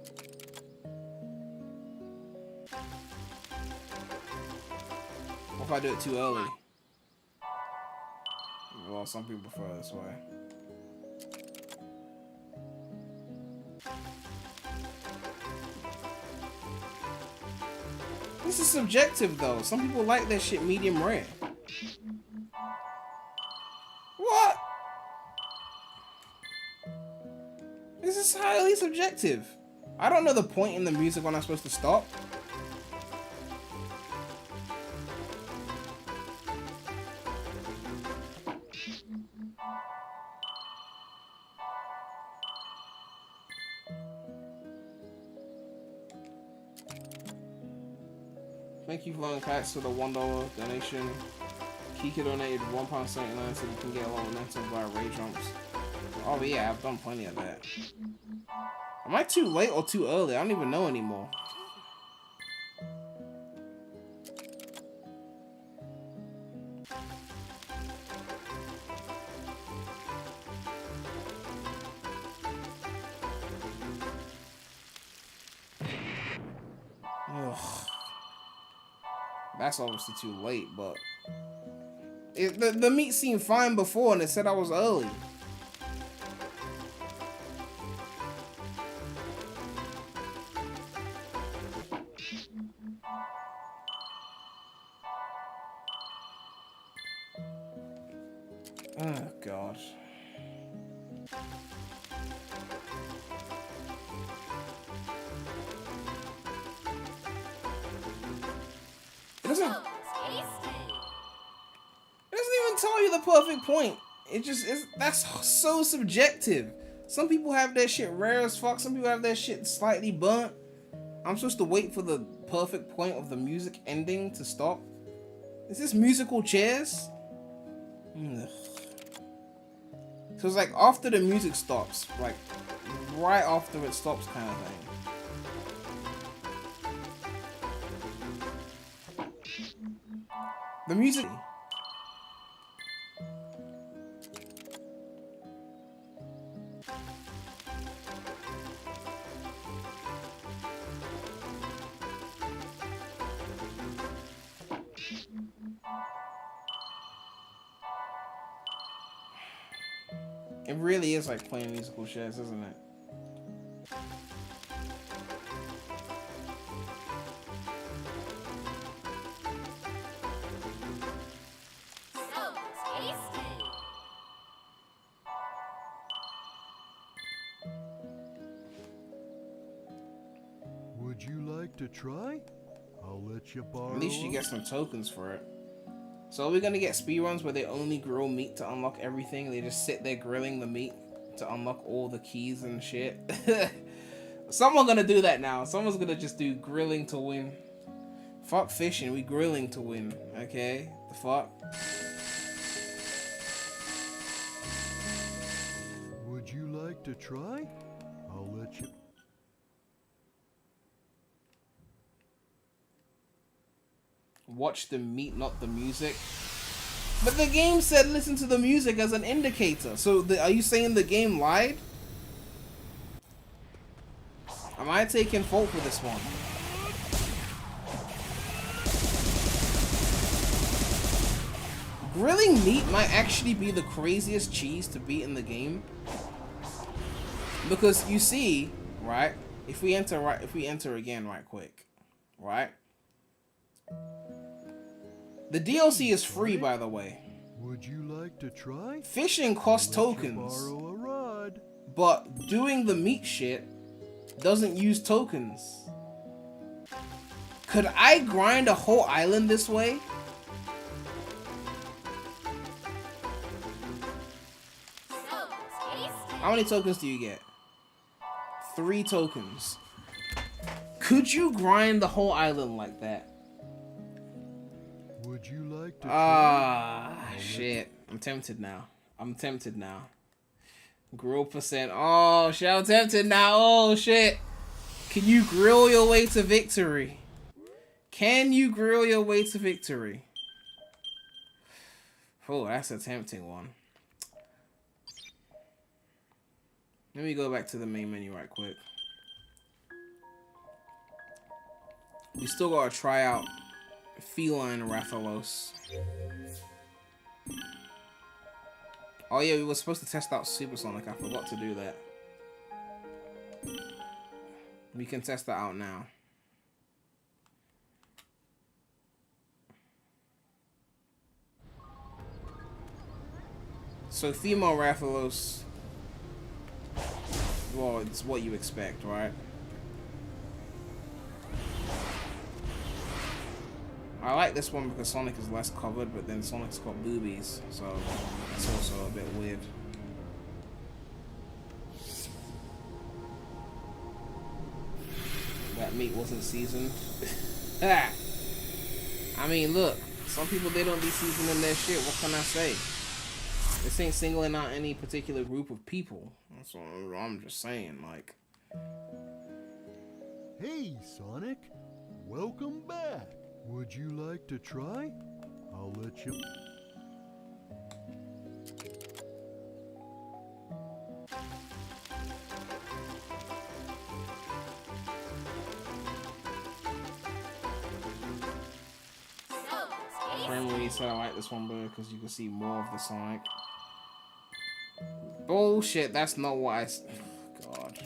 What if I do it too early? Well, some people prefer it this way. This is subjective, though. Some people like their shit medium rare. What? This is highly subjective. I don't know the point in the music when I'm supposed to stop. Thank you, Flying Cats, for the $1 donation. Kika donated £1.79 so you can get a lot of momentum via Ray Jumps. Oh yeah, I've done plenty of that. Am I too late or too early? I don't even know anymore. Ugh. That's obviously too late, but the meat seemed fine before and it said I was early. Oh god. It doesn't even tell you the perfect point. It just is. That's so subjective. Some people have their shit rare as fuck. Some people have their shit slightly burnt. I'm supposed to wait for the perfect point of the music ending to stop. Is this musical chairs? Ugh. So it's like after the music stops, like right after it stops, kind of thing. The music. It really is like playing musical chairs, isn't it? So tasty. Would you like to try? I'll let you borrow. At least you get some tokens for it. So are we gonna get speedruns where they only grill meat to unlock everything? They just sit there grilling the meat to unlock all the keys and shit? Someone's gonna do that now. Someone's gonna just do grilling to win. Fuck fishing, we grilling to win. Okay? The fuck? Would you like to try? I'll let you. Watch the meat, not the music. But the game said listen to the music as an indicator. So are you saying the game lied? Am I taking fault for this one? Grilling meat might actually be the craziest cheese to beat in the game. Because you see, right? If we enter again right quick, right? The DLC is free, by the way. Would you like to try? Fishing costs tokens, Borrow a rod. but doing the meat shit doesn't use tokens. Could I grind a whole island this way? How many tokens do you get? 3 tokens. Could you grind the whole island like that? Would you like to shit. I'm tempted now. I'm tempted now. Grill percent. Oh, shit, I'm tempted now. Oh, shit. Can you grill your way to victory? Can you grill your way to victory? Oh, that's a tempting one. Let me go back to the main menu right quick. We still gotta try out Feline Rathalos. Oh yeah, we were supposed to test out Supersonic. I forgot to do that. We can test that out now. So Themo Rathalos, well, it's what you expect, right? I like this one because Sonic is less covered, but then Sonic's got boobies, so it's also a bit weird. That meat wasn't seasoned. I mean, look, some people, they don't be seasoning their shit. What can I say? This ain't singling out any particular group of people. That's what I'm just saying, like. Hey, Sonic. Welcome back. Would you like to try? I'll let you... Remember said I like this one better because you can see more of the Sonic. Bullshit, that's not what I... God.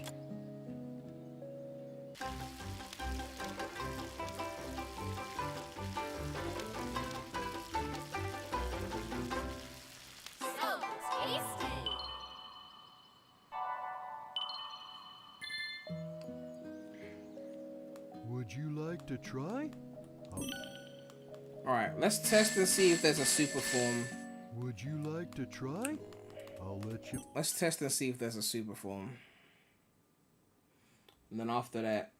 Would you like to try? Alright, let's test and see if there's a super form. Would you like to try? I'll let you... Let's test and see if there's a super form. And then after that,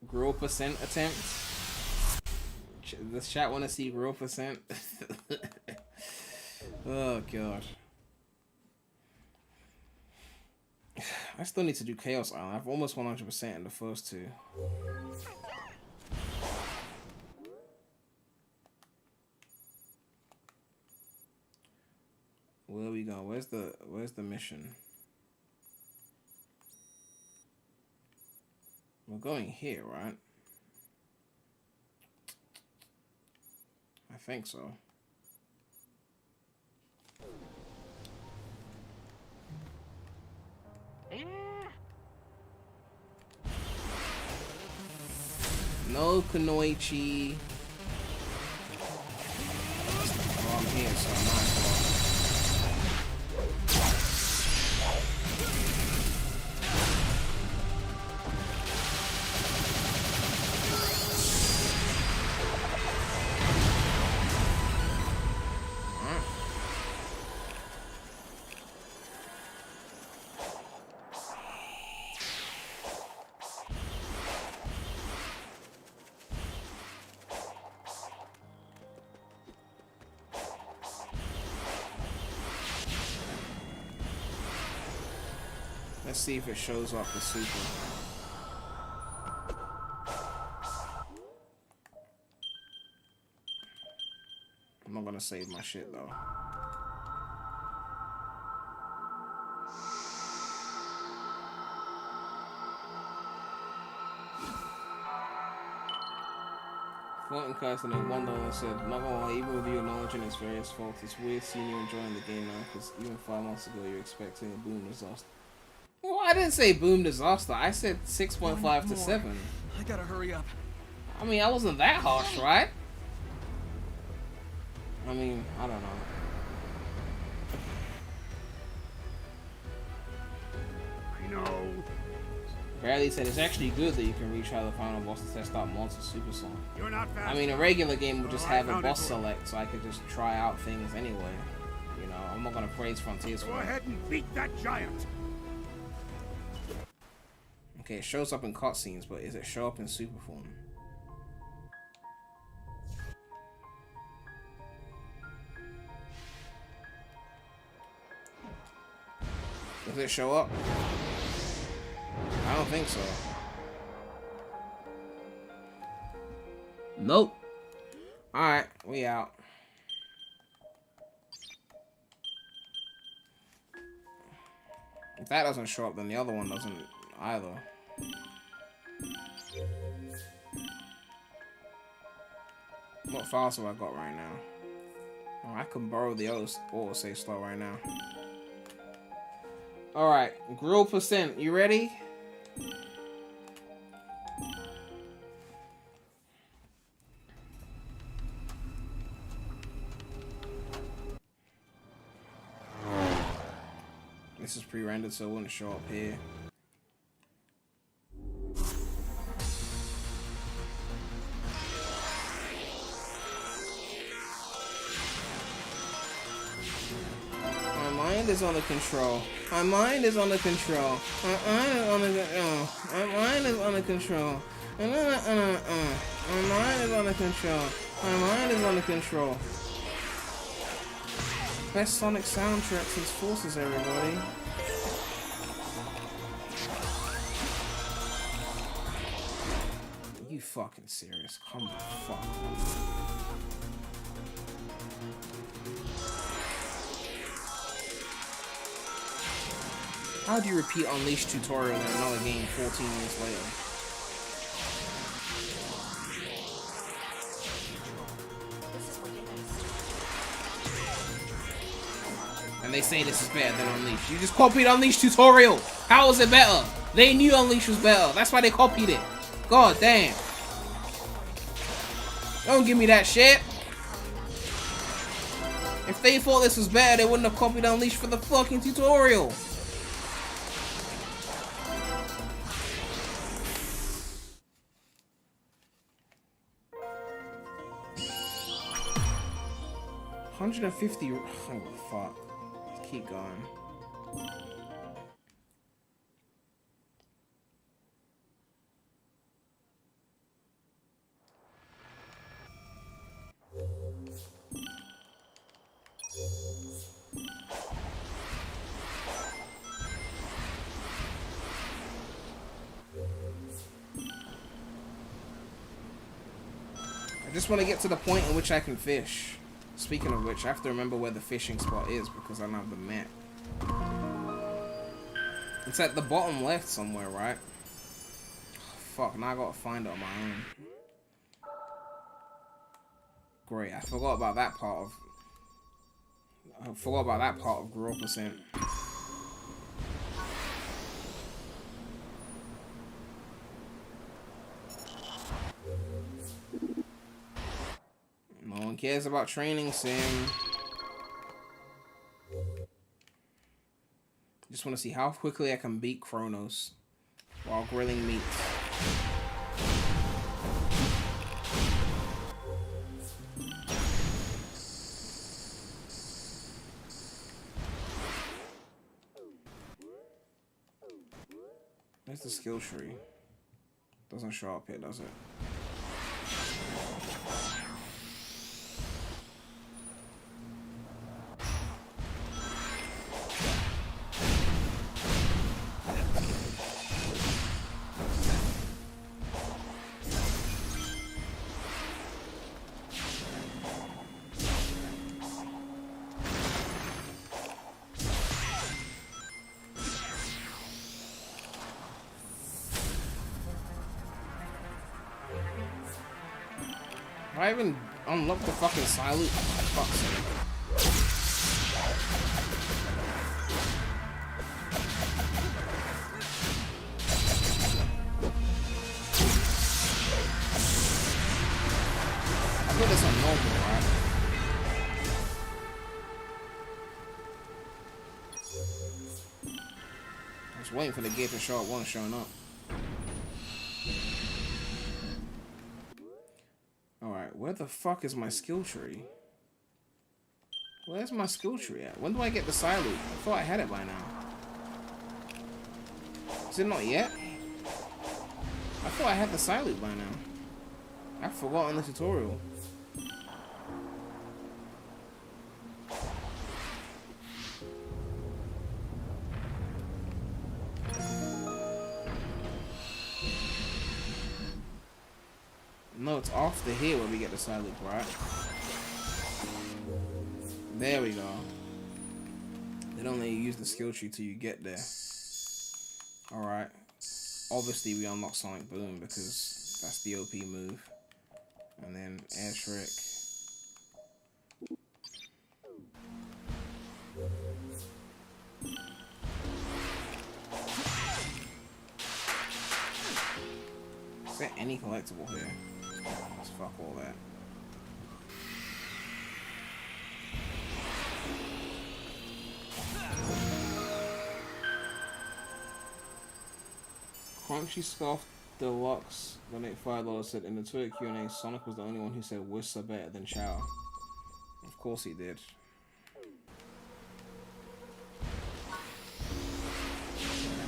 grow percent attempt. Does chat want to see grow percent? Oh god. I still need to do Chaos Island. I've almost 100% in the first two. Where are we going? Where's the mission? We're going here, right? I think so. No Kunoichi. Oh, I'm here, so I might as well. Let's see if it shows off the super. I'm not gonna save my shit though. Fulton Carson in Wonderland said, not gonna lie, even with you acknowledging its various faults, it's weird seeing you enjoying the game now, because even 5 months ago you were expecting a boom disaster. Well, I didn't say boom disaster. I said 6.5 to 7. I gotta hurry up. I mean, I wasn't that harsh, right? I mean, I don't know. I know. Bradley said it's actually good that you can retry the final boss to test out Monster Super Song. You're not fast. I mean, a regular game would just Oh, have I a found boss it. select, so I could just try out things anyway. You know, I'm not gonna praise Frontiers for Go that. ahead and beat that giant. Okay, it shows up in cutscenes, but does it show up in super form? Does it show up? I don't think so. Nope. Alright, we out. If that doesn't show up, then the other one doesn't either. What files have I got right now? Oh, I can borrow the other autosave slot right now. Alright, grill percent, you ready? This is pre-rendered, so it wouldn't show up here. My mind is under control. My mind is under control. My mind is under control. My mind is under control. My mind is under control. My mind is under control. Best Sonic soundtrack since Forces, everybody. Are you fucking serious? Come the fuck on. How do you repeat Unleash tutorial in another game 14 years later? And they say this is better than Unleash. You just copied Unleash tutorial. How is it better? They knew Unleash was better. That's why they copied it. God damn. Don't give me that shit. If they thought this was better, they wouldn't have copied Unleash for the fucking tutorial. $150. Oh fuck. Let's keep going. I just want to get to the point in which I can fish. Speaking of which, I have to remember where the fishing spot is because I don't have the map. It's at the bottom left somewhere, right? Fuck, now I gotta find it on my own. Great, I forgot about that part of... Grow percent. No one cares about training sim. Just want to see how quickly I can beat Kronos while grilling meat. Where's the skill tree? Doesn't show up here, does it? I even unlocked the fucking Silent. Oh, fuck's sake. I put this on normal, right? I was waiting for the gate to show up, one showing up. Alright, where the fuck is my skill tree? Where's my skill tree at? When do I get the Silent? I thought I had it by now. Is it not yet? I thought I had the Silent by now. I've forgotten the tutorial. No, it's after here where we get the side loop, right? There we go. They don't let you use the skill tree till you get there. Alright. Obviously we unlock Sonic Boom because that's the OP move. And then air trick. Is there any collectible here? Let's fuck all that. Crunchy Scarf Deluxe donate $5 said in the Twitter Q&A Sonic was the only one who said Wisps are better than Chow. Of course he did.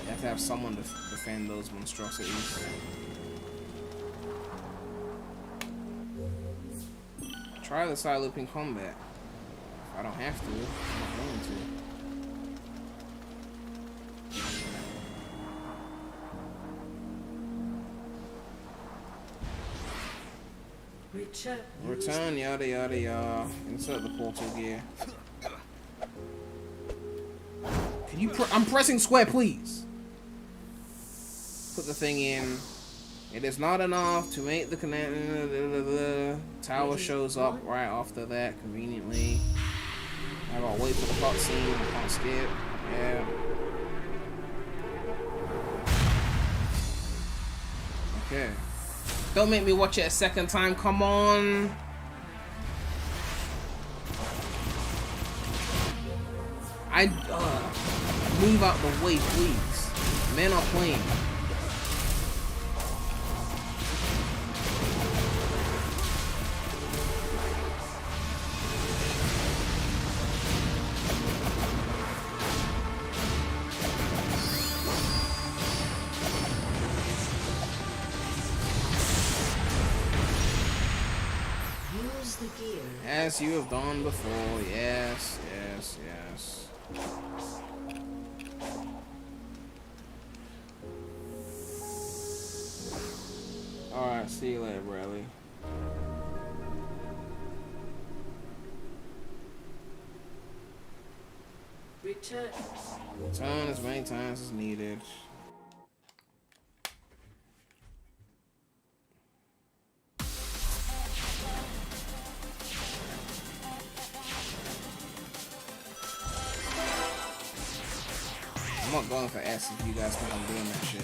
You have to have someone to defend those monstrosities. Try the side loop in combat. If I don't have to, I'm not going to. Return, yada yada yada. Insert the portal gear. Can you I'm pressing square, please. Put the thing in. It is not enough to make the connect. Tower shows up right after that, conveniently. I gotta wait for the cutscene. I can't skip. Yeah. Okay. Don't make me watch it a second time, come on. Move out the way, please. Men are playing. As you have done before, yes, yes, yes. Alright, see you later, Bradley. Return. Return as many times as needed. I'm not going for S if you guys think I'm doing that shit.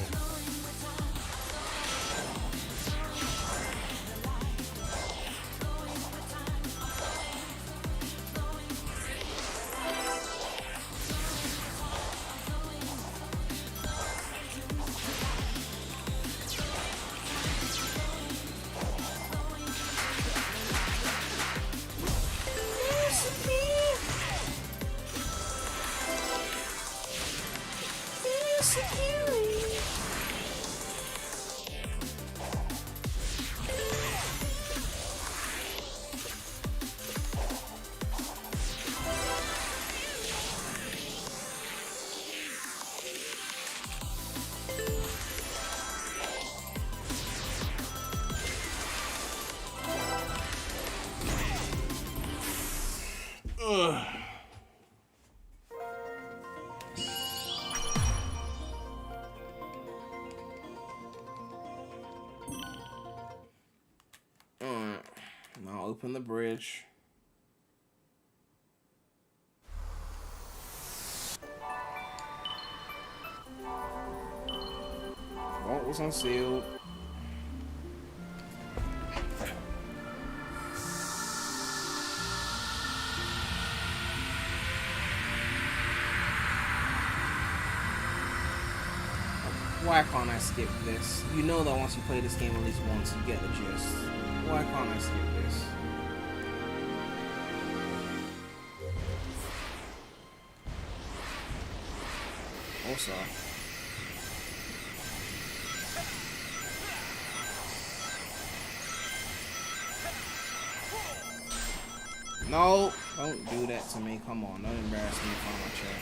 Alright, now open the bridge. Vault was unsealed. Why can't I skip this? You know that once you play this game at least once, you get the gist. Why can't I skip this? Also, no, don't do that to me. Come on, don't embarrass me in front of my chair.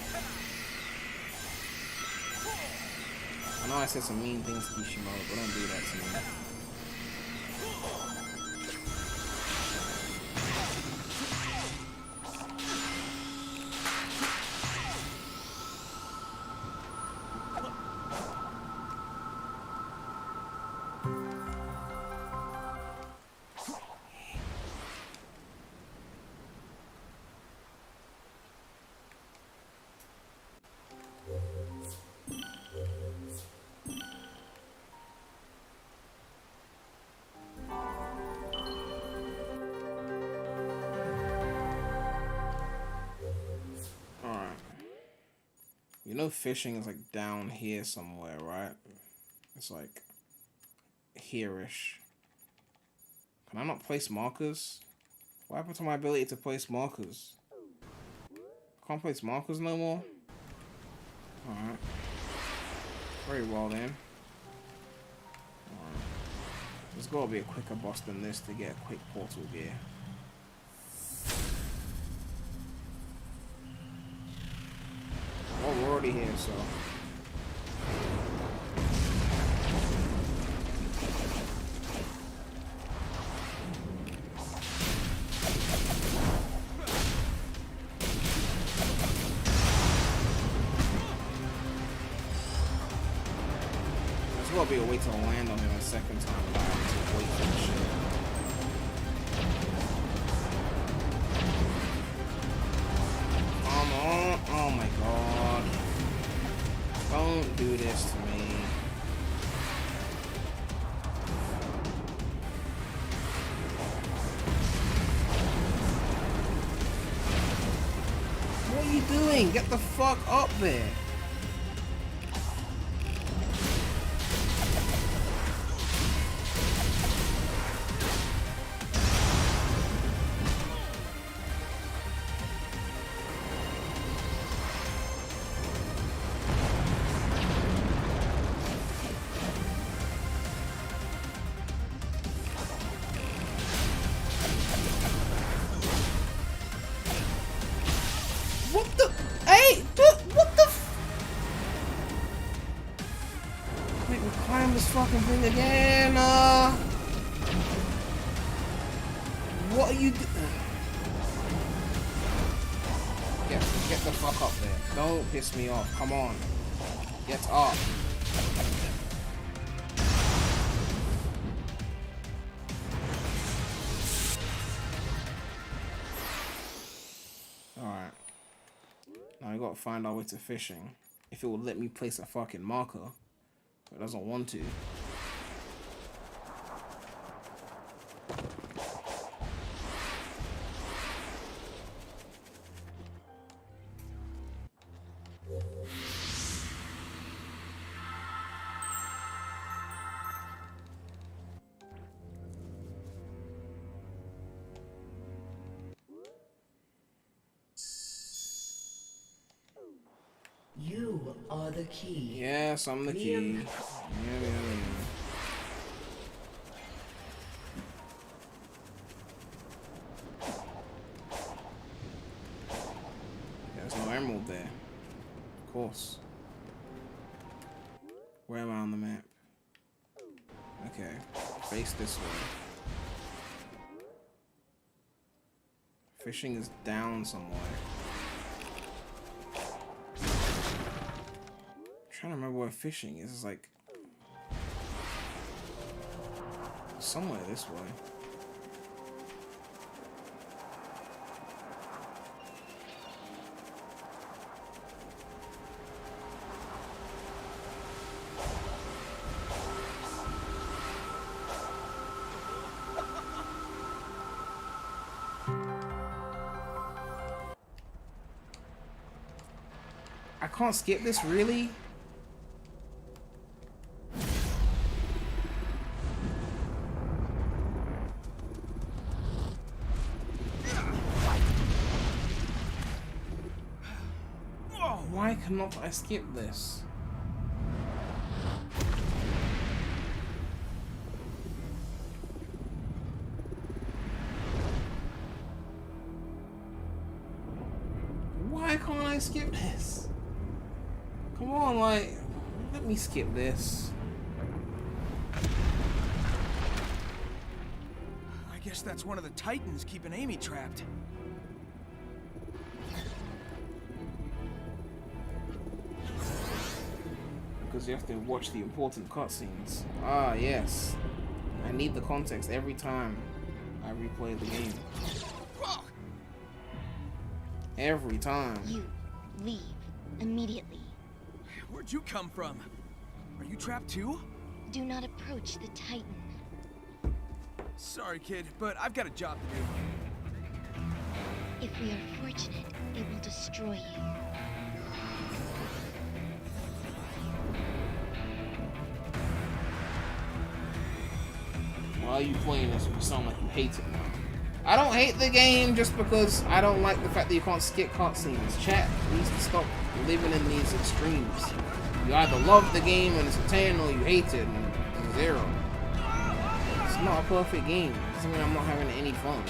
I know I said some mean things to Kishimoto, but don't do that to me. You know fishing is like down here somewhere, right? It's like here-ish. Can I not place markers? What happened to my ability to place markers? Can't place markers no more? Alright. Very well then. Alright. There's gotta be a quicker boss than this to get a quick portal gear. Well, we're already here, so... There's gotta be a way to land on him a second time without having to wait for the shit. Come on! Oh my god. Don't do this to me. What are you doing? Get the fuck up there. What the? Hey! What the? Wait, we climb this fucking thing again. What are you doing? Get the fuck up there. Don't piss me off. Come on. Get up. Alright. Now we gotta find our way to fishing. If it will let me place a fucking marker. But it doesn't want to. You are the key. Yes, I'm the key. Yeah. There's no emerald there. Of course. Where am I on the map? Okay. Face this way. Fishing is down somewhere. I'm trying to remember where fishing is. It's like somewhere this way. I can't skip this, really? Why cannot I skip this? Why can't I skip this? Come on, like, let me skip this. I guess that's one of the Titans keeping Amy trapped. Because you have to watch the important cutscenes. Ah, yes. I need the context every time I replay the game. Every time. You leave immediately. Where'd you come from? Are you trapped too? Do not approach the Titan. Sorry, kid, but I've got a job to do. If we are fortunate, it will destroy you. why are you playing this? You sound like you hate it now. I don't hate the game just because I don't like the fact that you can't skip cutscenes. Chat needs to stop living in these extremes. You either love the game and it's a 10 or you hate it and it's a 0. It's not a perfect game. It doesn't mean I'm not having any fun.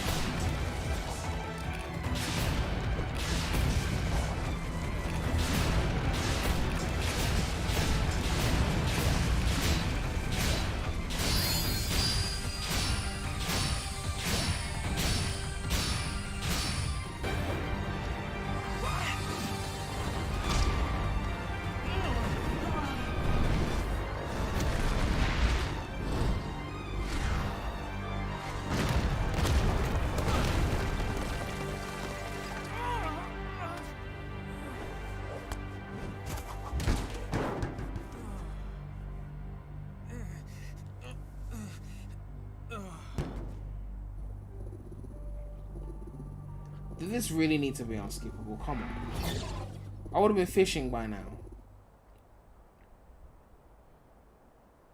Did this really need to be unskippable? Come on. I would have been fishing by now.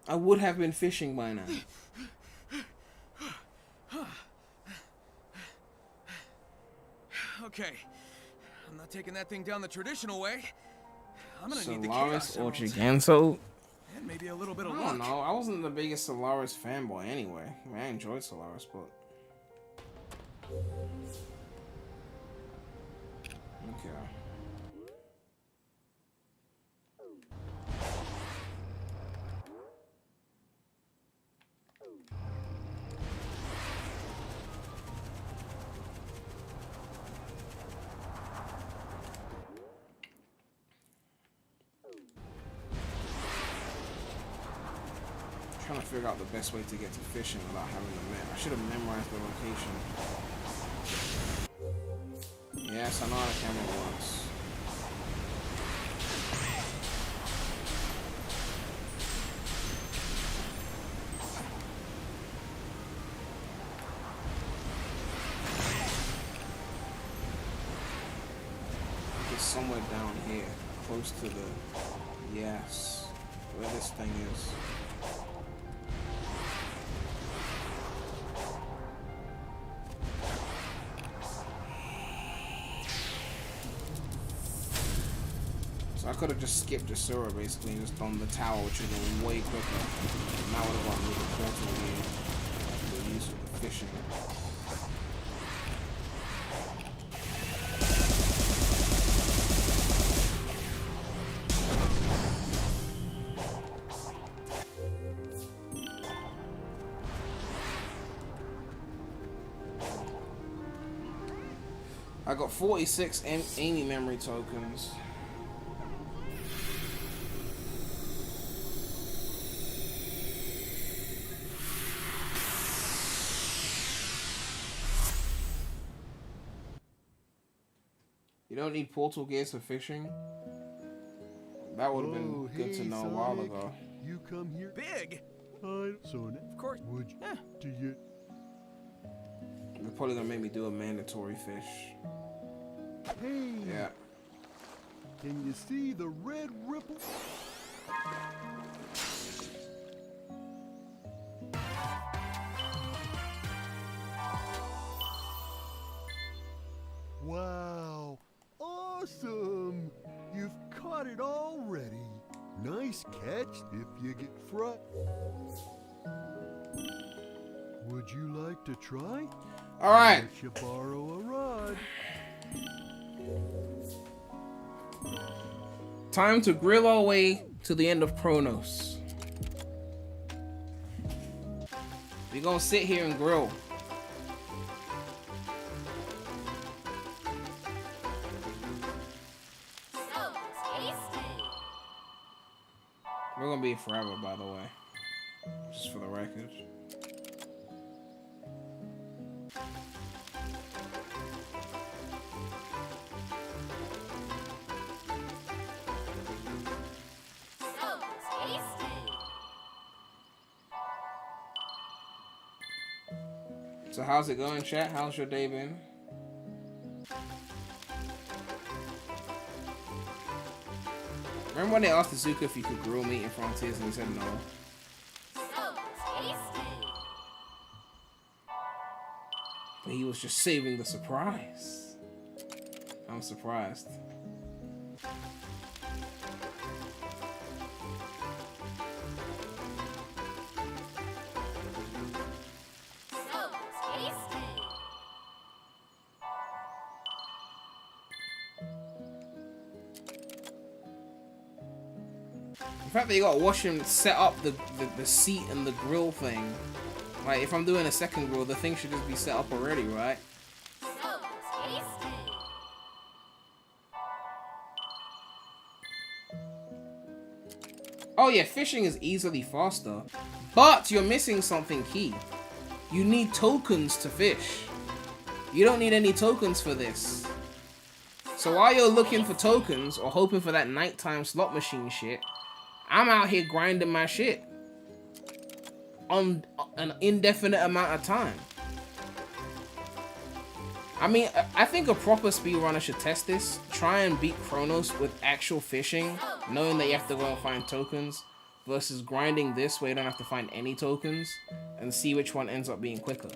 I would have been fishing by now. Okay. I'm not taking that thing down the traditional way. I'm gonna need the Solaris chaos or emeralds. Giganto? And maybe a little bit of I luck. don't know. I wasn't the biggest Solaris fanboy anyway. I mean, I enjoyed Solaris, but... Okay. Trying to figure out the best way to get to fishing without having to map. I should have memorized the location. Yes, I know how the camera works. It's somewhere down here, close to the... Yes, where this thing is. So I could have just skipped the sewer basically and just done the tower, which would have been way quicker. And that would have gotten me the portal again. The use of the fishing. I got 46 Amy memory tokens. You don't need portal gears for fishing? That would have been good to know a while ago. You come here. Big. Hi, Sonic. Of course. Would you? Do you? They're probably gonna make me do a mandatory fish. Hey. Yeah. Can you see the red ripple? Wow. Awesome. You've caught it already. Nice catch if you get fried. Would you like to try? All right. Let you borrow a rod. Time to grill our way to the end of Kronos. We're gonna sit here and grill. So tasty. We're gonna be here forever, by the way. Just for the record. So tasty. So how's it going, chat? How's your day been? Remember when they asked Azuka if he could grill meat in Frontiers and he said no? So tasty. But he was just saving the surprise. I'm surprised. The fact that you gotta watch him set up the seat and the grill thing. Like, if I'm doing a second grill, the thing should just be set up already, right? Oh yeah, fishing is easily faster. But you're missing something key. You need tokens to fish. You don't need any tokens for this. So while you're looking for tokens or hoping for that nighttime slot machine shit, I'm out here grinding my shit on an indefinite amount of time. I mean, I think a proper speedrunner should test this. Try and beat Chronos with actual fishing, knowing that you have to go and find tokens, versus grinding this where you don't have to find any tokens, and see which one ends up being quicker.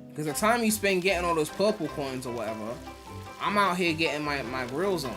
Because the time you spend getting all those purple coins or whatever, I'm out here getting my grills on.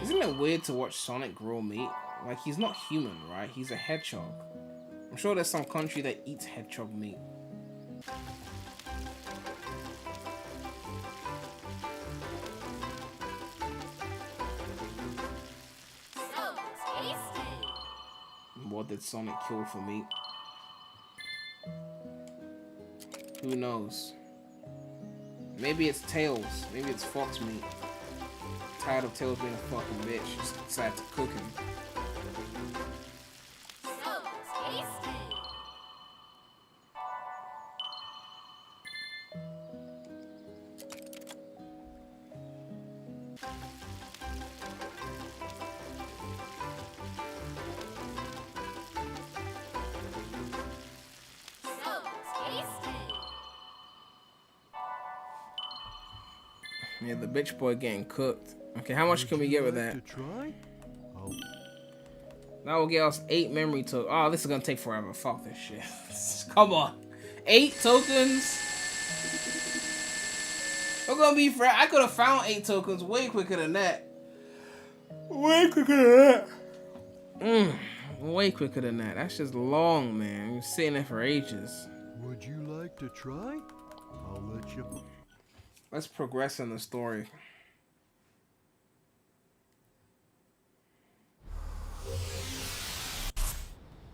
Isn't it weird to watch Sonic grill meat? Like, he's not human, right? He's a hedgehog. I'm sure there's some country that eats hedgehog meat. What did Sonic kill for meat? Who knows? Maybe it's Tails. Maybe it's fox meat. Tired of Tails being a fucking bitch, just decided to cook him. Yeah, the bitch boy getting cooked. Okay, how much can we get with that? That will get us 8 memory tokens. Oh, this is gonna take forever. Fuck this shit. Come on. 8 tokens? We're gonna be fair. I could have found 8 tokens way quicker than that. Way quicker than that. Way quicker than that. That's just long, man. You're sitting there for ages. Would you like to try? I'll let you. Let's progress in the story.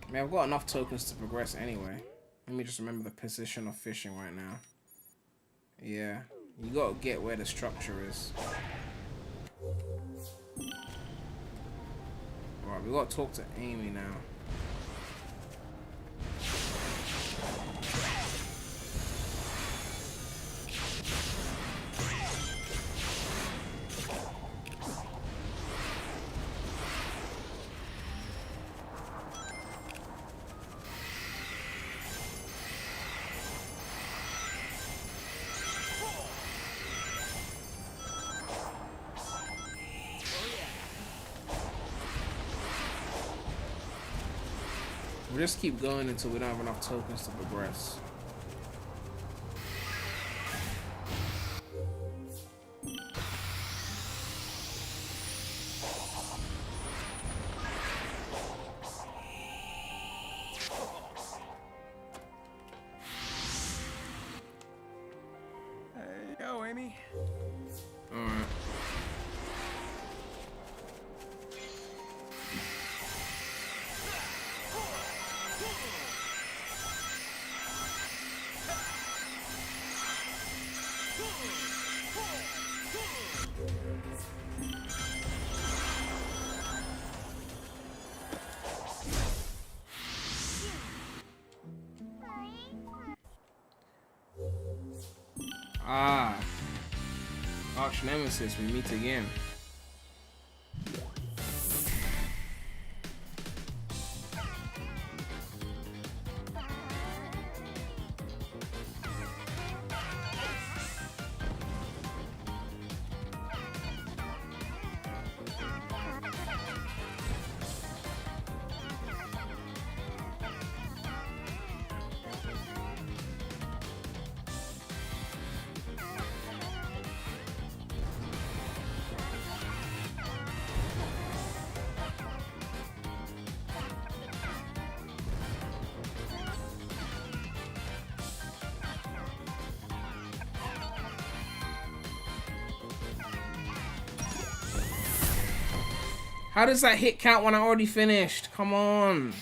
I mean, I've got enough tokens to progress anyway. Let me just remember the position of fishing right now. Yeah, you gotta get where the structure is. Alright, we gotta talk to Amy now. We'll just keep going until we don't have enough tokens to progress. Hey, yo, Amy. Alright. Ah. Arch Nemesis, we meet again. How does that hit count when I already finished? Come on.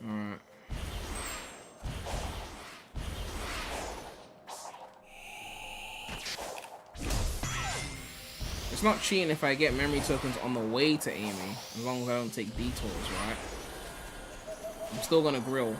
Alright. It's not cheating if I get memory tokens on the way to Amy, as long as I don't take detours, right? I'm still gonna grill.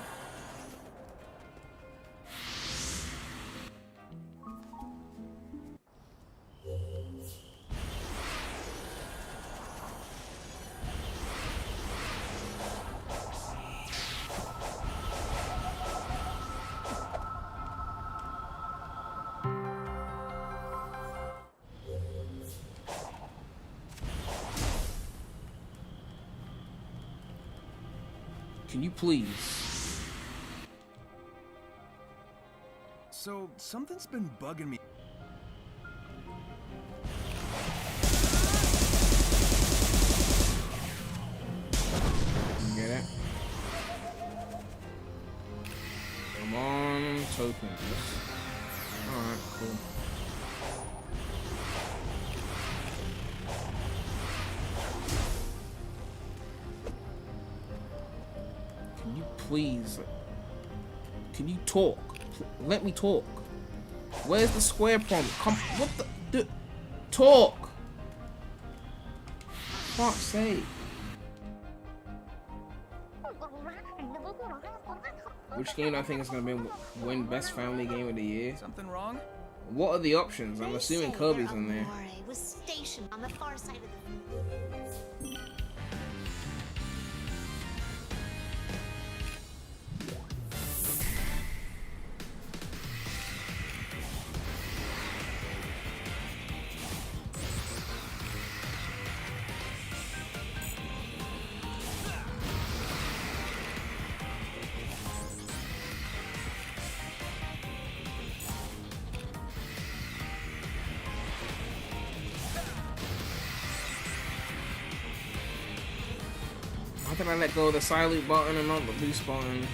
Can you please? So, something's been bugging me. Get it? Come on, tokens. Alright, cool. Can you please? Can you talk? Let me talk. Where's the square prompt? Come, what the? Talk! Fuck's sake. Which game do I think is going to win Best Family Game of the Year? Something wrong? What are the options? I'm assuming Kirby's in there. Was stationed on the far side of the... How did I let go of the silent button and not the boost button?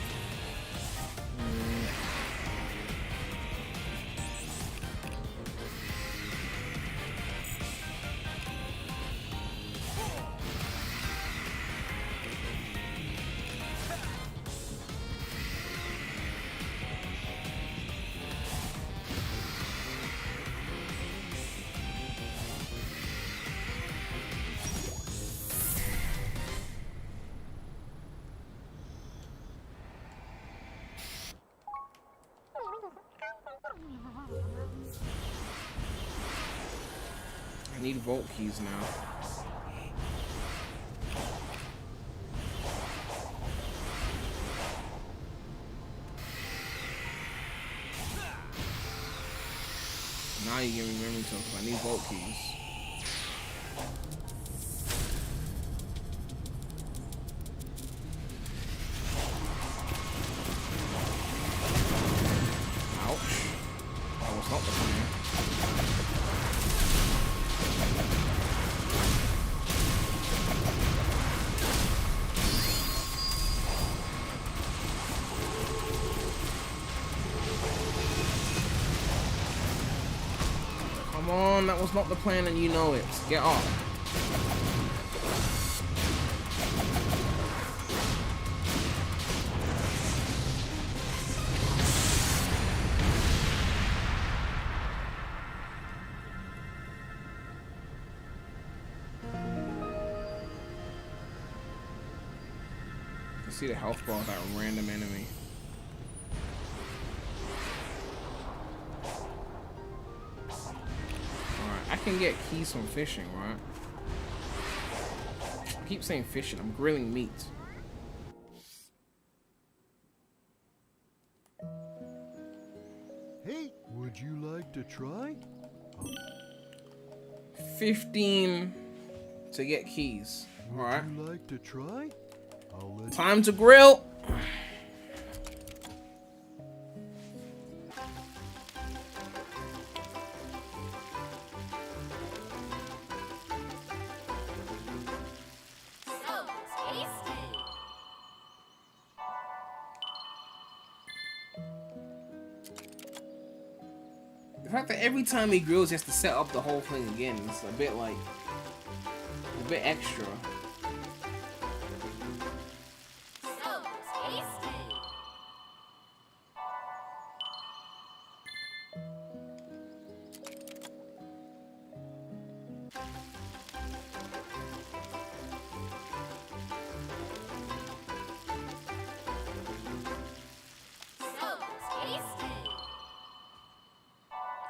I need vault keys now. Now you give me memory tokens. I need vault keys. Ouch. That was not the plan. Come on, that was not the plan and you know it. Get off. see the health bar of that random enemy. Alright, I can get keys from fishing, right? I keep saying fishing, I'm grilling meat. Hey, would you like to try? 15 to get keys. Alright. Would you like to try? I'll let Time to grill! The fact that every time he grills, he has to set up the whole thing again. It's a bit like, a bit extra.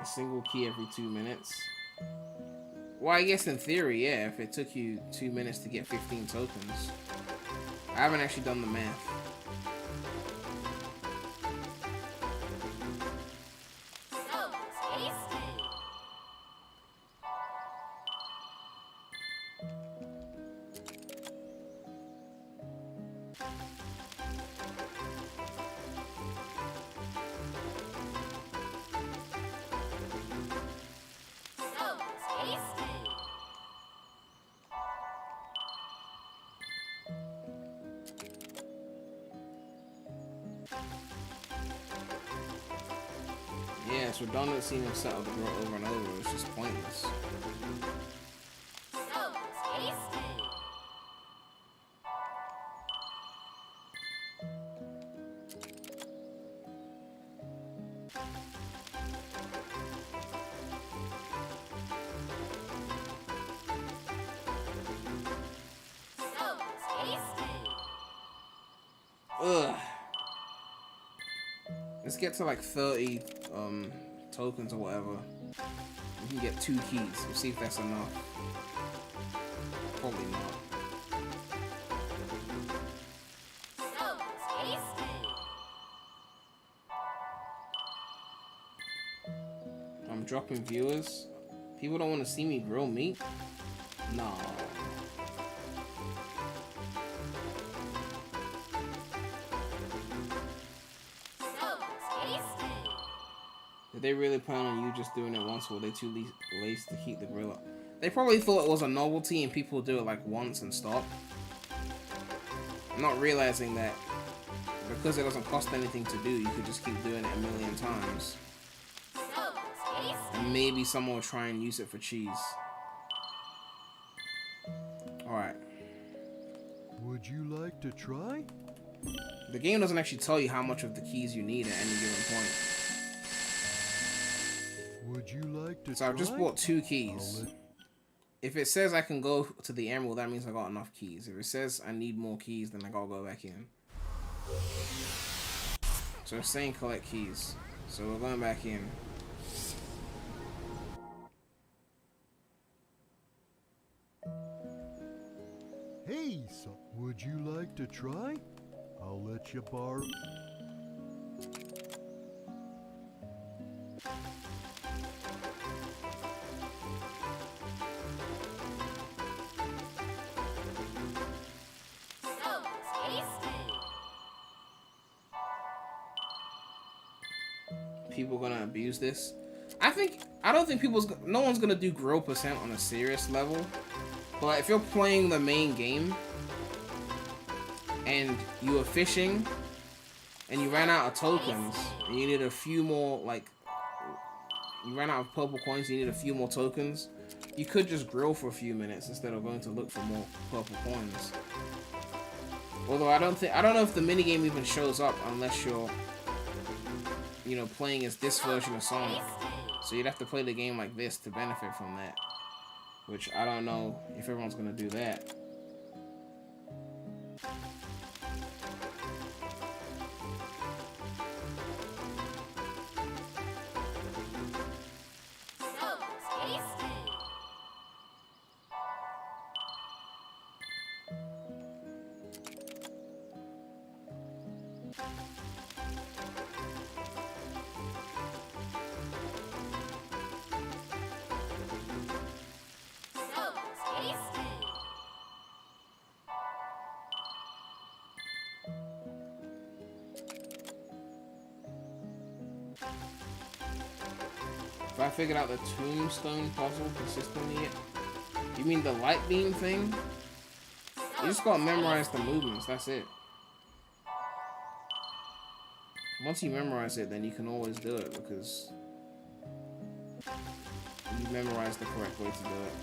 A single key every 2 minutes. Well, I guess in theory, yeah, if it took you 2 minutes to get 15 tokens. I haven't actually done the math. Yeah, it's redundant seeing him set up the grill over and over. It's just pointless. Ugh. Let's get to like 30 tokens or whatever. We can get 2 keys. We'll see if that's enough. Probably not. I'm dropping viewers. People don't want to see me grill meat? No. Did they really plan on you just doing it once, or were they too lazy to heat the grill up? They probably thought it was a novelty and people would do it like once and stop. Not realizing that because it doesn't cost anything to do, you could just keep doing it a million times. And maybe someone will try and use it for cheese. Alright. Would you like to try? The game doesn't actually tell you how much of the keys you need at any given point. Would you like to So I've just bought 2 keys. If it says I can go to the emerald, that means I got enough keys. If it says I need more keys, then I gotta go back in. So it's saying collect keys. So we're going back in. Hey, so would you like to try? I'll let you borrow. People gonna abuse this. I don't think no one's gonna do grill percent on a serious level. But if you're playing the main game and you were fishing and you ran out of tokens and you need a few more, like you ran out of purple coins, you need a few more tokens, you could just grill for a few minutes instead of going to look for more purple coins. Although I don't know if the minigame even shows up unless you're, you know, playing as this version of Sonic. So you'd have to play the game like this to benefit from that. Which I don't know if everyone's gonna do that. If I figured out the tombstone puzzle consistently, you mean the light beam thing? You just gotta memorize the movements, that's it. Once you memorize it, then you can always do it because you memorize the correct way to do it.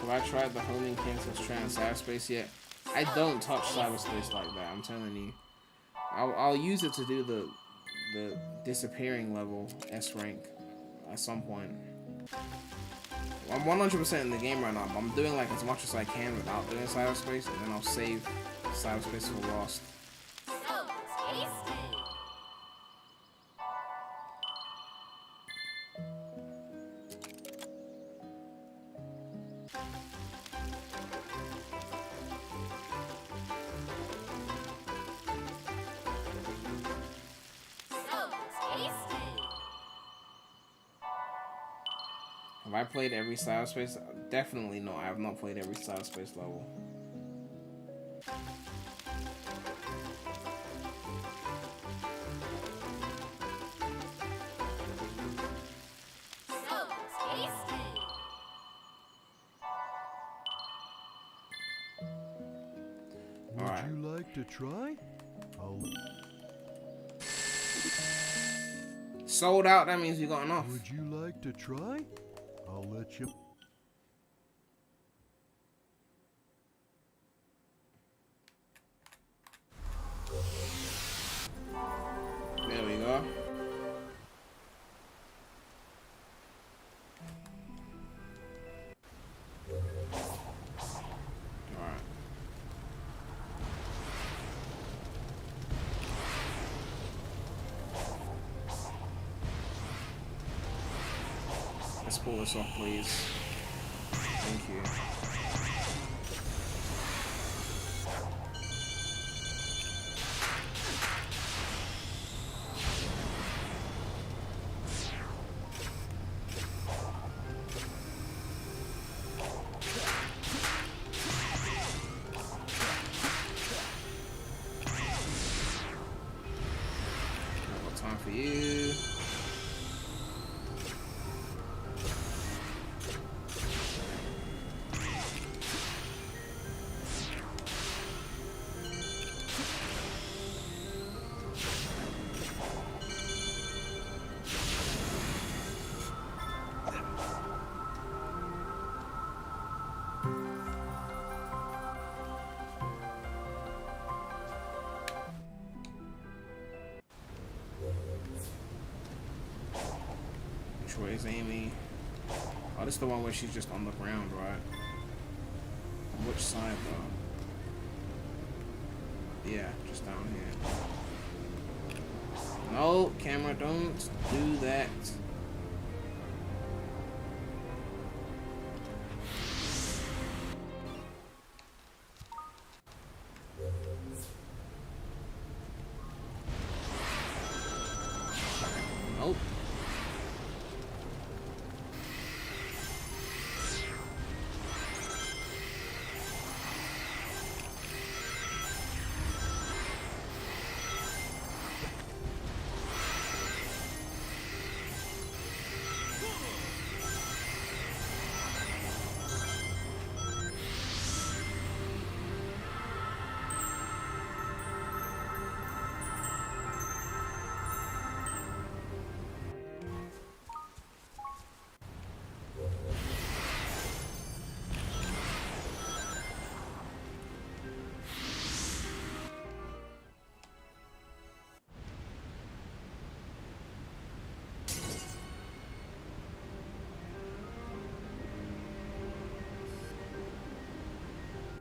Have I tried the homing cancels try in cyberspace yet? I don't touch cyberspace like that, I'm telling you. I'll use it to do the disappearing level S rank at some point. I'm 100% in the game right now, but I'm doing like as much as I can without doing cyberspace, and then I'll save cyberspace for Lost. Have I played every cyberspace? Definitely no, I have not played every cyberspace level. Would you like to try? Sold out, that means you got enough. Would you like to try? I'll let you. There we go. Alright. Let's pull this off, please. Thank you. Got time for you. Which way is Amy? Oh, this is the one where she's just on the ground, right? On which side, though? Yeah, just down here. No, camera, don't do that. Nope.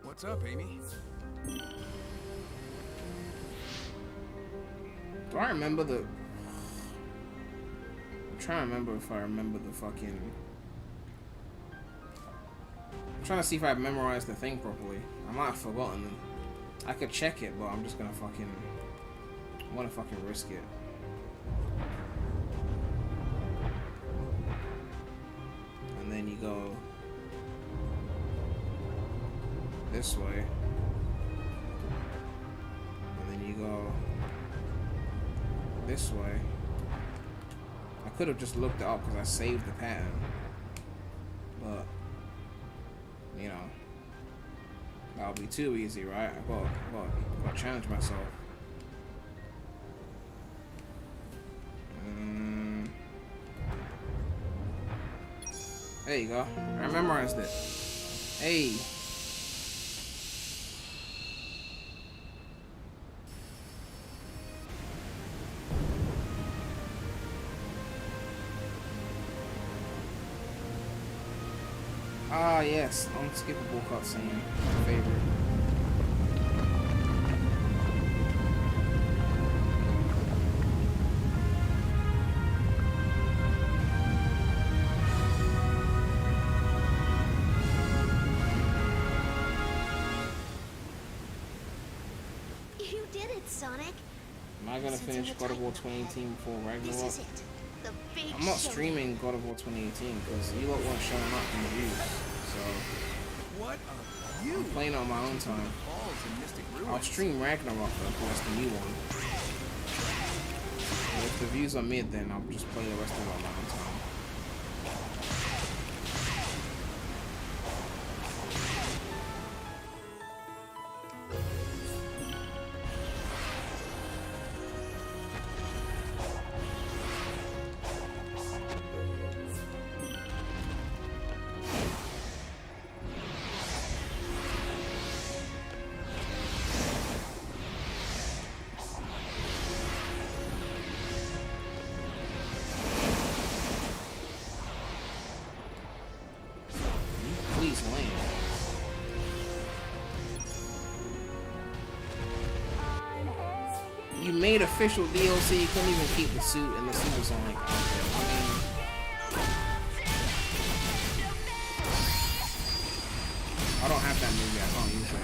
What's up, Amy? Do I remember the... I'm trying to remember if I remember the fucking... I'm trying to see if I memorized the thing properly. I might have forgotten them. I could check it, but I'm just gonna fucking... I wanna fucking risk it. And then you go... this way. And then you go... this way. could have just looked it up because I saved the pattern. But, you know, that would be too easy, right? I gotta challenge myself. There you go. I memorized it. Hey. Ah, yes. Unskippable cutscene. My favorite. You did it, Sonic. Am I gonna finish God of War 2018 before This Ragnarok? is it. The big I'm not show. streaming God of War 2018 because you lot weren't showing up in the views. So What are you? I'm playing on my own time. Balls in Mystic I'll Ruins. stream Ragnarok though, because that's the new one. But if the views are mid, then I'll just play the rest of it on my own time. Please land. You made official DLC, you couldn't even keep the suit, and the suit was on like out there. I don't have that movie, I can't use it.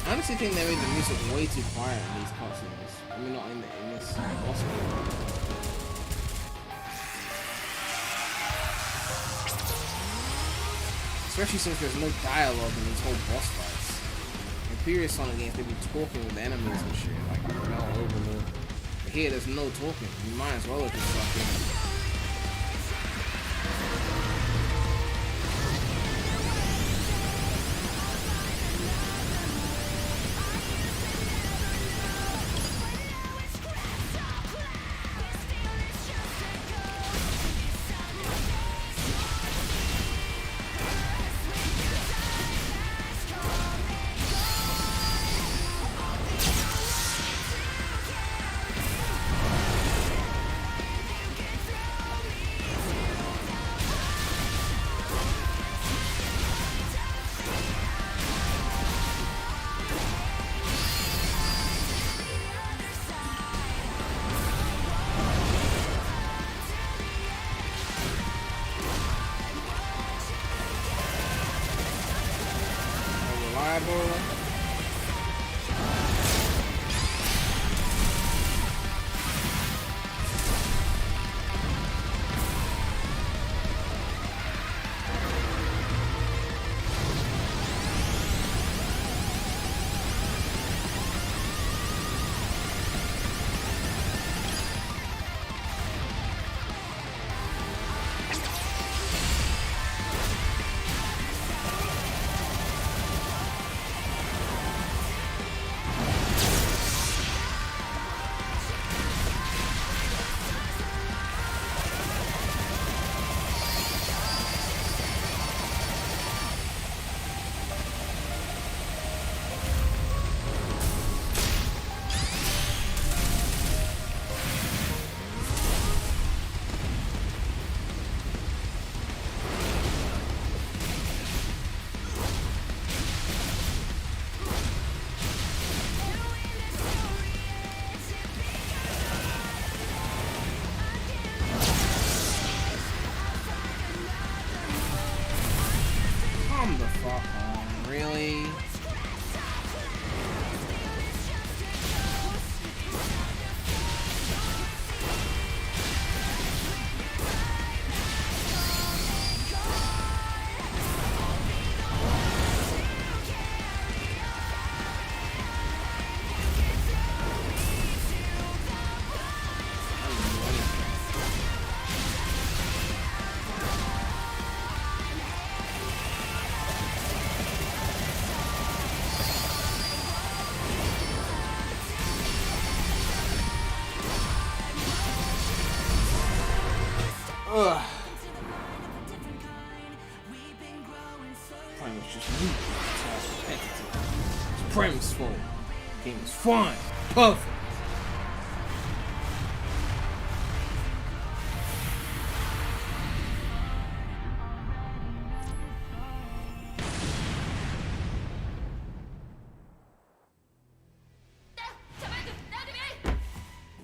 I honestly think they made the music way too quiet in these cutscenes. I mean, not in this boss game. Especially since there's no dialogue in these whole boss fights. In previous Sonic games, they'd be talking with enemies and shit, like all over the. But here, there's no talking. You might as well have just fucking. Come the fuck on, really? Ugh. Prime was just weak. So it's repetitive. It's Prime's fault. The game is fine. Perfect.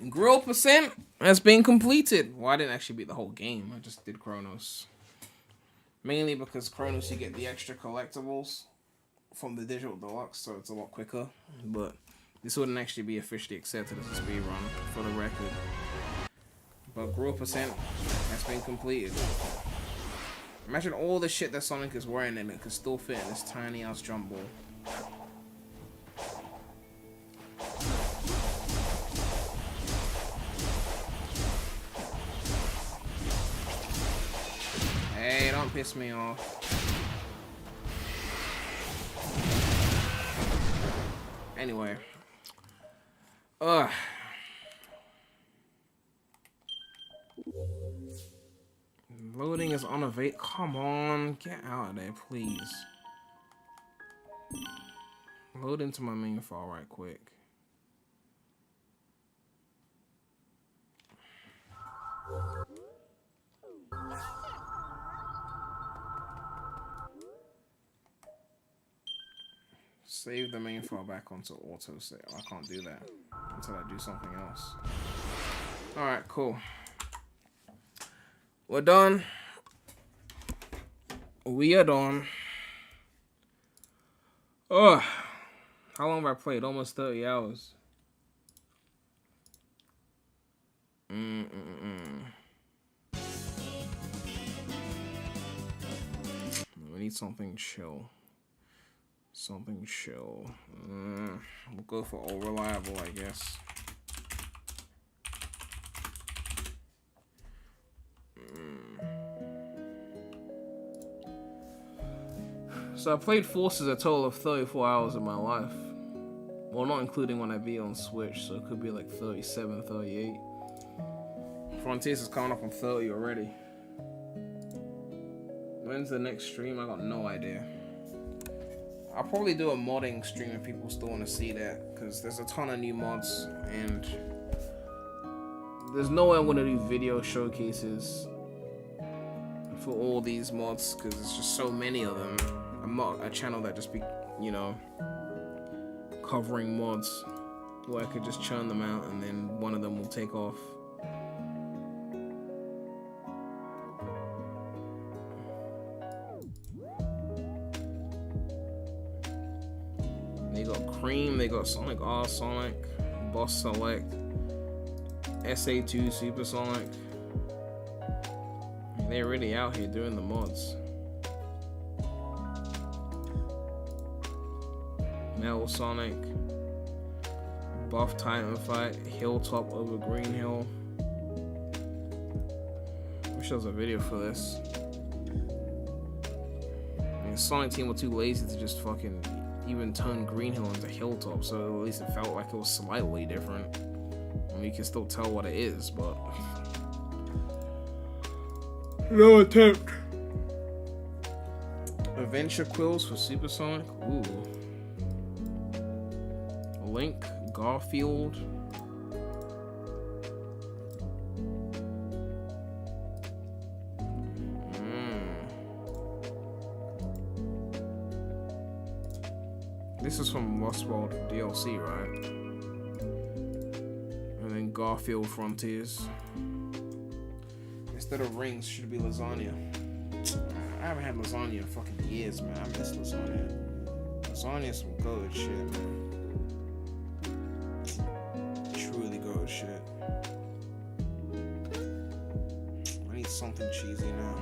Grill percent has been completed. Well, I didn't actually beat the whole game. I just did Chronos. Mainly because Chronos you get the extra collectibles from the digital deluxe, so it's a lot quicker. But this wouldn't actually be officially accepted as a speed run for the record. But Grill percent has been completed. Imagine all the shit that Sonic is wearing and it could still fit in this tiny ass jump ball. Hey, don't piss me off. Anyway. Ugh. Loading is unavailable. Come on, get out of there, please. Load into my main file right quick. Save the main file back onto auto save. I can't do that until I do something else. Alright, cool. We're done. We are done. Oh, how long have I played? Almost 30 hours. We need something chill. Something chill. We'll go for all reliable, I guess. So I played Forces a total of 34 hours in my life. Well, not including when I beat on Switch, so it could be like 37, 38. Frontiers is coming up on 30 already. When's the next stream? I got no idea. I'll probably do a modding stream if people still want to see that, because there's a ton of new mods, and there's no way I'm going to do video showcases for all these mods, because there's just so many of them. I'm not a channel that just be, you know, covering mods, where I could just churn them out and then one of them will take off. They got Cream, they got Sonic R Sonic, Boss Select, SA2 Super Sonic. They're really out here doing the mods. Metal Sonic, Buff Titan Fight, Hilltop over Green Hill. Wish there was a video for this. I mean, Sonic Team were too lazy to just fucking even turn Green Hill into Hilltop, so at least it felt like it was slightly different. I mean, you can still tell what it is, but no attempt. Adventure Quills for Super Sonic. Ooh. Link, Garfield. This is from Lost World DLC, right? And then Garfield Frontiers. Instead of rings, should be lasagna. I haven't had lasagna in fucking years, man. I miss lasagna. Lasagna is some good shit, man. Truly good shit. I need something cheesy now.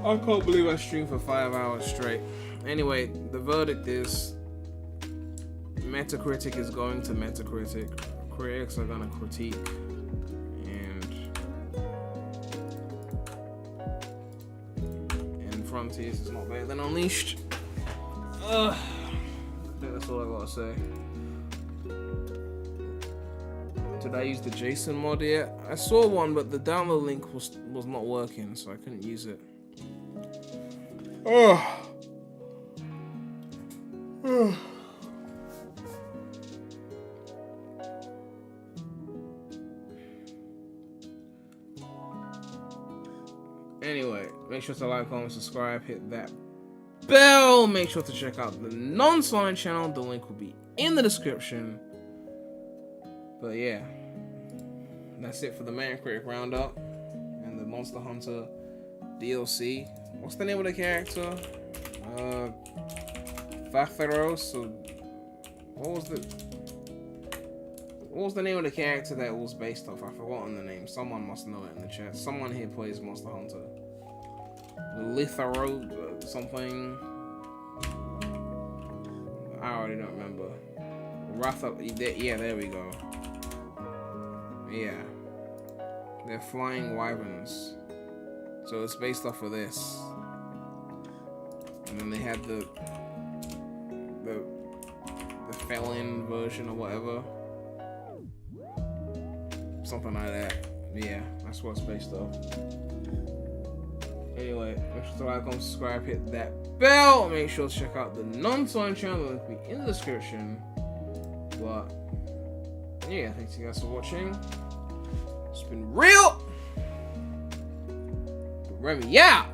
I can't believe I streamed for 5 hours straight. Anyway, the verdict is Metacritic is going to Metacritic. Critics are gonna critique. And Frontiers is not better than Unleashed. I think that's all I gotta say. Did I use the JSON mod yet? I saw one, but the download link was not working, so I couldn't use it. Anyway, make sure to like, comment, subscribe, hit that bell. Make sure to check out the non-Sonic channel. The link will be in the description. But yeah, that's it for the Metacritic roundup and the Monster Hunter DLC. What's the name of the character? Fatharos. So what was the name of the character that it was based off? I've forgotten the name. Someone must know it in the chat. Someone here plays Monster Hunter. Litharo something. I already don't remember. Yeah, there we go. Yeah. They're flying wyverns. So it's based off of this. And then they had the felon version or whatever. Something like that. Yeah, that's what it's based off. Anyway, make sure to like, comment, subscribe, hit that bell. Make sure to check out the non-Sonic channel. Link will be in the description. But yeah, thanks you guys for watching. It's been real. Remy, yeah.